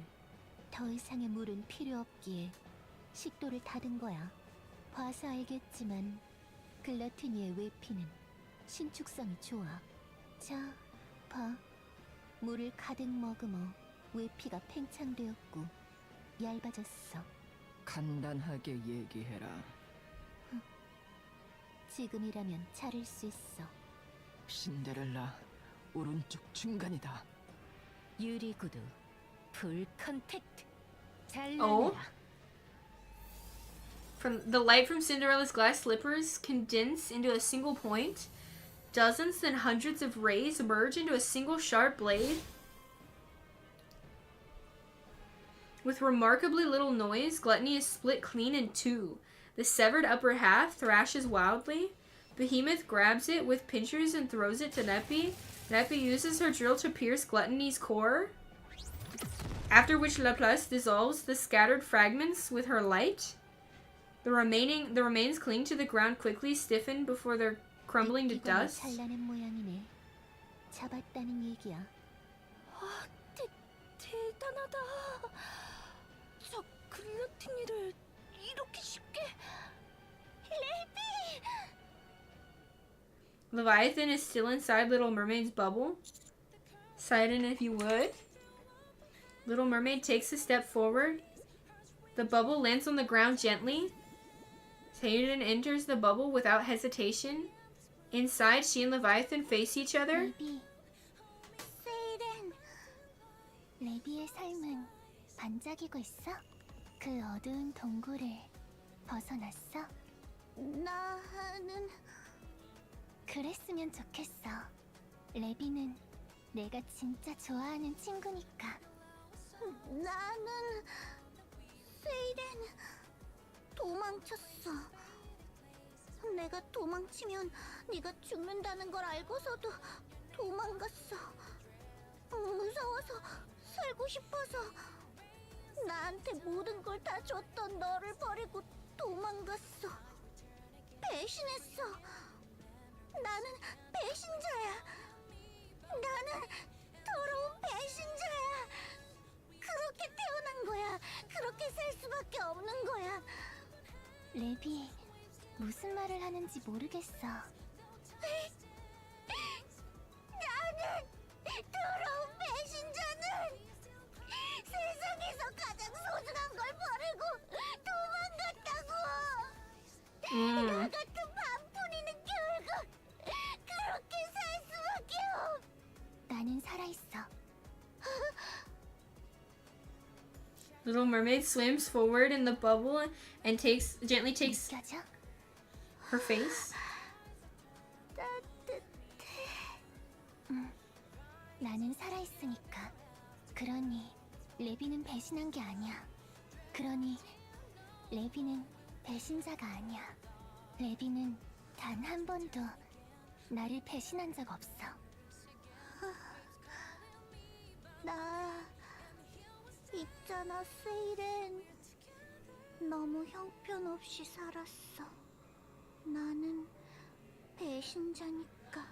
더 이상의 물은 필요 없기에 식도를 닫은 거야. 봐서 알겠지만 글러트니의 외피는 신축성이 좋아. 자, 봐. 물을 가득 머금어 외피가 팽창되었고 얇아졌어. 간단하게 얘기해라. 지금이라면 자를 수 있어. 신데렐라, 오른쪽 중간이다. 유리구두 풀 컨택트. 잘 Oh. 나가라. From the light from Cinderella's glass slippers condense into a single point. Dozens then hundreds of rays merge into a single sharp blade. With remarkably little noise, Gluttony is split clean in two. The severed upper half thrashes wildly. Behemoth grabs it with pincers and throws it to Neppy. Neppy uses her drill to pierce Gluttony's core, after which Laplace dissolves the scattered fragments with her light. The remains cling to the ground quickly, stiffen before they're crumbling to dust. 잘나는 모양이네. 잡았다는 얘기야. 대단하다. 저 글루티니를 이렇게 쉽게. Leviathan is still inside Little Mermaid's bubble. Sidon, if you would. Little Mermaid takes a step forward. The bubble lands on the ground gently. Sidon enters the bubble without hesitation. Inside, she and Leviathan face each other. 레비. 세이렌. 레비의 삶은 반짝이고 있어? 그 어두운 동굴을 벗어났어? 나는 그랬으면 좋겠어. 레비는 내가 진짜 좋아하는 친구니까. 나는 세이렌 도망쳤어. 내가 도망치면 네가 죽는다는 걸 알고서도 도망갔어. 무서워서 살고 싶어서 나한테 모든 걸 다 줬던 너를 버리고 도망갔어. 배신했어. 나는 배신자야. 나는 더러운 배신자야. 그렇게 태어난 거야. 그렇게 살 수밖에 없는 거야. 레비, 무슨 말을 하는지 모르겠어. 나는 더러운 배신자는 세상에서 가장 소중한 걸 버리고 도망갔다고. 나 같은 반푼이는 결국 그렇게 살 수밖에 없. 나는 살아있어. Little Mermaid swims forward in the bubble and gently takes 느껴져? her face. 따뜻해. 나는 살아있으니까. 그러니 레비는 배신한 게 아니야. 그러니 레비는 배신자가 아니야. 레비는 단 한 번도 나를 배신한 적 없어. 나 있잖아, 세이렌. 너무 형편없이 살았어. 나는 배신자니까.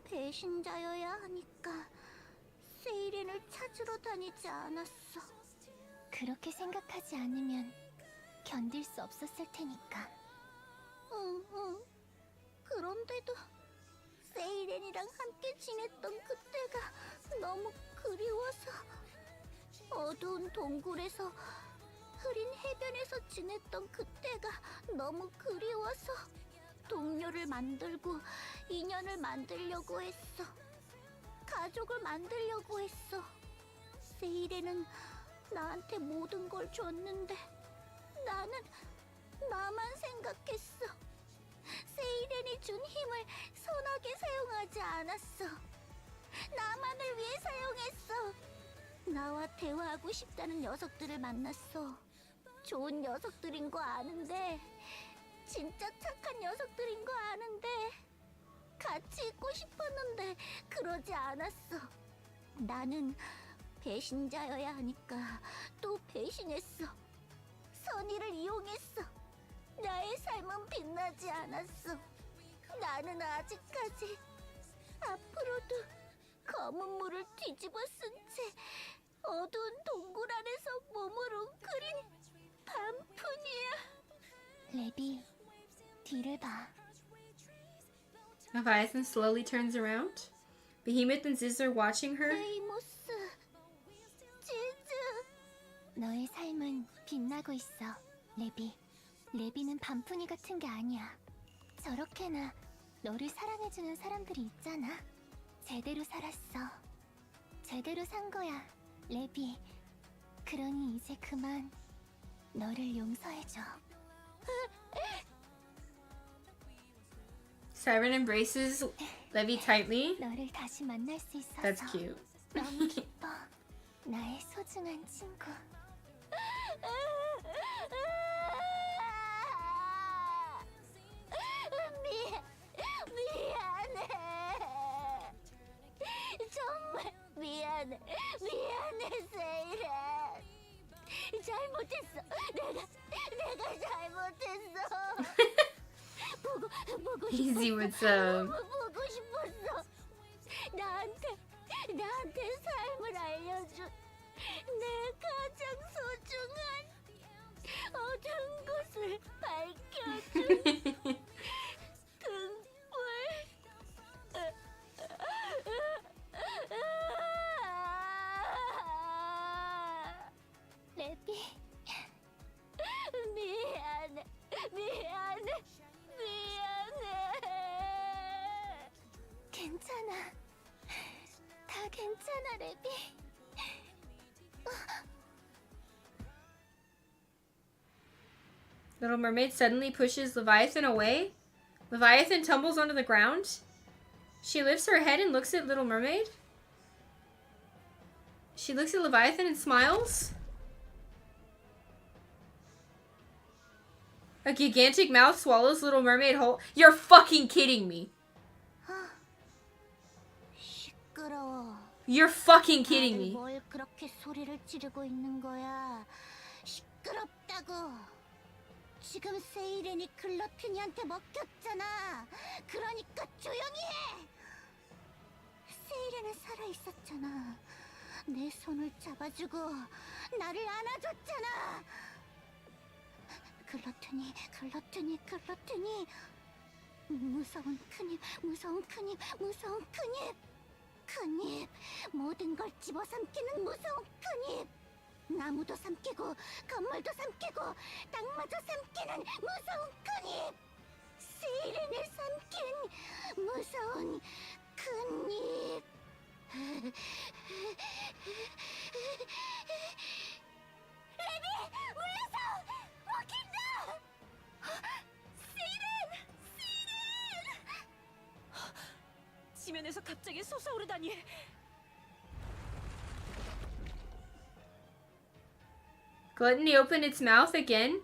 배신자여야 하니까 세이렌을 찾으러 다니지 않았어. 그렇게 생각하지 않으면 견딜 수 없었을 테니까. 응. 그런데도 세이렌이랑 함께 지냈던 그때가 너무 그리워서. 어두운 동굴에서 흐린 해변에서 지냈던 그때가 너무 그리워서 동료를 만들고 인연을 만들려고 했어. 가족을 만들려고 했어. 세이렌은 나한테 모든 걸 줬는데 나는 나만 생각했어. 세이렌이 준 힘을 선하게 사용하지 않았어. 나만을 위해 사용했어. 나와 대화하고 싶다는 녀석들을 만났어. 좋은 녀석들인 거 아는데, 진짜 착한 녀석들인 거 아는데, 같이 있고 싶었는데 그러지 않았어. 나는 배신자여야 하니까 또 배신했어. 선의를 이용했어. 나의 삶은 빛나지 않았어. 나는 아직까지 앞으로도 검은 물을 뒤집어 쓴 채 어두운 동굴 안에서 몸을 웅크린 밤뿐이야. 레비, 뒤를 봐. Leviathan slowly turns around. Behemoth and Ziz are watching her. 레이모스, 지즈. 너의 삶은 빛나고 있어, 레비. 레비는 밤풍이 같은 게 아니야. 저렇게나 너를 사랑해주는 사람들이 있잖아. 제대로 살았어. 제대로 산 거야, 레비. 그러니 이제 그만 너를 용서해줘. Siren embraces Levi tightly. 너를 다시 만날 수 있어서 That's cute. 너무 기뻐. 나의 소중한 친구. 미안해. 정말 미안해. 미안해, 세이렌. 잘못했어. 내가 잘못했어. 보고 Easy, 싶었어. what's up? 너무 보고 싶었어. 나한테 삶을 알려준 내 가장 소중한 어두운 곳을 밝혀준 등불. 레비, 미안해. 괜찮아. 다 괜찮아, 레비. Little Mermaid suddenly pushes Leviathan away. Leviathan tumbles onto the ground. She lifts her head and looks at Little Mermaid. She looks at Leviathan and smiles. A gigantic mouth swallows Little Mermaid whole. You're fucking kidding me. 시끄러워. You're fucking kidding 다들 me. 뭘 그렇게 소리를 지르고 있는 거야? 시끄럽다고. 지금 세이렌이 글러티니한테 먹혔잖아. 그러니까 조용히 해. 세이렌은 살아있었잖아. 내 손을 잡아주고 나를 안아줬잖아. 글러티니. 무서운 큰입. 모든 걸 집어삼키는 무서운 큰입. 나무도 삼키고 건물도 삼키고 땅마저 삼키는 무서운 큰입. 세이렌을 삼킨 무서운 큰입. 레비, 물러서! 먹힌다! 세이렌! 지면에서 갑자기 솟아오르다니. Gluttony opened its mouth again,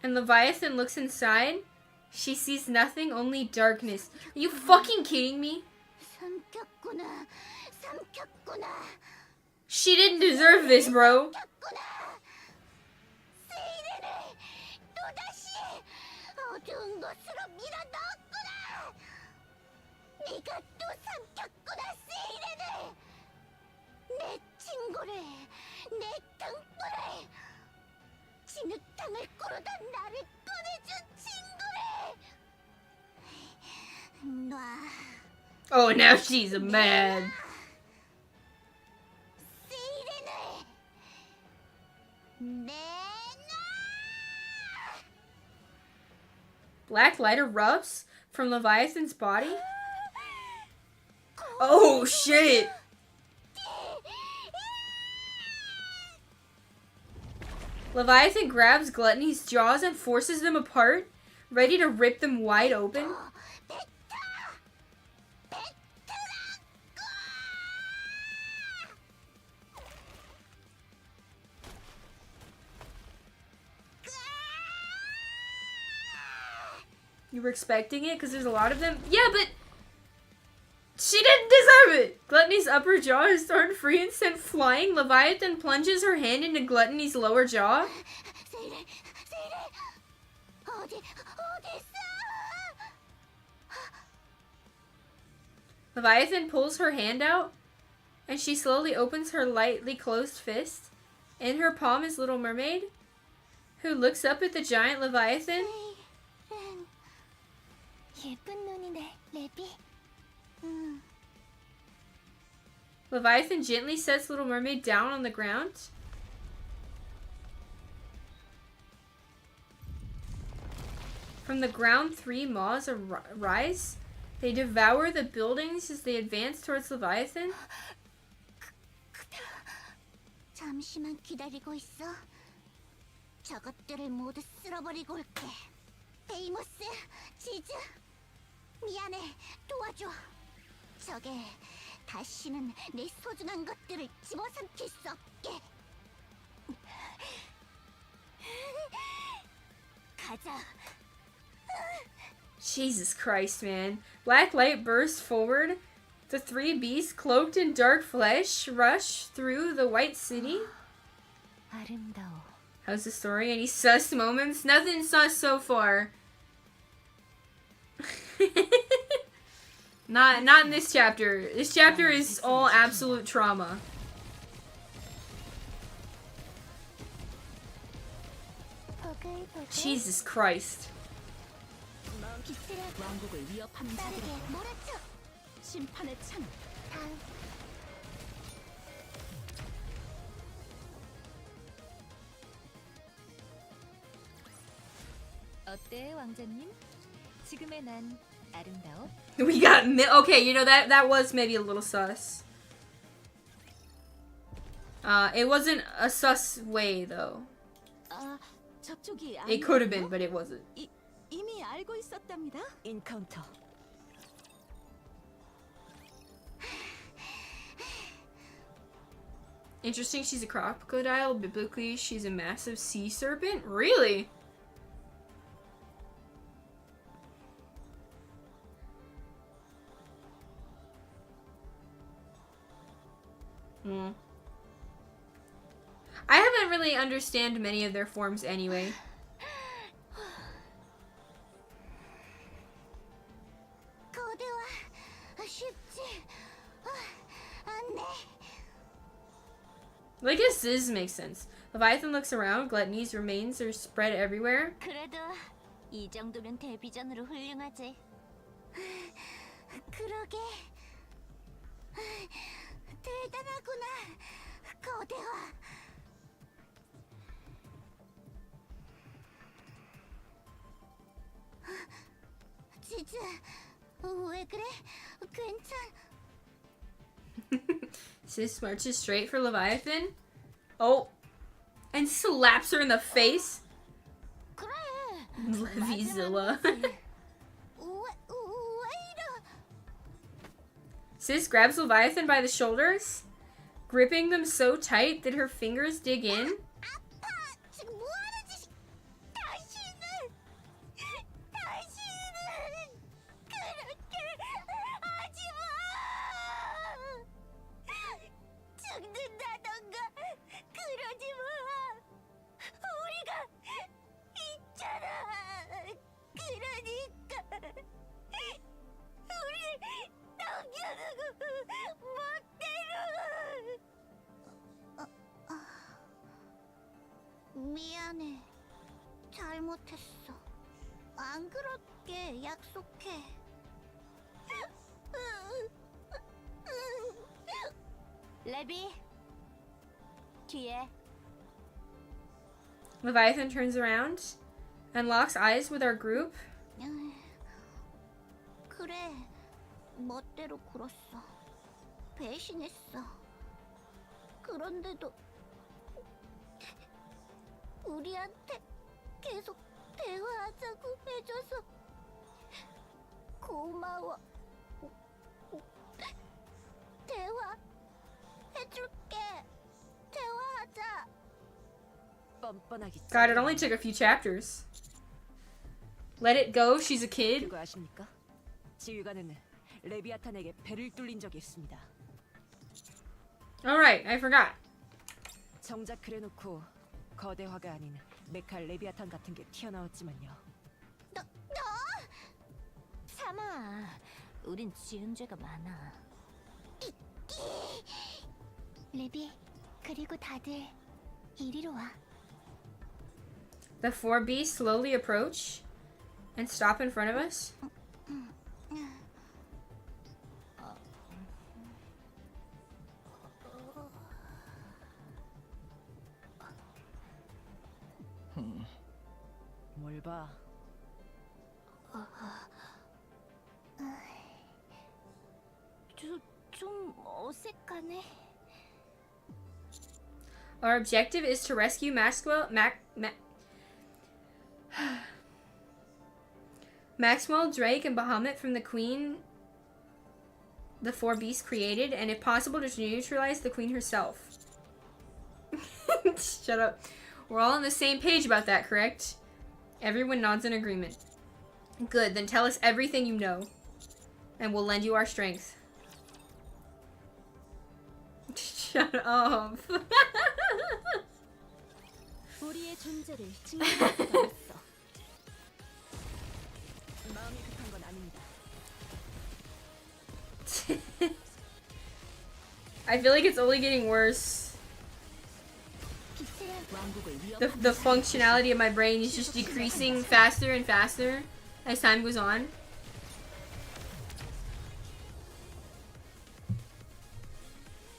and Leviathan looks inside. She sees nothing, only darkness. Are you fucking kidding me? 삼켰구나. She didn't deserve this, bro. 세이렌을 또다시 어두운 곳으로 밀어넣었구나. 네가 또 삼켰구나, 세이렌을. 내 친구를, 내 등불을, 진흙탕을 꾸르던 나를 꺼내준 친구를 놔. Oh, now she's mad. 세이렌을 내놔. Black light erupts from Leviathan's body. Oh, shit. Leviathan grabs Gluttony's jaws and forces them apart, ready to rip them wide open. You were expecting it? Because there's a lot of them? Yeah, but she didn't deserve it! Gluttony's upper jaw is torn free and sent flying. Leviathan plunges her hand into Gluttony's lower jaw. Leviathan pulls her hand out, and she slowly opens her lightly closed fist. In her palm is Little Mermaid, who looks up at the giant Leviathan. 예쁜 눈이네, 레비. Leviathan gently sets Little Mermaid down on the ground. From the ground, 3 maws arise. They devour the buildings as they advance towards Leviathan. 잠시만 기다리고 있어. 저것들을 모두 쓸어버리고 올게. 데이모스, 지즈, 미안해, 도와줘. 저게 다시는 내 소중한 것들을 집어삼킬 수 없게. 가자. Jesus Christ, man. Black light bursts forward. The 3 beasts, cloaked in dark flesh, rush through the white city. 아름다워. How's the story? Any sus moments? Nothing sus so far. Not in this chapter. This chapter is all absolute trauma. Jesus Christ. 왕국을 위협하는 자들. 심판의 창. 어때, 왕자님? 지금의 난 아름다워? We got okay, you know that was maybe a little sus. It wasn't a sus way though. 접촉이 It could have been, but it wasn't. 이미 알고 있었답니다. 인카운터. Interesting, she's a crocodile. Biblically, she's a massive sea serpent. Really? I haven't really understand many of their forms anyway. I guess this makes sense. Leviathan looks around. Gluttony's remains are spread everywhere. 그래도 이 정도면 데뷔전으로 훌륭하지. 그러게. 대단하구나, 거대와. 지즈, 왜 그래? 괜찮? Sis marches straight for Leviathan. Oh, and slaps her in the face. 그래. Levizilla. 왜 Sis grabs Leviathan by the shoulders, gripping them so tight that her fingers dig in. 아파. 지금 뭐 하는 짓이? 당신은 그렇게 하지 마. 죽는다던가 그러지 마. 우리가 있잖아. 그러니까 우리 남겨두고 멋대로. 미안해. 잘못했어. 안 그럴게. 약속해. 레비, 뒤에. Leviathan turns around and locks eyes with our group. 그래, 멋대로 굴었어. 배신했어. 그런데도 우리한테 계속 대화하자고 해줘서 고마워. 대화해줄게. 대화하자. 뻔뻔하기. God, it only took a few chapters. Let it go. She's a kid. 그거 아십니까? 지휘관은 레비아탄에게 배를 뚫린 적이 있습니다. All right, I forgot. 정작 그래놓고 거대화가 아닌 메칼 레비아탄 같은 게 튀어나왔지만요. 참아. 우린 지은 죄가 많아. 레비, 그리고 다들 이리로 와. The four beasts slowly approach and stop in front of us. 뭘 봐? 좀 어색하네. Our objective is to rescue Maxwell, Maxwell, Drake, and Bahamut from the queen the four beasts created, and if possible, to neutralize the queen herself. Shut up. We're all on the same page about that, correct? Everyone nods in agreement. Good, then tell us everything you know, and we'll lend you our strength. Shut up. 우리의 존재를 증명할 수가 없어. 마음이 급한 건 아닙니다. I feel like it's only getting worse. The functionality of my brain is just decreasing faster and faster as time goes on.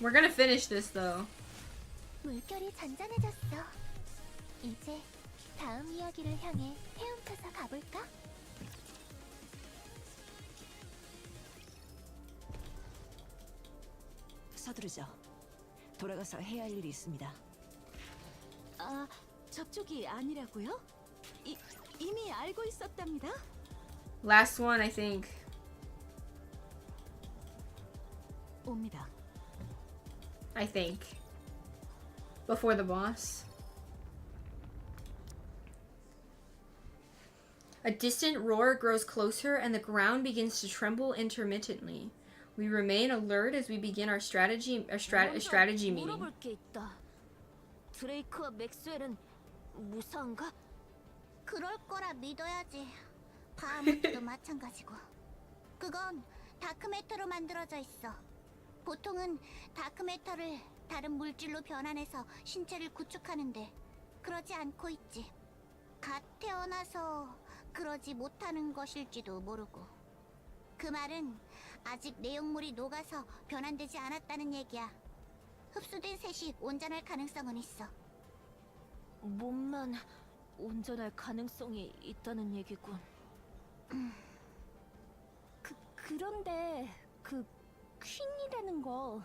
We're gonna finish this though. 물결이 잔잔해졌어. 이제 다음 이야기를 향해 헤엄쳐서 가볼까? 서두르죠. 돌아가서 해야 할 일이 있습니다. 아, 접촉이 아니라고요? 이미 알고 있었답니다. Last one, I think. 옵니다. I think. Before the boss. A distant roar grows closer and the ground begins to tremble intermittently. We remain alert as we begin our strategy meeting. 물어볼 게 있다. 드레이크와 맥스웰은 무사한가? 그럴 거라 믿어야지. 바하무트도 마찬가지고. 그건 다크매터로 만들어져 있어. 보통은 다크매터를 다른 물질로 변환해서 신체를 구축하는데 그러지 않고 있지. 갓 태어나서 그러지 못하는 것일지도 모르고. 그 말은 아직 내용물이 녹아서 변환되지 않았다는 얘기야. 흡수된 셋이 온전할 가능성은 있어. 몸만 온전할 가능성이 있다는 얘기군. 그런데 그 퀸이라는 거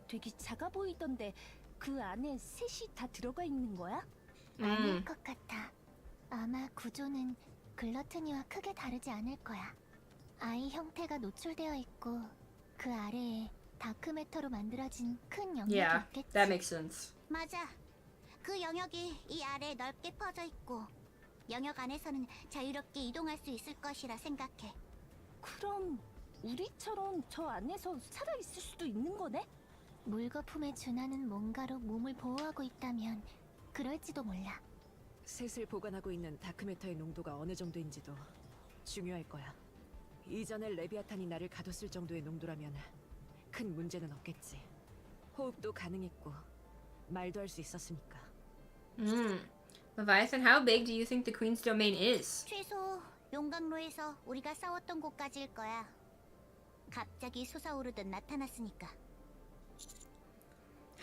되게 작아 보이던데 그 안에 셋이 다 들어가 있는 거야? 아닐 것 같아. 아마 구조는 글러트니와 크게 다르지 않을 거야. 아이 형태가 노출되어 있고 그 아래에 다크매터로 만들어진 큰 영역이 Yeah, 있겠지. that makes sense. 맞아. 그 영역이 이 아래에 넓게 퍼져 있고 영역 안에서는 자유롭게 이동할 수 있을 것이라 생각해. 그럼 우리처럼 저 안에서 살아있을 수도 있는 거네? 물거품에 준하는 뭔가로 몸을 보호하고 있다면 그럴지도 몰라. 셋을 보관하고 있는 다크매터의 농도가 어느 정도인지도 중요할 거야. 이전에 레비아탄이 나를 가뒀을 정도의 농도라면 큰 문제는 없겠지. 호흡도 가능했고 말도 할 수 있었으니까. Leviathan, how big do you think the Queen's domain is? 최소 용광로에서 우리가 싸웠던 곳까지일 거야. 갑자기 솟아오르듯 나타났으니까.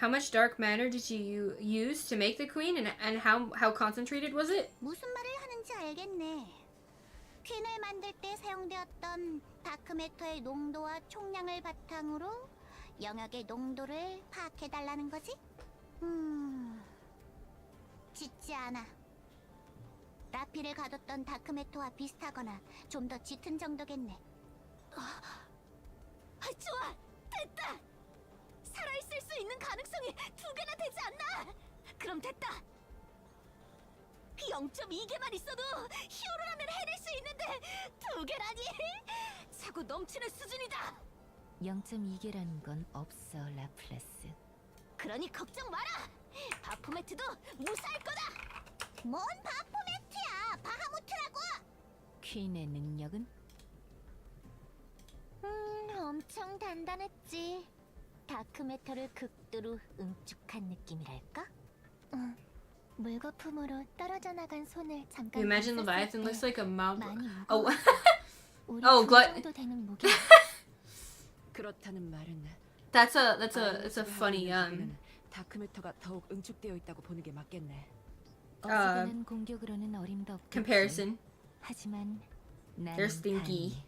How much dark matter did you use to make the Queen, and how concentrated was it? 무슨 말을 하는지 알겠네. 퀸을 만들 때 사용되었던 다크매터의 농도와 총량을 바탕으로 영역의 농도를 파악해달라는 거지? 짙지 않아. 라피를 가뒀던 다크매터와 비슷하거나 좀 더 짙은 정도겠네. 좋아! 됐다! 살아있을 수 있는 가능성이 2개나 되지 않나? 그럼 됐다! 0.2개만 있어도 히어로라면 해낼 수 있는데 2개라니! 차고 넘치는 수준이다! 0.2개라는 건 없어, 라플레스. 그러니 걱정 마라! 바포매트도 무사할 거다! 뭔 바포매트야! 바하무트라고! 퀸의 능력은? 엄청 단단했지. 다크메터를 극도로 응축한 느낌이랄까? 응. 물거품으로 떨어져 나간 손을 잠깐 You imagine 봤었을 Leviathan 때 looks like a mob. 많이 Oh, 무거웠어. 우리 Oh, 두 glut- 정도 되는 무게. 그렇다는 말은 that's a funny 다크메터가 더욱 응축되어 있다고 보는 게 맞겠네. 어지간한 공격으로는 어림도 없겠지. comparison. 하지만 나는 They're stinky.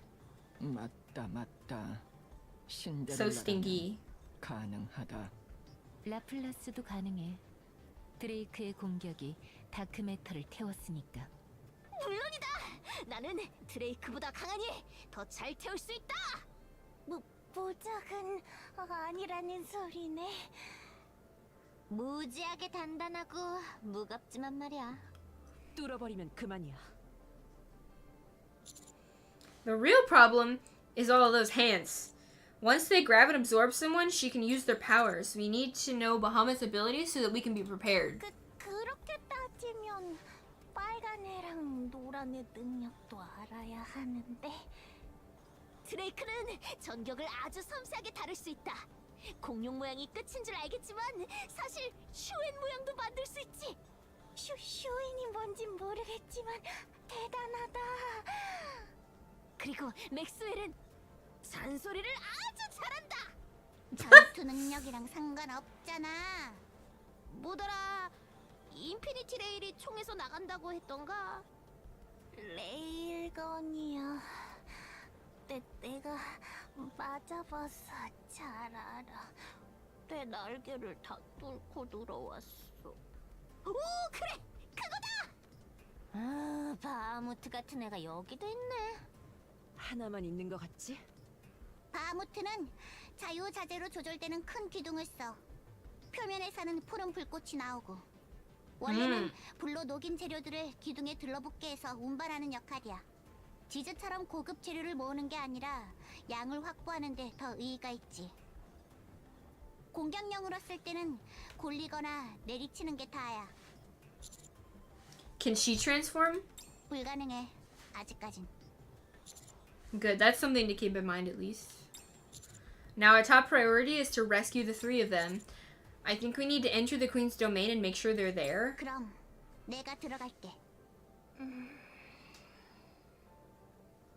맞다. So 신데렐라라면 stinky. 가능하다. 라플라스도 가능해. 드레이크의 공격이 다크메터를 태웠으니까. 물론이다. 나는 드레이크보다 강하니 더 잘 태울 수 있다. 모작은 아니라는 소리네. 무지하게 단단하고 무겁지만 말이야. 뚫어버리면 그만이야. The real problem is all of those hands. Once they grab and absorb someone, she can use their powers. We need to know Bahamut's abilities so that we can be prepared. 그렇게 따지면 빨간 애랑 노란 애 능력도 알아야 하는데. 드레이크는 전격을 아주 섬세하게 다룰 수 있다. 공룡 모양이 끝인 줄 알겠지만 사실 슈엔 모양도 만들 수 있지. 슈엔이 뭔진 모르겠지만 대단하다. 그리고 맥스웰은 잔소리를 아주 잘한다. 전투 능력이랑 상관없잖아. 뭐더라? 인피니티 레일이 총에서 나간다고 했던가? 레일건이야. 내가 맞아봐서 잘 알아. 내 날개를 다 뚫고 들어왔어. 오, 그래! 그거다! 아, 바하무트 같은 애가 여기도 있네. 하나만 있는 것 같지? 바하무트는 자유자재로 조절되는 큰 기둥을 써. 표면에서는 푸른 불꽃이 나오고. 원래는 불로 녹인 재료들을 기둥에 들러붙게 해서 운반하는 역할이야. 지즈처럼 고급 재료를 모으는 게 아니라 양을 확보하는 데 더 의의가 있지. 공격용으로 쓸 때는 골리거나 내리치는 게 다야. Can she transform? 불가능해. 아직까진. Good, that's something to keep in mind at least. Now our top priority is to rescue the three of them. I think we need to enter the Queen's domain and make sure they're there. 그럼 내가 들어갈게.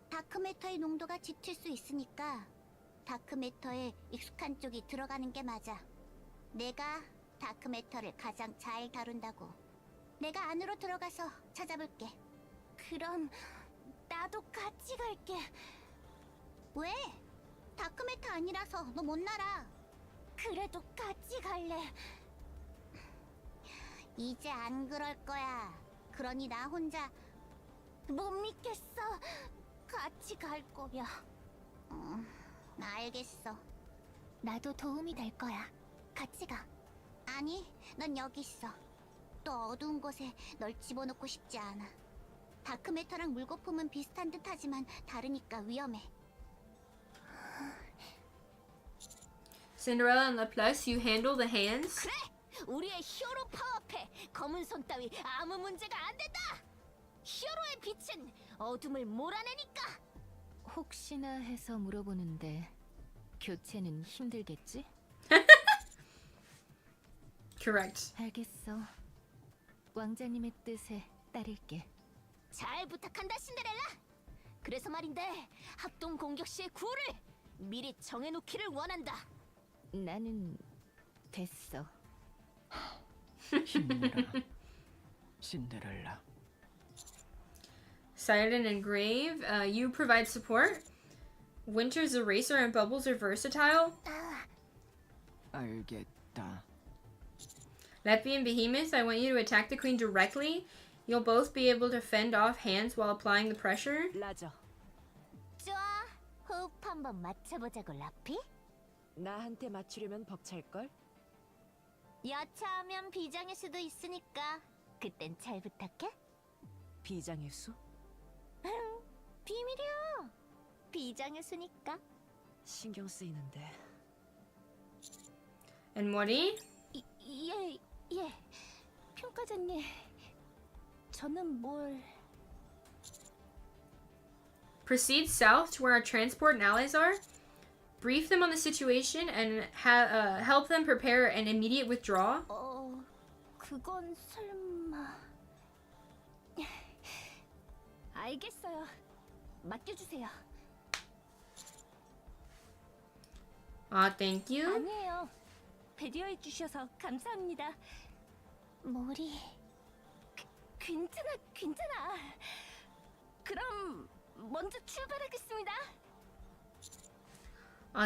다크매터의 농도가 짙을 수 있으니까 다크매터에 익숙한 쪽이 들어가는 게 맞아. 내가 다크매터를 가장 잘 다룬다고. 내가 안으로 들어가서 찾아볼게. 그럼 나도 같이 갈게. 왜? 다크매터 아니라서 너 못 날아. 그래도 같이 갈래. 이제 안 그럴 거야. 그러니 나 혼자 못 믿겠어. 같이 갈 거야. 알겠어. 나도 도움이 될 거야. 같이 가. 아니, 넌 여기 있어. 또 어두운 곳에 널 집어넣고 싶지 않아. 다크매터랑 물거품은 비슷한 듯하지만 다르니까 위험해. Cinderella and Laplace, you handle the hands. 그래! 우리의 히어로 파워 앞에 검은 손 따위 아무 문제가 안 된다! 히어로의 빛은 어둠을 몰아내니까! 혹시나 해서 물어보는데 교체는 힘들겠지? Correct. 알겠어. 왕자님의 뜻에 따를게. 잘 부탁한다, 신데렐라! 그래서 말인데 합동 공격 시의 구호를 미리 정해놓기를 원한다. 나는 됐어. 힘내라. 신데렐라. Silent and Grave, you provide support. Winter's Eraser and Bubbles are versatile. 알겠다. Leppy and Behemoth, I want you to attack the Queen directly. You'll both be able to fend off hands while applying the pressure. 라저, 좋아, 호흡 한번 맞춰보자고, 라피. 나한테 맞추려면 벅찰걸? 여차하면 비장일 수도 있으니까 그땐 잘 부탁해. 비장의 수? 비밀이야. 비장의 수니까. 신경 쓰이는데. And Mori? 예. 평가자님, 저는 뭘... Proceed south to where our transport and allies are. Brief them on the situation and help them prepare an immediate withdrawal. 그건 설마... 알겠어요. 맡겨주세요. Thank you. 아니에요. 배려해 주셔서 감사합니다. 머리... 괜찮아. 그럼 먼저 출발하겠습니다.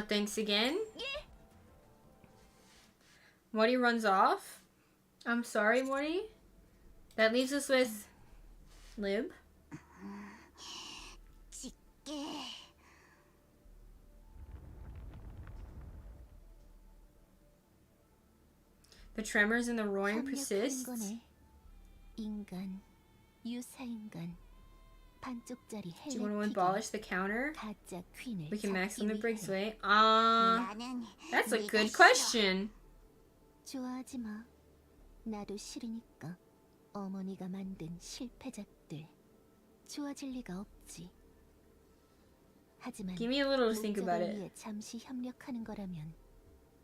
Thanks again. Mori runs off. I'm sorry, Mori. That leaves us with Lib. The tremors and the roaring persist. 인간, 유사인간, 반쪽짜리 Do you want to 헬레틱이 abolish the counter? 가짜 퀸을 We can max 잡기 limit Briggs 위해. way. That's a good question. 좋아하지 마. 나도 싫으니까. 어머니가 만든 실패작들. 좋아질 리가 없지. 하지만 Give me a little to think about 목적을 it. 위해 잠시 협력하는 거라면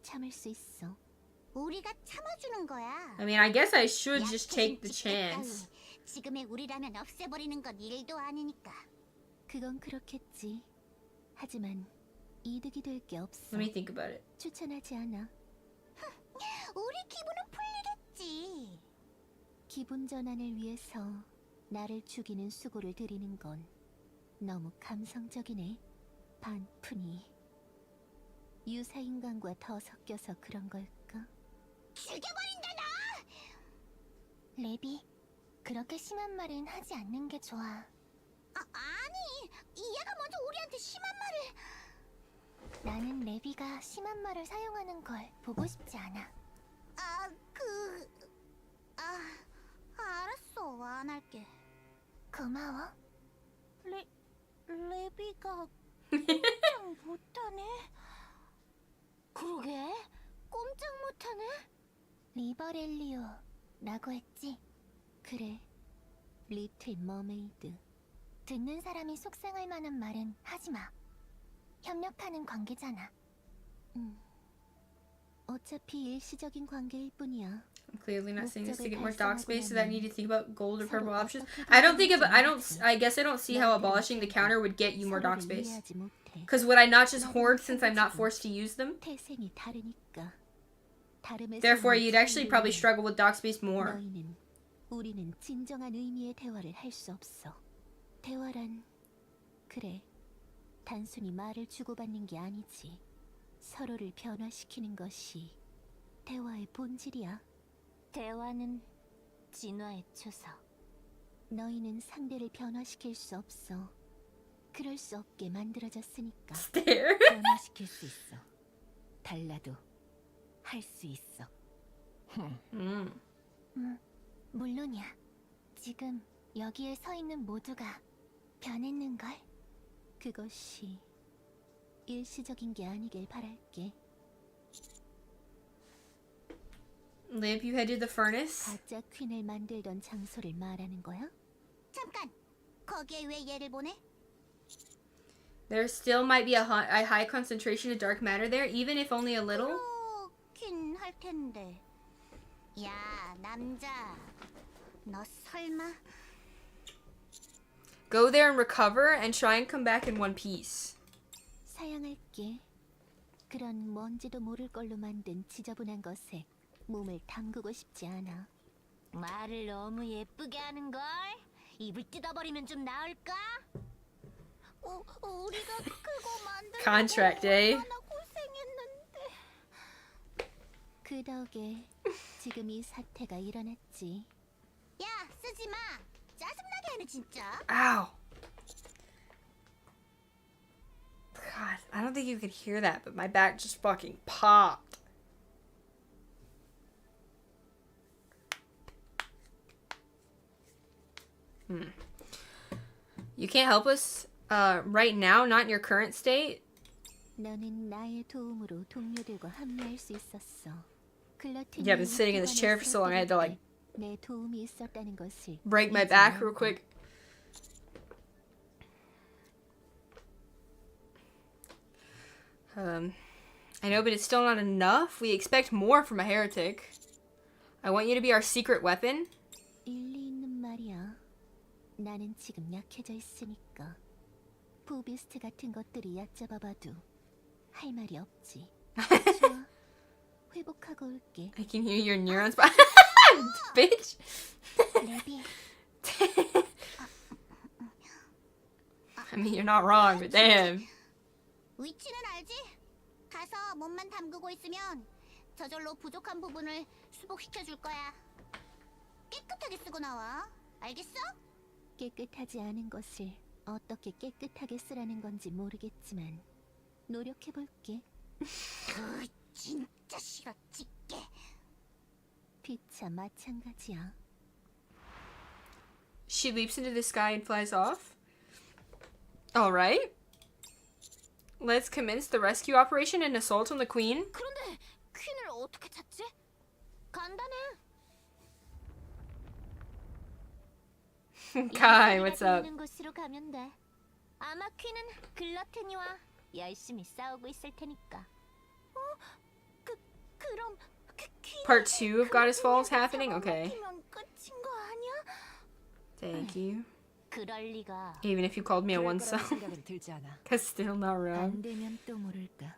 참을 수 있어. 우리가 참아주는 거야. I mean, I guess I should just take the 약해진 chance. 집게 따위 지금의 우리라면 없애버리는 건 일도 아니니까. 그건 그렇겠지. 하지만 이득이 될 게 없어. Let me think about it. 추천하지 않아. 우리 기분은 풀리겠지. 기분 전환을 위해서 나를 죽이는 수고를 들이는 건 너무 감성적이네. 반푼이. 유사인간과 더 섞여서 그런 걸까? 죽여버린다 나! 레비, 그렇게 심한 말은 하지 않는 게 좋아. 아니, 얘가 먼저 우리한테 심한 말을... 나는 레비가 심한 말을 사용하는 걸 보고 싶지 않아. 알았어, 안 할게. 고마워. 레비가 꼼짝 못하네. 그러게, 꼼짝 못하네. 리버렐리오라고 했지? 그래, 리틀 머메이드. 듣는 사람이 속상할 만한 말은 하지 마. 협력하는 관계잖아. 어차피 일시적인 관계일 뿐이야. I'm clearly not saying this to get more dock space, so that I need to think about gold or purple options. I guess I don't see how abolishing the counter would get you more dock space. Because would I not just hoard since I'm not forced to use them? 태생이 다르니까. Therefore, you'd actually probably struggle with dock space more. 우리는 진정한 의미의 대화를 할 수 없어. 대화란 그래, 단순히 말을 주고받는 게 아니지. 서로를 변화시키는 것이 대화의 본질이야. 대화는 진화의 초석. 너희는 상대를 변화시킬 수 없어. 그럴 수 없게 만들어졌으니까. 변화시킬 수 있어. 달라도 할 수 있어. 물론이야. 지금 여기에 서 있는 모두가 변했는걸? 그것이 일시적인 게 아니길 바랄게. Lib, you headed the furnace? 가짜 퀸을 만들던 장소를 말하는 거야? 잠깐, 거기에 왜 얘를 보내? There still might be a high concentration of dark matter there, even if only a little. 그렇긴 할 텐데. 야, 남자. 너 설마... Go there and recover and try and come back in one piece. 사양할게. 그런 뭔지도 모를 걸로 만든 지저분한 것에 몸을 담그고 싶지 않아. 말을 너무 예쁘게 하는걸? 입을 뜯어버리면 좀 나을까? 우리가 그거 만들고 Contract, eh? 얼마나 고생했는데. 그 덕에 지금 이 사태가 일어났지. 야, 쓰지 마. 짜증나게 하네 진짜. Ow. God, I don't think you could hear that, but my back just fucking popped. You can't help us right now, not in your current state? 너는 나의 도움으로 동료들과 합류할 수 있었어. Yeah, I've been sitting in this chair for so long, I had to like 내 도움이 있었다는 것을 break my back real quick. I know, but it's still not enough. We expect more from a heretic. I want you to be our secret weapon. 일리 있는 말이야. 나는 지금 약해져 있으니까 부비스트 같은 것들이 얕잡아봐도 할 말이 없지. 좋아, 회복하고 올게. I can hear your neurons. Bitch. 레비, I mean, you're not wrong, but damn. 위치는 알지? 가서 몸만 담그고 있으면 저절로 부족한 부분을 수복시켜 줄 거야. 깨끗하게 쓰고 나와. 알겠어? 깨끗하지 않은 것을 어떻게 깨끗하게 쓰라는 건지 모르겠지만 노력해볼게. 진짜 싫어, 찢게. 피차 마찬가지야. She leaps into the sky and flies off. Alright. Let's commence the rescue operation and assault on the queen. 그런데 퀸을 어떻게 찾지? 간단해. Kai, what's up? 있는 곳으로 가면 돼. 아마 퀸은 글러테니와 열심히 싸우고 있을 테니까. 그럼 Part 2 of Goddess Falls happening? Okay. 끝인 거 아니야? Thank you. 그럴 리가. Even if you called me a one song. 생각은 들지 않아. That's still not wrong. 안 되면 또 모를까.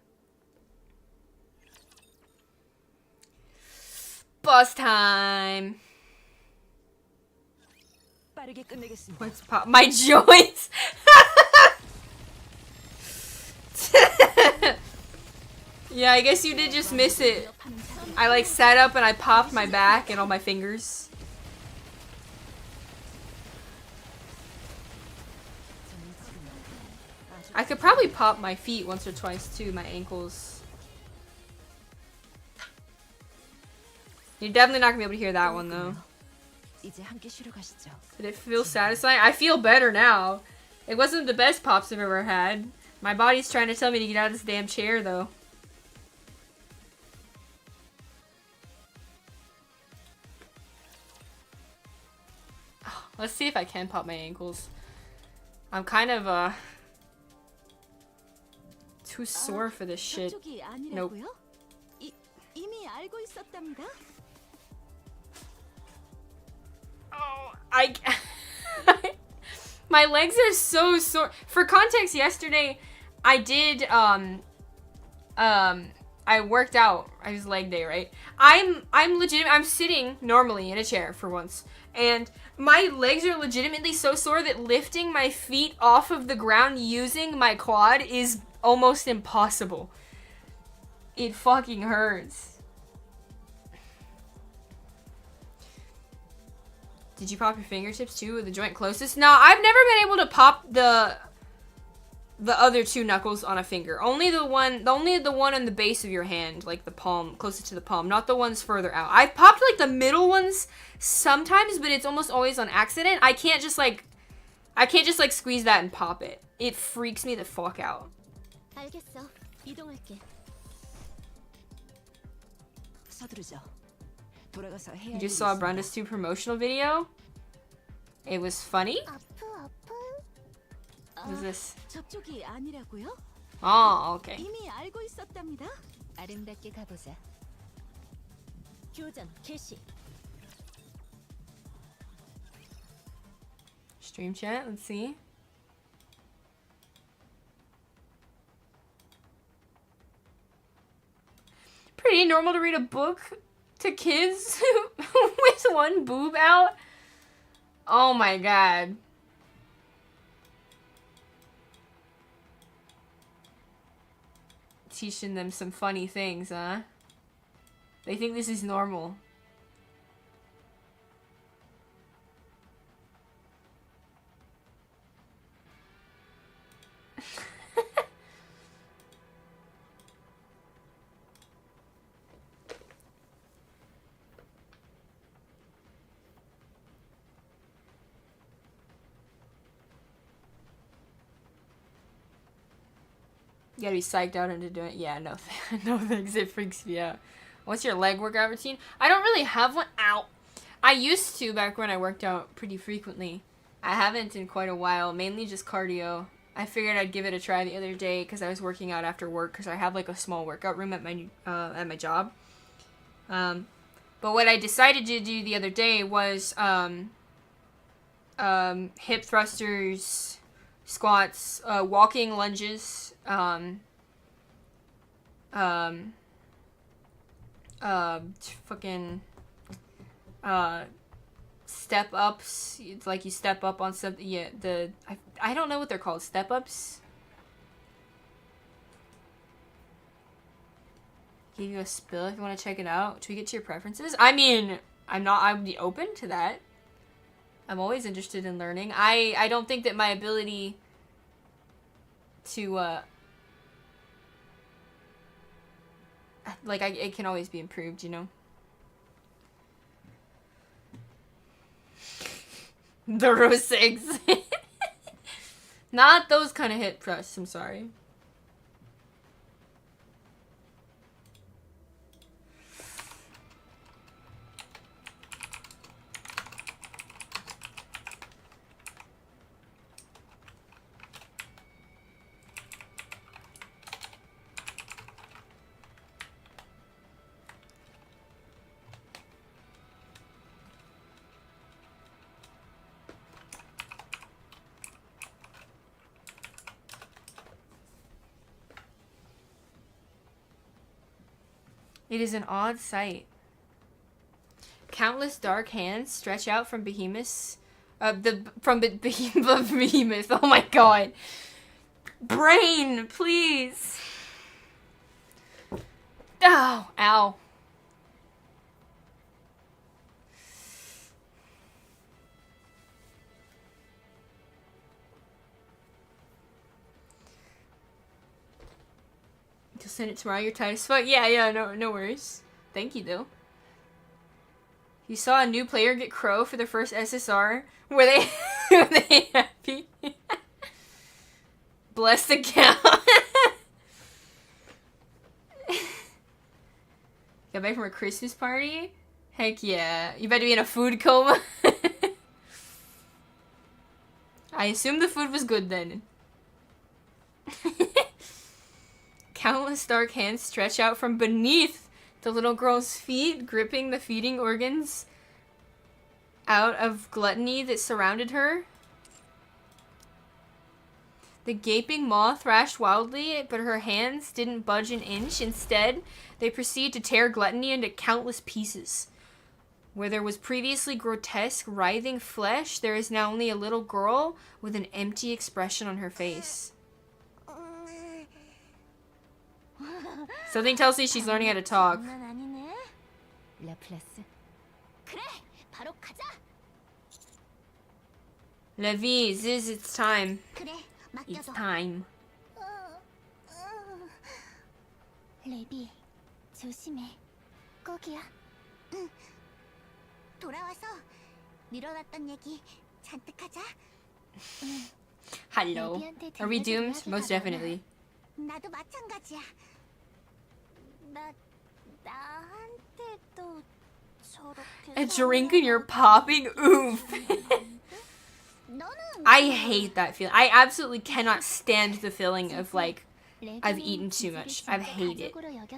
Boss time. 빠르게 끝내겠습니다. Let's pop my joints. Yeah, I guess you did just miss it. I like sat up and I popped my back and all my fingers. I could probably pop my feet once or twice too, my ankles. You're definitely not gonna be able to hear that one though. 이제 함께 쉬러 가시죠. Did it feel satisfying? I feel better now. It wasn't the best pops I've ever had. My body's trying to tell me to get out of this damn chair though. Let's see if I can pop my ankles. I'm kind of too sore for this shit. 저쪽이 Nope. 아니라고요? 이미 알고 있었답니다. Oh, my legs are so sore. For context, yesterday I did I worked out. It was leg day, right? I'm legitimate. I'm sitting normally in a chair for once, and my legs are legitimately so sore that lifting my feet off of the ground using my quad is almost impossible. It fucking hurts. Did you pop your fingertips too with the joint closest? No, I've never been able to pop the other two knuckles on a finger. Only the one on the base of your hand, like the palm, closest to the palm, not the ones further out. I've popped like the middle ones sometimes, but it's almost always on accident. I can't just like squeeze that and pop it. It freaks me the fuck out. 알겠어. 이동할게. 서두르죠. 돌아가서 해야 You just saw Brenda's 2 promotional video? It was funny? What is this? 저쪽이 아니라고요? Oh, okay. 이미 알고 있었답니다. 아름답게 가보자. 교전 개시. Stream chat, let's see. Pretty normal to read a book to kids with one boob out. Oh my god. Teaching them some funny things, huh? They think this is normal. You gotta be psyched out into doing it. Yeah, no, no thanks. It freaks me out. What's your leg workout routine? I don't really have one. Ow. I used to back when I worked out pretty frequently. I haven't in quite a while. Mainly just cardio. I figured I'd give it a try the other day because I was working out after work because I have like a small workout room at my job. But what I decided to do the other day was hip thrusters, squats, walking lunges, fucking step ups. It's like you step up on something. Yeah, I don't know what they're called. Step ups. Give you a spill if you want to check it out. Tweak it to your preferences. I mean, I'd be open to that. I'm always interested in learning. I don't think that my ability to it can always be improved, you know. The roast eggs. Not those kind of hip thrusts, I'm sorry. It is an odd sight. Countless dark hands stretch out from behemoths. Behemoth. Oh my god. Brain, please. Oh, ow. You'll send it tomorrow. You're tired as fuck. Yeah. No worries. Thank you though. You saw a new player get crow for the first SSR. Were they happy? Bless the cow. Got back from a Christmas party? Heck yeah. You better be in a food coma. I assume the food was good then. Countless dark hands stretch out from beneath the little girl's feet, gripping the feeding organs out of gluttony that surrounded her. The gaping maw thrashed wildly, but her hands didn't budge an inch. Instead, they proceed to tear gluttony into countless pieces. Where there was previously grotesque, writhing flesh, there is now only a little girl with an empty expression on her face. Something tells me she's learning how to talk. Levi, Ziz, it's time. It's time. 레비, 조심해. 거기야. 응. 돌아와서 미뤄놨던 얘기 잔뜩 하자. Hello. Are we doomed? Most definitely. 나도 마찬가지야. 나한테도 저렇게. A drink and you're popping? Oof. I hate that feeling. I absolutely cannot stand the feeling of like I've eaten too much. I hate it.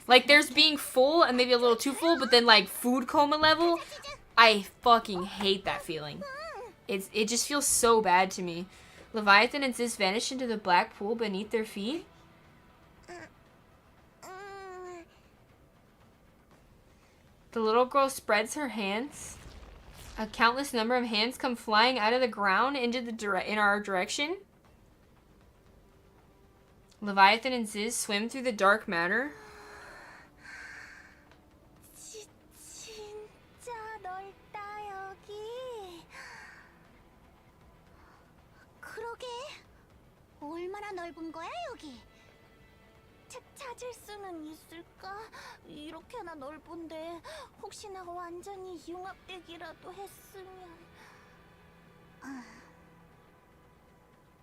Like there's being full and maybe a little too full, but then like food coma level, I fucking hate that feeling. It just feels so bad to me. Leviathan and Ziz vanish into the black pool beneath their feet. The little girl spreads her hands. A countless number of hands come flying out of the ground into in our direction. Leviathan and Ziz swim through the dark matter. 진짜 넓다 여기. 그러게. 얼마나 넓은 거야 여기? 찾을 수는 있을까? 이렇게나 넓은데 혹시나 완전히 융합되기라도 했으면.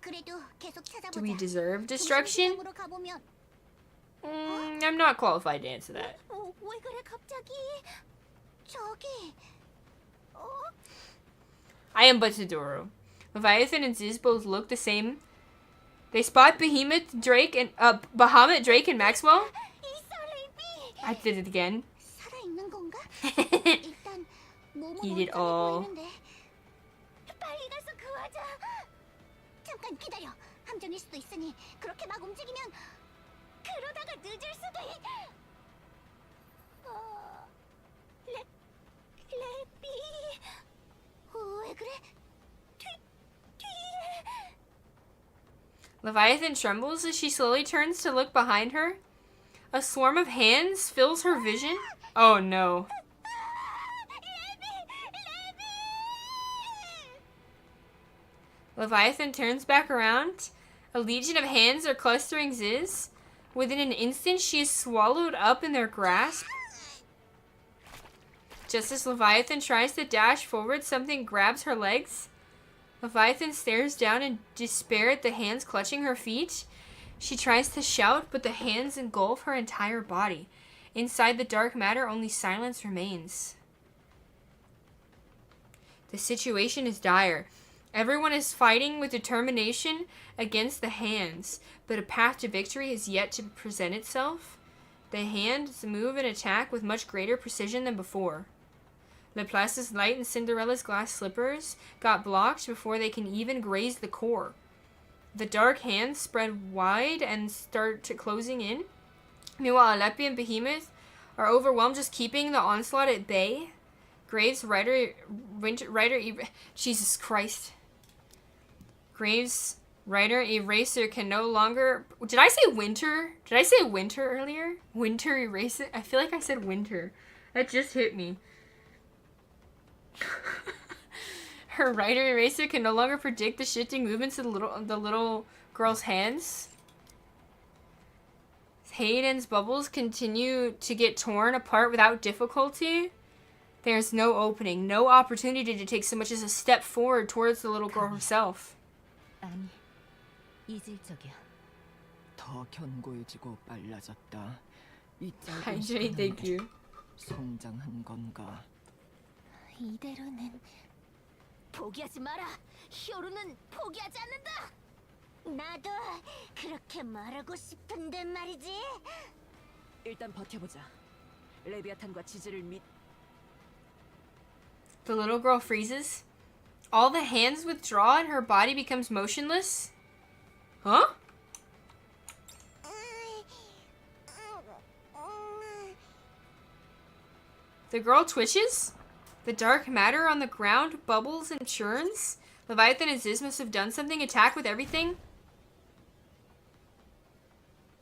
그래도 계속 찾아보자. Do we deserve destruction? 가보면 I'm not qualified to answer that. 왜 그래 갑자기? 저기. I am but Todoro. Leviathan and Ziz both look the same. They spot Bahamut, Drake, and Maxwell. I did it again. 살아있는 건가? 일단 몸은 Eat it 멀쩡해 all. 보이는데. 빨리 가서 구하자. 잠깐 기다려. 함정일 수도 있으니 그렇게 막 움직이면 그러다가 늦을 수도 있. 레비. 왜 그래? Leviathan trembles as she slowly turns to look behind her. A swarm of hands fills her vision. Oh no. Leviathan turns back around. A legion of hands are clustering Ziz. Within an instant, she is swallowed up in their grasp. Just as Leviathan tries to dash forward, something grabs her legs. Leviathan stares down in despair at the hands clutching her feet. She tries to shout, but the hands engulf her entire body. Inside the dark matter, only silence remains. The situation is dire. Everyone is fighting with determination against the hands, but a path to victory is yet to present itself. The hands move and attack with much greater precision than before. Laplace's light and Cinderella's glass slippers got blocked before they can even graze the core. The dark hands spread wide and start closing in. Meanwhile, Alepi and Behemoth are overwhelmed, just keeping the onslaught at bay. Graves' Jesus Christ. Graves' Rider Eraser can no longer... Did I say winter? Did I say winter earlier? Winter Eraser? I feel like I said winter. That just hit me. Her Rider Eraser can no longer predict the shifting movements of the little girl's hands. Hayden's bubbles continue to get torn apart without difficulty. There's no opening, no opportunity to take so much as a step forward towards the little girl herself. 아니, 이질적이야. 더 견고해지고 빨라졌다. 이 Hi, 짧은 Jenny, thank 시간 you. 성장한 건가? 이대로는 포기하지 마라. 히어로는 포기하지 않는다. 나도 그렇게 말하고 싶은데 말이지. 일단 버텨보자. 레비아탄과 지지를 The little girl freezes. All the hands withdraw and her body becomes motionless. Huh? The girl twitches. The dark matter on the ground bubbles and churns. Leviathan and Ziz must have done something. Attack with everything.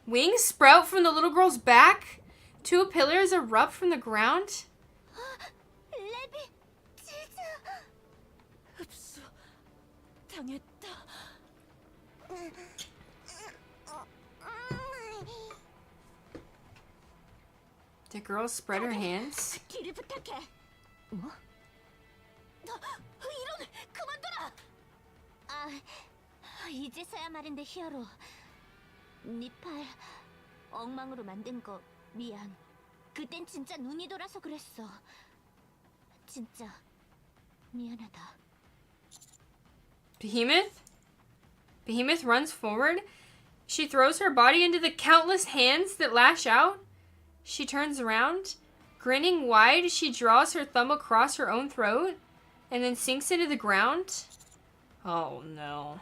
Wings sprout from the little girl's back. Two pillars erupt from the ground. 레비, 지즈. 흡수 당했다. The girl spread her hands. 길을 부탁해. 뭐? 이런, 그만둬라. 이제서야 말인데 히어로. 네 팔 엉망으로 만든 거 미안. 그땐 진짜 눈이 돌아서 그랬어. 진짜 미안하다. Behemoth runs forward. She throws her body into the countless hands that lash out. She turns around. Grinning wide, she draws her thumb across her own throat and then sinks into the ground. Oh no.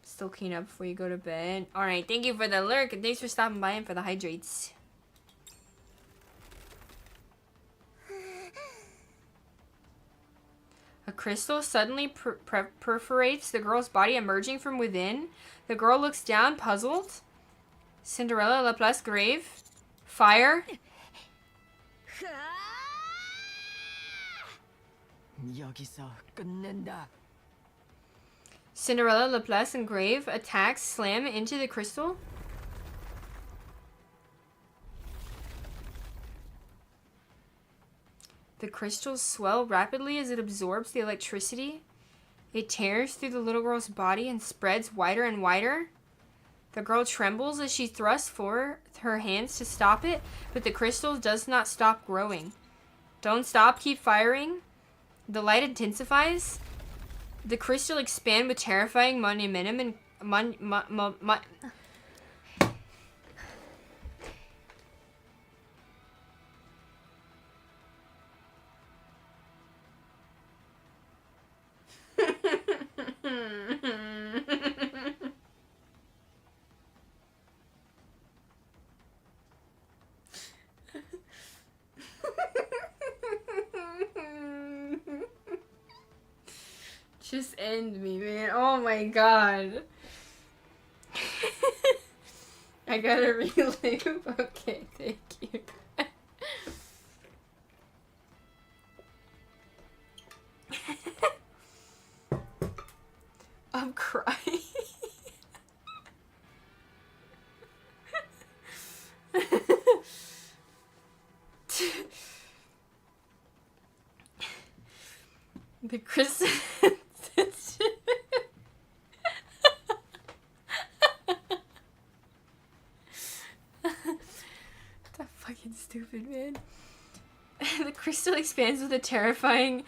Still clean up before you go to bed. Alright, thank you for the lurk and thanks for stopping by and for the hydrates. A crystal suddenly perforates the girl's body, emerging from within. The girl looks down, puzzled. Cinderella, Laplace, grave. Fire. 여기서 끝낸다. Cinderella, Laplace, and Grave attack, slam into the crystal. The crystals swell rapidly as it absorbs the electricity. It tears through the little girl's body and spreads wider and wider. The girl trembles as she thrusts forward her hands to stop it, but the crystal does not stop growing. Don't stop, keep firing. The light intensifies. The crystal expand with terrifying momentum and Just end me, man. Oh my god. I gotta relive. Okay, thank you. I'm crying. The crystal. That fucking stupid, man. The crystal expands with a terrifying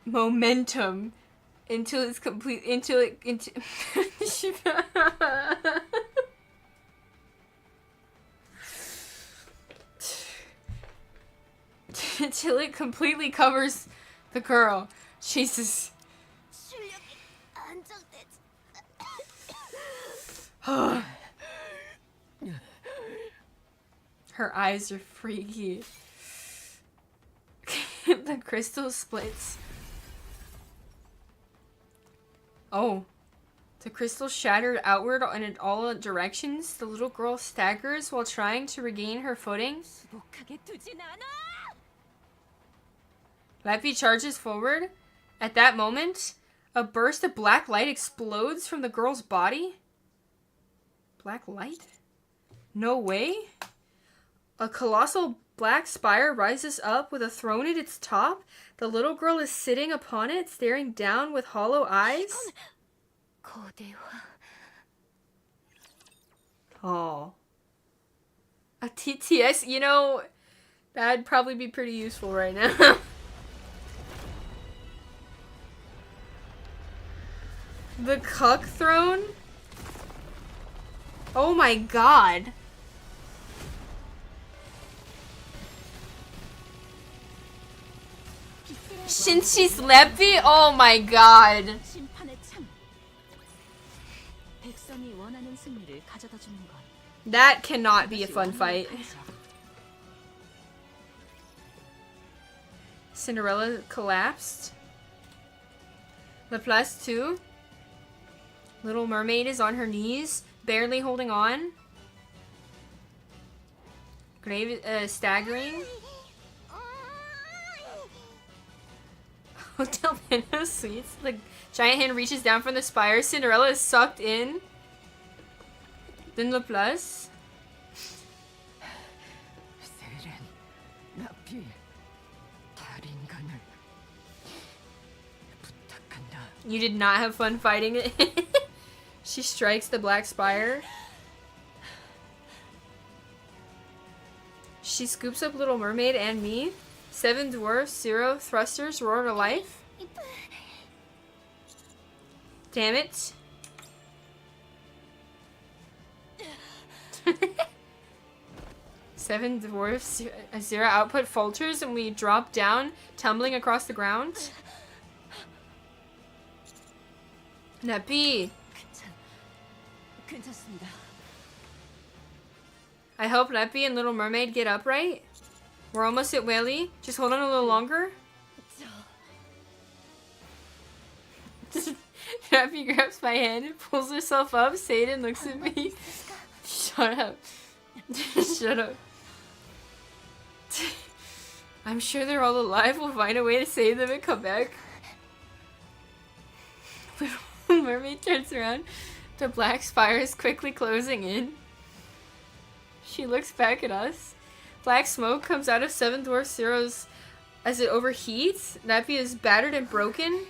momentum until it's complete. Until it completely covers the girl. Jesus. Her eyes are freaky. The crystal splits. Oh. The crystal shattered outward in all directions. The little girl staggers while trying to regain her footing. Leppy charges forward. At that moment, a burst of black light explodes from the girl's body. Black light? No way. A colossal black spire rises up with a throne at its top. The little girl is sitting upon it, staring down with hollow eyes. Oh. A TTS? You know, that'd probably be pretty useful right now. The cuck throne? Oh my god. Shinchi's Leppy? Oh my god. That cannot be a fun fight. Cinderella collapsed. Laplace too. Little Mermaid is on her knees, barely holding on. Grave staggering. Hotel Penthouse Suites. The giant hand reaches down from the spire. Cinderella is sucked in. Then Laplace. You did not have fun fighting it. She strikes the black spire. She scoops up Little Mermaid and me. 7 dwarfs, 0 thrusters roar to life. Damn it. Seven dwarfs, 0 output falters, and we drop down, tumbling across the ground. Nappy. I hope Nappy and Little Mermaid get upright. We're almost at Whaley. Just hold on a little longer. Nappy grabs my hand and pulls herself up. Satan looks at me. Shut up. Shut up. I'm sure they're all alive. We'll find a way to save them and come back. Mermaid turns around. The black spire is quickly closing in. She looks back at us. Black smoke comes out of Seven Dwarf Zero's as it overheats. Nappy is battered and broken.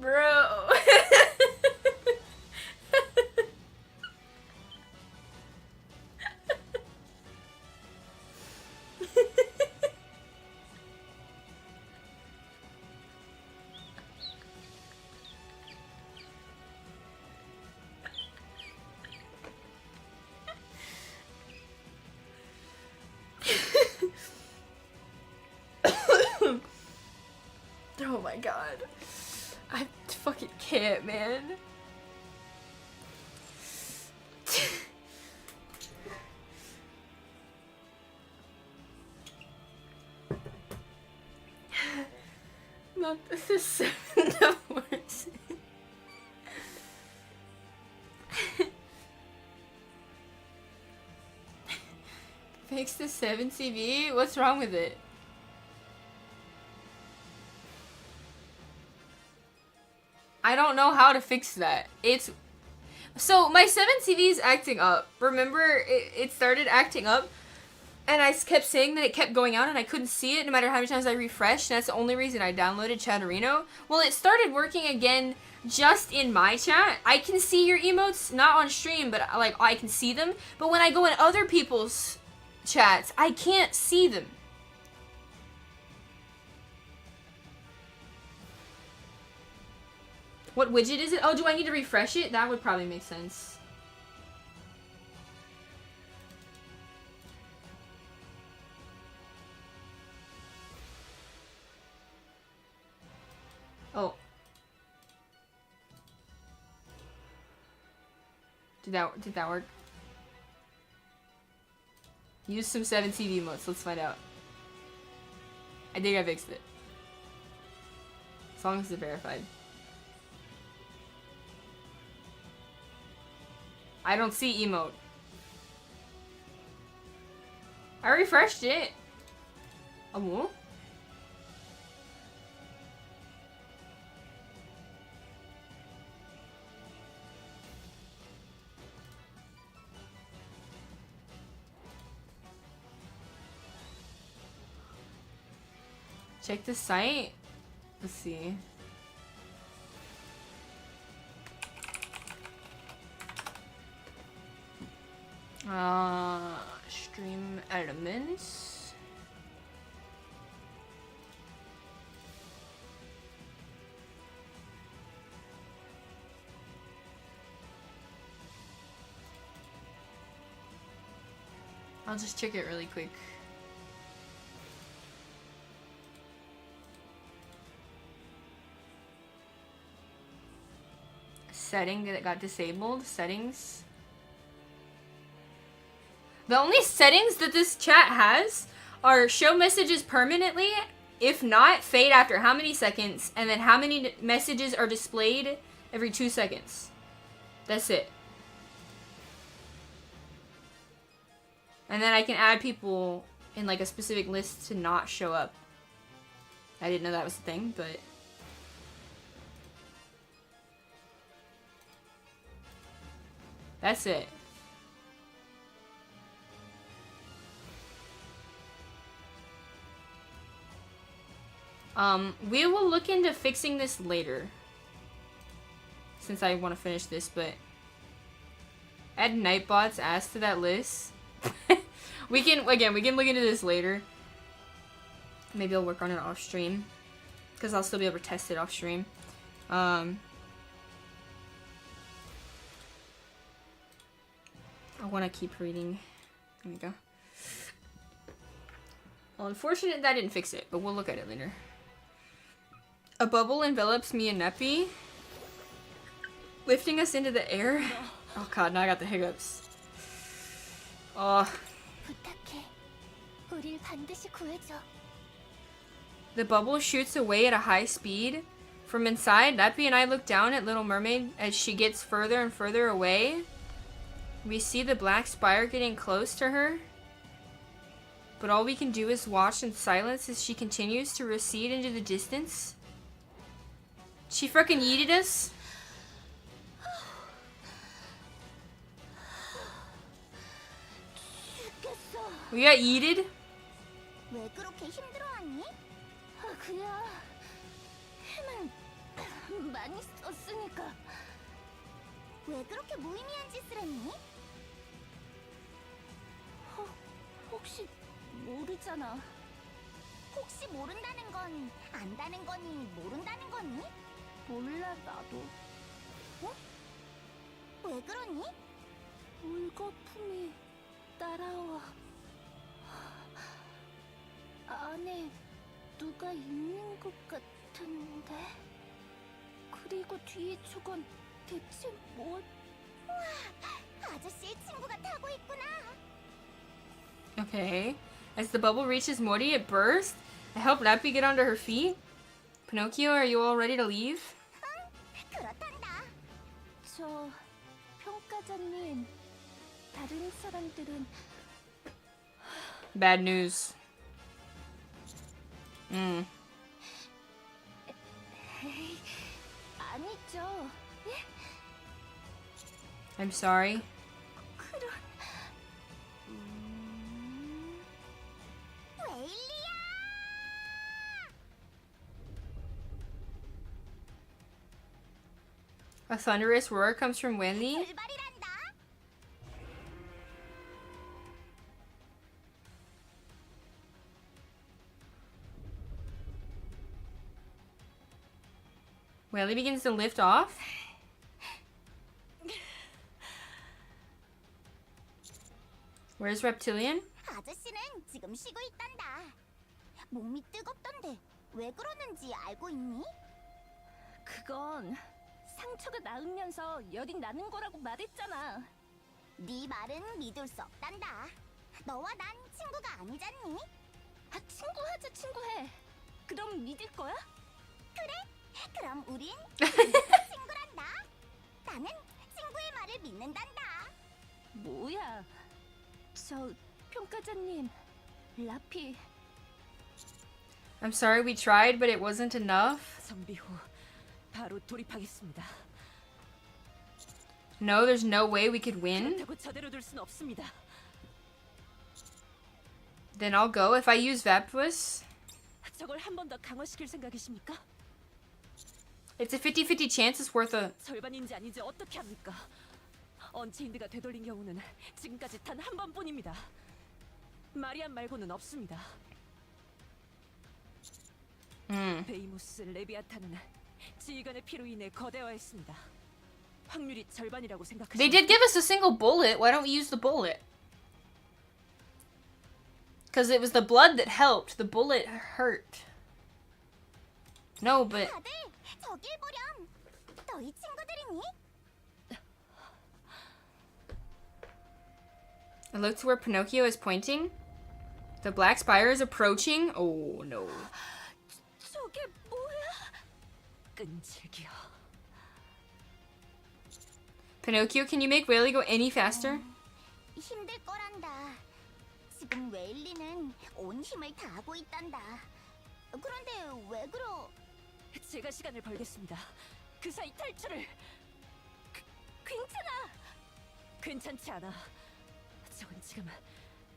Bro. Oh my god. I fucking can't, man. Not the seven divorces. Fix the 7 CV? What's wrong with it? I don't know how to fix that. So my 7CV is acting up. Remember, it started acting up, and I kept saying that it kept going out, and I couldn't see it no matter how many times I refreshed, and that's the only reason I downloaded Chatterino. Well, it started working again just in my chat. I can see your emotes, not on stream, but like I can see them. But when I go in other people's chats, I can't see them. What widget is it? Oh, do I need to refresh it? That would probably make sense. Oh. Did that work? Use some 7CV emotes. Let's find out. I think I fixed it. As long as it's verified. I don't see emote. I refreshed it. Oh. Check the site. Let's see. Stream elements. I'll just check it really quick. Setting that got disabled. Settings. The only settings that this chat has are show messages permanently, if not, fade after how many seconds, and then how many messages are displayed every 2 seconds. That's it. And then I can add people in like a specific list to not show up. I didn't know that was a thing, but... That's it. We will look into fixing this later. Since I want to finish this, but... Add Nightbot's ass to that list. we can look into this later. Maybe I'll work on it off stream. Because I'll still be able to test it off stream. I want to keep reading. There we go. Well, unfortunate that didn't fix it, but we'll look at it later. A bubble envelops me and Neppy, lifting us into the air. Oh god, now I got the hiccups. Oh. 부탁해. 우릴 반드시 구해줘. The bubble shoots away at a high speed. From inside, Neppy and I look down at Little Mermaid as she gets further and further away. We see the black spire getting close to her. But all we can do is watch in silence as she continues to recede into the distance. She frickin' yeeted us. We got yeeted. 왜 그렇게 힘들어하니? 그야 힘을 많이 썼으니까. 왜 그렇게 무의미한 짓을 했니? 혹시 모르잖아. 혹시 모른다는 건 안다는 거니 모른다는 거니? 몰라 나도. 어? 왜 그러니? 물거품이 따라와. 안에 누가 있는 것 같은데. 그리고 뒤에 저건 대체 뭐? 우와, 아저씨의 친구가 타고 있구나. Okay. As the bubble reaches Morty, it bursts. I help Nappy get onto her feet. Pinocchio, are you all ready to leave? 그렇단다. 저 평가자님, 다른 사람들은 Bad news. 에이, 아니죠. 예? I'm sorry. 그런 웨일리야! A thunderous roar comes from Wendy. 출발이란다. Welly begins to lift off. Where's Reptilian? 아저씨는 지금 쉬고 있단다. 몸이 뜨겁던데 왜 그러는지 알고 있니? 그건 상처가 나으면서 열이 나는 거라고 말했잖아. 네 말은 믿을 수 없단다. 너와 난 친구가 아니잖니? 친구하자 친구해. 그럼 믿을 거야? 그래? 그럼 우린 친구란다. 나는 친구의 말을 믿는단다. 뭐야? 저 평가자님, 라피. I'm sorry we tried, but it wasn't enough. 정비 후 바로 돌입하겠습니다. No, there's no way we could win. 그렇다고 저대로 둘 순 없습니다. Then I'll go if I use Vapuus. 저걸 한 번 더 강화시킬 생각이십니까? It's a 50-50 chance it's worth a... 절반인지 아닌지 어떻게 합니까? 언체인드가 되돌린 경우는 지금까지 단 한 번뿐입니다. 마리안 말고는 없습니다. 베이모스 레비아탄은 지휘관의 피로 인해 거대화했습니다. 확률이 절반이라고 생각하시면 They did give us a single bullet. Why don't we use the bullet? Because it was the blood that helped. The bullet hurt. No, but... 다들 저길 보렴. 너희 친구들이니? I look to where Pinocchio is pointing. The black spire is approaching. Oh, no. 저게 뭐야? 끈질겨. Pinocchio, can you make Whaley go any faster? 힘들 거란다. 지금 웨일리는 온 힘을 다하고 있단다. 그런데 왜 그러? 제가 시간을 벌겠습니다. 그 사이 탈출을. 괜찮아. 괜찮지 않아. 저건 지금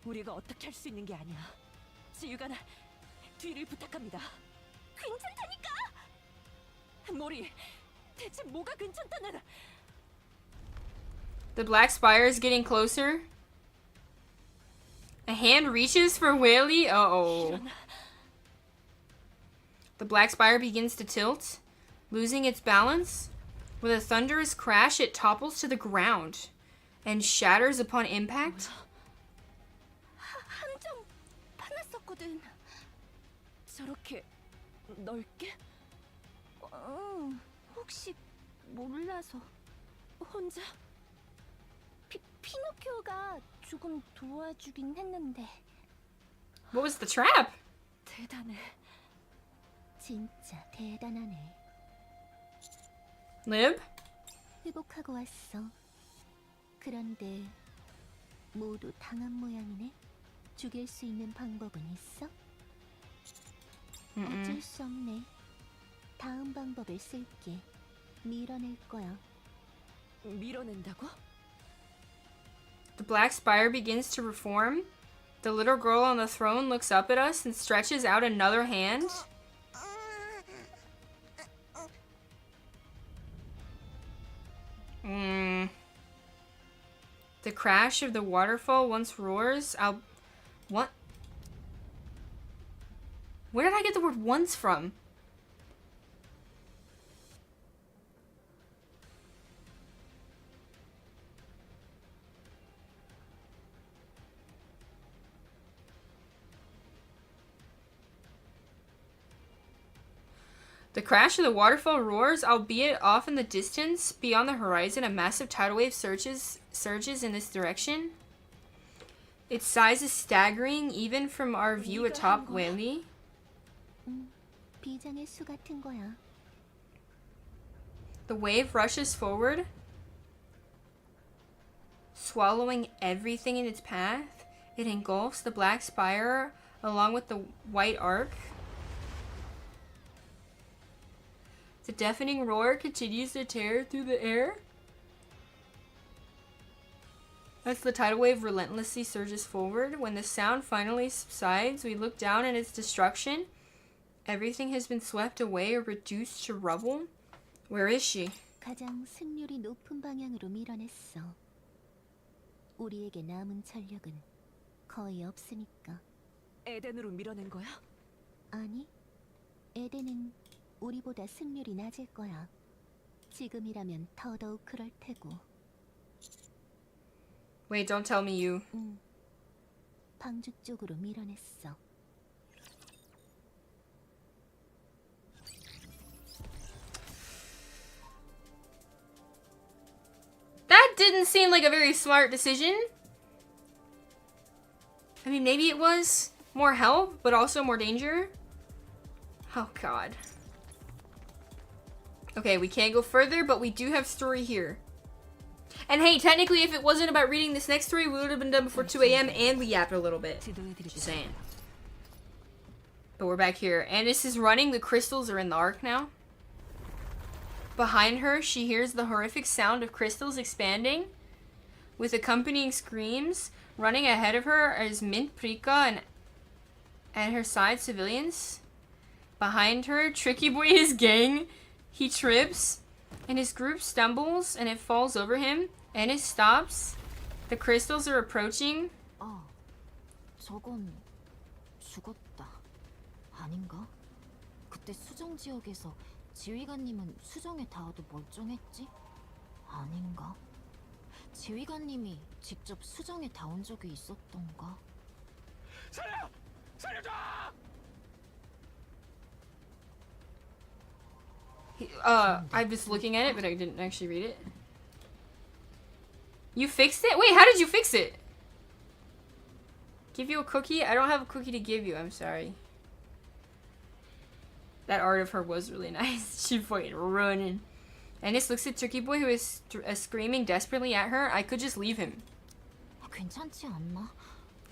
우리가 어떻게 할 수 있는 게 아니야. 지휘관, 뒤를 부탁합니다. 괜찮다니까. 모리, 대체 뭐가 괜찮다는? The black spire is getting closer. A hand reaches for Whaley. Uh-oh. The black spire begins to tilt, losing its balance. With a thunderous crash, it topples to the ground. and shatters upon impact? 한 점 파놨었거든. 저렇게 넓게? 혹시 몰라서 혼자? 피노키오가 조금 도와주긴 했는데. What was the trap? 대단해. 진짜 대단하네. Lib? 회복하고 왔어. 그런데 모두 당한 모양이네. 죽일 수 있는 방법은 있어? 어쩔 수 없네. 다음 방법을 쓸게. 밀어낼 거야. 밀어낸다고? The black spire begins to reform. The little girl on the throne looks up at us and stretches out another hand. The crash of the waterfall once roars. What? Where did I get the word once from? The crash of the waterfall roars, albeit off in the distance. Beyond the horizon, a massive tidal wave surges in this direction. Its size is staggering, even from our view atop Whaley. 비장의 수 같은 거야. The wave rushes forward, swallowing everything in its path. It engulfs the black spire along with the white arc. The deafening roar continues to tear through the air as the tidal wave relentlessly surges forward. When the sound finally subsides, we look down at its destruction. Everything has been swept away or reduced to rubble. Where is she? 가장 승률이 높은 방향으로 밀어냈어. 우리에게 남은 전력은 거의 없으니까. 에덴으로 밀어낸 거야? 아니, 에덴은 우리보다 승률이 낮을 거야. 지금이라면 더더욱 그럴 테고. Wait, don't tell me you. 방주 쪽으로 밀어냈어. That didn't seem like a very smart decision. I mean, maybe it was more help, but also more danger. Oh, God. Okay, we can't go further, but we do have story here. And hey, technically, if it wasn't about reading this next story, we would have been done before 2 a.m. and we yapped a little bit. Just saying. But we're back here. Andis is running. The crystals are in the arc now. Behind her, she hears the horrific sound of crystals expanding with accompanying screams. Running ahead of her is Mint, Prika, and at her side, civilians. Behind her, Tricky Boy and his gang. He trips, and his group stumbles, and it falls over him. And it stops. The crystals are approaching. 저건 죽었다. 아닌가? 그때 수정 지역에서 지휘관님은 수정에 닿아도 멀쩡했지? 아닌가? 지휘관님이 직접 수정에 닿은 적이 있었던가? 살려! 살려줘! I was looking at it, but I didn't actually read it. You fixed it? Wait, how did you fix it? Give you a cookie? I don't have a cookie to give you. I'm sorry. That art of her was really nice. She fucking running. Andis looks at Tricky Boy, who is screaming desperately at her. I could just leave him. 괜찮지 않나?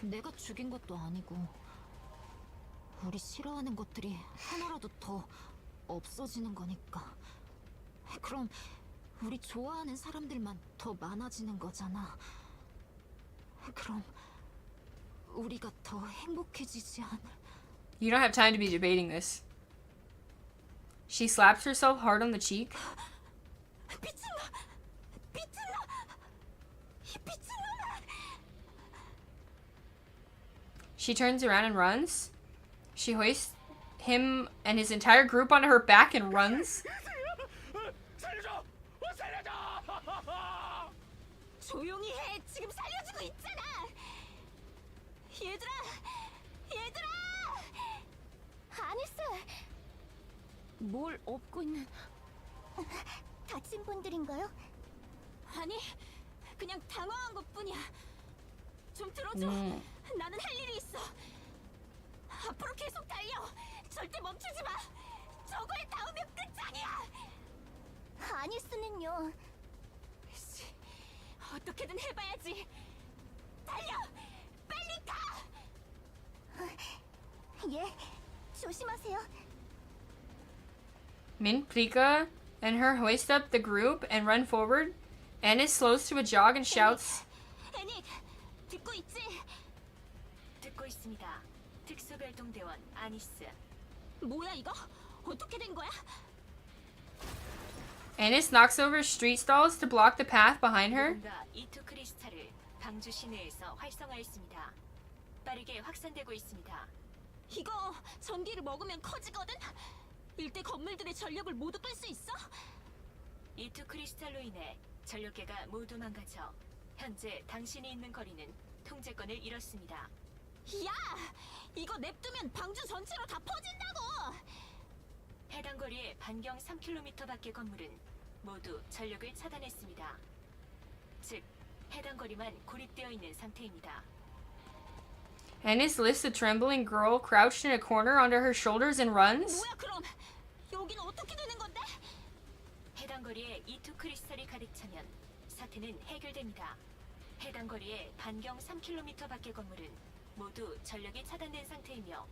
내가 죽인 것도 아니고 우리 싫어하는 것들이 하나라도 더 없어지는 거니까. 그럼 우리 좋아하는 사람들만 더 많아지는 거잖아. 그럼 우리가 더 행복해지지 않을? You don't have time to be debating this. She slaps herself hard on the cheek. She turns around and runs. She hoists him and his entire group onto her back and runs. 조용히 해. 지금 살려주고 있잖아. 얘들아, 얘들아. 아니스! 뭘 업고 있는? 다친 분들인가요? 아니, 그냥 당황한 것뿐이야. 좀 들어줘. 나는 할 일이 있어. 앞으로 계속 달려. 절대 멈추지 마. 저거에 닿으면 끝장이야. 아니스는요. 씨, 어떻게든 해봐야지. 달려, 빨리 가. 예, 조심하세요. Min, Plika, and her hoist up the group and run forward. Ennis slows to a jog and shouts, 애닉, 듣고 있지? 듣고 있습니다. 특수별동대원 아니스. 뭐야 이거? 어떻게 된 거야? Ennis knocks over street stalls to block the path behind her. 누군가 E2 크리스탈을 방주 시내에서 활성화했습니다. 빠르게 확산되고 있습니다. 이거 전기를 먹으면 커지거든? 일대 건물들의 전력을 모두 끌 수 있어? E2 크리스탈로 인해 전력계가 모두 망가져 현재 당신이 있는 거리는 통제권을 잃었습니다. 야! 이거 냅두면 방주 전체로 다 퍼진다고! 해당 거리의 반경 3km 밖의 건물은 모두 전력을 차단했습니다. 즉, 해당 거리만 고립되어 있는 상태입니다. Ennis lifts the trembling girl crouched in a corner onto her shoulders and runs. 뭐야 그럼? 여기는 어떻게 되는 건데? 해당 거리에 E2 크리스탈이 가득 차면 사태는 해결됩니다. 해당 거리의 반경 3km 밖의 건물은 모두 전력이 차단된 상태이며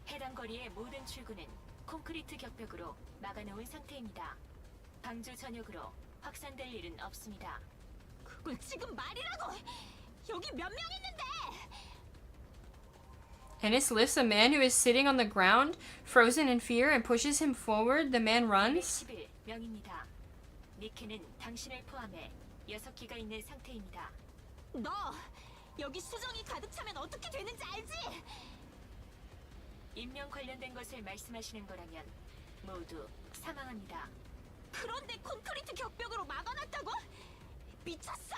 해당 거리의 모든 출구는 콘크리트 격벽으로 막아놓은 상태입니다. 방주 전역으로 확산될 일은 없습니다. 그걸 지금 말이라고! 여기 몇 명 있는데! Ennis lifts a man who is sitting on the ground, frozen in fear, and pushes him forward. The man runs. 211명입니다. 니케는 당신을 포함해 6기가 있는 상태입니다. 너! 여기 수정이 가득 차면 어떻게 되는지 알지? 인명 관련된 것을 말씀하시는 거라면 모두 사망합니다. 그런데 콘크리트 격벽으로 막아놨다고? 미쳤어?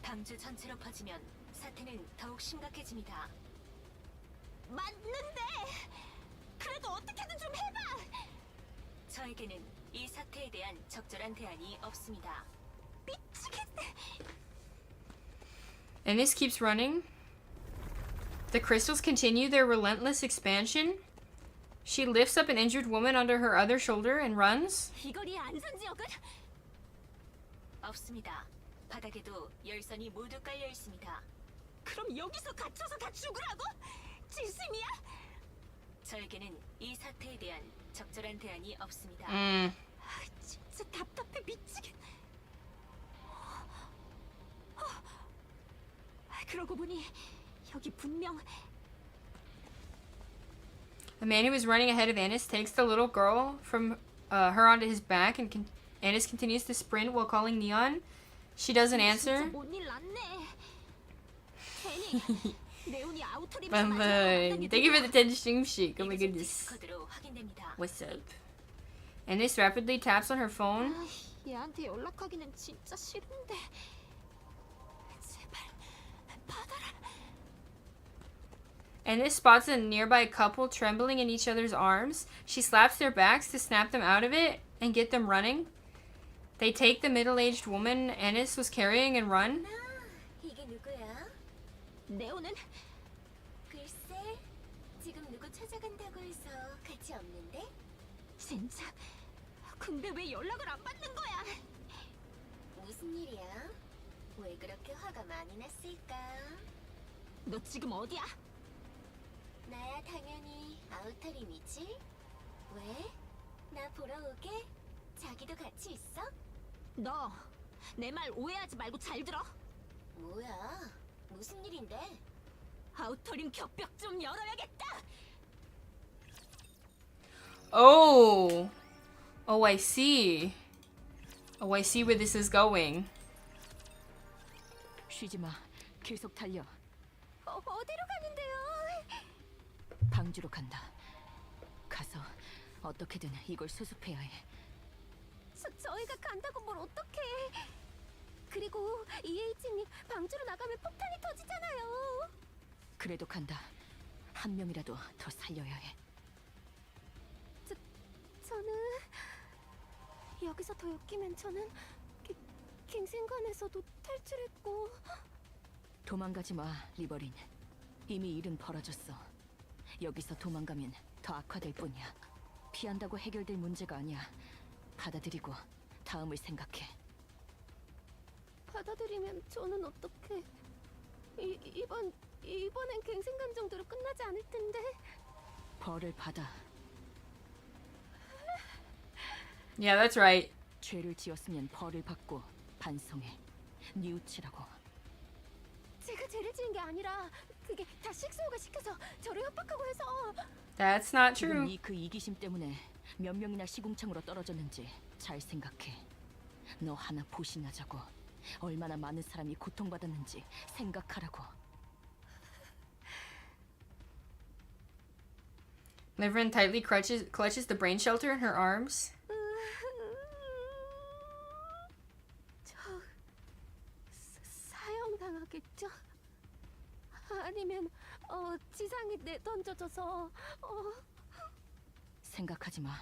방주 전체로 퍼지면 사태는 더욱 심각해집니다. 맞는데! 그래도 어떻게든 좀 해봐! 저에게는 이 사태에 대한 적절한 대안이 없습니다. 미치겠네! Ennis keeps running. The crystals continue their relentless expansion. She lifts up an injured woman onto her other shoulder and runs. 이 거리의 안전지역은? 없습니다. 바닥에도 열선이 모두 깔려 있습니다. 그럼 여기서 갇혀서 다 죽으라고? 진심이야? 저에게는 이 사태에 대한 적절한 대안이 없습니다. 진짜 답답해 미치겠네. 그러고 보니 여기 분명 The man who was running ahead of Ennis takes the little girl from her onto his back, and Ennis continues to sprint while calling Neon. She doesn't answer. 뭔일 났네. 괜히 네온이 아우터림 Thank you for the 10 stream sheik. Oh my goodness. 디스코드로 확인됩니다. What's up? Ennis rapidly taps on her phone. 얘한테 연락하기는 진짜 싫은데. 제발 받아라. Ennis spots a nearby couple trembling in each other's arms. She slaps their backs to snap them out of it and get them running. They take the middle-aged woman Ennis was carrying and run. 이게 누구야? 네온은 글쎄, 지금 누구 찾아간다고 해서 같이 없는데? 진짜. 근데 왜 연락을 안 받는 거야? 무슨 일이야? 왜 그렇게 화가 많이 났을까? 너 지금 어디야? 나야 당연히 아우터림이지. 왜? 나 보러 오게? 자기도 같이 있어? 너 내 말 오해하지 말고 잘 들어. 뭐야? 무슨 일인데? 아우터림 격벽 좀 열어야겠다. Oh. Oh, I see. Oh, I see where this is going. 쉬지 마. 계속 달려. 어디로 가는데요? 방주로 간다. 가서 어떻게든 이걸 수습해야 해. 저희가 간다고 뭘 어떡해? 그리고 EH님 방주로 나가면 폭탄이 터지잖아요. 그래도 간다. 한 명이라도 더 살려야 해. 저는 여기서 더 엮이면 저는 갱생관에서도 탈출했고. 도망가지 마, 리버린. 이미 일은 벌어졌어. 여기서 도망가면 더 악화될 뿐이야. 피한다고 해결될 문제가 아니야. 받아들이고 다음을 생각해. 받아들이면 저는 어떻게? 이번엔 갱생관 정도로 끝나지 않을 텐데. 벌을 받아. Yeah, that's right. 죄를 지었으면 벌을 받고 반성해. 뉘우치라고. 제가 죄를 지은 게 아니라 그게 다 식소가 시켜서 저를 협박하고 해서. That's not 지금 true. 네 그 이기심 때문에 몇 명이나 시궁창으로 떨어졌는지 잘 생각해. 너 하나 보신하자고. 얼마나 많은 사람이 고통받았는지 생각하라고. Liverin tightly clutches the brain shelter in her arms. 저 사형당하겠죠? 아니면 지상에 내던져져서 생각하지 마.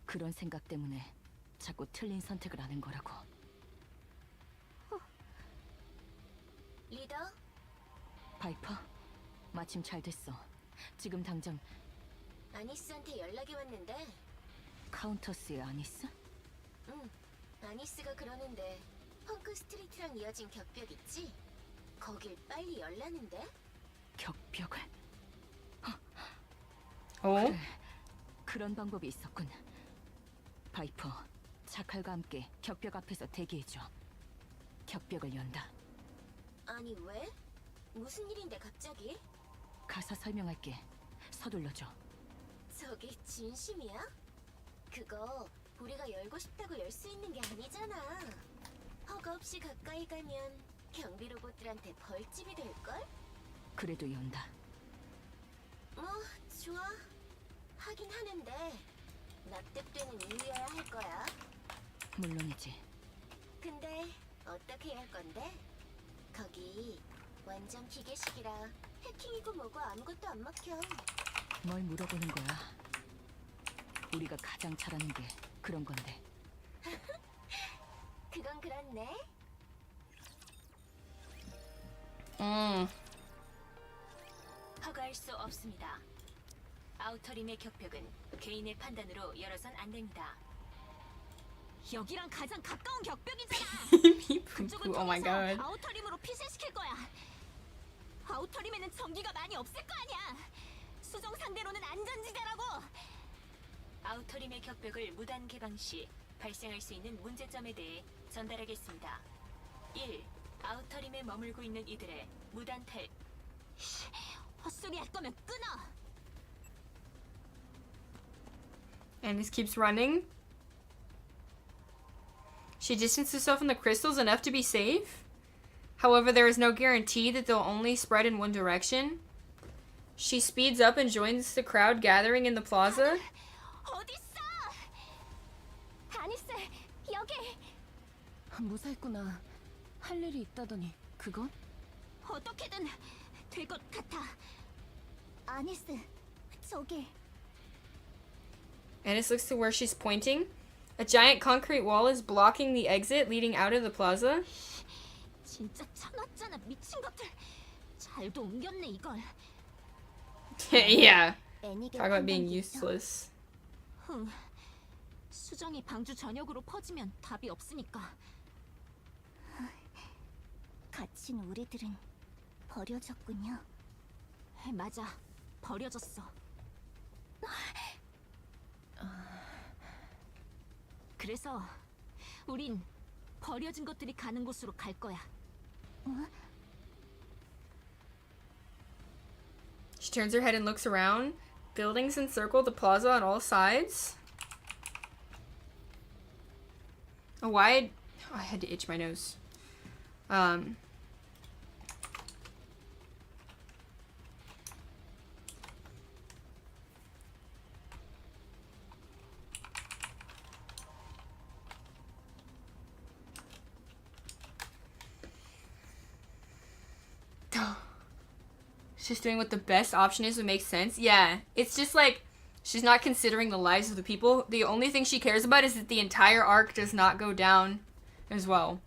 그런 생각 때문에 자꾸 틀린 선택을 하는 거라고. 리더? 바이퍼? 마침 잘 됐어. 지금 당장 아니스한테 연락이 왔는데. 카운터스의 아니스? 응, 아니스가 그러는데 펑크 스트리트랑 이어진 격벽 있지? 거길 빨리 열라는데? 격벽을? Oh? 그래, 그런 방법이 있었군. 바이퍼, 자칼과 함께 격벽 앞에서 대기해줘. 격벽을 연다. 아니 왜? 무슨 일인데 갑자기? 가서 설명할게. 서둘러줘. 저게 진심이야? 그거 우리가 열고 싶다고 열 수 있는 게 아니잖아. 허가 없이 가까이 가면 경비 로봇들한테 벌집이 될걸? 그래도 연다. 뭐 좋아. 하긴 하는데 납득되는 이유여야 할 거야. 물론이지. 근데 어떻게 해야 할 건데? 거기 완전 기계식이라 해킹이고 뭐고 아무것도 안 막혀. 뭘 물어보는 거야? 우리가 가장 잘하는 게 그런 건데. 그건 그렇네. 허가할 수 없습니다. 아우터림의 격벽은 개인의 판단으로 열어선 안 됩니다. 여기랑 가장 가까운 격벽이잖아. 그쪽을 Oh my 통해서 god. 아우터림으로 피신시킬 거야. 아우터림에는 전기가 많이 없을 거 아니야. 수정 상대로는 안전지대라고. 아우터림의 격벽을 무단 개방 시 발생할 수 있는 문제점에 대해 전달하겠습니다. 1. 아우터림에 머물고 있는 이들의 무단 탈. 헛소리 할 거면 끊어. And this keeps running. She distanced herself from the crystals enough to be safe. However, there is no guarantee that they'll only spread in one direction. She speeds up and joins the crowd gathering in the plaza. 어딨어? 아니스, 여기. 무사했구나. 할 일이 있다더니 그건? 어떻게든 될 것 같아. 아니스, 저기. Ennis looks to where she's pointing. A giant concrete wall is blocking the exit leading out of the plaza. 진짜 쳐놨잖아, 미친 것들. 잘도 옮겼네 이걸. Yeah. 애니게 Talk about being 판단기죠. useless. 흥. 수정이 방주 전역으로 퍼지면 답이 없으니까. 갇힌 우리들은 버려졌군요. 맞아, 버려졌어. 그래서 우린 버려진 것들이 가는 곳으로 갈 거야. She turns her head and looks around. Buildings encircle the plaza on all sides. A wide... Oh, I had to itch my nose. She's doing what the best option is would make sense. Yeah, it's just like she's not considering the lives of the people. The only thing she cares about is that the entire arc does not go down as well.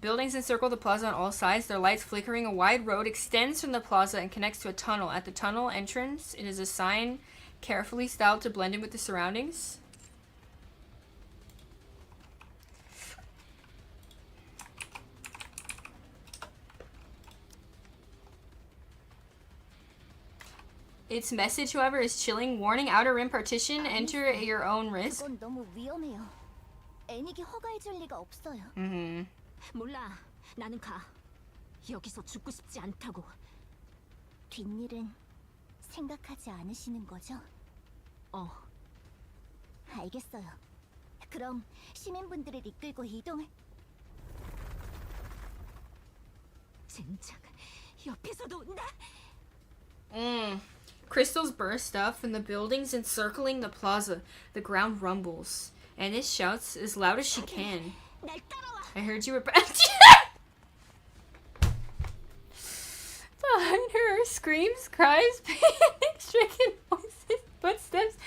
Buildings encircle the plaza on all sides, their lights flickering. A wide road extends from the plaza and connects to a tunnel. At the tunnel entrance, it is a sign carefully styled to blend in with the surroundings. Its message, however, is chilling. Warning, outer rim partition. Enter at your own risk. 그건 너무 위험해요. 애닉이 허가해줄 리가 없어요. 몰라. 나는 가. 여기서 죽고 싶지 않다고. 뒷일은 생각하지 않으시는 거죠? 알겠어요. 그럼 시민분들을 이끌고 이동을... 젠장. 옆에서도 나... Crystals burst up from the buildings encircling the plaza. The ground rumbles. Ennis shouts as loud as she can. I heard you were... Behind her, screams, cries, panic-stricken voices, footsteps,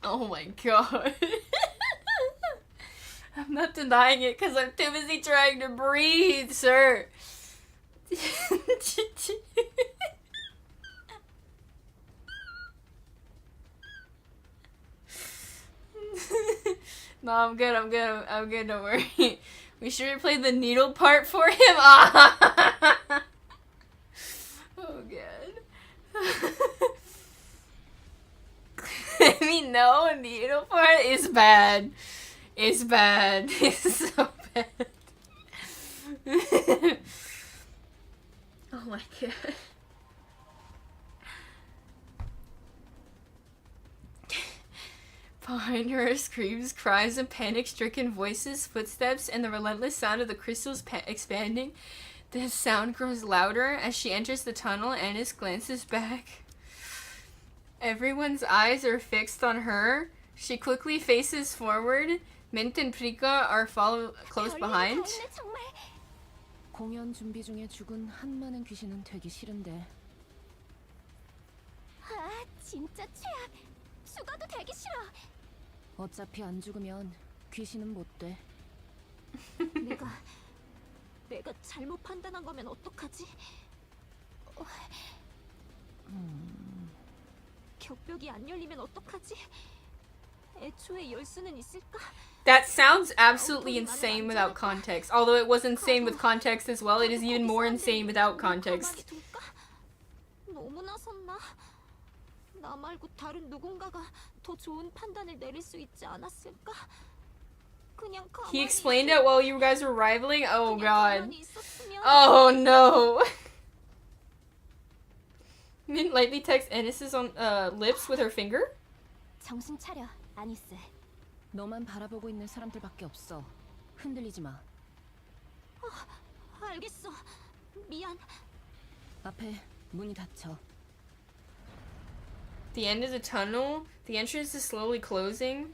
Oh my god. I'm not denying it because I'm too busy trying to breathe, sir. No, I'm good, don't worry. We should replay the needle part for him. Oh god. I mean, no, needle part is bad. It's bad. It's so bad. Oh my god. Behind her, screams, cries, and panic-stricken voices, footsteps, and the relentless sound of the crystals expanding. The sound grows louder as she enters the tunnel. Ennis glances back. Everyone's eyes are fixed on her. She quickly faces forward. Mint and Prika are close behind. 공연 준비 중에 죽은 한 많은 귀신은 되기 싫은데. 아, 진짜 최악. 죽어도 되기 싫어. 어차피 안 죽으면 귀신은 못 돼. 내가 잘못 판단한 거면 어떡하지? 격벽이 안 열리면 어떡하지? 애초에 열 수는 있을까? That sounds absolutely insane without context. Although it was insane with context as well, it is even more insane without context. 너무나 섰나? 나 말고 다른 누군가가 더 좋은 판단을 내릴 수 있지 않았을까? 그냥 He explained it while you guys were rivaling? Oh god. Oh no. Mint lightly texts Ennis's on lips with her finger? 정신 차려, 아니스. 너만 바라보고 있는 사람들밖에 없어. 흔들리지 마. 알겠어. 미안. 앞에 문이 닫혀. The end of the tunnel. The entrance is slowly closing.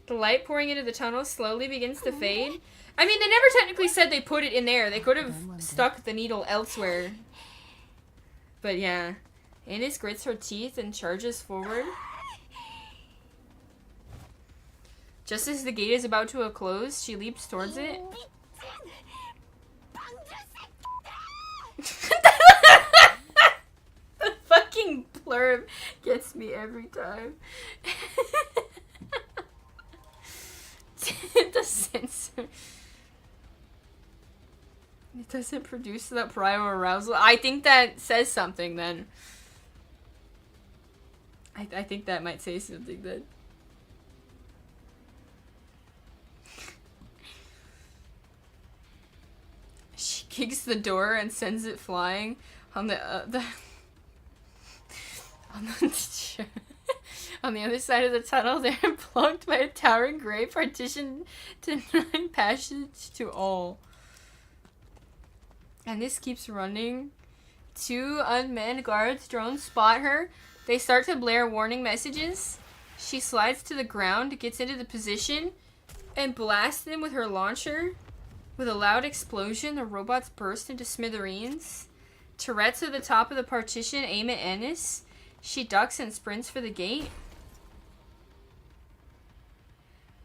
The light pouring into the tunnel slowly begins to fade. I mean, they never technically said they put it in there. They could have stuck the needle elsewhere. But yeah. Ines grits her teeth and charges forward. Just as the gate is about to close, she leaps towards it. The fucking blurb gets me every time. The censor. It doesn't produce that prior arousal. I think that says something then. I think that might say something then. She kicks the door and sends it flying on the on the on the other side of the tunnel. They're blocked by a towering gray partition denying passage to all. And this keeps running. 2 unmanned guards drones spot her. They start to blare warning messages. She slides to the ground, gets into the position, and blasts them with her launcher. With a loud explosion, the robots burst into smithereens. Turrets at the top of the partition aim at Ennis. She ducks and sprints for the gate.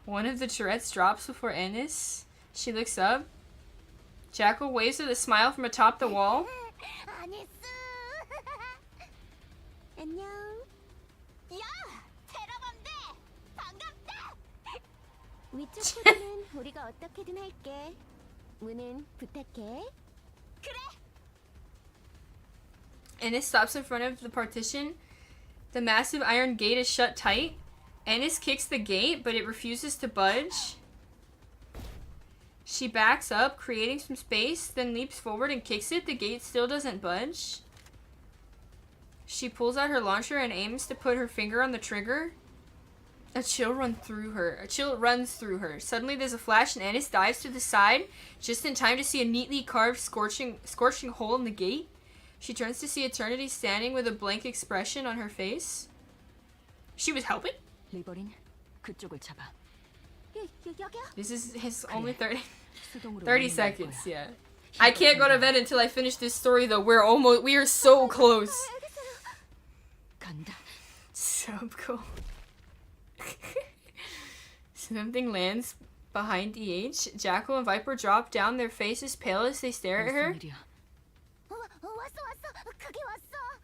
One of the turrets drops before Ennis. She looks up. Jackal waves with a smile from atop the wall. 안녕. 야, 테러범들 반갑다. 위쪽 코드는 우리가 어떻게든 할게. 문은 부탁해. Ennis stops in front of the partition. The massive iron gate is shut tight. Ennis kicks the gate, but it refuses to budge. She backs up, creating some space, then leaps forward and kicks it. The gate still doesn't budge. She pulls out her launcher and aims to put her finger on the trigger. A chill runs through her. Suddenly there's a flash and Ennis dives to the side, just in time to see a neatly carved scorching hole in the gate. She turns to see Eternity standing with a blank expression on her face. She was helping? 리버린, 그쪽을 잡아. 여기요? This is his only 30 수동으로 seconds, yeah. I can't go to bed until I finish this story though. We are so close. 간다. So cool. Something lands behind EH. Jackal and Viper drop down, their faces pale as they stare at her. 무슨 일이야? 왔어. 그게 왔어.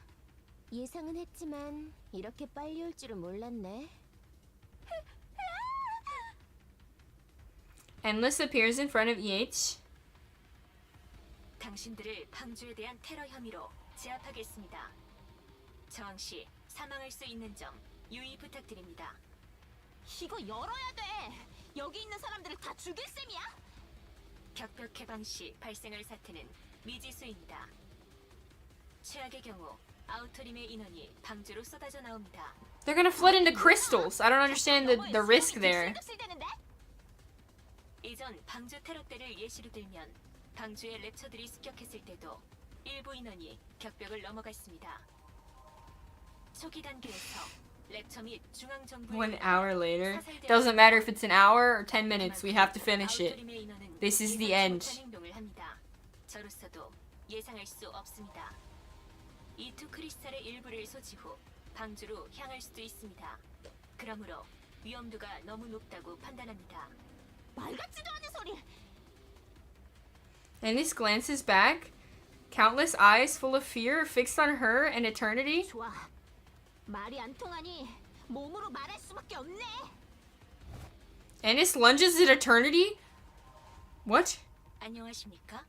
예상은 했지만 이렇게 빨리 올 줄은 몰랐네. Endless appears in front of EH. 당신들을 방주에 대한 테러 혐의로 제압하겠습니다. 저항 시 사망할 수 있는 점 유의 부탁드립니다. 이거 열어야 돼. 여기 있는 사람들을 다 죽일 셈이야? 격벽 개방 시 발생할 사태는 미지수입니다. 최악의 경우 아우터림의 인원이 방주로 쏟아져 나옵니다. They're gonna flood into crystals. I don't understand the risk there. 이전 방주 테러 때를 예시로 들면 방주에 랩처들이 습격했을 때도 일부 인원이 격벽을 넘어갔습니다. 초기 단계에서 랩처 및 중앙 정부 1 hour later. Doesn't matter if it's an hour or 10 minutes. We have to finish it. This is the end. 저로서도 예상할 수 없습니다. E2 크리스탈의 일부를 소지 후 방주로 향할 수도 있습니다. 그러므로 위험도가 너무 높다고 판단합니다. 말 같지도 않은 소리. Ennis glances back. Countless eyes full of fear are fixed on her and Eternity. 좋아. 말이 안 통하니 몸으로 말할 수밖에 없네. Ennis lunges at Eternity? What? 안녕하십니까?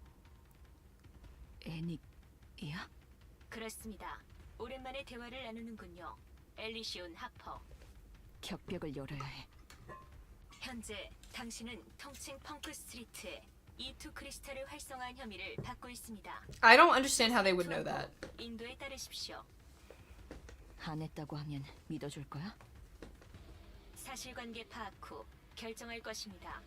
애닉이야? 그렇습니다. 오랜만에 대화를 나누는군요. 엘리시온 하퍼. 격벽을 열어야 해. 현재 당신은 통칭 펑크 스트리트에 E2 크리스탈을 활성화한 혐의를 받고 있습니다. I don't understand how they would know that. 인도에 따르십시오. 안 했다고 하면 믿어줄 거야? 사실관계 파악 후 결정할 것입니다.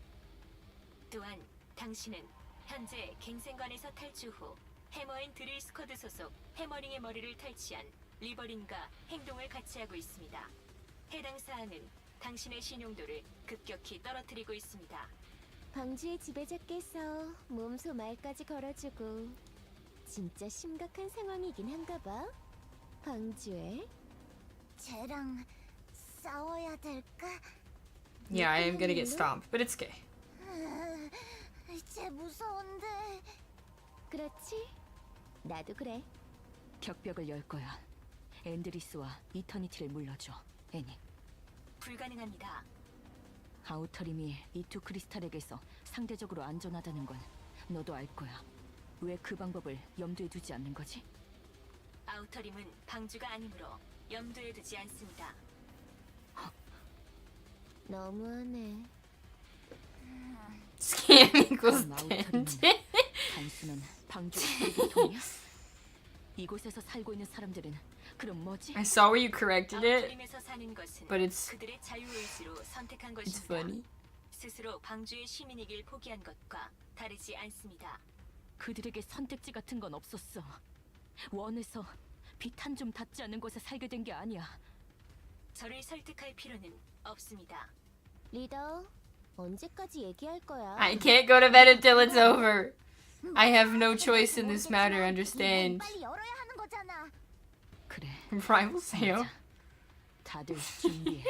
또한 당신은 현재 갱생관에서 탈주 후 해머앤 드릴 스쿼드 소속 해머링의 머리를 탈취한 리버린과 행동을 같이 하고 있습니다. 해당 사항은 당신의 신용도를 급격히 떨어뜨리고 있습니다. 방주의 지배자께서 몸소 말까지 걸어주고 진짜 심각한 상황이긴 한가 봐. 방주에? 쟤랑 싸워야 될까? Yeah, I am gonna get stomped, but it's okay. 쟤 무서운데. 그렇지? 나도 그래. 격벽을 열 거야. 앤드리스와 이터니티를 물러줘. 애니. 불가능합니다. 아우터림이 이 두 크리스탈에게서 상대적으로 안전하다는 건 너도 알 거야. 왜 그 방법을 염두에 두지 않는 거지? 아우터림은 방주가 아니므로 염두에 두지 않습니다. 너무하네. Scam equals 그럼 아우터림은 10. 단순한 방주 보통이야? 이곳에서 살고 있는 사람들은 그럼 뭐지? I saw where you corrected it. 아우터림에서 사는 것은 but it's- 그들의 자유의지로 선택한 It's 것입니다. funny. 스스로 방주의 시민이길 포기한 것과 다르지 않습니다. 그들에게 선택지 같은 건 없었어. 원해서 빛 한 좀 닿지 않는 곳에 살게 된 게 아니야. 저를 설득할 필요는 없습니다. 리더, 언제까지 얘기할 거야? I can't go to bed until it's over. I have no choice in this matter, understand? 빨리 열어야 하는 거잖아. 그래. Rival sale. 맞아. 다들 준비해.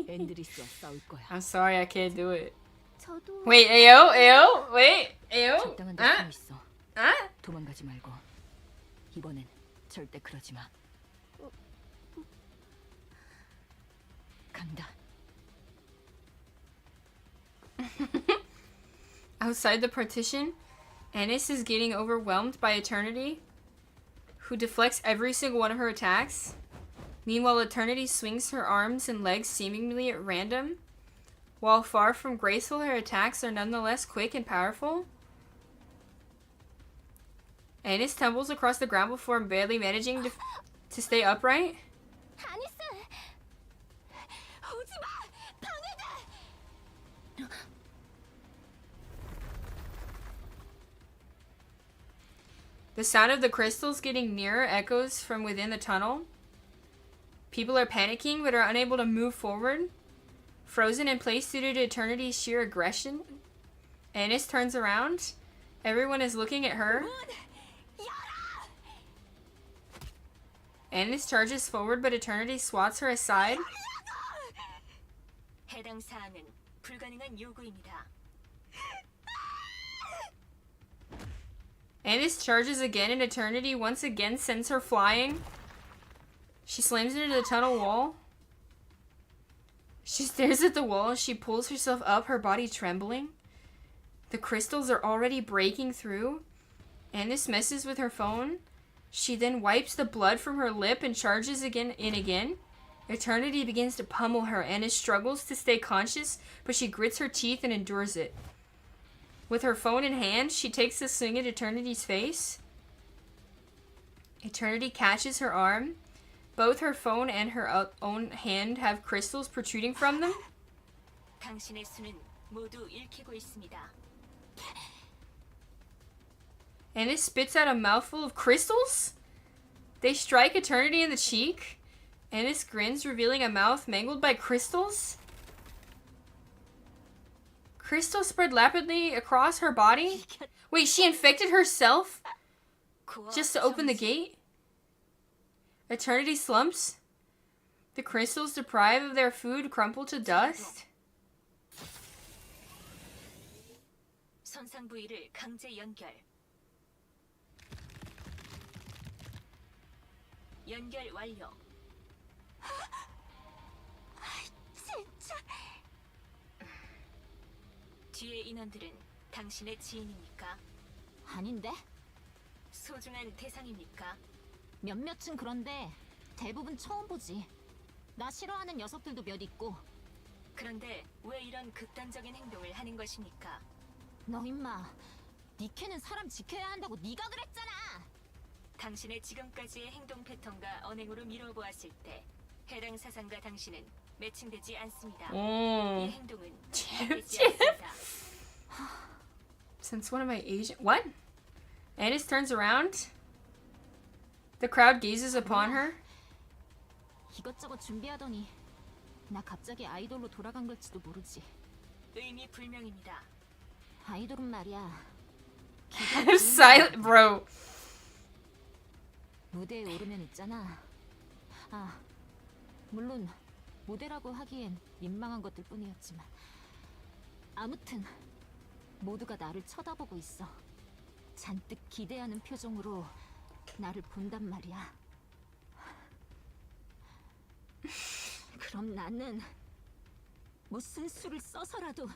앤드리스와 싸울 거야. I'm sorry, I can't do it. 저도 Wait, Ayo, Ayo, wait, Ayo. 적당한 데 Ah, 서 있어. ah. 도망가지 말고. 이번엔 절대 그러지 마. 간다. Outside the partition, Ennis is getting overwhelmed by Eternity, who deflects every single one of her attacks. Meanwhile, Eternity swings her arms and legs seemingly at random. While far from graceful, her attacks are nonetheless quick and powerful. Ennis tumbles across the ground before barely managing to stay upright. 아니스, 오지 마. 방해돼. The sound of the crystals getting nearer echoes from within the tunnel. People are panicking but are unable to move forward, frozen in place due to Eternity's sheer aggression. Ennis turns around. Everyone is looking at her. Ennis charges forward, but Eternity swats her aside. 해당 사항은 불가능한 요구입니다. Ennis charges again, and Eternity once again sends her flying. She slams into the tunnel wall. She stares at the wall as she pulls herself up, her body trembling. The crystals are already breaking through. Ennis messes with her phone. She then wipes the blood from her lip and charges again. Eternity begins to pummel her. Ennis struggles to stay conscious, but she grits her teeth and endures it. With her phone in hand, she takes a swing at Eternity's face. Eternity catches her arm. Both her phone and her own hand have crystals protruding from them. 당신의 수는 모두 읽히고 있습니다. Ennis spits out a mouthful of crystals. They strike Eternity in the cheek. Ennis grins, revealing a mouth mangled by crystals. Crystals spread rapidly across her body. Wait, she infected herself just to open the gate? Eternity slumps. The crystals, deprived of their food, crumple to dust. 손상 부위를 강제 연결. 연결 완료. 진짜. 뒤의 인원들은 당신의 지인입니까? 아닌데? 소중한 대상입니까? 몇몇은 그런데 대부분 처음 보지. 나 싫어하는 녀석들도 몇 있고. 그런데 왜 이런 극단적인 행동을 하는 것입니까? 너 임마, 니케는 사람 지켜야 한다고 네가 그랬잖아. 당신의 지금까지의 행동 패턴과 언행으로 미뤄보았을 때 해당 사상과 당신은 매칭되지 않습니다. 이 행동은 맞지 않습니다. Since one of my agent... What? Ennis turns around. The crowd gazes upon her. 이것저것 준비하더니 나 갑자기 아이돌로 돌아간 걸지도 모르지. 의미 불명입니다. 아이돌은 말이야. Silent, bro. 무대에 오르면 있잖아. 아, 물론 모델하고 하기엔 민망한 것들 뿐이었지만 아무튼 모두가 나를 쳐다보고 있어. 잔뜩 기대하는 표정으로 나를 본단 말이야. 그럼 나는 무슨 수를 써서라도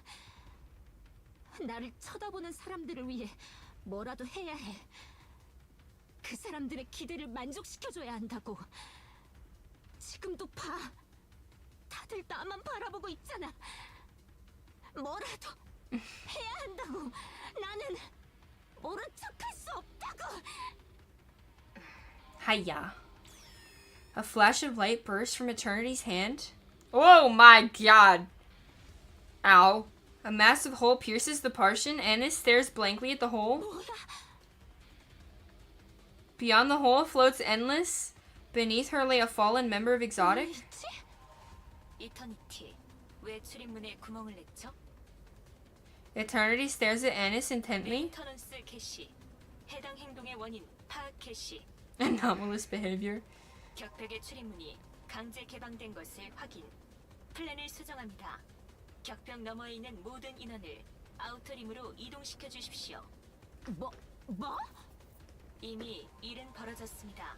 나를 쳐다보는 사람들을 위해 뭐라도 해야 해. 그 사람들의 기대를 만족시켜줘야 한다고. 지금도 봐. 다들 나만 바라보고 있잖아. 뭐라도 해야 한다고. 나는 모른 척할 수 없다고. Hiya. A flash of light burst from Eternity's hand. Oh my god. Ow. A massive hole pierces the partition. Annis stares blankly at the hole. Beyond the hole floats Endless. Beneath her lay a fallen member of Exotic. 이터니티, 왜 출입문에 구멍을 냈죠? Eternity stares at Annis intently. 메인터넌스 개시, 해당 행동의 원인 파악 개시. Anomalous behavior. 격벽의 출입문이 강제 개방된 것을 확인. 플랜을 수정합니다. 격벽 너머에 있는 모든 인원을 아우터림으로 이동시켜 주십시오. 뭐? 이미 일은 벌어졌습니다.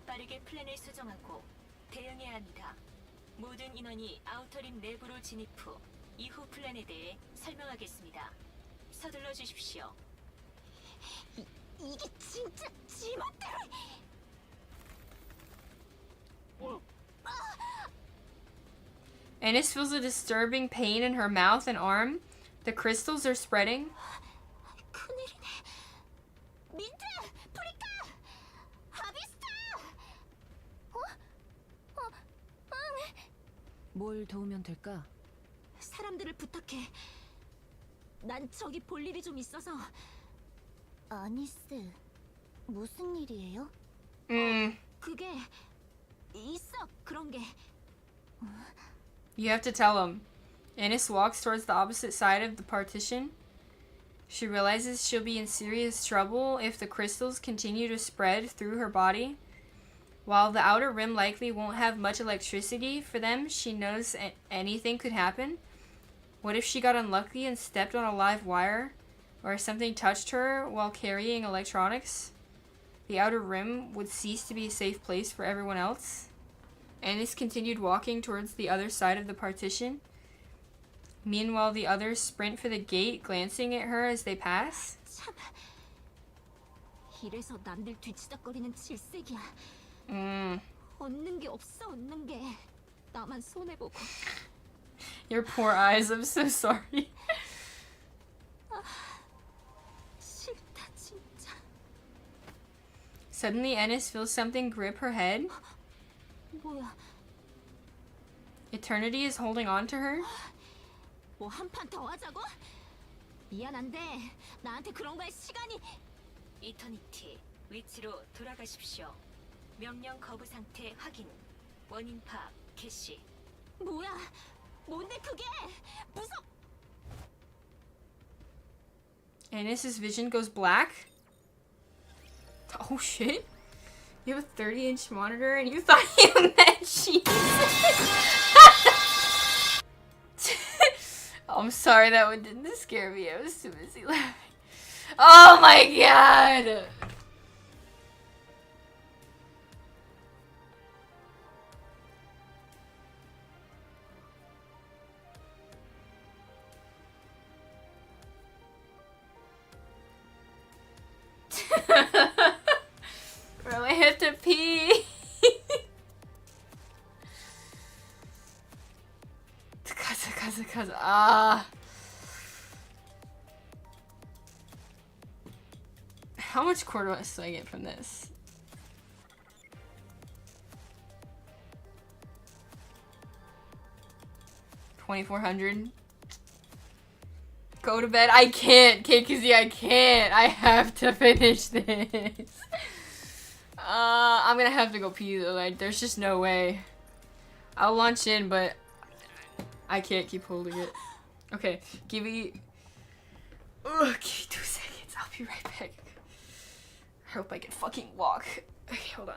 빠르게 플랜을 수정하고 대응해야 합니다. 모든 인원이 아우터림 내부로 진입 후 이후 플랜에 대해 설명하겠습니다. 서둘러 주십시오. 이게 진짜 지멋대로. Ennis feels a disturbing pain in her mouth and arm. The crystals are spreading. 큰일이네. 민트! 프리카! 하비스타! 뭘 도우면 될까? 사람들을 부탁해. 난 저기 볼 일이 좀 있어서. 아니스, 무슨 일이에요? 그게 있어. 그런 게. You have to tell him. Ennis walks towards the opposite side of the partition. She realizes she'll be in serious trouble if the crystals continue to spread through her body. While the outer rim likely won't have much electricity for them, she knows anything could happen. What if she got unlucky and stepped on a live wire? Or if something touched her while carrying electronics? The outer rim would cease to be a safe place for everyone else. Ennis continued walking towards the other side of the partition. Meanwhile, the others sprint for the gate, glancing at her as they pass. 참. 이래서 남들 뒤치다거리는 질색이야. 얻는 게 없어, 얻는 게. 나만 손해보고. Your poor eyes, I'm so sorry. 싫다, 진짜. Suddenly, Ennis feels something grip her head. 뭐야? Eternity is holding on to her. 뭐 한 판 더 하자고? 미안한데 나한테 그런 거에 시간이. 이터니티, 위치로 돌아가십시오. 명령 거부 상태 확인. 원인 파악 개시. 뭐야? 뭔데 그게? 무섭. Ennis's vision goes black. Oh shit. You have a 30-inch monitor and you thought you meant Jesus. I'm sorry, that one didn't scare me. I was too busy laughing. Oh my god! Bro, I have to pee. How much quarterless do I get from this? $2,400. Go to bed. I can't, KKZ, I can't. I have to finish this. I'm gonna have to go pee though. Like, there's just no way. I'll launch in, but I can't keep holding it. Okay, give me 2 seconds. I'll be right back. I hope I can fucking walk. Okay, hold on.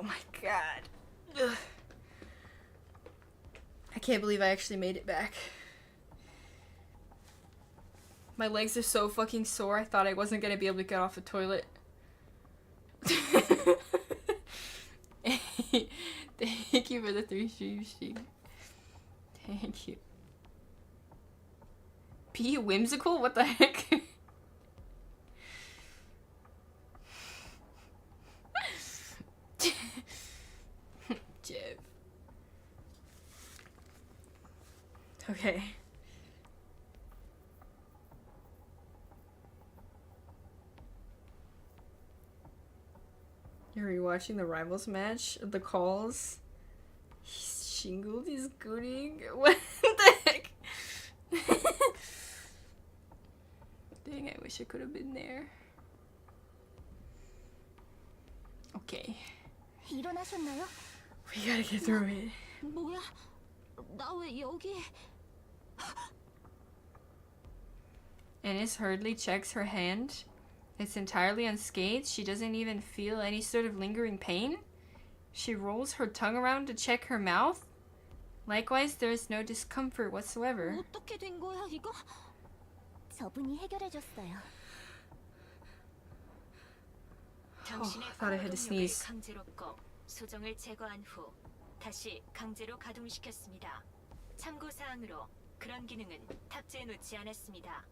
my god. Ugh. I can't believe I actually made it back. My legs are so fucking sore. I thought I wasn't gonna be able to get off the toilet. Thank you for the 3 streams. Thank you. Be whimsical? What the heck? Jeff. Okay. You're rewatching the Rivals match? The calls? Shingled is gooning? What the heck? Dang, I wish I could have been there. Okay. 일어나셨나요? We gotta get through it. 뭐야? 나 왜 여기? Ennis hurriedly checks her hand. It's entirely unscathed. She doesn't even feel any sort of lingering pain. She rolls her tongue around to check her mouth. Likewise, there is no discomfort whatsoever. 어떻게 된 거야 이거? 저분이 해결해줬어요. 당신의 I thought I had to 동력을 sneeze. 강제로 꺼 소정을 제거한 후 다시 강제로 가동시켰습니다. 참고 사항으로 그런 기능은 탑재해 놓지 않았습니다.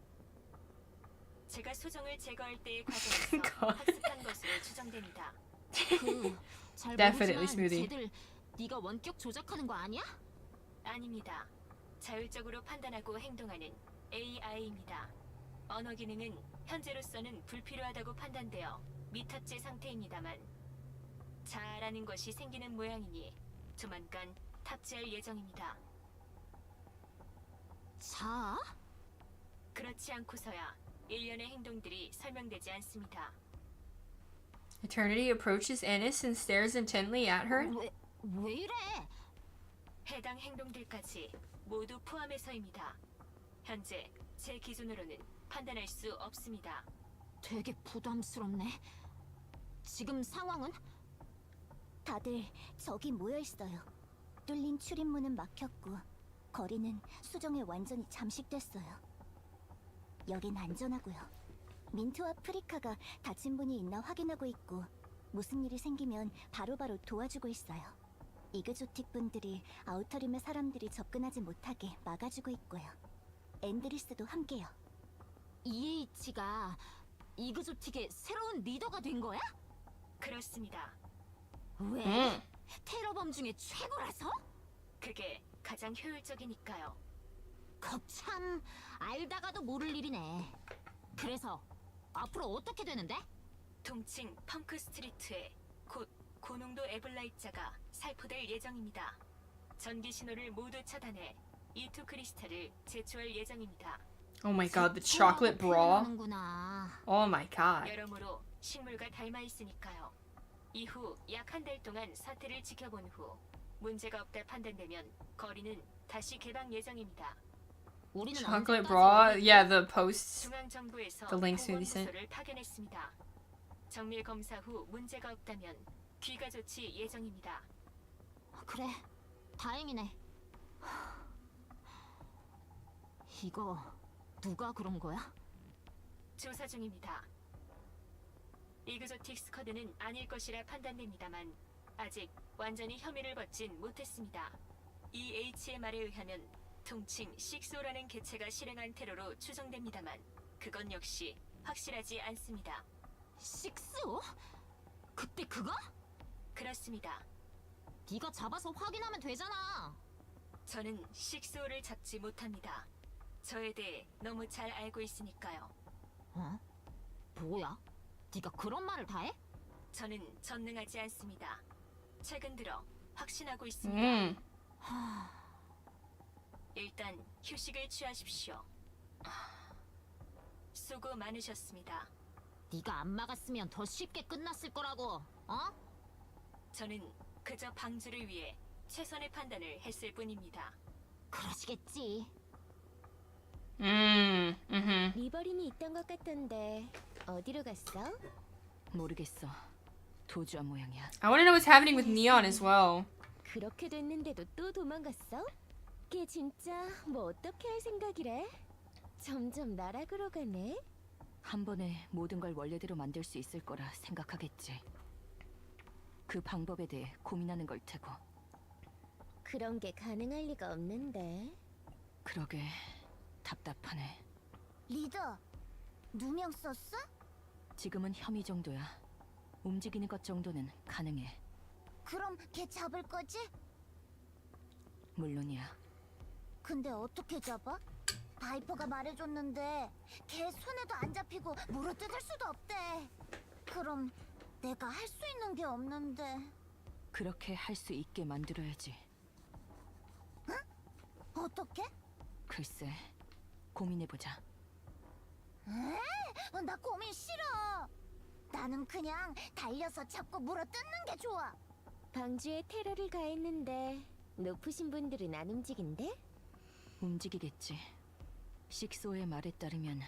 제가 소정을 제거할 때의 과정에서 학습한 것으로 추정됩니다. 잘 Definitely 모르지만 smoothie. 쟤들 네가 원격 조작하는 거 아니야? 아닙니다. 자율적으로 판단하고 행동하는 AI입니다. 언어 기능은 현재로서는 불필요하다고 판단되어 미탑재 상태입니다만 잘하는 것이 생기는 모양이니 조만간 탑재할 예정입니다. 자? 그렇지 않고서야 일련의 행동들이 설명되지 않습니다. Eternity approaches Ennis and stares intently at her. 왜 이래? 해당 행동들까지 모두 포함해서입니다. 현재 제 기준으로는 판단할 수 없습니다. 되게 부담스럽네. 지금 상황은? 다들 저기 모여 있어요. 뚫린 출입문은 막혔고 거리는 수정에 완전히 잠식됐어요. 여긴 안전하고요. 민트와 프리카가 다친 분이 있나 확인하고 있고 무슨 일이 생기면 바로바로 도와주고 있어요. 이그조틱 분들이 아우터림의 사람들이 접근하지 못하게 막아주고 있고요. 앤드리스도 함께요. EH가 이그조틱의 새로운 리더가 된 거야? 그렇습니다. 왜? 테러범 중에 최고라서? 그게 가장 효율적이니까요. 거참 알다가도 모를 일이네. 그래서 앞으로 어떻게 되는데? 동층 펑크 스트리트에 곧 고농도 에블라이자가 살포될 예정입니다. 전기 신호를 모두 차단해 E2 크리스탈을 제초할 예정입니다. Oh my god, the chocolate bra. Oh my god. 여러모로 식물과 닮아 있으니까요. 이후 약 한 달 동안 사태를 지켜본 후 문제가 없다 판단되면 거리는 다시 개방 예정입니다. Chocolate bra? Yeah, the posts. 중앙 정부에서 The links we sent. 보고서를 파견했습니다. 정밀 검사 후 문제가 없다면 귀가 조치 예정입니다. 그래, 다행이네. 이거 누가 그런 거야? 조사 중입니다. 이그조틱 스쿼드는 아닐 것이라 판단됩니다만 아직 완전히 혐의를 벗진 못했습니다. EH의 말에 의하면 통칭 식소라는 개체가 실행한 테러로 추정됩니다만 그건 역시 확실하지 않습니다. 식소? 그때 그거? 그렇습니다. 네가 잡아서 확인하면 되잖아. 저는 식소를 잡지 못합니다. 저에 대해 너무 잘 알고 있으니까요. 어? 뭐야? 네가 그런 말을 다 해? 저는 전능하지 않습니다. 최근 들어 확신하고 있습니다. 일단 휴식을 취하십시오. 수고 많으셨습니다. 네가 안 막았으면 더 쉽게 끝났을 거라고. 어? 저는 그저 방주를 위해 최선의 판단을 했을 뿐입니다. 그러시겠지. 리버린이 있던 것 같던데 어디로 갔어? 모르겠어. 도주한 모양이야. I want to know what's happening with Neon as well. 그렇게 됐는데도 또 도망갔어? 걔 진짜 뭐 어떻게 할 생각이래? 점점 나락으로 가네. 한 번에 모든 걸 원래대로 만들 수 있을 거라 생각하겠지. 그 방법에 대해 고민하는 걸 테고. 그런 게 가능할 리가 없는데. 그러게 답답하네. 리더, 누명 썼어? 지금은 혐의 정도야. 움직이는 것 정도는 가능해. 그럼 걔 잡을 거지? 물론이야. 근데 어떻게 잡아? 바이퍼가 말해줬는데 걔 손에도 안 잡히고 물어뜯을 수도 없대. 그럼 내가 할 수 있는 게 없는데. 그렇게 할 수 있게 만들어야지. 응? 어떻게? 글쎄, 고민해보자. 에? 나 고민 싫어. 나는 그냥 달려서 잡고 물어뜯는 게 좋아. 방주에 테러를 가했는데 높으신 분들은 안 움직인대? 움직이겠지. 식소의 말에 따르면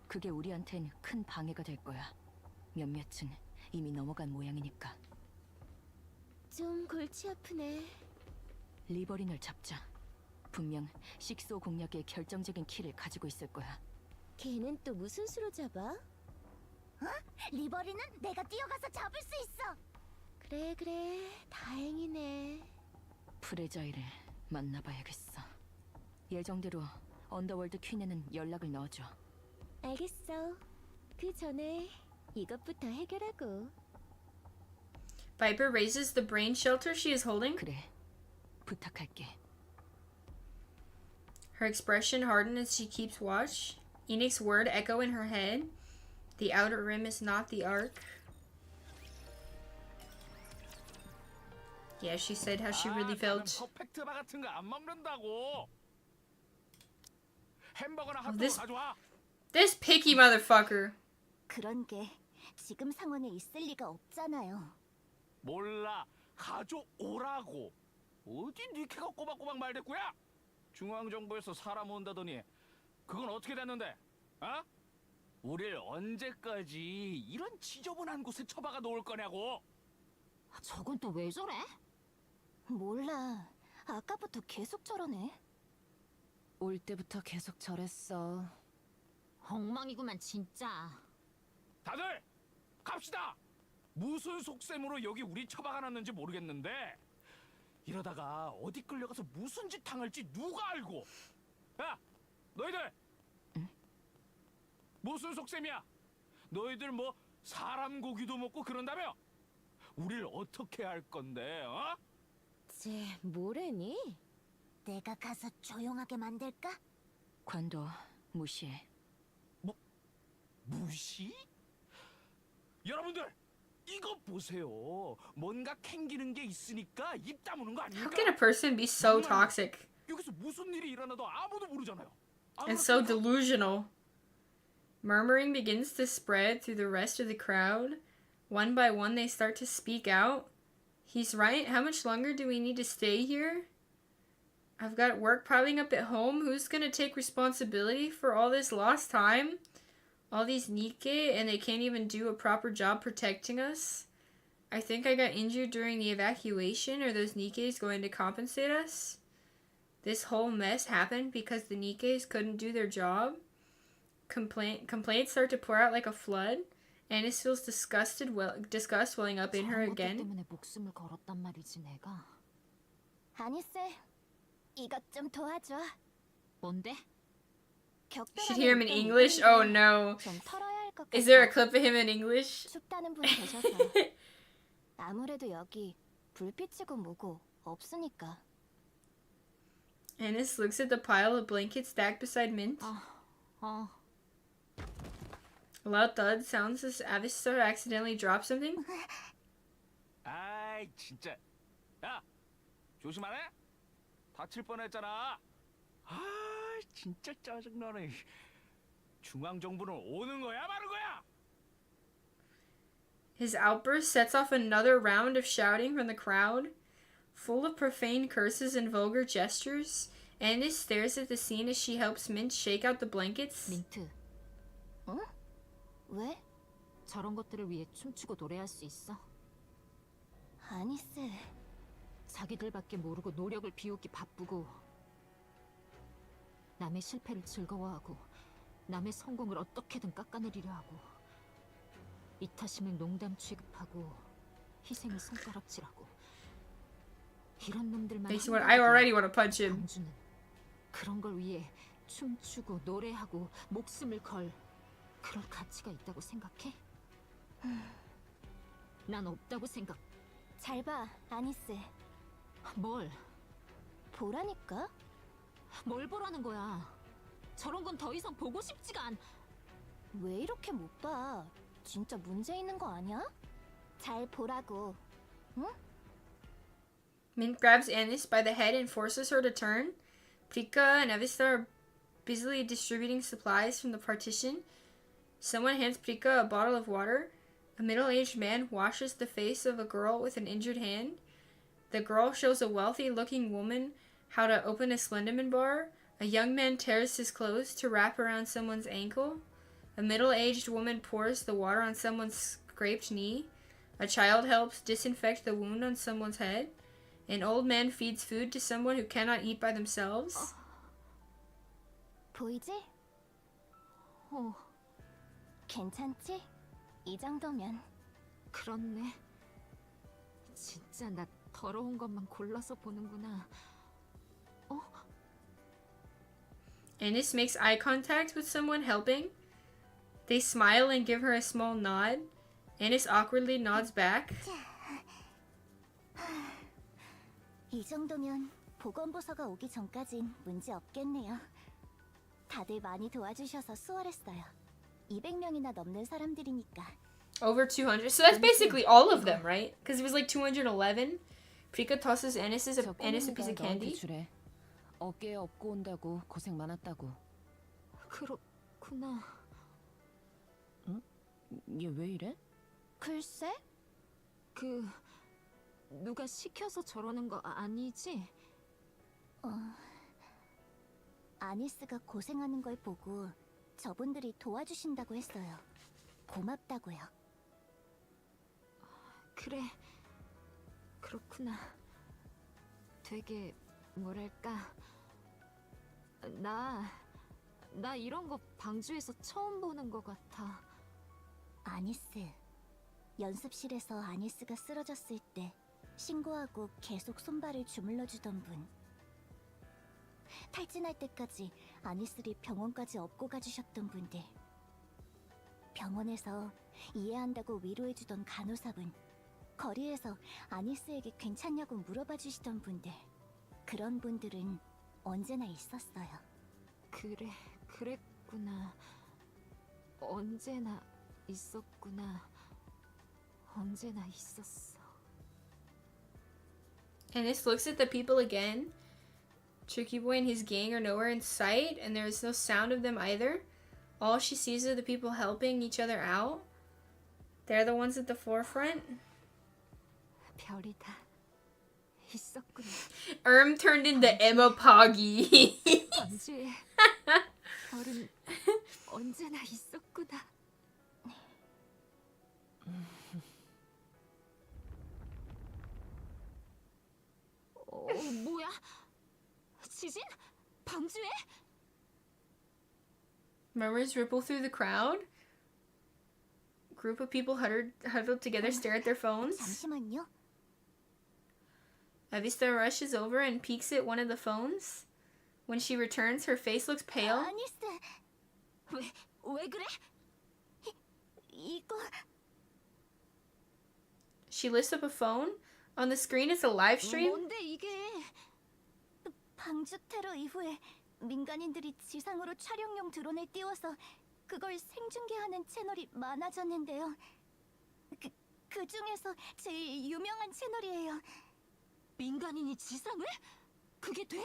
그게 우리한텐 큰 방해가 될 거야. 몇몇은 이미 넘어간 모양이니까. 좀 골치 아프네. 리버린을 잡자. 분명 식소 공략의 결정적인 키를 가지고 있을 거야. 걔는 또 무슨 수로 잡아? 어? 리버리는 내가 뛰어가서 잡을 수 있어. 그래 다행이네. 프레자일을 만나봐야겠어. 예정대로 언더월드 퀸에는 연락을 넣어줘. 알겠어. 그 전에 이것부터 해결하고. Viper raises the brain shelter she is holding. 그래, 부탁할게. Her expression hardened as she keeps watch. Enix's word echo in her head. The outer rim is not the arc. Yeah, she said how she really felt. 퍼펙트바 같은 거 안 먹는다고. 햄버거나 핫도그 this- 가져와. This picky motherfucker. 그런 게 지금 상황에 있을 리가 없잖아요. 몰라. 가져오라고. 어디 니케가 꼬박꼬박 말대꾸야? 중앙정부에서 사람 온다더니 그건 어떻게 됐는데? 어? 우릴 언제까지 이런 지저분한 곳에 처박아 놓을 거냐고? 저건 또 왜 저래? 몰라. 아까부터 계속 저러네. 올 때부터 계속 저랬어. 엉망이구만 진짜. 다들 갑시다. 무슨 속셈으로 여기 우리 처박아 놨는지 모르겠는데 이러다가 어디 끌려가서 무슨 짓 당할지 누가 알고? 야, 너희들! 응? 무슨 속셈이야? 너희들 뭐 사람 고기도 먹고 그런다며? 우릴 어떻게 할 건데, 어? 쟤 뭐래니? 내가 가서 조용하게 만들까? 관도 무시해. 무시? 여러분들! 이거 보세요. 뭔가 캥기는 게 있으니까 입 다무는 거 How 아닙니까? can a person be so toxic 여기서 무슨 일이 일어나도 아무도 모르잖아요. 안 and so 그렇습니까? delusional? Murmuring begins to spread through the rest of the crowd. One by one, they start to speak out. He's right. How much longer do we need to stay here? I've got work piling up at home. Who's gonna take responsibility for all this lost time? All these Nikke, and they can't even do a proper job protecting us. I think I got injured during the evacuation. Are those Nikkes going to compensate us? This whole mess happened because the Nikkes couldn't do their job. Complaints start to pour out like a flood. Annis feels disgust welling up in her again. 때문에 목숨을 걸었단 말이지 내가. 아니세, 이것 좀 도와줘. 뭔데? Should hear him in English? Oh no. 좀 털어야 할 것 같아. Is there a clip of him in English? 춥다는 분 계셔서. 아무래도 여기 불빛이고 뭐고 없으니까. Annis looks at the pile of blankets stacked beside Mint. 어. A loud thud sounds as Avistar accidentally drops something. 아이 진짜. 야, 조심하네. 다칠 뻔했잖아. 아, 진짜 짜증나네. 중앙정부는 오는 거야, 마는 거야? His outburst sets off another round of shouting from the crowd. Full of profane curses and vulgar gestures, Annis stares at the scene as she helps Mint shake out the blankets. 민트, 응? 왜? 저런 것들을 위해 춤추고 노래할 수 있어? 아니스. 자기들밖에 모르고 노력을 비웃기 바쁘고 남의 실패를 즐거워하고 남의 성공을 어떻게든 깎아내리려 하고 이타심을 농담 취급하고 희생을 손가락질하고 이런 놈들만 Makes me want. I already want to punch him. 광주는 그런 걸 위해 춤추고 노래하고 목숨을 걸 그럴 가치가 있다고 생각해? 난 없다고 생각. 잘 봐, 아니스. 뭘? 보라니까? 뭘 보라는 거야? 저런 건 더 이상 보고 싶지가 않. 왜 이렇게 못 봐? 진짜 문제 있는 거 아니야? 잘 보라고. 응? Mint grabs Anis by the head and forces her to turn. Prika and Avista are busily distributing supplies from the partition. Someone hands Prika a bottle of water. A middle-aged man washes the face of a girl with an injured hand. The girl shows a wealthy-looking woman how to open a Slenderman bar. A young man tears his clothes to wrap around someone's ankle. A middle-aged woman pours the water on someone's scraped knee. A child helps disinfect the wound on someone's head. An old man feeds food to someone who cannot eat by themselves. 보이지? 괜찮지? 이 정도면. 그렇네. 진짜 나 더러운 것만 골라서 보는구나. Anis makes eye contact with someone helping. They smile and give her a small nod. Anis awkwardly nods back. 이 정도면 보건부서가 오기 전까진 문제 없겠네요. 다들 많이 도와주셔서 수월했어요. 200명이나 넘는 사람들이니까. Over 200. So that's basically all of them, right? Because it was like 211. Prika tosses Anis a piece of candy. 주래. 어깨에 업고 온다고 고생 많았다고. 그렇구나. 응? 얘 왜 이래? 글쎄? 누가 시켜서 저러는 거 아니지? 아니스가 고생하는 걸 보고 저분들이 도와주신다고 했어요. 고맙다고요. 그래. 그렇구나. 되게 뭐랄까. 나 이런 거 방주에서 처음 보는 거 같아. 아니스. 연습실에서 아니스가 쓰러졌을 때 신고하고 계속 손발을 주물러주던 분. 탈진할 때까지 아니스를 병원까지 업고 가주셨던 분들. 병원에서 이해한다고 위로해주던 간호사분. 거리에서 아니스에게 괜찮냐고 물어봐 주시던 분들. 그런 분들은 언제나 있었어요. 그랬구나. 언제나 있었구나. 언제나 있었어. Anis looks at the people again. Tricky Boy and his gang are nowhere in sight, and there is no sound of them either. All she sees are the people helping each other out. They're the ones at the forefront. 별이 다 있었구나. Turned into Emma Poggy. 방주에 별은 언제나 있었구나. 뭐야? 지진? 방주에? Murmurs ripple through the crowd. Group of people huddled together stare at their phones. 잠시만요. Avista rushes over and peeks at one of the phones. When she returns, her face looks pale. 아니스. 왜 그래? 이거 She lifts up a phone. On the screen is a live stream. 뭔데 이게? 방주 테러 이후에 민간인들이 지상으로 촬영용 드론을 띄워서 그걸 생중계하는 채널이 많아졌는데요. 그 중에서 제일 유명한 채널이에요. 민간인이 지상을? 그게 돼?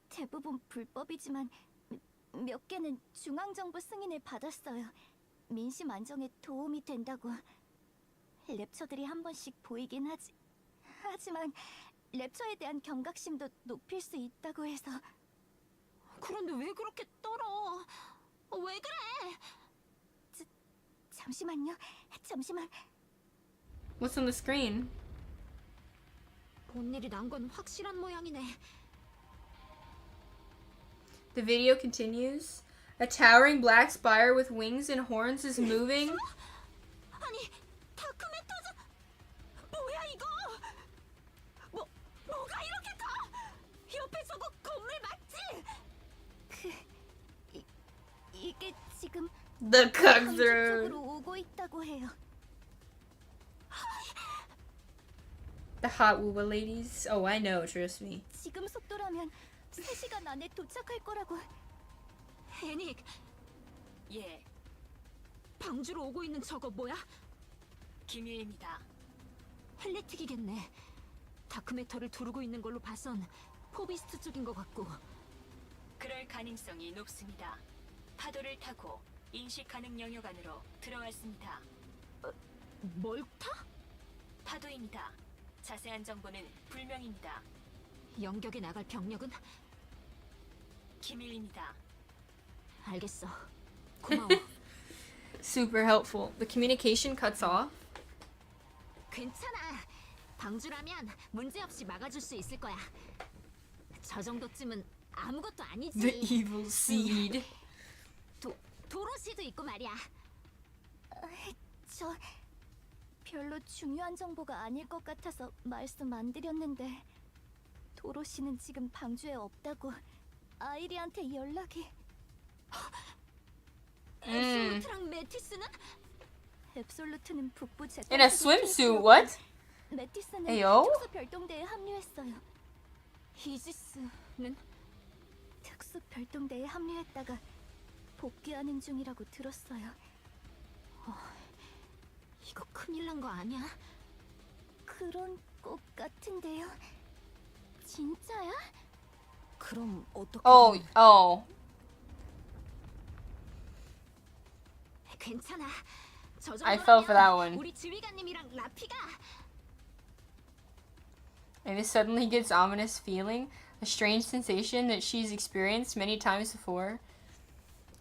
대부분 불법이지만 몇 개는 중앙정부 승인을 받았어요. 민심 안정에 도움이 된다고. 랩처들이 한 번씩 보이긴 하지만 랩처에 대한 경각심도 높일 수 있다고 해서. 그런데 왜 그렇게 떨어? 왜 그래? 잠시만요. 잠시만. What's on the screen? 뭔 일이 난 건 확실한 모양이네. The video continues. A towering black spire with wings and horns is moving. 아니, 다크메터즈 뭐야 이거? 뭐가 이렇게 커? 옆에 저거 건물 맞지? 이게 지금 The 방주 Kugzru. 쪽으로 오고 있다고 해요. The hot wooba ladies. Oh, I know, trust me. 지금 속도라면 3시간 안에 도착할 거라고. 애닉, 예, 방주로 오고 있는 저거 뭐야? 기밀입니다. 헬레틱이겠네. 다크메터를 두르고 있는 걸로 봐선 포비스트 쪽인 것 같고. 그럴 가능성이 높습니다. 파도를 타고 인식 가능 영역 안으로 들어왔습니다. 뭘 타? 파도입니다. 자세한 정보는 불명입니다. 영격에 나갈 병력은? 기밀입니다. 알겠어. 고마워. Super helpful. The communication cuts off. 괜찮아. 방주라면 문제없이 막아줄 수 있을 거야. 저 정도쯤은 아무것도 아니지. The evil seed. 도로시도 있고 말이야. 저 별로 중요한 정보가 아닐 것 같아서 말씀 안 드렸는데 도로 씨는 지금 방주에 없다고 아이리한테 연락이. 앱솔루트랑 메티스는? 앱솔루트는 북부 제 In a swimsuit, what? 메티스는 에요? 특수 별동대에 합류했어요. 이지스는? 특수 별동대에 합류했다가 복귀하는 중이라고 들었어요. 이거 큰일 난 거 아니야? 그런 것 같은데요. 진짜야? 그럼 어떻게? Oh. 괜찮아. 저 I fell for that 정도라면 one. 우리 지휘관님이랑 라피가. And it suddenly gets ominous feeling, a strange sensation that she's experienced many times before.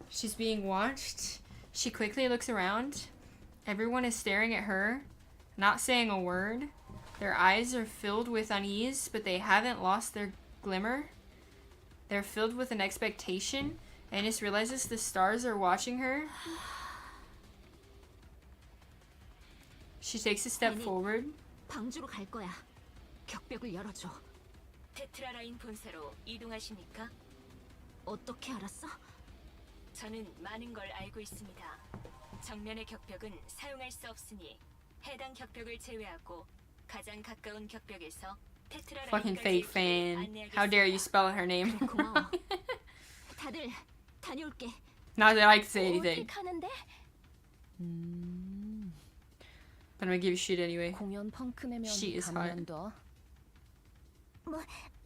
She's being watched. She quickly looks around. Everyone is staring at her, not saying a word. Their eyes are filled with unease, but they haven't lost their glimmer. They're filled with an expectation. Ennis realizes the stars are watching her. She takes a step forward. 방주로 갈 거야. 격벽을 열어줘. 테트라 라인 본사로 이동하십니까? 어떻게 알았어? 저는 많은 걸 알고 있습니다. 정면의 격벽은 사용할 수 없으니 해당 격벽을 제외하고 가장 가까운 격벽에서 테트라 Fucking 라인까지 fake fan. How dare you spell her name? 고마워. 다들 다녀올게. Not that I can say anything. 가는데? But I'm gonna give you shit anyway. 공연 펑크내면 She is 가면 hot. 더.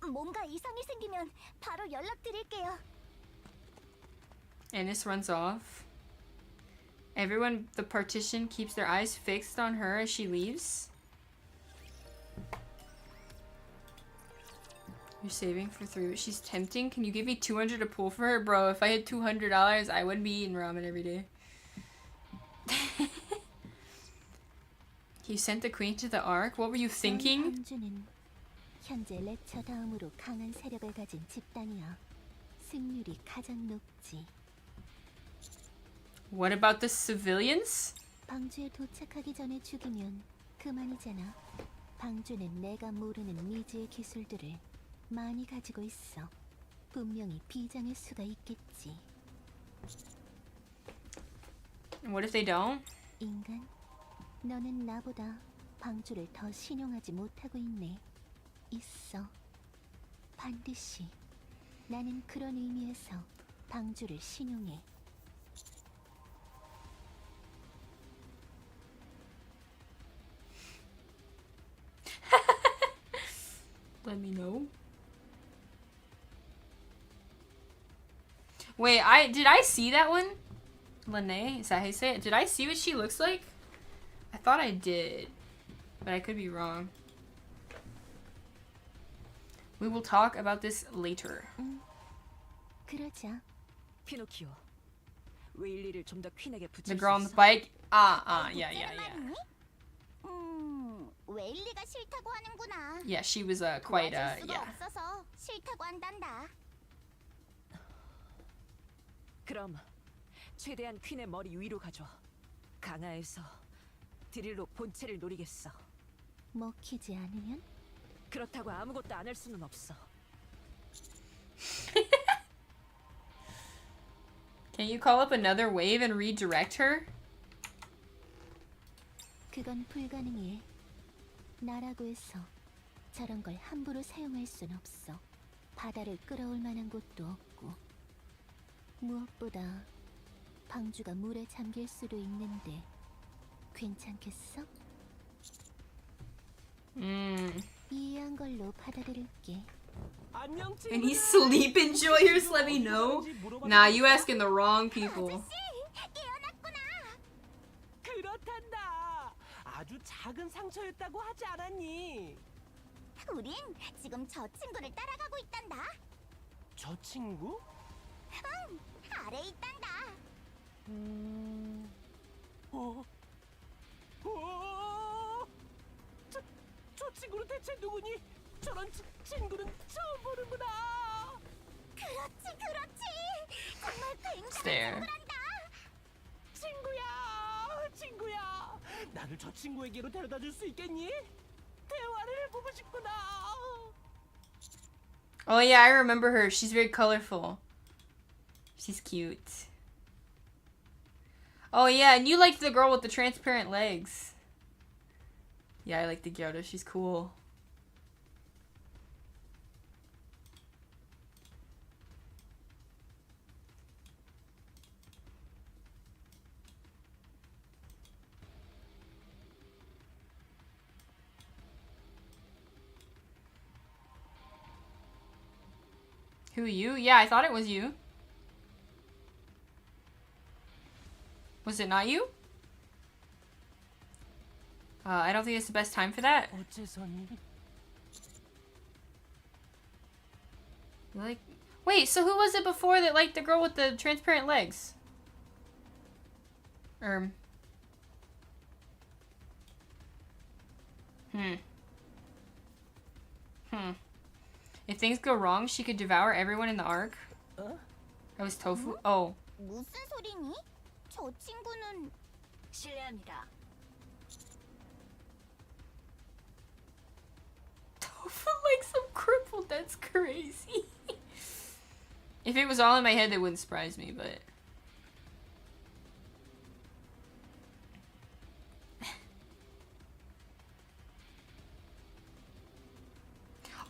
뭔가 이상이 생기면 바로 연락드릴게요. Ennis runs off. Everyone, the partition keeps their eyes fixed on her as she leaves. You're saving for 3, but she's tempting. Can you give me 200 to pull for her? Bro, if I had $200, I wouldn't be eating ramen every day. You sent the queen to the Ark? What were you thinking? 방주는 현재 레처 다음으로 강한 세력을 가진 집단이야. 승률이 가장 높지. What about the civilians? 방주에 도착하기 전에 죽이면 그만이잖아. 방주는 내가 모르는 미지의 기술들을 많이 가지고 있어. 분명히 비장의 수가 있겠지. And what if they don't? 인간, 너는 나보다 방주를 더 신용하지 못하고 있네. 있어. 반드시. 나는 그런 의미에서 방주를 신용해. Let me know. Wait, did I see that one? Lene, is that how you say it? Did I see what she looks like? I thought I did, but I could be wrong. We will talk about this later. 그러자. 피노키오. 왜 일리를 좀 더 퀸에게 붙일 The 수 girl on the 있어? bike. Yeah. 웨일리가 싫다고 하는구나. Yeah, she was quite 도와줄 수가 yeah. 없어서 싫다고 한단다. 그럼 최대한 퀸의 머리 위로 가줘. 강화해서 드릴로 본체를 노리겠어. 먹히지 않으면? 그렇다고 아무것도 안 할 수는 없어. Can you call up another wave and redirect her? 그건 불가능해. 나라고 해서 저런 걸 함부로 사용할 순 없어. 바다를 끌어올 만한 곳도 없고. 무엇보다 방주가 물에 잠길 수도 있는데 괜찮겠어? 이해한 걸로 받아들일게. Any sleep enjoyers? Let me know. Nah, you asking the wrong people. 그렇단다. 아주 작은 상처였다고 하지 않았니? 우린 지금 저 친구를 따라가고 있단다. 저 친구? 응, 아래에 있단다. 저 친구는 대체 누구니? 저런 친구는 처음 보는구나. 그렇지. 정말 굉장한 There. 친구란다. 친구야. 나를 저 친구에게로 데려다 줄 수 있겠니? 대화를 해보고 싶구나. Oh yeah, I remember her. She's very colorful. She's cute. Oh yeah, and you liked the girl with the transparent legs. Yeah, I like the Gyota. She's cool. Who, you? Yeah, I thought it was you. Was it not you? I don't think it's the best time for that. 어째서니? Like, wait, so who was it before that liked the girl with the transparent legs? If things go wrong, she could devour everyone in the ark. That was Tofu? Oh. 무슨 소리니? 저 친구는 실례합니다. Tofu like some crippled, that's crazy. If it was all in my head, that wouldn't surprise me, but...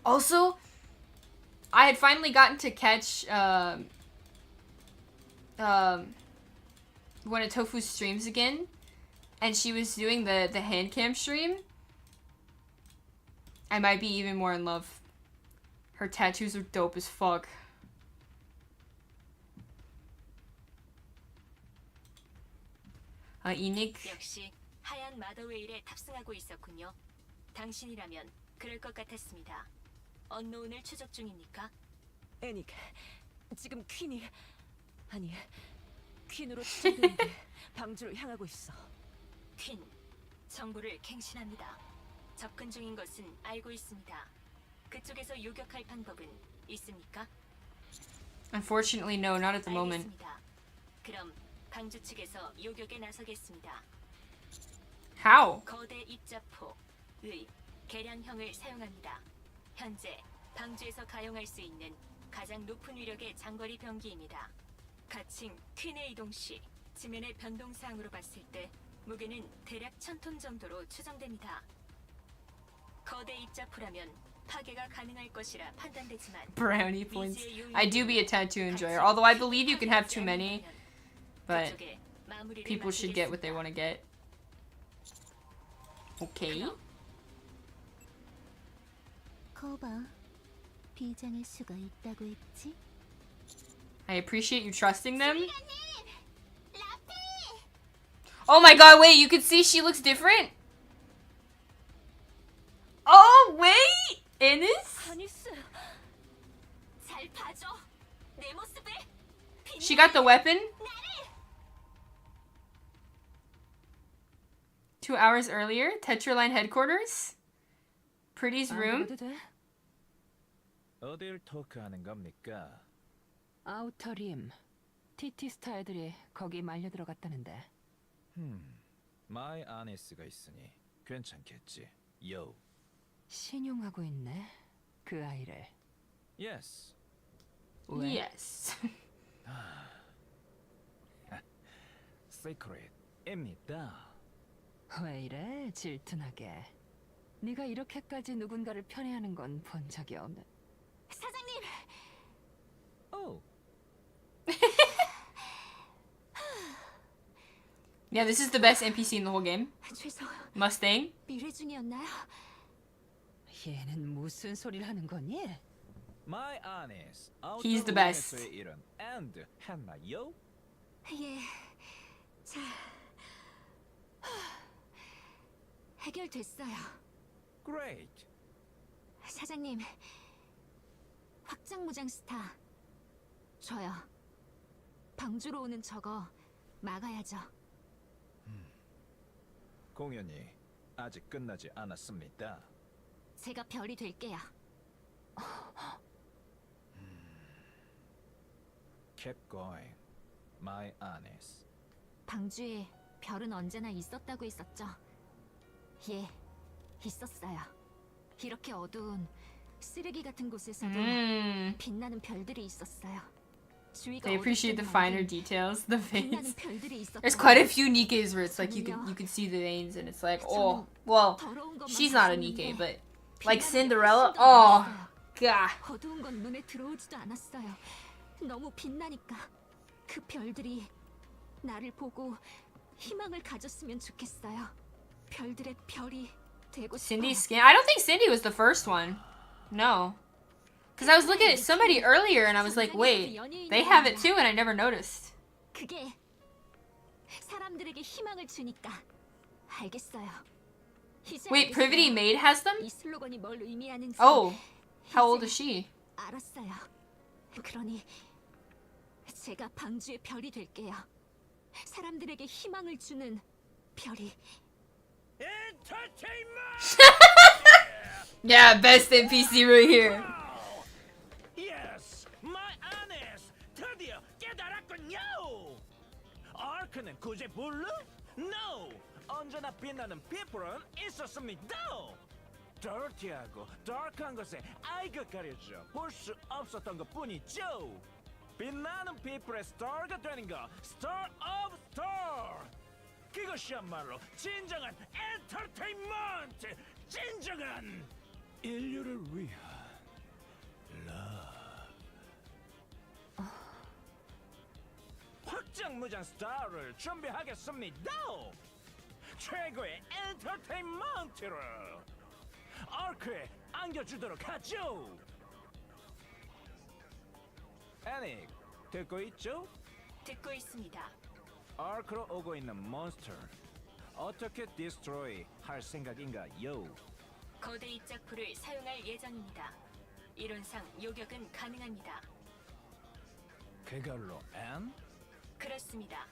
Also, I had finally gotten to catch one of Tofu's streams again, and she was doing the hand cam stream. I might be even more in love. Her tattoos are dope as fuck. 이 Nikke. 역시 하얀 마더웨일에 탑승하고 있었군요. 당신이라면 그럴 것 같았습니다. 언노운을 추적 중입니까? 애닉, 지금 퀸이 아니 퀸으로 추정되는데 방주를 향하고 있어. 퀸, 정보를 갱신합니다. 접근 중인 것은 알고 있습니다. 그쪽에서 요격할 방법은 있습니까? Unfortunately, no, not at the moment. 알겠습니다. 그럼 방주 측에서 요격에 나서겠습니다. How? 거대 입자포의 개량형을 사용합니다. 현재 방주에서 가용할 수 있는 가장 높은 위력의 장거리 병기입니다. 가칭 퀸의 이동 시 지면의 변동 사항으로 봤을 때 무게는 대략 1000톤 정도로 추정됩니다. 거대 입자포라면 파괴가 가능할 것이라 판단되지만 Brownie points. I do be a tattoo enjoyer, although I believe you can have too many, but people should get what they want to get. Okay. 거봐, 비장의 수가 있다고 했지? I appreciate you trusting them. Oh my god, wait, you can see she looks different? Oh, wait! Ennis? 잘 봐줘. 내 모습을. She got the weapon? 2 hours earlier. Tetraline headquarters. Pretty's 안 room. 가도 돼? 어딜 토크하는 겁니까? 아우터림. TT 스타 애들이 거기 말려 들어갔다는데. 마이 아니스가 있으니 괜찮겠지. 요. 신용하고 있네. 그 아이를. Yes. 왜? Yes. Secret입니다. 왜 이래 질투나게. 네가 이렇게까지 누군가를 편애하는 건 본 적이 없는. 사장님, Oh. Yeah, this is the best NPC in the whole game. 죄송. Mustang. 미래 중이었나요? 얘는 무슨 소리를 하는 거니? 마이 아니스. He's the best. 일은 and 했나요? 예. 자, 해결됐어요. Great. 사장님, 확장무장 스타. 저요. 방주로 오는 저거 막아야죠. 공연이 아직 끝나지 않았습니다. 제가 별이 될게요. Keep going. My honest. 방주에 별은 언제나 있었다고 했었죠. 예, 있었어요. 이렇게 어두운 쓰레기 같은 곳에서도 빛나는 별들이 있었어요. 주위가 They appreciate the finer details. The 빛나는 veins. 별들이 있었고. There's quite a few Nikkes where it's like you could see the veins and it's like, oh, well, she's not a Nikke, but like Cinderella. Oh, God. 어두운 건 눈에 들어오지도 않았어요. 너무 빛나니까 그 별들이 나를 보고 희망을 가졌으면 좋겠어요. 별들의 별이 되고 싶어요. Cindy's skin. I don't think Cindy was the first one. No. Because I was looking at somebody earlier and I was like, wait, they have it too and I never noticed. 그게 사람들에게 희망을 주니까 알겠어요. 이제 Wait, Privity Maid has them? 이 슬로건이 뭘 의미하는지 Oh, how old is she? 알았어요. 그러니 제가 방주의 별이 될게요. 사람들에게 희망을 주는 별이. Yeah, best NPC right here. Yes, my honest. 드디어 깨달았군요. 아크는 구제 블루? No. 언제나 빛나는 피플은 있었습니다. 더티하고 다크한 것에 아이가 가려져 볼 수 없었던 것뿐이죠. 빛나는 피플의 스타가 되는 거, 스타 오브 스타. 그것이야말로 진정한 엔터테인먼트, 진정한 인류를 위한 러브. 확장무장 스타를 준비하겠습니다. 최고의 엔터테인먼트를 아크에 안겨주도록 하죠. 애닉, 듣고 있죠? 듣고 있습니다. 아크로 오고 있는 몬스터 어떻게 디스트로이 할 생각인가요? 거대 입작포를 사용할 예정입니다. 이론상 요격은 가능합니다. 그걸로 앤? 그렇습니다.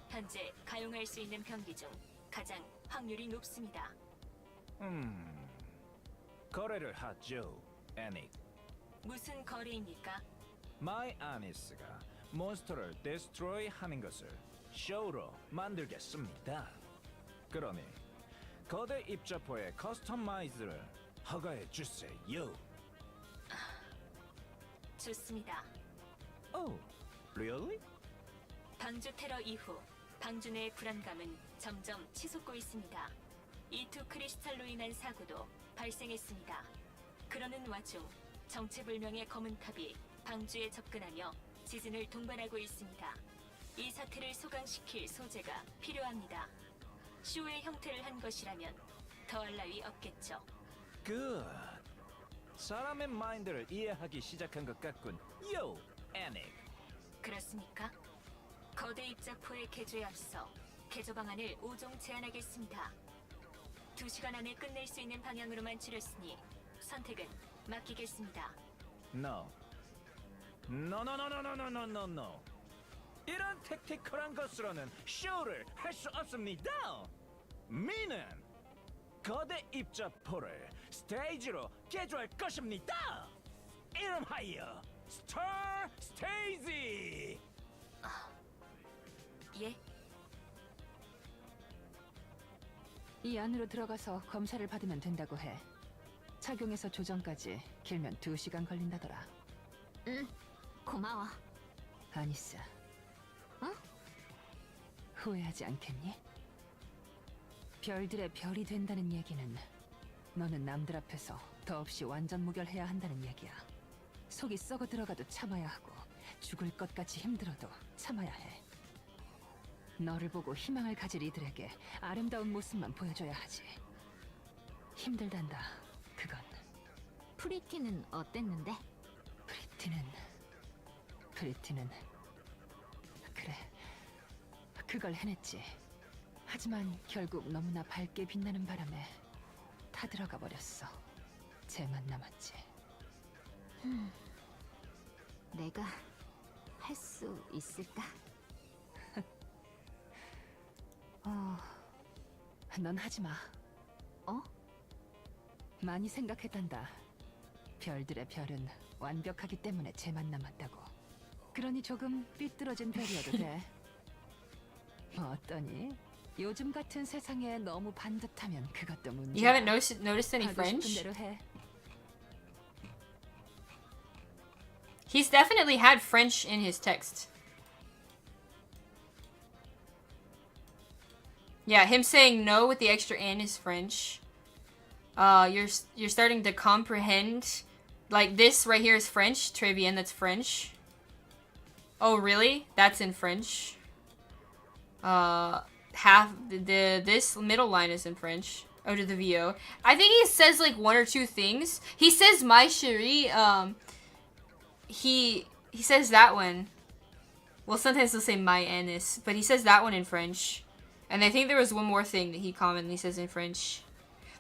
현재 가용할 수 있는 병기 중 가장 확률이 높습니다. 거래를 하죠, 애닉. 무슨 거래입니까? 마이 아니스가 몬스터를 디스트로이 하는 것을 쇼로 만들겠습니다. 그러니 거대 입자포의 커스터마이즈를 허가해 주세요. 좋습니다. Oh, really? 방주 테러 이후 방주 내의 불안감은 점점 치솟고 있습니다. E2 크리스탈로 인한 사고도 발생했습니다. 그러는 와중 정체불명의 검은 탑이 방주에 접근하며 지진을 동반하고 있습니다. 이 사태를 소강시킬 소재가 필요합니다. 쇼의 형태를 한 것이라면 더할 나위 없겠죠. Good. 사람의 마인드를 이해하기 시작한 것 같군. 요, 애닉. 그렇습니까? 거대 입자포의 개조에 앞서 개조 방안을 5종 제안하겠습니다. 2시간 안에 끝낼 수 있는 방향으로만 추렸으니 선택은 맡기겠습니다. No. No, no, no, no, no, no, no, no, no. 이런 택티컬한 것으로는 쇼를 할 수 없습니다. 미는 거대 입자포를 스테이지로 개조할 것입니다. 이름하여 스타 스테이지. 예? 이 안으로 들어가서 검사를 받으면 된다고 해. 착용해서 조정까지 길면 2시간 걸린다더라. 응, 고마워. 아니스. 어? 후회하지 않겠니? 별들의 별이 된다는 얘기는 너는 남들 앞에서 더없이 완전 무결해야 한다는 얘기야. 속이 썩어 들어가도 참아야 하고 죽을 것 같이 힘들어도 참아야 해. 너를 보고 희망을 가질 이들에게 아름다운 모습만 보여줘야 하지. 힘들단다, 그건. 프리티는 어땠는데? 프리티는 그래, 그걸 해냈지. 하지만 결국 너무나 밝게 빛나는 바람에 타들어가 버렸어. 쟤만 남았지. 내가 할 수 있을까? 넌 하지 마. 어? 많이 생각했단다. 별들의 별은 완벽하기 때문에 쟤만 남았다고. 그러니 조금 삐뚤어진 별이어도 돼. 뭐 어떠니? 요즘 같은 세상에 너무 반듯하면 그것도 문제야. You haven't noticed any 하고 싶은 French? 대로 해. He's definitely had French in his text. Yeah, him saying no with the extra N is French. You're starting to comprehend. Like this right here is French. Très bien, that's French. Oh really? That's in French. This middle line is in French. Oh, to the VO. I think he says like 1 or 2 things. He says my chérie. He says that one. Well, sometimes he'll say my anus, but he says that one in French. And I think there was one more thing that he commonly says in French.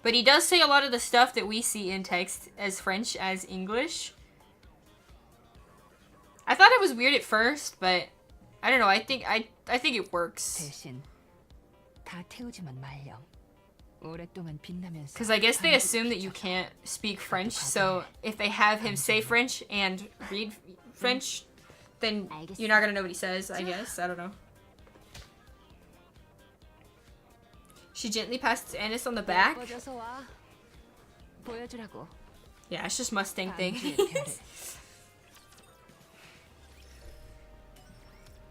But he does say a lot of the stuff that we see in text as French as English. I thought it was weird at first, but I don't know. I think it works. 대신 다 태우지만 말렴. 오랫동안 빛나면서. Because I guess they assume that you can't speak French, so if they have him say French and read French, then you're not gonna know what he says, I guess. I don't know. She gently passes Annis on the back. Yeah, it's just Mustang thing.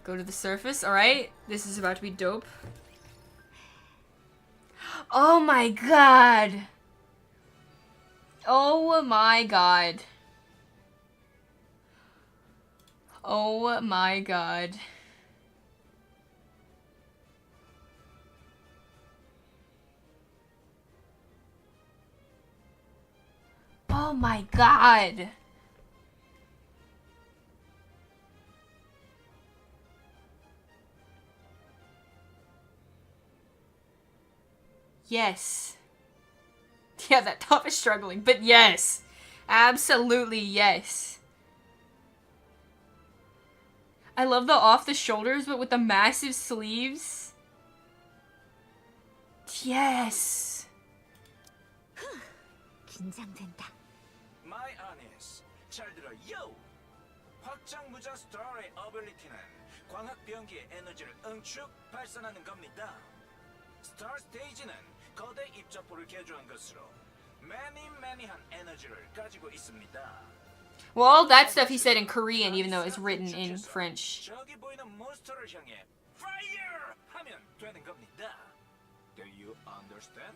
Go to the surface. Alright, this is about to be dope. Oh my god! Oh my god. Oh my god. Oh my god. Yes. Yeah, that top is struggling, but yes. Absolutely yes. I love the off the shoulders, but with the massive sleeves. Yes. 긴장된다. My honest, 잘 들어요. 확장무자 스타의 어빌리티는 광학 변기의 에너지를 응축 발산하는 겁니다. 스타 스테이지는 거대 입자포를 개조한 것으로 매니한 에너지를 가지고 있습니다. Well, all that stuff he said in Korean, even though it's written in French. 저기 보이는 몬스터를 향해 fire 하면 되는 겁니다. Do you understand?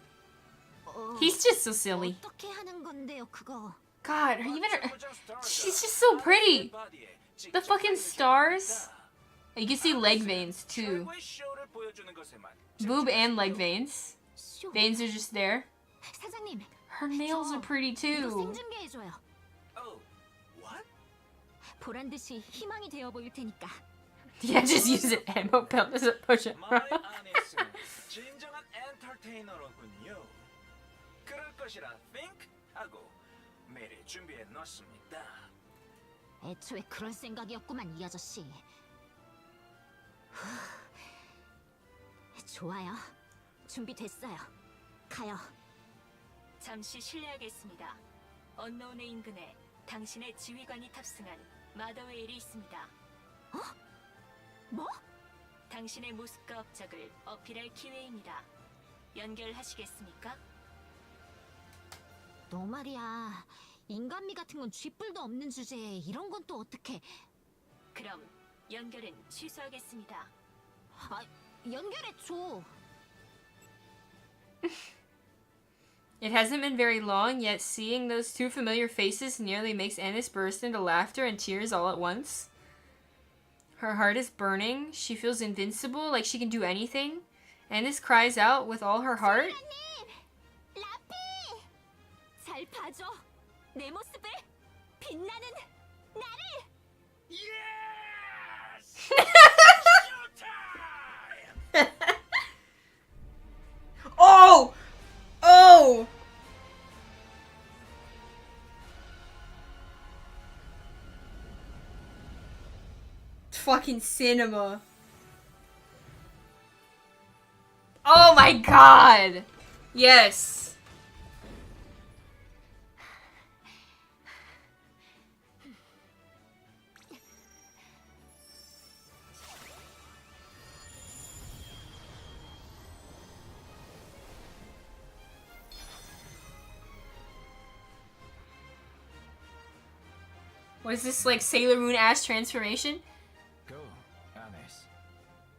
He's just so silly. 어떻게 하는 건데요, 그거? God, she's just so pretty. The fucking stars. You can see leg veins too. Boob and leg veins. Veins are just there. 사장님, Her nails are pretty 이거 too. 생중계해줘요. Oh, what? 보란 듯이 희망이 되어 보일 테니까. Yeah, just use an ammo belt as a push-up. My honest, 진정한 엔터테이너로군요. 그럴 것이라 think 하고 미리 준비해 놨습니다. 애초에 그럴 생각이었구만, 이 아저씨. 좋아요. 준비됐어요. 가요. 잠시 실례하겠습니다. 언노운의 인근에 당신의 지휘관이 탑승한 마더웨일이 있습니다. 뭐? 당신의 모습과 업적을 어필할 기회입니다. 연결하시겠습니까? 너 말이야. 인간미 같은 건 쥐뿔도 없는 주제에 이런 건 또 어떻게? 그럼 연결은 취소하겠습니다. 아, 연결해줘. It hasn't been very long, yet seeing those two familiar faces nearly makes Annis burst into laughter and tears all at once. Her heart is burning. She feels invincible, like she can do anything. Annis cries out with all her heart. 라피! 잘 봐줘. 내 모습을 빛나는 나를. Yes! Oh! Oh! Fucking cinema. Oh my god! Yes. What is this, like Sailor Moon ass transformation? Go, Annis.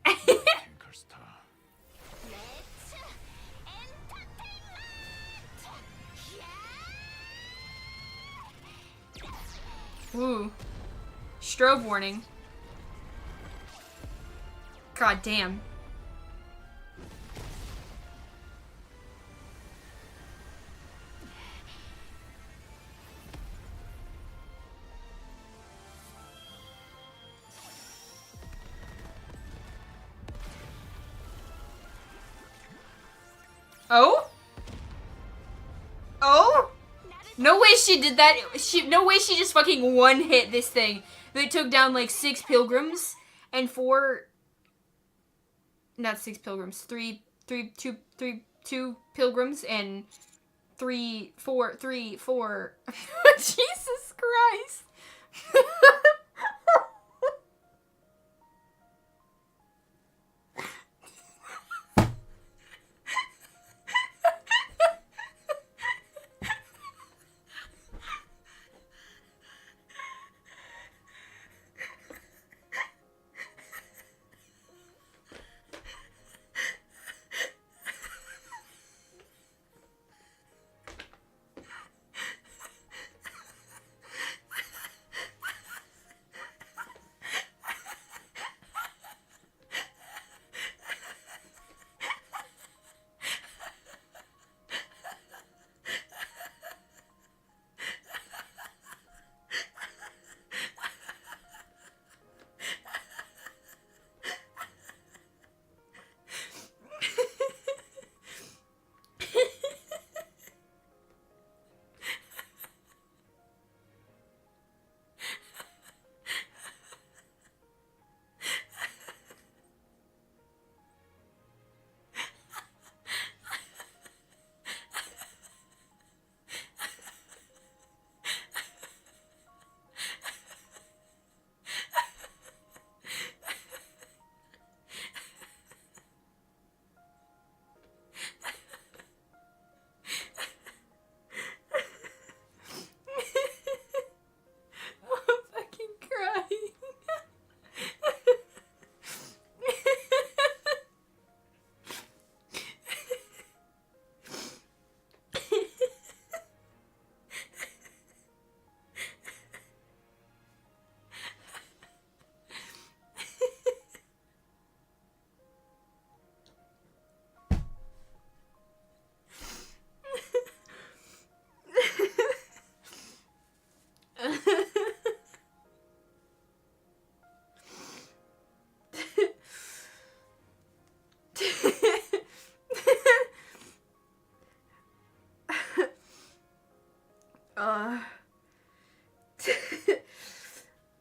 Tinkerstar. Let's entertainment. Ooh. Strobe warning. God damn. Oh? Oh? No way she did that. No way she just fucking one hit this thing. They took down like 6 pilgrims and 4. Not 6 pilgrims. 2 pilgrims and 3, 4. Jesus Christ.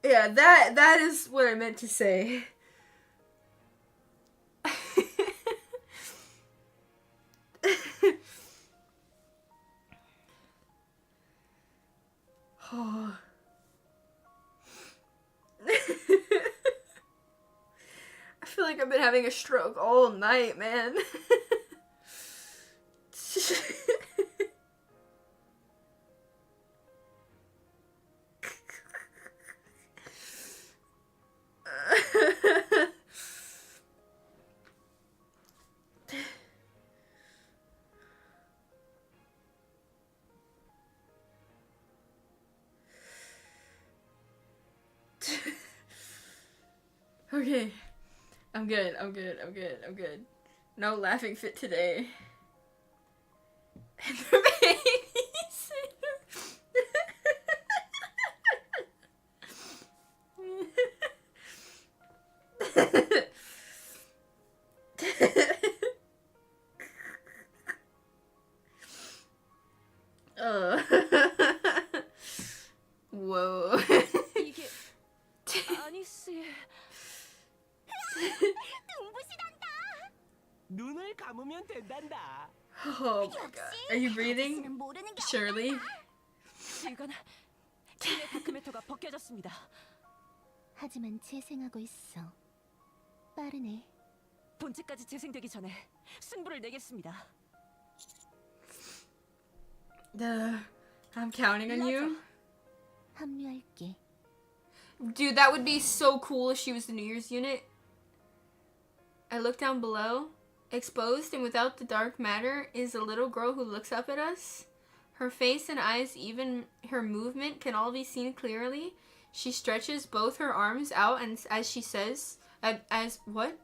Yeah, that is what I meant to say. Oh. I feel like I've been having a stroke all night, man. Okay. I'm good. No laughing fit today. And the Whoa. 이게 아니씨. 눈을 감으면 된단다. Oh my god. Are you breathing? Shirley? 지휘관, 팀의 다크메터가 벗겨졌습니다. 하지만 재생하고 있어. 빠르네. 본체까지 재생되기 전에 승부를 내겠습니다. I'm counting on you. 합류할게. Dude, that would be so cool if she was the New Year's unit. I look down below. Exposed and without the dark matter is a little girl who looks up at us. Her face and eyes, even her movement, can all be seen clearly. She stretches both her arms out and as she says, what?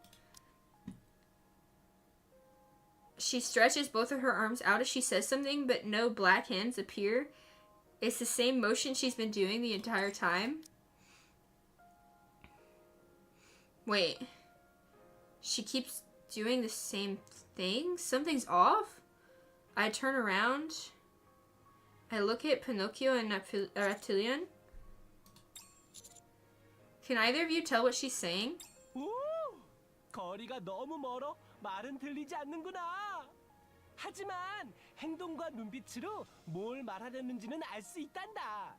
She stretches both of her arms out as she says something, but no black hands appear. It's the same motion she's been doing the entire time. Wait. She keeps doing the same thing? Something's off? I turn around. I look at Pinocchio and Reptilian. Can either of you tell what she's saying? 오! 거리가 너무 멀어 말은 들리지 않는구나. 하지만 행동과 눈빛으로 뭘 말하려는지는 알 수 있단다.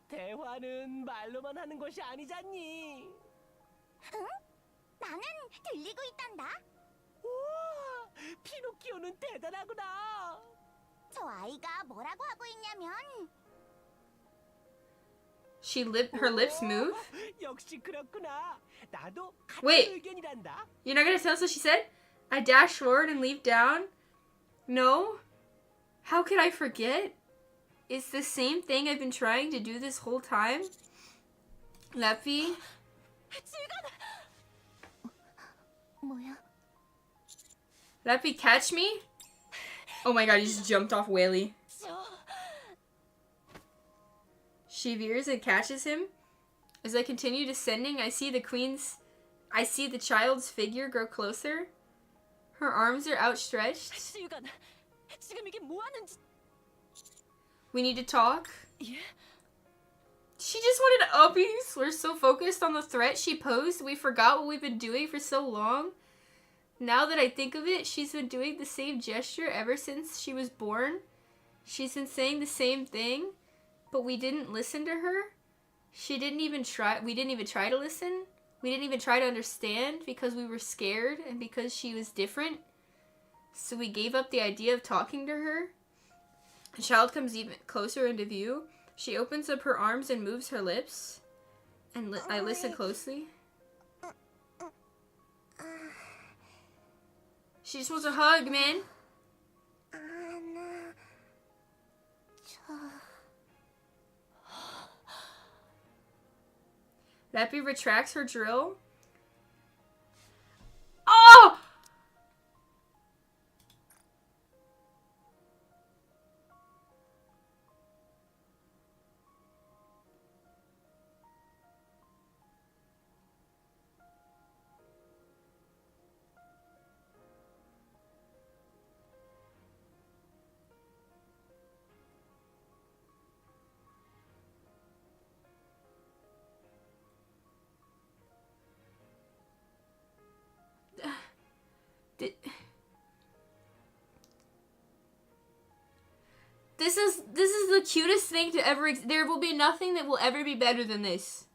대화는 말로만 하는 것이 아니잖니. 응? 나는 들리고 있단다. 우와! 피노키오는 대단하구나. 저 아이가 뭐라고 하고 있냐면 Her lips move? 역시 그렇구나. 나도 같은 Wait. 의견이란다. You're not gonna tell us what she said? I dash forward and leap down? No? How could I forget? It's the same thing I've been trying to do this whole time. Leppy? 뭐야? Leppy, catch me? Oh my god, he just jumped off Whaley. She veers and catches him. As I continue descending, I see the child's figure grow closer. Her arms are outstretched. 지휘관, 지금 이게 뭐 하는지. We need to talk. 예? She just wanted uppies. We're so focused on the threat she posed, we forgot what we've been doing for so long. Now that I think of it, she's been doing the same gesture ever since she was born. She's been saying the same thing, but we didn't listen to her. We didn't even try to listen. We didn't even try to understand because we were scared and because she was different. So we gave up the idea of talking to her. The child comes even closer into view. She opens up her arms and moves her lips. And I listen closely. She just wants a hug, man. Leppy retracts her drill. Oh! This is the cutest thing to ever. There will be nothing that will ever be better than this.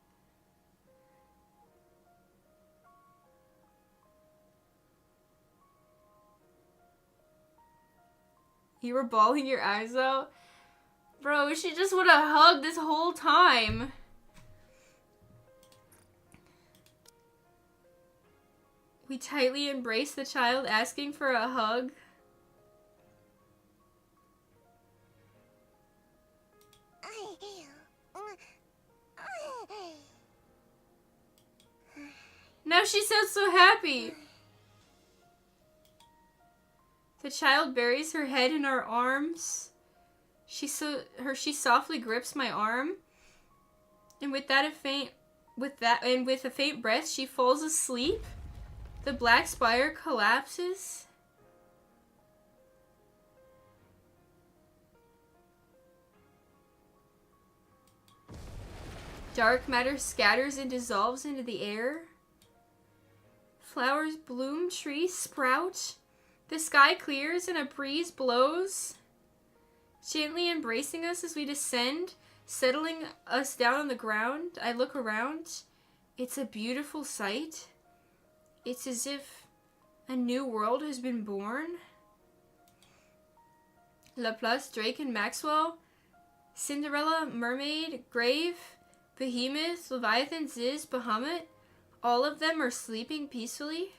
You were bawling your eyes out? Bro, she just would have hugged this whole time. We tightly embrace the child asking for a hug. Now she sounds so happy. The child buries her head in our arms. She softly grips my arm, and with a faint breath, she falls asleep. The black spire collapses. Dark matter scatters and dissolves into the air. Flowers bloom, trees sprout. The sky clears and a breeze blows, gently embracing us as we descend, settling us down on the ground. I look around. It's a beautiful sight. It's as if a new world has been born. Laplace, Drake, and Maxwell, Cinderella, Mermaid, Grave, Behemoth, Leviathan, Ziz, Bahamut, all of them are sleeping peacefully.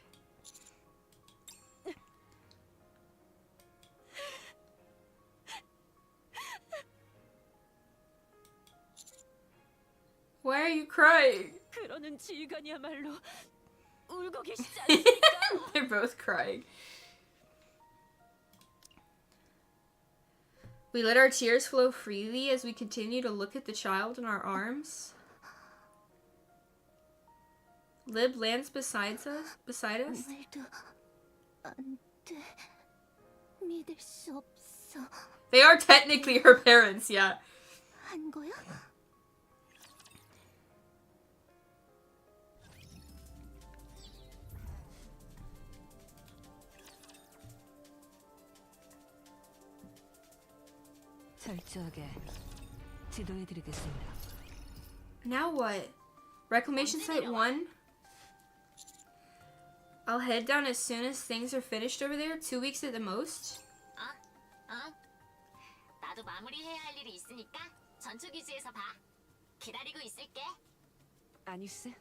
Why are you crying? 그러는 지휘관이야말로 울고 계시지 않습니까? They're both crying. We let our tears flow freely as we continue to look at the child in our arms. Lib lands beside us. 말도 안 돼. 믿을 수 없어. They are technically her parents, yeah. 한 거야? 철저하게 지도해드리겠습니다. Now what? Reclamation Site 1? I'll head down as soon as things are finished over there. 2 weeks at the most. 나도 마무리해야 할 일이 있으니까 전투기지에서 봐. 기다리고 있을게. 아니스?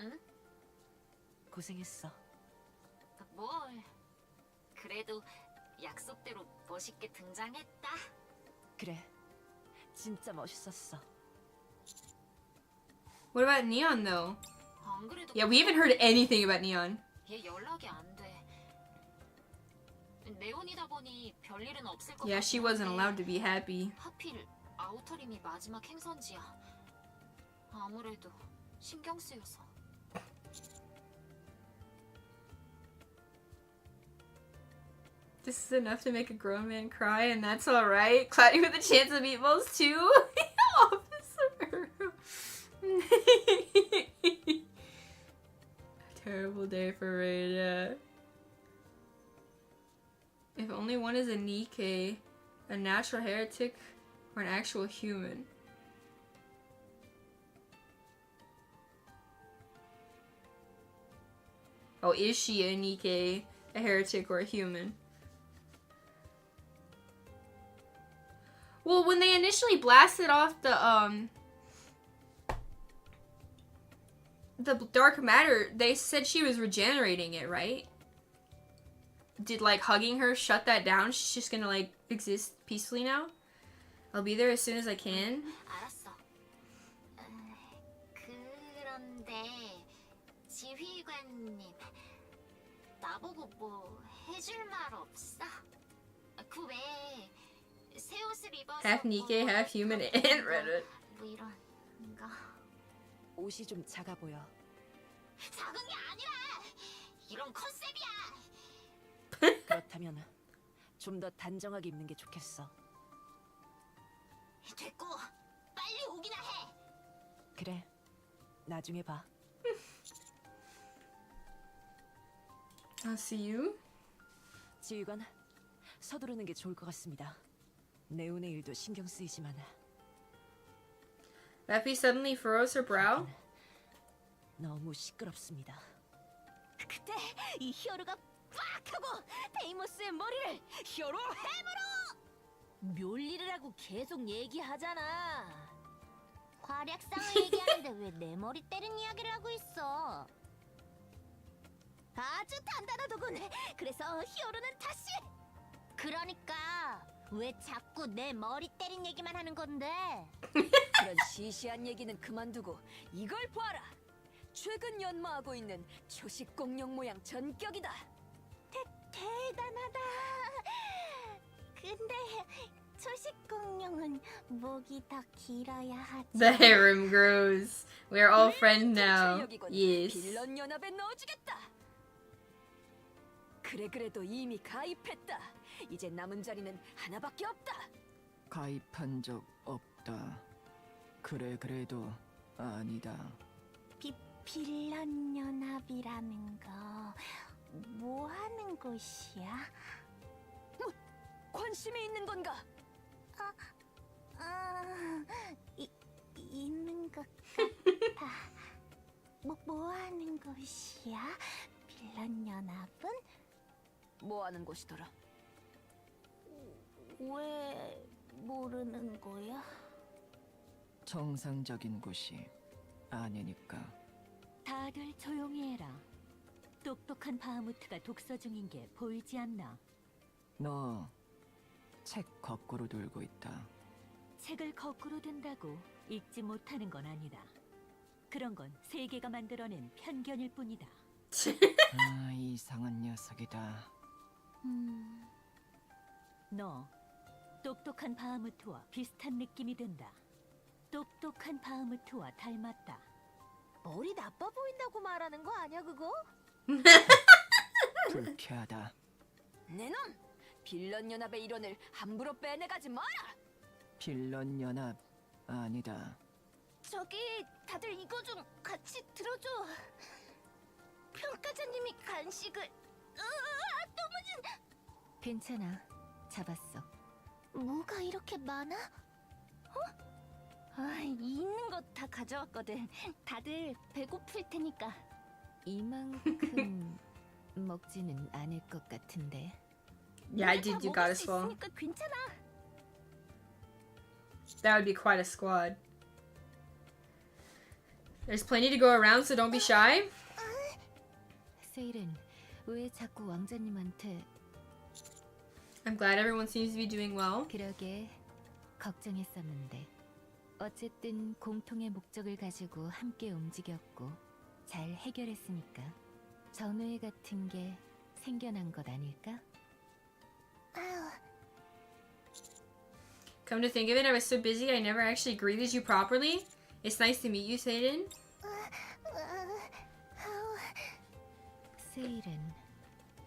응? 고생했어. 뭘? 그래도 약속대로 멋있게 등장했다. 그래, 진짜 멋있었어. What about Neon though? 안 그래도 Yeah, we haven't heard anything about Neon. 얘 연락이 안 돼. 네온이다 보니 별일은 없을 것 Yeah, she wasn't allowed to be happy. 하필 아우터림이 마지막 행선지야. 아무래도 신경 쓰여서. This is enough to make a grown man cry, and that's alright. Cloudy with a chance of meatballs too. Officer. Terrible day for Rada. If only one is a Nikke, a natural heretic, or an actual human. Oh, is she a Nikke, a heretic, or a human? Well, when they initially blasted off the dark matter, they said she was regenerating it, right? Did, like, hugging her shut that down? She's just gonna, like, exist peacefully now? I'll be there as soon as I can. 알았어. 그런데 지휘관님, 나보고 뭐 해줄 말 없어? 그 외에 새 옷을 입어서 Half Nikke, half human, and Reddit. 뭐 이런 거. 옷이 좀 작아 보여. 작은 게 아니라 이런 컨셉이야. 그렇다면 좀 더 단정하게 입는 게 좋겠어. 됐고 빨리 오기나 해. 그래, 나중에 봐. I'll see you. 지휘관, 서두르는 게 좋을 것 같습니다. 네온의 일도 신경 쓰이지만 Effie suddenly furrows her brow. 너무 시끄럽습니다. 그때 이 히어로가 빡 하고 데이모스의 머리를 히어로 해머로! 묘리를 하고 계속 얘기하잖아. 활약상을 얘기하는데 왜 내 머리 때린 이야기를 하고 있어? 아주 단단하더군. 그래서 히어로는 다시 그러니까 왜 자꾸 내 머리 때린 얘기만 하는 건데? 그런 시시한 얘기는 그만두고 이걸 보아라. 최근 연마하고 있는 초식 공룡 모양 전격이다. 대단하다. 근데 초식 공룡은 목이 더 길어야 하지. The harem grows. We are all friends now. 전력이군. Yes. 빌런 연합에 넣어주겠다. 그래도 이미 가입했다. 이제 남은 자리는 하나밖에 없다. 가입한 적 없다. 그래도 아니다. 빌런 연합이라는 거 뭐 하는 곳이야? 관심이 있는 건가? 있는 것 같아. 뭐 하는 곳이야? 빌런 연합은? 뭐 하는 곳이더라? 왜 모르는 거야? 정상적인 곳이 아니니까. 다들 조용히 해라. 똑똑한 바하무트가 독서 중인 게 보이지 않나? 너 책 거꾸로 들고 있다. 책을 거꾸로 든다고 읽지 못하는 건 아니다. 그런 건 세계가 만들어낸 편견일 뿐이다. 아, 이상한 녀석이다. 너 똑똑한 바하무트와 비슷한 느낌이 든다. 똑똑한 바하무트와 닮았다. 머리 나빠 보인다고 말하는 거 아니야 그거? 불쾌하다. 내놈! 빌런 연합의 일원을 함부로 빼내가지 마라! 빌런 연합 아니다. 저기 다들 이거 좀 같이 들어줘. 평가자님이 간식을 너무 괜찮아. 잡았어. 뭐가 이렇게 많아? 있는 거 다 가져왔거든. 다들 배고플 테니까. 이만큼 먹지는 않을 것 같은데. Yeah, I did do God as well. 있으니까 괜찮아. That would be quite a squad. There's plenty to go around, so don't be shy. 세일은 왜 자꾸 왕자님한테? I'm glad everyone seems to be doing well. 그러게 걱정했었는데. 어쨌든 공통의 목적을 가지고 함께 움직였고 잘 해결했으니까 전우회 같은 게 생겨난 것 아닐까? Come to think of it, I was so busy I never actually greeted you properly. It's nice to meet you, Satan. 세일은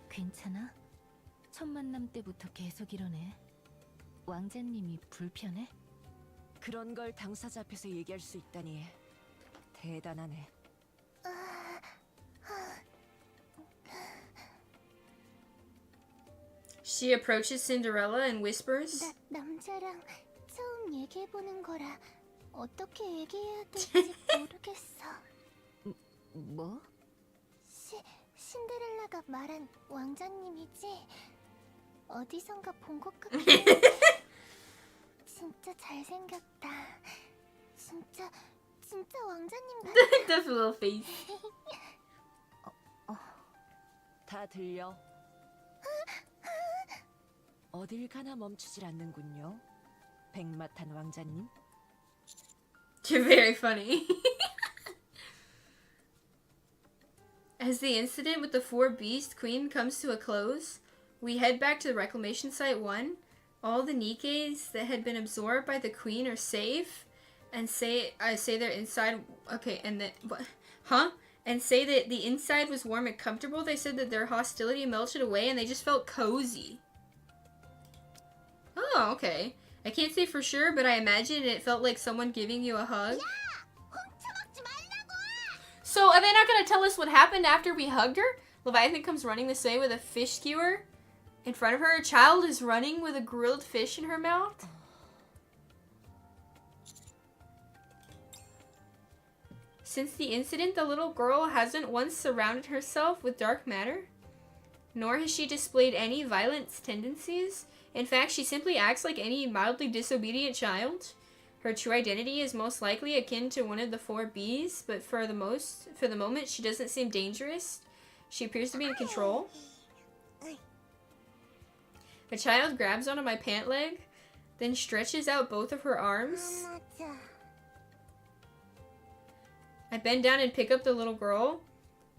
괜찮아? 첫 만남 때부터 계속 이러네. 왕자님이 불편해? 그런 걸 당사자 앞에서 얘기할 수 있다니 대단하네. She approaches Cinderella and whispers. 남자랑 처음 얘기해보는 거라 어떻게 얘기해야 될지 모르겠어. 뭐? 신데렐라가 말한 왕자님이지? 어디선가 본 것 같아. 진짜 잘생겼다. 진짜 왕자님 같아. The little face. 다 들려? 어딜 가나 멈추질 않는군요. 백마탄 왕자님. You're very funny. As the incident with the 4-beast queen comes to a close, we head back to the reclamation site 1. All the Nikkes that had been absorbed by the queen are safe, and say they're inside. Okay, and that what? Huh? And say that the inside was warm and comfortable. They said that their hostility melted away, and they just felt cozy. Oh, okay. I can't say for sure, but I imagine it felt like someone giving you a hug. So, are they not going to tell us what happened after we hugged her? Leviathan comes running this way with a fish skewer. In front of her, a child is running with a grilled fish in her mouth. Since the incident, the little girl hasn't once surrounded herself with dark matter, nor has she displayed any violent tendencies. In fact, she simply acts like any mildly disobedient child. Her true identity is most likely akin to one of the 4 Bs, but for the moment, she doesn't seem dangerous. She appears to be in control. The child grabs onto my pant leg, then stretches out both of her arms. I bend down and pick up the little girl.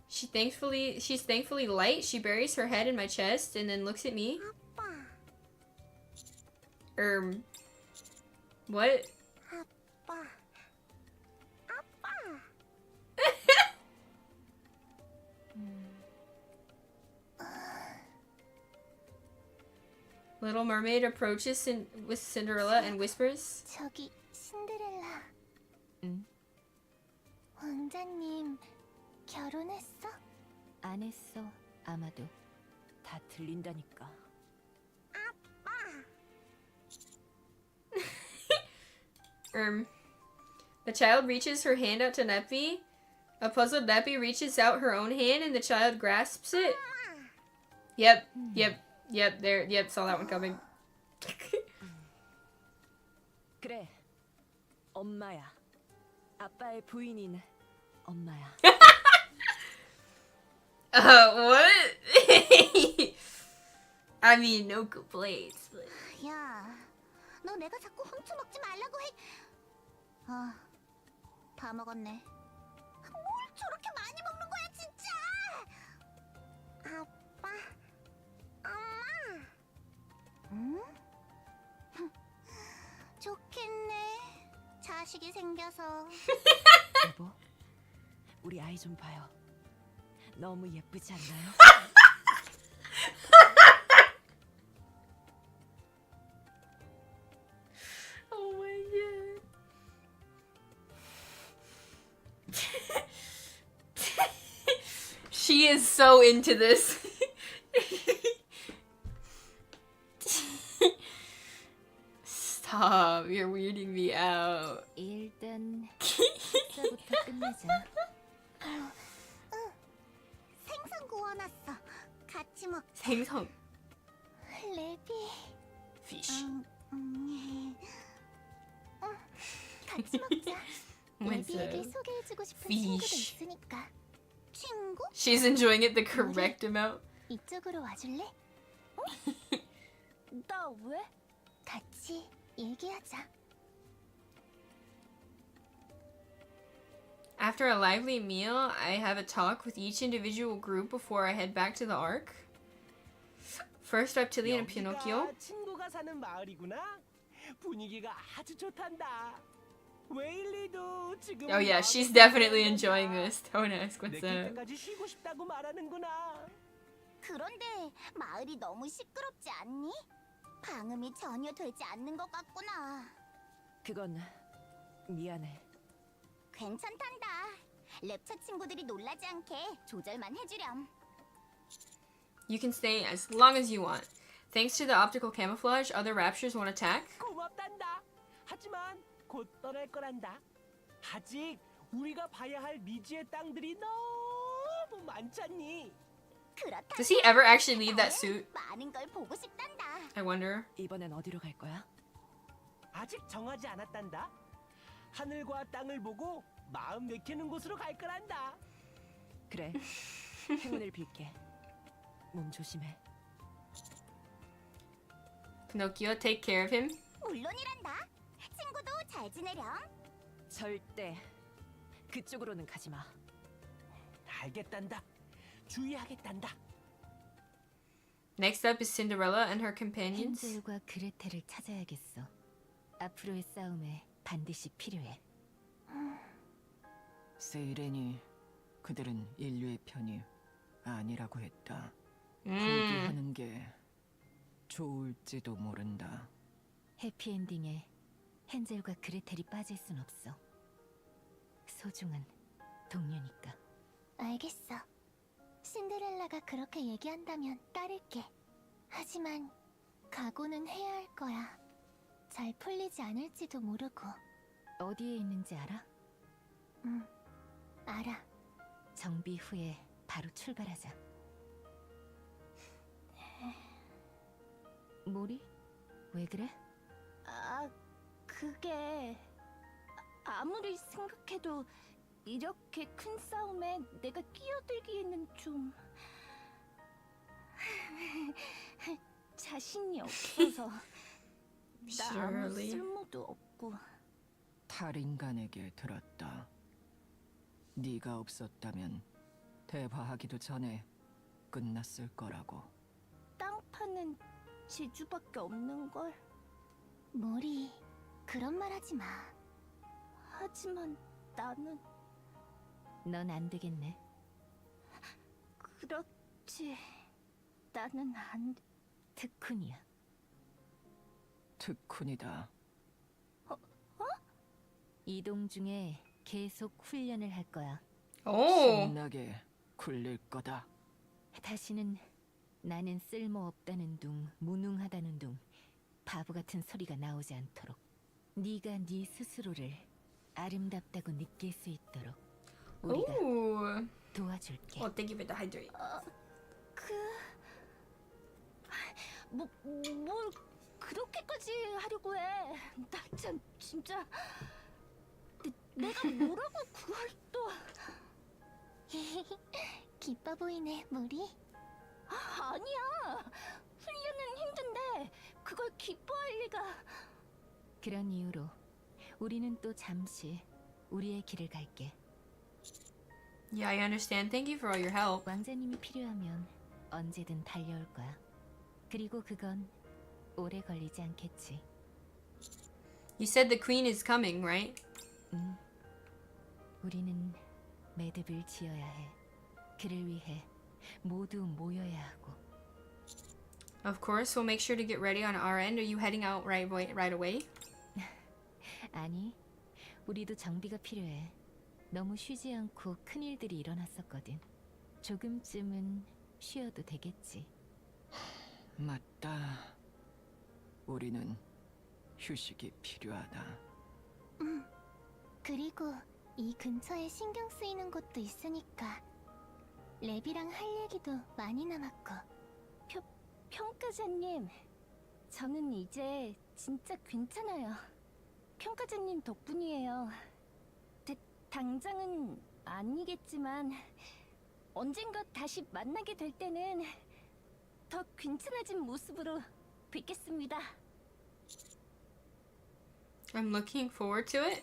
She's thankfully light. She buries her head in my chest and then looks at me. What? Little Mermaid approaches with Cinderella and whispers. 저기 신데렐라. 응? 왕자님 결혼했어? 안 했어. 아마도. 다 들린다니까. The child reaches her hand out to Neppy. A puzzled Neppy reaches out her own hand and the child grasps it. Yep, saw that one coming. 그래. 엄마야. 아빠의 부인인 엄마야. What? I mean, no complaints. But... 야, 너 내가 자꾸 훔쳐 먹지 말라고 해. 다 먹었네. 뭘 저렇게 많이 먹는 거야, 진짜? 아빠, 엄마. 응? 좋겠네. 자식이 생겨서. 여보, 우리 아이 좀 봐요. 너무 예쁘지 않나요? Oh my god. She is so into this. Stop, you're weirding me out. 일단 식사부터 끝내자. 생선 구워놨어. 같이 먹자. 생선. 레비. Fish. 같이 먹자. What's 레비에게 up? 소개해주고 싶은 Fish. 친구도 있으니까. 친구? She's enjoying it the correct amount. 이쪽으로 와줄래? 나 왜? 같이 얘기하자. After a lively meal, I have a talk with each individual group before I head back to the Ark. First, Reptilian and Pinocchio. 여기가 친구가 사는 마을이구나. 분위기가 아주 좋단다. 웨일리도 지금 Oh yeah, she's definitely enjoying this. Don't ask what's 내킬 up. 때까지 쉬고 싶다고 말하는구나. 그런데 마을이 너무 시끄럽지 않니? 방음이 전혀 되지 않는 것 같구나. 그건 미안해. 괜찮단다. 랩처 친구들이 놀라지 않게 조절만 해주렴. You can stay as long as you want. Thanks to the optical camouflage, other raptures won't attack. 고맙단다. 하지만 곧 떠날 거란다. 아직 우리가 봐야 할 미지의 땅들이 너무 많잖니. Does he ever actually leave that suit? 많은 걸 보고 싶단다. I wonder. 이번엔 어디로 갈 거야? 아직 정하지 않았단다. 하늘과 땅을 보고 마음 내키는 곳으로 갈 거란다. 그래. 행운을 빌게. 몸 조심해. Pinocchio, take care of him. 물론이란다. 친구도 잘 지내렴. 절대 그쪽으로는 가지 마. 알겠단다. 주의하겠단다. Next up is Cinderella and her companions. 헨젤과 그레텔을 찾아야겠어. 앞으로의 싸움에 반드시 필요해. 세이렌이 그들은 인류의 편이 아니라고 했다. 포기하는 게 좋을지도 모른다. 해피엔딩에 헨젤과 그레텔이 빠질 순 없어. 소중한 동료니까. 알겠어. 신데렐라가 그렇게 얘기한다면 따를게. 하지만 각오는 해야 할 거야. 잘 풀리지 않을지도 모르고. 어디에 있는지 알아? 응, 알아. 정비 후에 바로 출발하자. 모리? 왜 그래? 그게 아무리 생각해도 이렇게 큰 싸움에 내가 끼어들기에는 좀 자신이 없어서 나 아무 Surely. 쓸모도 없고. 탈인간에게 들었다. 네가 없었다면 대화하기도 전에 끝났을 거라고. 땅 파는 제주밖에 없는 걸. 모리, 그런 말 하지 마. 하지만 나는 넌 안 되겠네. 그렇지. 나는 안 돼. 특훈이야. 특훈이다. 이동 중에 계속 훈련을 할 거야. 오. 신나게 굴릴 거다. 다시는 나는 쓸모없다는 둥, 무능하다는 둥, 바보 같은 소리가 나오지 않도록 네가 네 스스로를 아름답다고 느낄 수 있도록 우리가 Ooh. 도와줄게. Oh, thank you for the hydrate. 뭘 그렇게까지 하려고 해. 나 참 진짜 내가 뭐라고 그걸 또. 기뻐 보이네, 모리. 아니야. 훈련은 힘든데 그걸 기뻐할 리가. 그런 이유로 우리는 또 잠시 우리의 길을 갈게. Yeah, I understand. Thank you for all your help. 왕자님이 필요하면 언제든 달려올 거야. 그리고 그건 오래 걸리지 않겠지. You said the queen is coming, right? 우리는 매듭을 지어야 해. 그를 위해 모두 모여야 하고. Of course, we'll make sure to get ready on our end. Are you heading out right away? 아니, 우리도 정비가 필요해. 너무 쉬지 않고 큰일들이 일어났었거든. 조금쯤은 쉬어도 되겠지. 맞다. 우리는 휴식이 필요하다. 그리고 이 근처에 신경 쓰이는 곳도 있으니까 랩이랑 할 얘기도 많이 남았고. 평가자님, 저는 이제 진짜 괜찮아요. 평가자님 덕분이에요. 당장은 아니겠지만 언젠가 다시 만나게 될 때는 더 괜찮아진 모습으로 뵙겠습니다. I'm looking forward to it.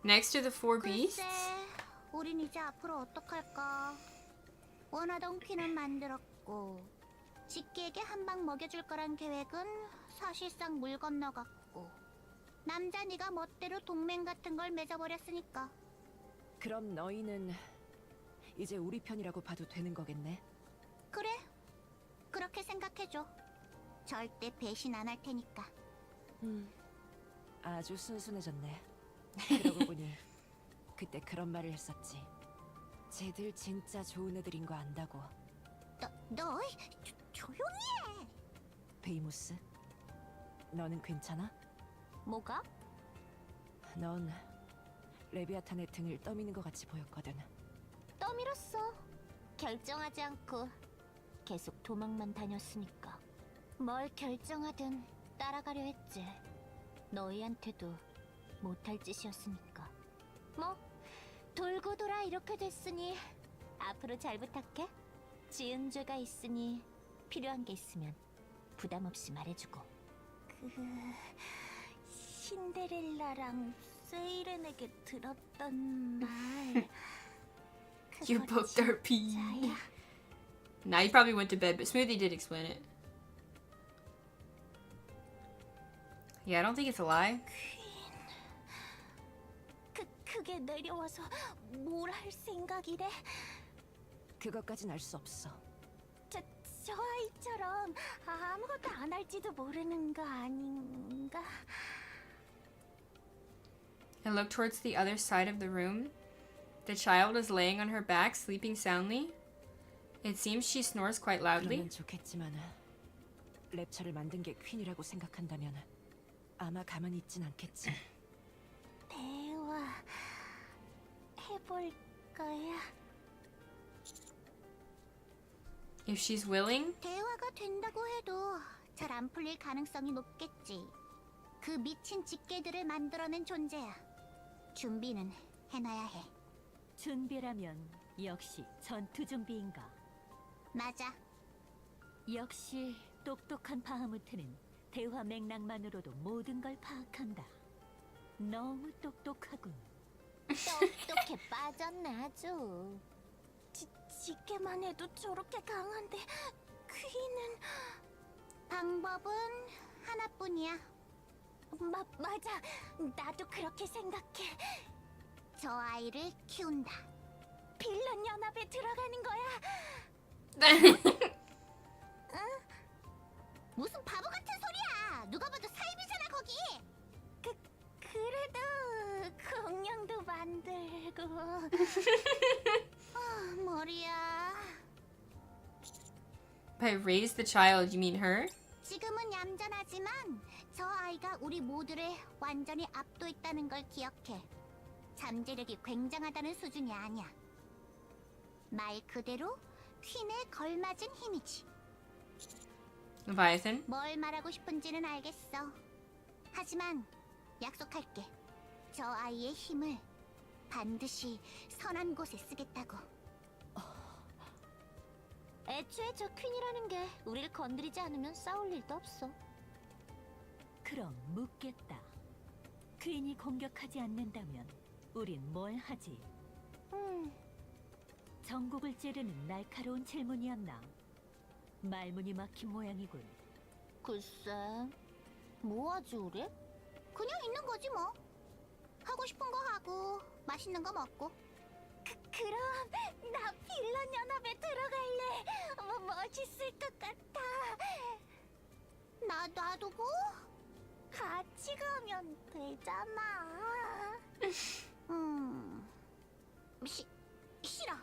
Next to the four beasts. 우린 이제 앞으로 어떡할까? 원하던 퀸은 만들었고 직기에게 한 방 먹여줄 거란 계획은 사실상 물 건너갔고 남자 네가 멋대로 동맹 같은 걸 맺어버렸으니까. 그럼 너희는 이제 우리 편이라고 봐도 되는 거겠네? 그래, 그렇게 생각해줘. 절대 배신 안 할 테니까. 아주 순순해졌네. 그러고 보니 그때 그런 말을 했었지. 쟤들 진짜 좋은 애들인 거 안다고. 너 조용히 해. 베이모스, 너는 괜찮아? 뭐가? 넌 레비아탄의 등을 떠미는 것 같이 보였거든. 떠밀었어. 결정하지 않고 계속 도망만 다녔으니까. 뭘 결정하든 따라가려 했지. 너희한테도 못할 짓이었으니까. 뭐 돌고 돌아 이렇게 됐으니 앞으로 잘 부탁해. 지은 죄가 있으니 필요한 게 있으면 부담 없이 말해주고. 신데렐라랑 세이렌에게 들었던 말. You poked our pee. Now you probably went to bed, but Smoothie did explain it. Yeah, I don't think it's a lie. 그게 내려와서 뭘 할 생각이래? 그것까진 알 수 없어. 저 아이처럼 아무것도 안 할지도 모르는 거 아닌가? I look towards the other side of the room. The child is laying on her back, sleeping soundly. It seems she snores quite loudly. 그러면 좋겠지만 랩처를 만든 게 퀸이라고 생각한다면 아마 가만히 있진 않겠지. 대화 해볼까요? If she's willing? 대화가 된다고 해도 잘 안 풀릴 가능성이 높겠지. 그 미친 집게들을 만들어낸 존재야. 준비는 해놔야 해. 준비라면 역시 전투 준비인가? 맞아. 역시 똑똑한 바하무트는 대화 맥락만으로도 모든 걸 파악한다. 너무 똑똑하군. 똑똑해 빠졌네 아주. 집게만 해도 저렇게 강한데 퀸은... 방법은 하나뿐이야. 맞아. 나도 그렇게 생각해. 저 아이를 키운다. 빌런 연합에 들어가는 거야. 응? 무슨 바보 같은 소리야. 누가 봐도 사입이잖아 거기. 그래도 공룡도 만들고. 머리야. By raise the child, you mean her? 지금은 얌전하지만 저 아이가 우리 모두를 완전히 압도했다는 걸 기억해. 잠재력이 굉장하다는 수준이 아니야. 말 그대로 퀸에 걸맞은 힘이지. Leviathan? 뭘 말하고 싶은지는 알겠어. 하지만 약속할게. 저 아이의 힘을 반드시 선한 곳에 쓰겠다고. 애초에 저 퀸이라는 게 우리를 건드리지 않으면 싸울 일도 없어. 그럼 묻겠다. 퀸이 공격하지 않는다면 우린 뭘 하지? 전국을 찌르는 날카로운 질문이었나? 말문이 막힌 모양이군. 글쎄, 뭐 하지 우리? 그냥 있는 거지 뭐. 하고 싶은 거 하고 맛있는 거 먹고. 그럼 나 빌런 연합에 들어갈래. 멋있을 것 같아. 나 놔두고 같이 가면 되잖아. 싫어.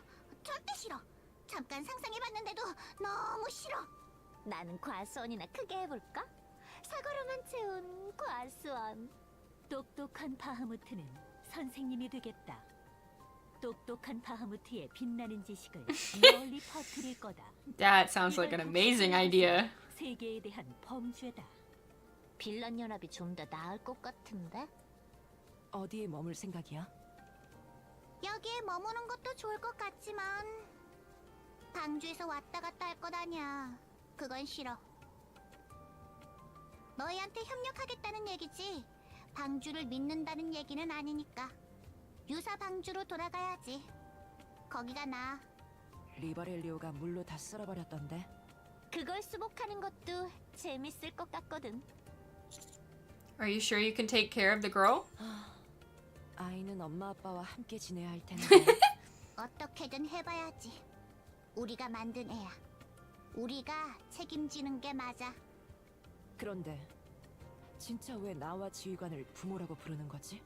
절대 싫어. 잠깐 상상해봤는데도 너무 싫어. 나는 과수원이나 크게 해볼까? 사과로만 채운 과수원. 똑똑한 바하무트는 선생님이 되겠다. 똑똑한 바하무트의 빛나는 지식을 널리 퍼뜨릴 거다. That sounds like an amazing idea. 세계에 대한 범죄다. 빌런 연합이 좀 더 나을 것 같은데? 어디에 머물 생각이야? 여기에 머무는 것도 좋을 것 같지만 방주에서 왔다 갔다 할 것 아니야. 그건 싫어. 너희한테 협력하겠다는 얘기지 방주를 믿는다는 얘기는 아니니까. 유사 방주로 돌아가야지. 거기가 나아. 리버렐리오가 물로 다 쓸어버렸던데. 그걸 수복하는 것도 재밌을 것 같거든. Are you sure you can take care of the girl? 아이는 엄마 아빠와 함께 지내야 할 텐데. 어떻게든 해봐야지. 우리가 만든 애야. 우리가 책임지는 게 맞아. 그런데 진짜 왜 나와 지휘관을 부모라고 부르는 거지?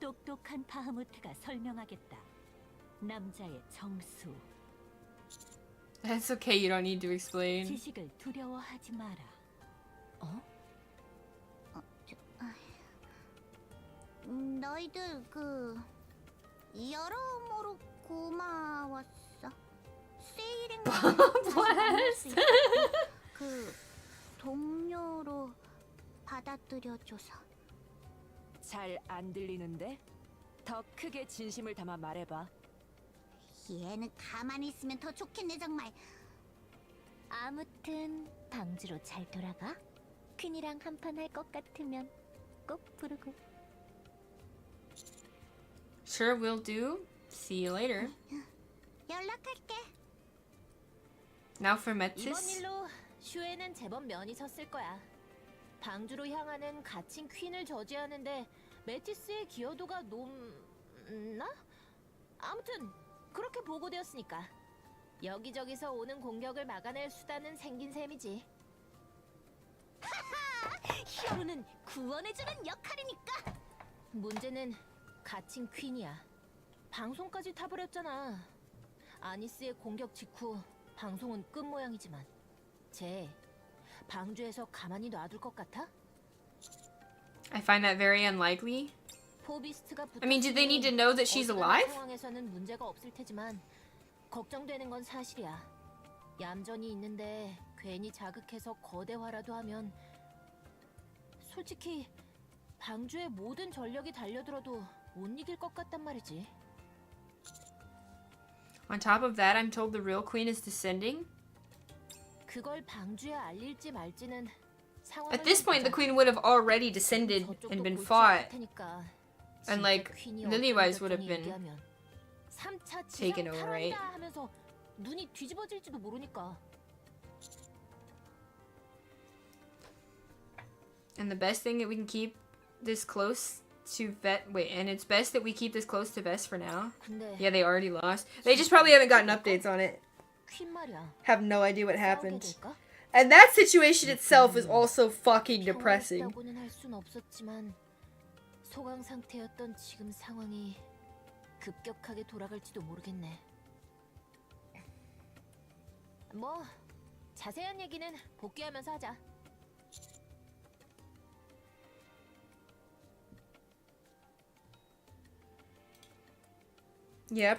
똑똑한 바하무트가 설명하겠다. 남자의 정수. That's okay, you don't need to explain. 지식을 두려워하지 마라. 너희들 여러모로 고마웠어. 세일인가? 동료로 받아들여줘서. 잘 안 들리는데? 더 크게 진심을 담아 말해봐. 얘는 가만히 있으면 더 좋겠네 정말. 아무튼 방주로 잘 돌아가. 퀸이랑 한판 할 것 같으면 꼭 부르고. Sure, will do. See you later. 연락할게. Now for 이번 Metis. 일로 슈에는 제법 면이 섰을 거야. 방주로 향하는 갇힌 퀸을 저지하는데 메티스의 기여도가 높나? 아무튼 그렇게 보고되었으니까 여기저기서 오는 공격을 막아낼 수단은 생긴 셈이지. 히어로는 구원해주는 역할이니까. 문제는 갇힌 퀸이야. 방송까지 타버렸잖아. 아니스의 공격 직후 방송은 끝 모양이지만 쟤 방주에서 가만히 놔둘 것 같아? I find that very unlikely. 포비스트가 I mean, do they need to know that she's alive? 상황에서는 문제가 없을 테지만 걱정되는 건 사실이야. 얌전히 있는데 괜히 자극해서 거대화라도 하면 솔직히 방주의 모든 전력이 달려들어도 못 이길 것 같단 말이지. On top of that, I'm told the real queen is descending. 그걸 방주에 알릴지 말지는 상황을 At this point, the queen would have already descended and been fought, and like Lillywise would have been taken over, right? 하면서 눈이 뒤집어질지도 모르니까. And the best thing that we can keep this close to Vet. Wait, and it's best that we keep this close to Vest for now. Yeah, they already lost. They just probably haven't gotten updates on it. Have no idea what happened. And that situation itself is also fucking depressing. 소강 상태였던 지금 상황이 급격하게 돌아갈지도 모르겠네. 뭐 자세한 얘기는 복귀하면서 하자. Yeah,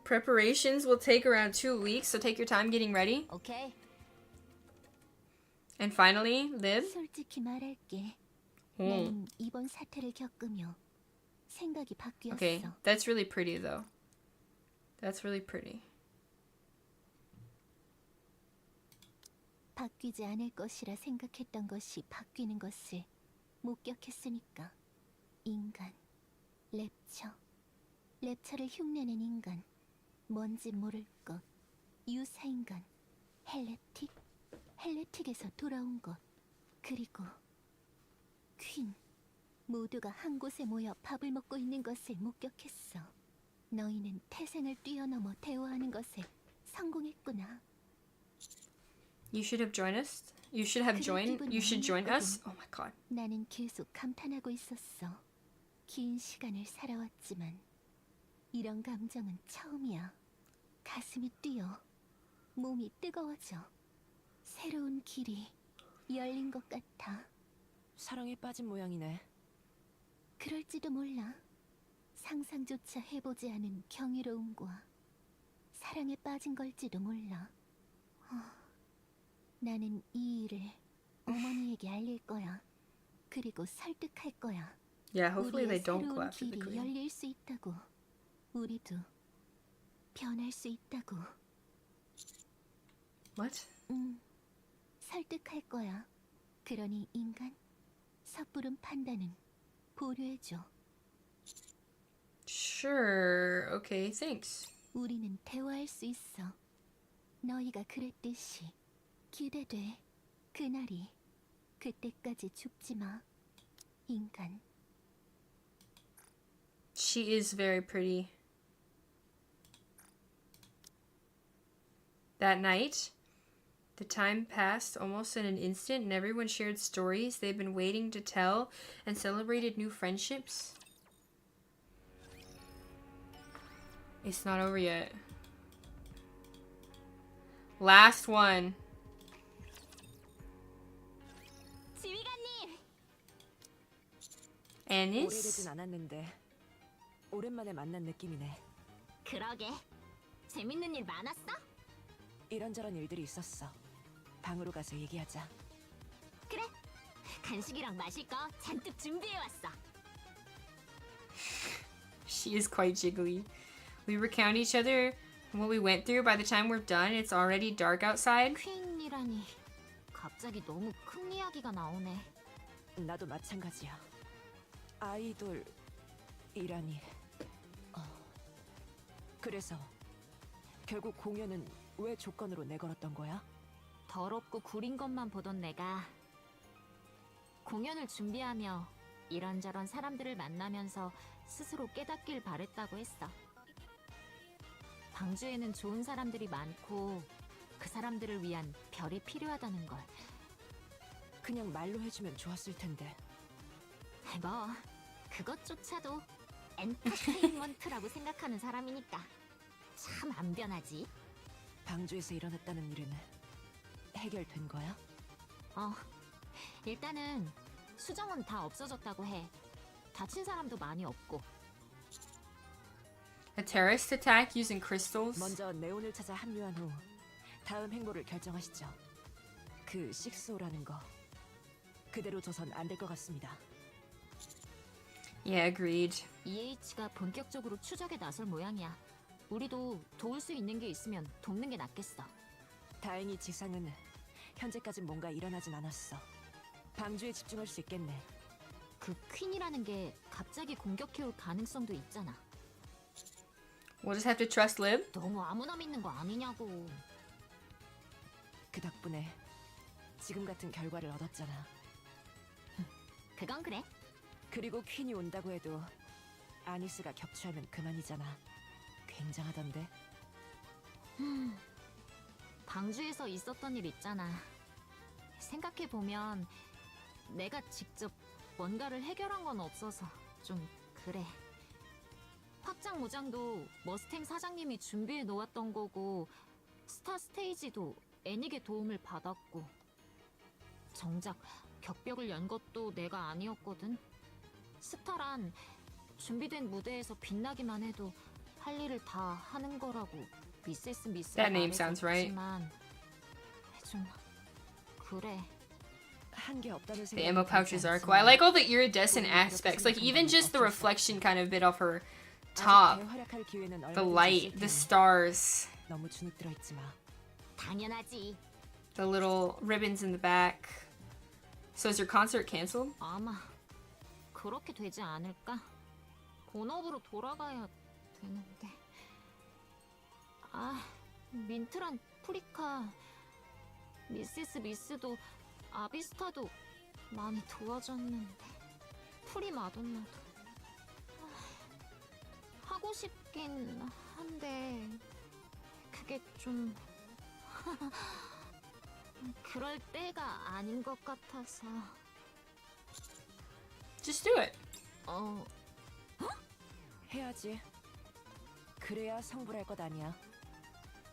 preparations will take around 2 weeks, so take your time getting ready. Okay. And finally, Liv. 솔직히 말할게. 나는 이번 사태를 겪으며 생각이 바뀌었어. Okay, that's really pretty though. That's really pretty. 바뀌지 않을 것이라 생각했던 것이 바뀌는 것을 목격했으니까. 인간, 랩처를 흉내낸 인간, 뭔지 모를 것, 유사인간, 헬레틱에서 돌아온 것, 그리고 퀸, 모두가 한 곳에 모여 밥을 먹고 있는 것을 목격했어. 너희는 태생을 뛰어넘어 대화하는 것에 성공했구나. You should have joined us. You should have joined. You should join us. Oh my god. 나는 계속 감탄하고 있었어. 긴 시간을 살아왔지만 이런 감정은 처음이야. 가슴이 뛰어. 몸이 뜨거워져. 새로운 길이 열린 것 같아. 사랑에 빠진 모양이네. 그럴지도 몰라. 상상조차 해보지 않은 경이로움과 사랑에 빠진 걸지도 몰라. 나는 이 일을 어머니에게 알릴 거야. 그리고 설득할 거야. Yeah, hopefully they don't go 새로운 after the 길이 queen. 열릴 수 있다고. 우리도 변할 수 있다고. What? 설득할 거야. 그러니 인간, 섣부른 판단은 보류해줘. Sure. Okay, thanks. 우리는 대화할 수 있어. 너희가 그랬듯이. 기대돼. 그날이. 그때까지 죽지 마. 인간. She is very pretty. That night, the time passed almost in an instant, and everyone shared stories they've been waiting to tell and celebrated new friendships. It's not over yet. Last one. 지휘관님. Ennis? 오래되진 않았는데 오랜만에 만난 느낌이네. 그러게. 재밌는 일 많았어? 이런저런 일들이 있었어. 방으로 가서 얘기하자. 그래. 간식이랑 마실 거 잔뜩 준비해왔어. She is quite jiggly. We recount each other what we went through. By the time we're done, it's already dark outside. 퀸이라니. 갑자기 너무 큰 이야기가 나오네. 나도 마찬가지야. 아이돌이라니. 그래서 결국 공연은 왜 조건으로 내걸었던 거야? 더럽고 구린 것만 보던 내가 공연을 준비하며 이런저런 사람들을 만나면서 스스로 깨닫길 바랬다고 했어. 방주에는 좋은 사람들이 많고 그 사람들을 위한 별이 필요하다는 걸. 그냥 말로 해주면 좋았을 텐데. 뭐 그것조차도 엔터테인먼트라고 생각하는 사람이니까 참 안 변하지. 방주에서 일어났다는 일은 해결된 거야? 일단은 수정은 다 없어졌다고 해. 다친 사람도 많이 없고. A terrorist attack using crystals? 먼저 네온을 찾아 합류한 후 다음 행보를 결정하시죠. 그 식소라는 거 그대로 둬선 안 될 것 같습니다. Yeah, agreed. EH가 본격적으로 추적에 나설 모양이야. 우리도 도울 수 있는 게 있으면 돕는 게 낫겠어. 다행히 지상은 현재까지 뭔가 일어나진 않았어. 방주에 집중할 수 있겠네. 그 퀸이라는 게 갑자기 공격해올 가능성도 있잖아. We'll just have to trust Lib? 너무 아무나 믿는 거 아니냐고. 그 덕분에 지금 같은 결과를 얻었잖아. 그건 그래. 그리고 퀸이 온다고 해도 아니스가 격추하면 그만이잖아. 굉장하던데. 방주에서 있었던 일 있잖아. 생각해보면 내가 직접 뭔가를 해결한 건 없어서 좀 그래. 확장 무장도 머스탱 사장님이 준비해 놓았던 거고, 스타 스테이지도 애닉의 도움을 받았고, 정작 격벽을 연 것도 내가 아니었거든. 스타란 준비된 무대에서 빛나기만 해도 할 일을 다 하는 거라고 미세스가 That name sounds right. 말해줬지만 좀 그래. The ammo pouches are cool. I like all the iridescent aspects. Like even just the reflection kind of bit off her top. The light, the stars. 너무 주눅 들어 있지 마. 당연하지. The little ribbons in the back. So is your concert canceled? 아마 그렇게 되지 않을까? 본업으로 돌아가야 되는데. 아, 민트랑 프리카, 미세스 미스도 아비스타도 많이 도와줬는데. 프리 마돈나도 하고 싶긴 한데 그게 좀 그럴 때가 아닌 것 같아서. Just do it. 해야지. 그래야 성불할 것 아니야.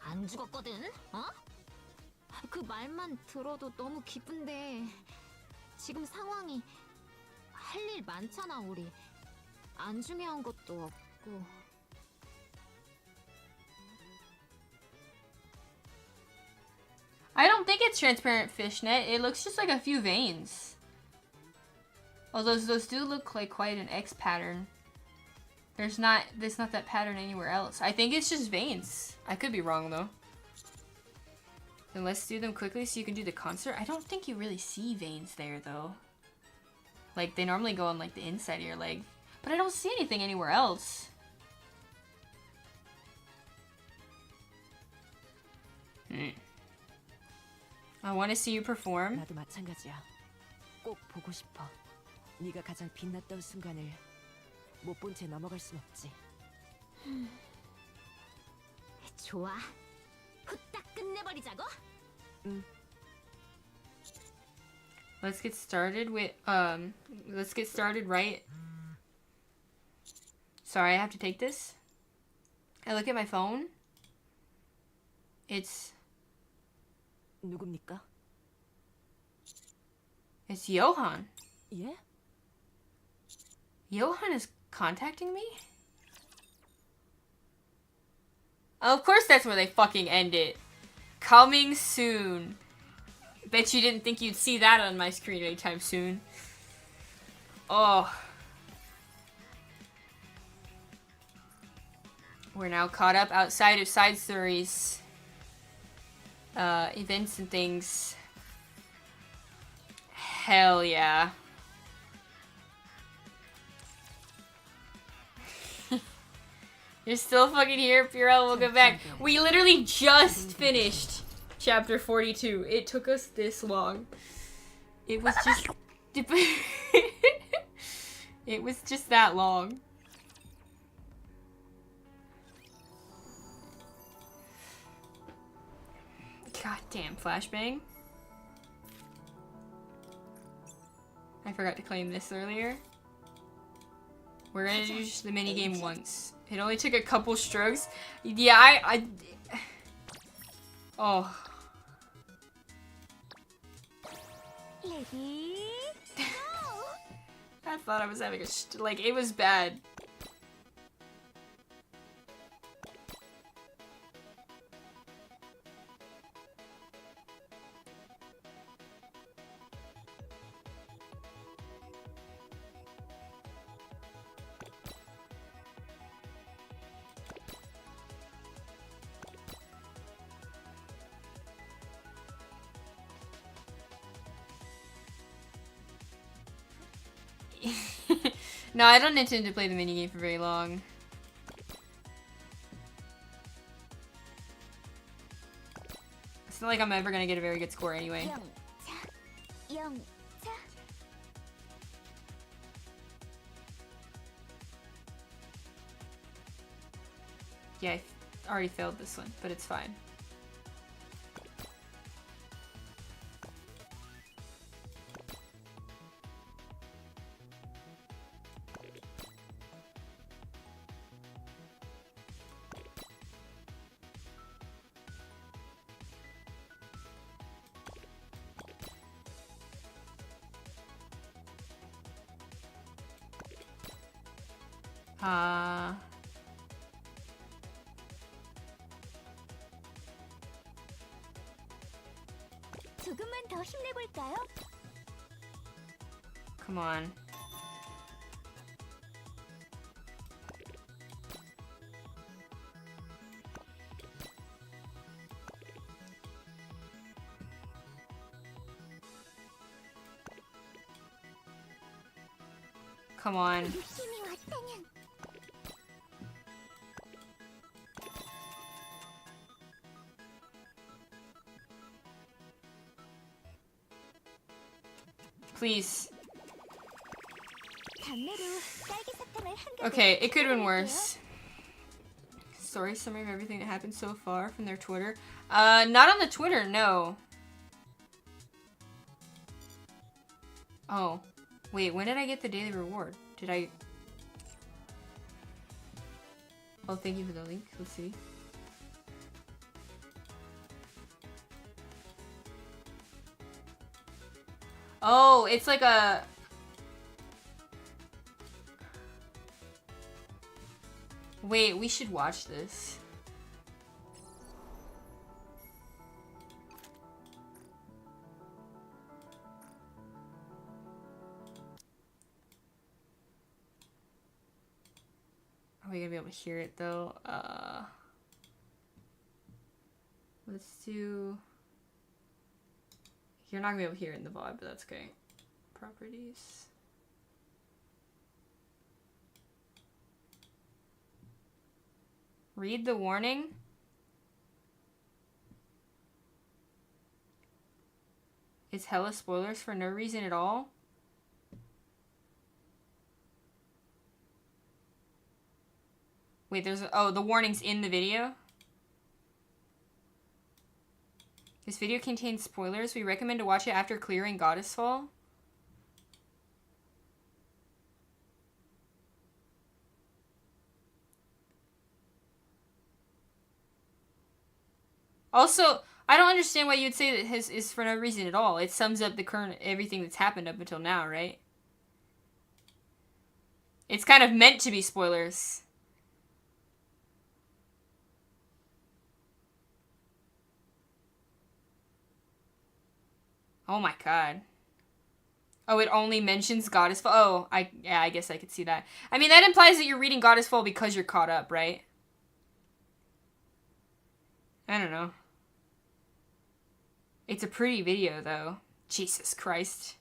안 죽었거든? 어? 그 말만 들어도 너무 기쁜데 지금 상황이 할 일 많잖아 우리. 안 중요한 것도 없고. I don't think it's transparent fishnet. It looks just like a few veins. Oh, those do look like quite an X pattern. There's not that pattern anywhere else. I think it's just veins. I could be wrong though. Then let's do them quickly so you can do the concert. I don't think you really see veins there though. Like they normally go on like the inside of your leg. But I don't see anything anywhere else. I want to see you perform. 나도 마찬가지야. 꼭 보고 싶어. 네가 가장 빛났던 순간을 못 본 채 넘어갈 순 없지. 좋아. 후딱 끝내버리자고? 응. Let's get started with let's get started right. Sorry, I have to take this. I look at my phone. It's 누굽니까? It's Johan. 예? Johan is contacting me? Of course that's where they fucking end it. Coming soon. Bet you didn't think you'd see that on my screen anytime soon. Oh. We're now caught up outside of side stories. Events and things. Hell yeah. You're still fucking here, Purell. We'll get back. We literally just finished chapter 42. It took us this long. It was just... it was just that long. Goddamn flashbang. I forgot to claim this earlier. We're gonna do just the minigame once. It only took a couple strokes. Yeah, Oh. 레디 I thought I was having like, it was bad. No, I don't intend to play the minigame for very long. It's not like I'm ever gonna get a very good score anyway. 영차 Yeah, I already failed this one, but it's fine. 조금만 더 힘내볼까요? Come on. Come on. 느낌이 왔다면 Please. 담배로 딸기 사탕을 한 가득 Okay, it could have been 쏟아낼게요. worse. Story summary of everything that happened so far from their Twitter. Not on the Twitter, no. Oh. Wait, when did I get the daily reward? Did I... Oh, thank you for the link. Let's see. Oh, it's like a... Wait, we should watch this. Are we gonna be able to hear it though? Let's do... You're not gonna be able to hear it in the VOD, but that's okay. Properties. Read the warning. It's hella spoilers for no reason at all. Wait, there's a, oh, the warning's in the video. This video contains spoilers. We recommend to watch it after clearing Goddess Fall. Also, I don't understand why you'd say that his is for no reason at all. It sums up the current everything that's happened up until now, right? It's kind of meant to be spoilers. Oh my god. Oh, it only mentions Goddess Fall. Oh, yeah, I guess I could see that. I mean, that implies that you're reading Goddess Fall because you're caught up, right? I don't know. It's a pretty video, though. Jesus Christ.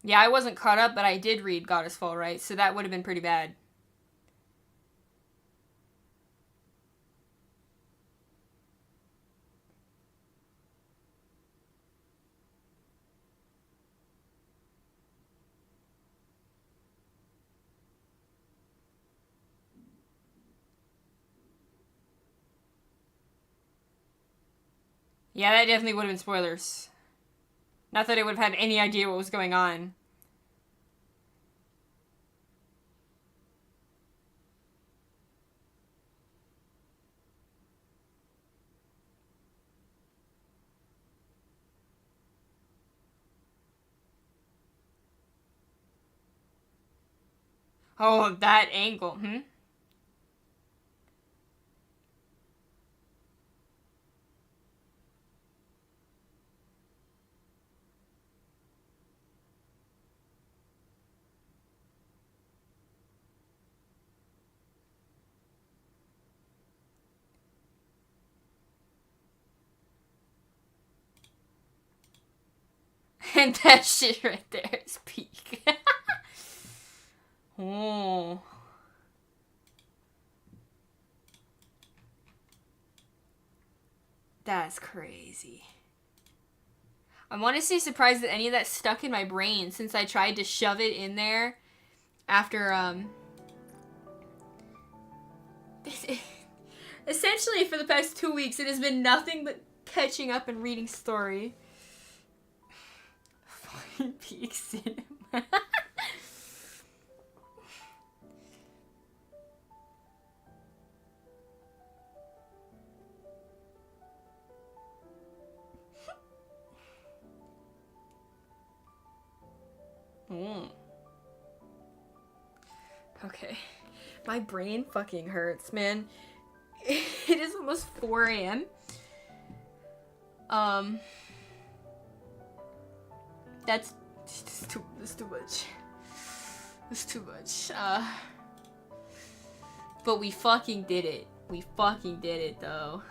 Yeah, I wasn't caught up, but I did read Goddess Fall, right? So that would have been pretty bad. Yeah, that definitely would have been spoilers. Not that I would have had any idea what was going on. Oh, that angle, And that shit right there is peak. Oh. That's crazy. I'm honestly surprised that any of that stuck in my brain since I tried to shove it in there after, essentially for the past 2 weeks it has been nothing but catching up and reading story. Fucking peak cinema. Okay. My brain fucking hurts, man. It is almost 4 a.m. That's too much. That's too much. But we fucking did it. We fucking did it, though.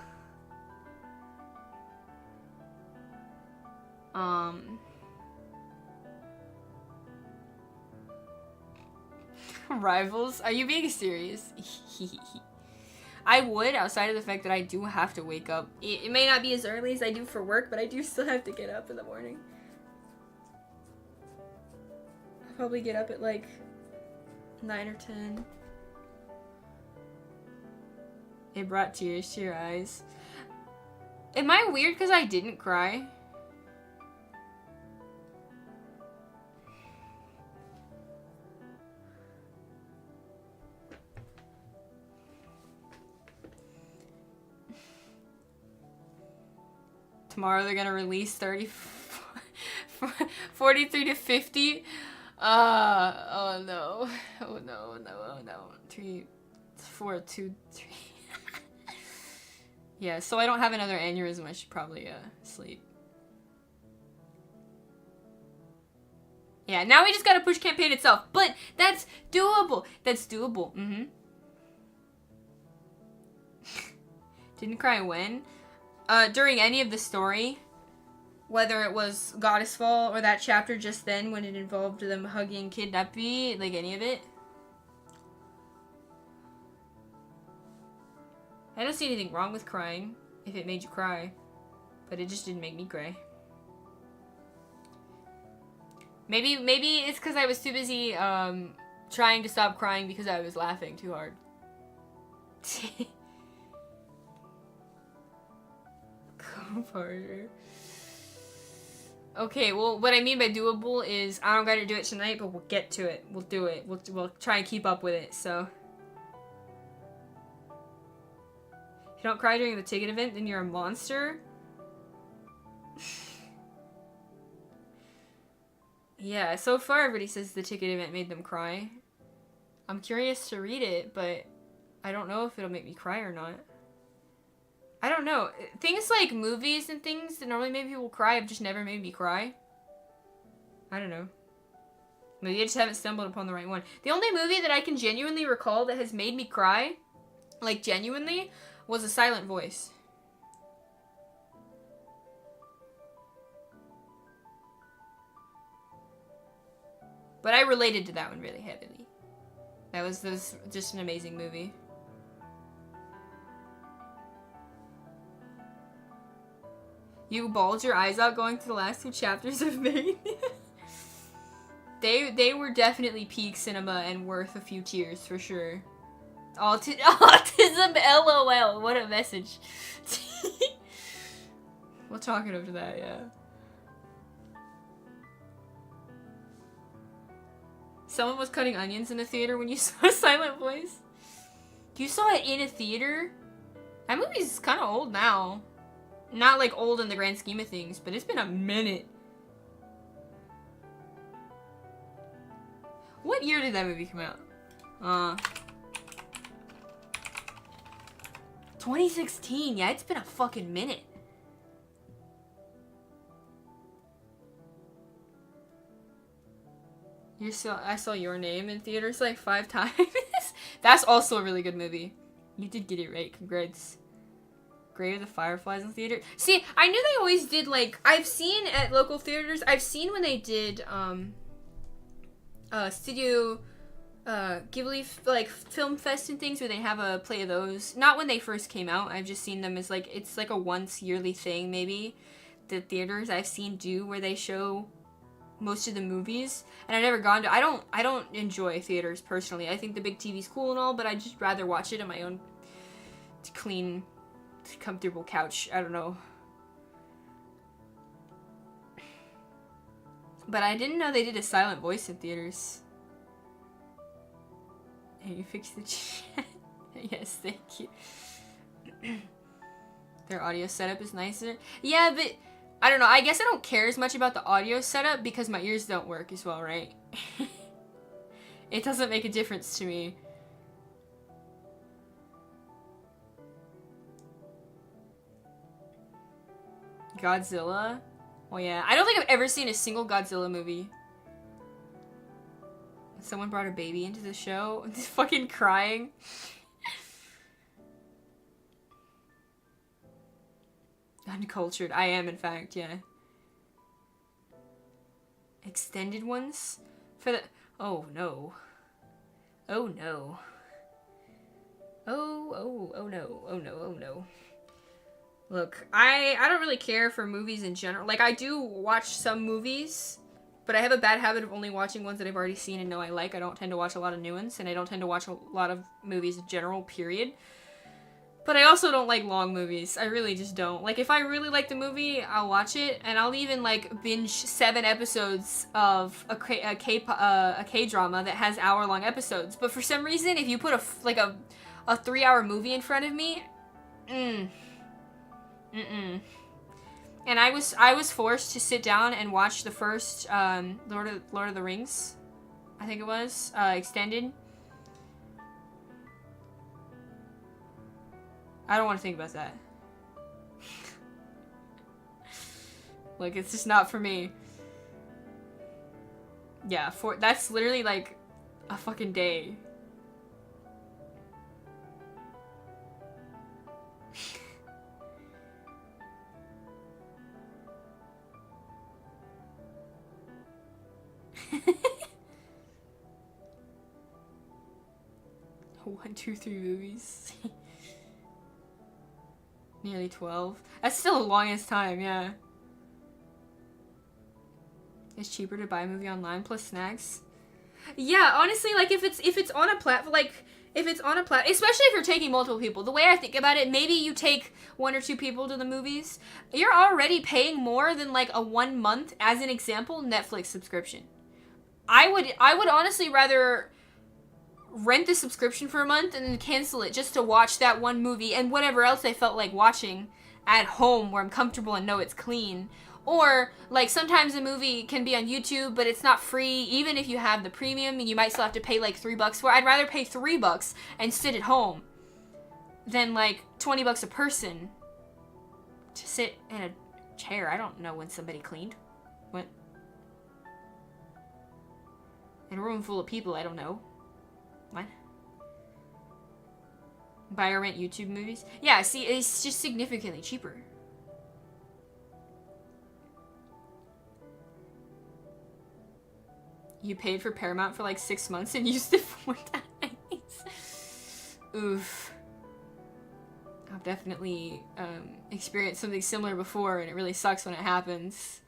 Rivals? Are you being serious? I would, outside of the fact that I do have to wake up. It may not be as early as I do for work, but I do still have to get up in the morning. I'll probably get up at like 9 or 10. It brought tears to your eyes. Am I weird because I didn't cry? Tomorrow they're gonna release 43 to 50. Oh no. Oh no, no, oh no. 3, 4, 2, 3. Yeah, so I don't have another aneurysm. I should probably sleep. Yeah, now we just gotta push campaign itself. But that's doable. That's doable. Didn't cry when? During any of the story, whether it was Goddess Fall or that chapter just then when it involved them hugging Kid Nappy, like any of it. I don't see anything wrong with crying if it made you cry, but it just didn't make me cry. Maybe it's because I was too busy trying to stop crying because I was laughing too hard. Harder. Okay, well, what I mean by doable is I don't gotta do it tonight, but we'll get to it. We'll do it. We'll try and keep up with it, so. If you don't cry during the ticket event, then you're a monster? Yeah, so far everybody says the ticket event made them cry. I'm curious to read it, but I don't know if it'll make me cry or not. I don't know. Things like movies and things that normally make people cry have just never made me cry. I don't know. Maybe I just haven't stumbled upon the right one. The only movie that I can genuinely recall that has made me cry, like genuinely, was A Silent Voice. But I related to that one really heavily. That was just an amazing movie. You bawled your eyes out going through the last 2 chapters of Maine. They were definitely peak cinema and worth a few tears for sure. Autism LOL, what a message. We'll talk it after that, yeah. Someone was cutting onions in a theater when you saw Silent Voice. You saw it in a theater? That movie's kind of old now. Not like old in the grand scheme of things, but it's been a minute. What year did that movie come out? 2016. Yeah, it's been a fucking minute. I saw Your Name in theaters like 5 times. That's also a really good movie. You did get it right. Congrats. Grave of the Fireflies in theater. See, I knew they always did like, I've seen at local theaters, I've seen when they did Studio Ghibli like film fest and things where they have a play of those. Not when they first came out. I've just seen them as like, it's like a once yearly thing maybe. The theaters I've seen do where they show most of the movies, and I've never gone to. I don't enjoy theaters personally. I think the big TV's cool and all, but I just rather watch it on my own clean, comfortable couch. I don't know. But I didn't know they did a Silent Voice in theaters. Hey, you fixed the chat. Yes, thank you. Their audio setup is nicer. Yeah, but I don't know. I guess I don't care as much about the audio setup because my ears don't work as well, right? It doesn't make a difference to me. Godzilla? Oh yeah. I don't think I've ever seen a single Godzilla movie. Someone brought a baby into the show. Just fucking crying. Uncultured. I am, in fact, yeah. Extended ones? For the... Oh, no. Oh, no. Oh, no. Oh, no, oh, no. Look, I don't really care for movies in general. Like, I do watch some movies, but I have a bad habit of only watching ones that I've already seen and know I like. I don't tend to watch a lot of new ones, and I don't tend to watch a lot of movies in general, period. But I also don't like long movies. I really just don't. Like, if I really like the movie, I'll watch it, and I'll even, like, binge 7 episodes of a K-drama that has hour-long episodes. But for some reason, if you put a 3-hour movie in front of me, And I was forced to sit down and watch the first Lord of the Rings, I think it was, extended. I don't want to think about that. Like, it's just not for me. Yeah, that's literally like a fucking day. One, two, 3 movies. Nearly 12. That's still the longest time, yeah. It's cheaper to buy a movie online plus snacks. Yeah, honestly, like if it's on a platform, especially if you're taking multiple people. The way I think about it, maybe you take 1 or 2 people to the movies. You're already paying more than like a 1 month, as an example, Netflix subscription. I would honestly rather rent the subscription for a month and then cancel it just to watch that one movie and whatever else I felt like watching at home where I'm comfortable and know it's clean. Or, like, sometimes a movie can be on YouTube, but it's not free, even if you have the premium, and you might still have to pay, like, $3 for it. I'd rather pay $3 and sit at home than, like, $20 a person to sit in a chair. I don't know when somebody cleaned. What? In a room full of people, I don't know. What? Buy or rent YouTube movies? Yeah, see, it's just significantly cheaper. You paid for Paramount for like 6 months and used it 4 times. Oof. I've definitely experienced something similar before, and it really sucks when it happens.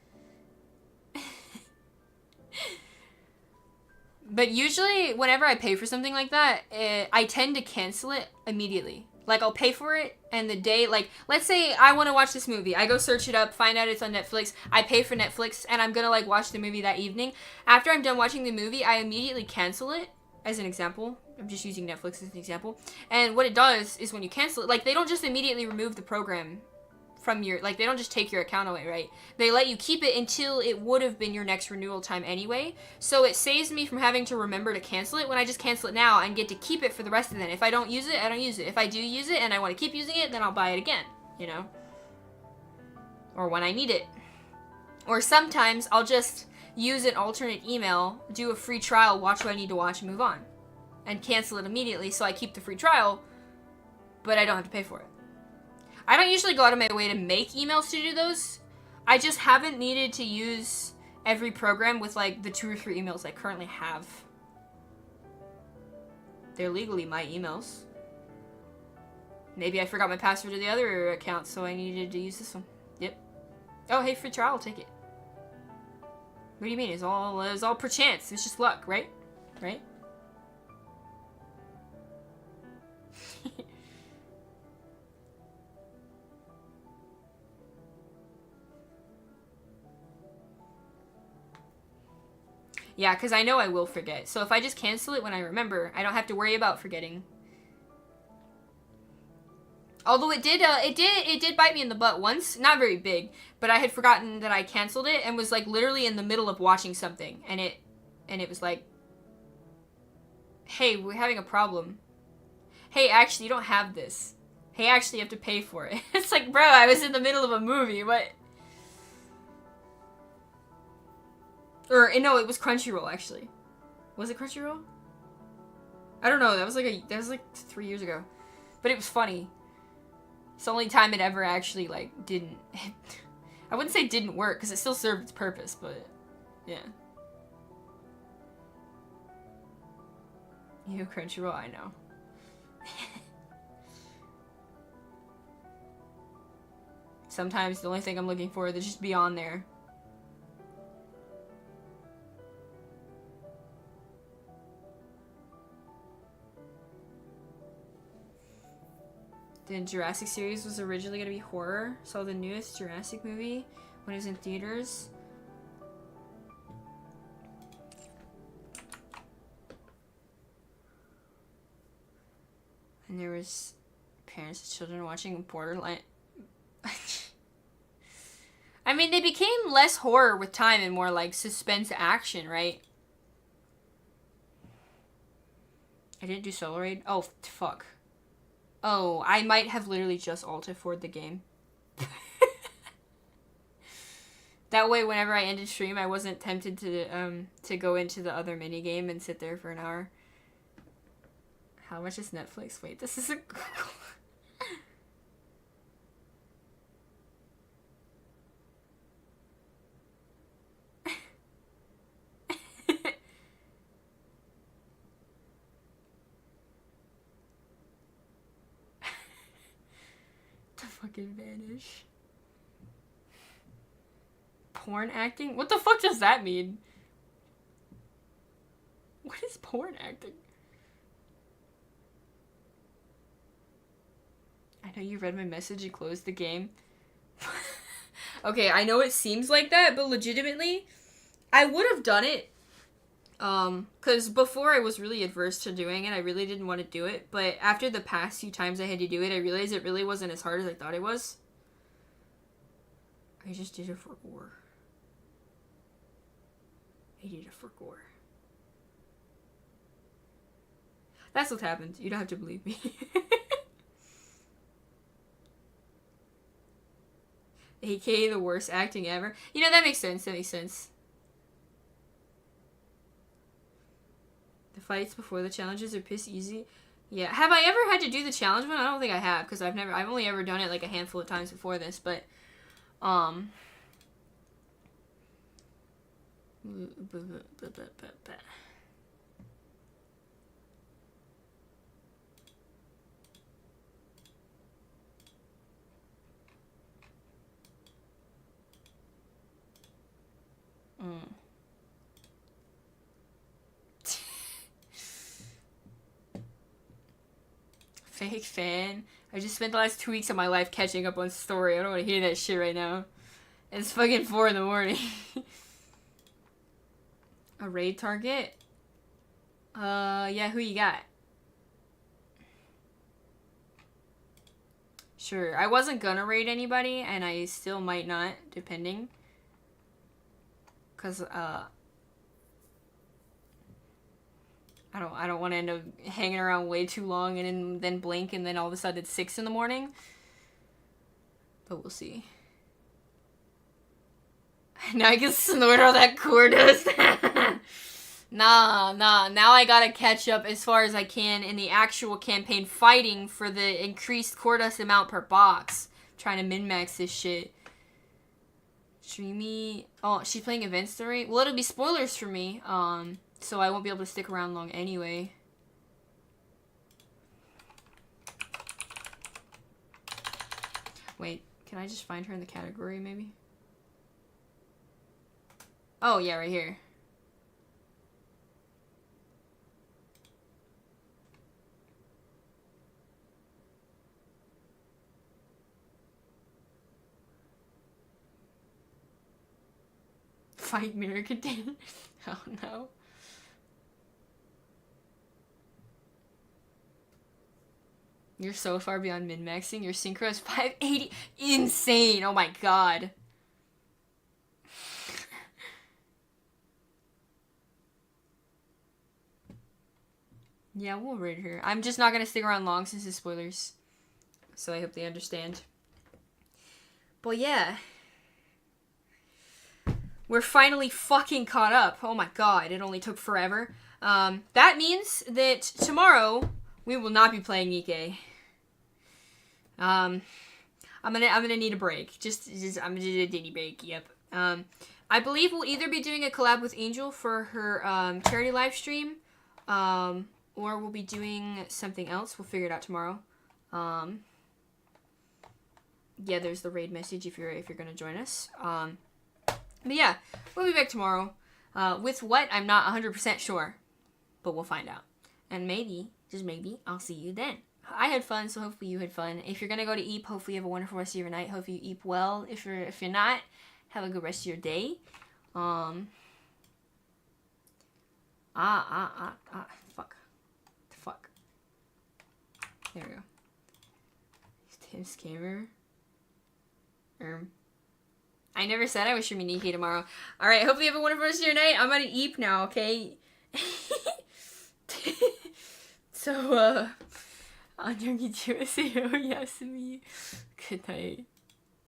But usually, whenever I pay for something like that, I tend to cancel it immediately. Like, I'll pay for it, and the day, like, let's say I want to watch this movie. I go search it up, find out it's on Netflix. I pay for Netflix, and I'm gonna, like, watch the movie that evening. After I'm done watching the movie, I immediately cancel it, as an example. I'm just using Netflix as an example. And what it does is when you cancel it, like, they don't just immediately remove the program from your, like, they don't just take your account away, right? They let you keep it until it would have been your next renewal time anyway. So it saves me from having to remember to cancel it when I just cancel it now and get to keep it for the rest of the day. If I don't use it, I don't use it. If I do use it and I want to keep using it, then I'll buy it again, you know? Or when I need it. Or sometimes I'll just use an alternate email, do a free trial, watch what I need to watch, and move on. And cancel it immediately so I keep the free trial, but I don't have to pay for it. I don't usually go out of my way to make emails to do those. I just haven't needed to use every program with, like, the 2 or 3 emails I currently have. They're legally my emails. Maybe I forgot my password to the other account, so I needed to use this one. Yep. Oh, hey, free trial, I'll take it. What do you mean? It's all per chance. It's just luck, right? Right? Yeah, because I know I will forget. So if I just cancel it when I remember, I don't have to worry about forgetting. Although it did bite me in the butt once. Not very big, but I had forgotten that I canceled it and was, like, literally in the middle of watching something, and it was like, hey, we're having a problem. Hey, actually, you don't have this. Hey, actually, you have to pay for it. It's like, bro, I was in the middle of a movie. What? Or, no, it was Crunchyroll, actually. Was it Crunchyroll? I don't know. That was like 3 years ago. But it was funny. It's the only time it ever actually, like, didn't... I wouldn't say didn't work, because it still served its purpose, but... Yeah. You Crunchyroll, I know. Sometimes the only thing I'm looking for is just be on there. The Jurassic series was originally going to be horror. Saw the newest Jurassic movie when it was in theaters. And there was parents and children watching Borderline. I mean, they became less horror with time and more like suspense action, right? I didn't do Solo Raid? Oh, fuck. Oh, I might have literally just alt-F4'd the game. That way, whenever I ended stream, I wasn't tempted to go into the other minigame and sit there for an hour. How much is Netflix? Wait, this isn't Google. To fucking vanish. Porn acting? What the fuck does that mean? What is porn acting? I know you read my message and closed the game. Okay, I know it seems like that, but legitimately, I would have done it. Because before I was really adverse to doing it, I really didn't want to do it, but after the past few times I had to do it, I realized it really wasn't as hard as I thought it was. I just did it for gore. I did it for gore. That's what happened. You don't have to believe me. AKA the worst acting ever. You know, that makes sense. That makes sense. The fights before the challenges are piss easy. Yeah. Have I ever had to do the challenge one? I don't think I have, because I've only ever done it like a handful of times before this, but fake fan. I just spent the last 2 weeks of my life catching up on Story. I don't want to hear that shit right now. It's fucking 4 in the morning. A raid target? Yeah, who you got? Sure, I wasn't gonna raid anybody, and I still might not, depending. Cause, I don't want to end up hanging around way too long and then blink and then all of a sudden it's 6 in the morning. But we'll see. Now I can snort all that core dust. Nah. Now I gotta catch up as far as I can in the actual campaign fighting for the increased core dust amount per box. Trying to min-max this shit. Streamy. Oh, she's playing Event Story? Well, it'll be spoilers for me. So I won't be able to stick around long anyway. Wait, can I just find her in the category, maybe? Oh, yeah, right here. Fight mirror container? Oh, no. You're so far beyond min-maxing. Your synchro is 580. Insane. Oh my god. Yeah, we'll raid her. I'm just not gonna stick around long since it's spoilers. So I hope they understand. But yeah. We're finally fucking caught up. Oh my god, it only took forever. That means that tomorrow we will not be playing Nikke. I'm gonna need a break. I'm gonna need a ditty break. Yep. I believe we'll either be doing a collab with Angel for her charity live stream, or we'll be doing something else. We'll figure it out tomorrow. Yeah, there's the raid message if you're gonna join us. But yeah, we'll be back tomorrow. With what, I'm not 100% sure, but we'll find out. And maybe, just maybe, I'll see you then. I had fun, so hopefully you had fun. If you're gonna go to eat, hopefully you have a wonderful rest of your night. Hopefully you eat well. If you're not, have a good rest of your day. Fuck. There we go. Tim Scammer. I never said I was streaming Nikke tomorrow. Alright, hopefully you have a wonderful rest of your night. I'm gonna eat now, okay? So, 안녕히 주무세요, 야스미. Good night.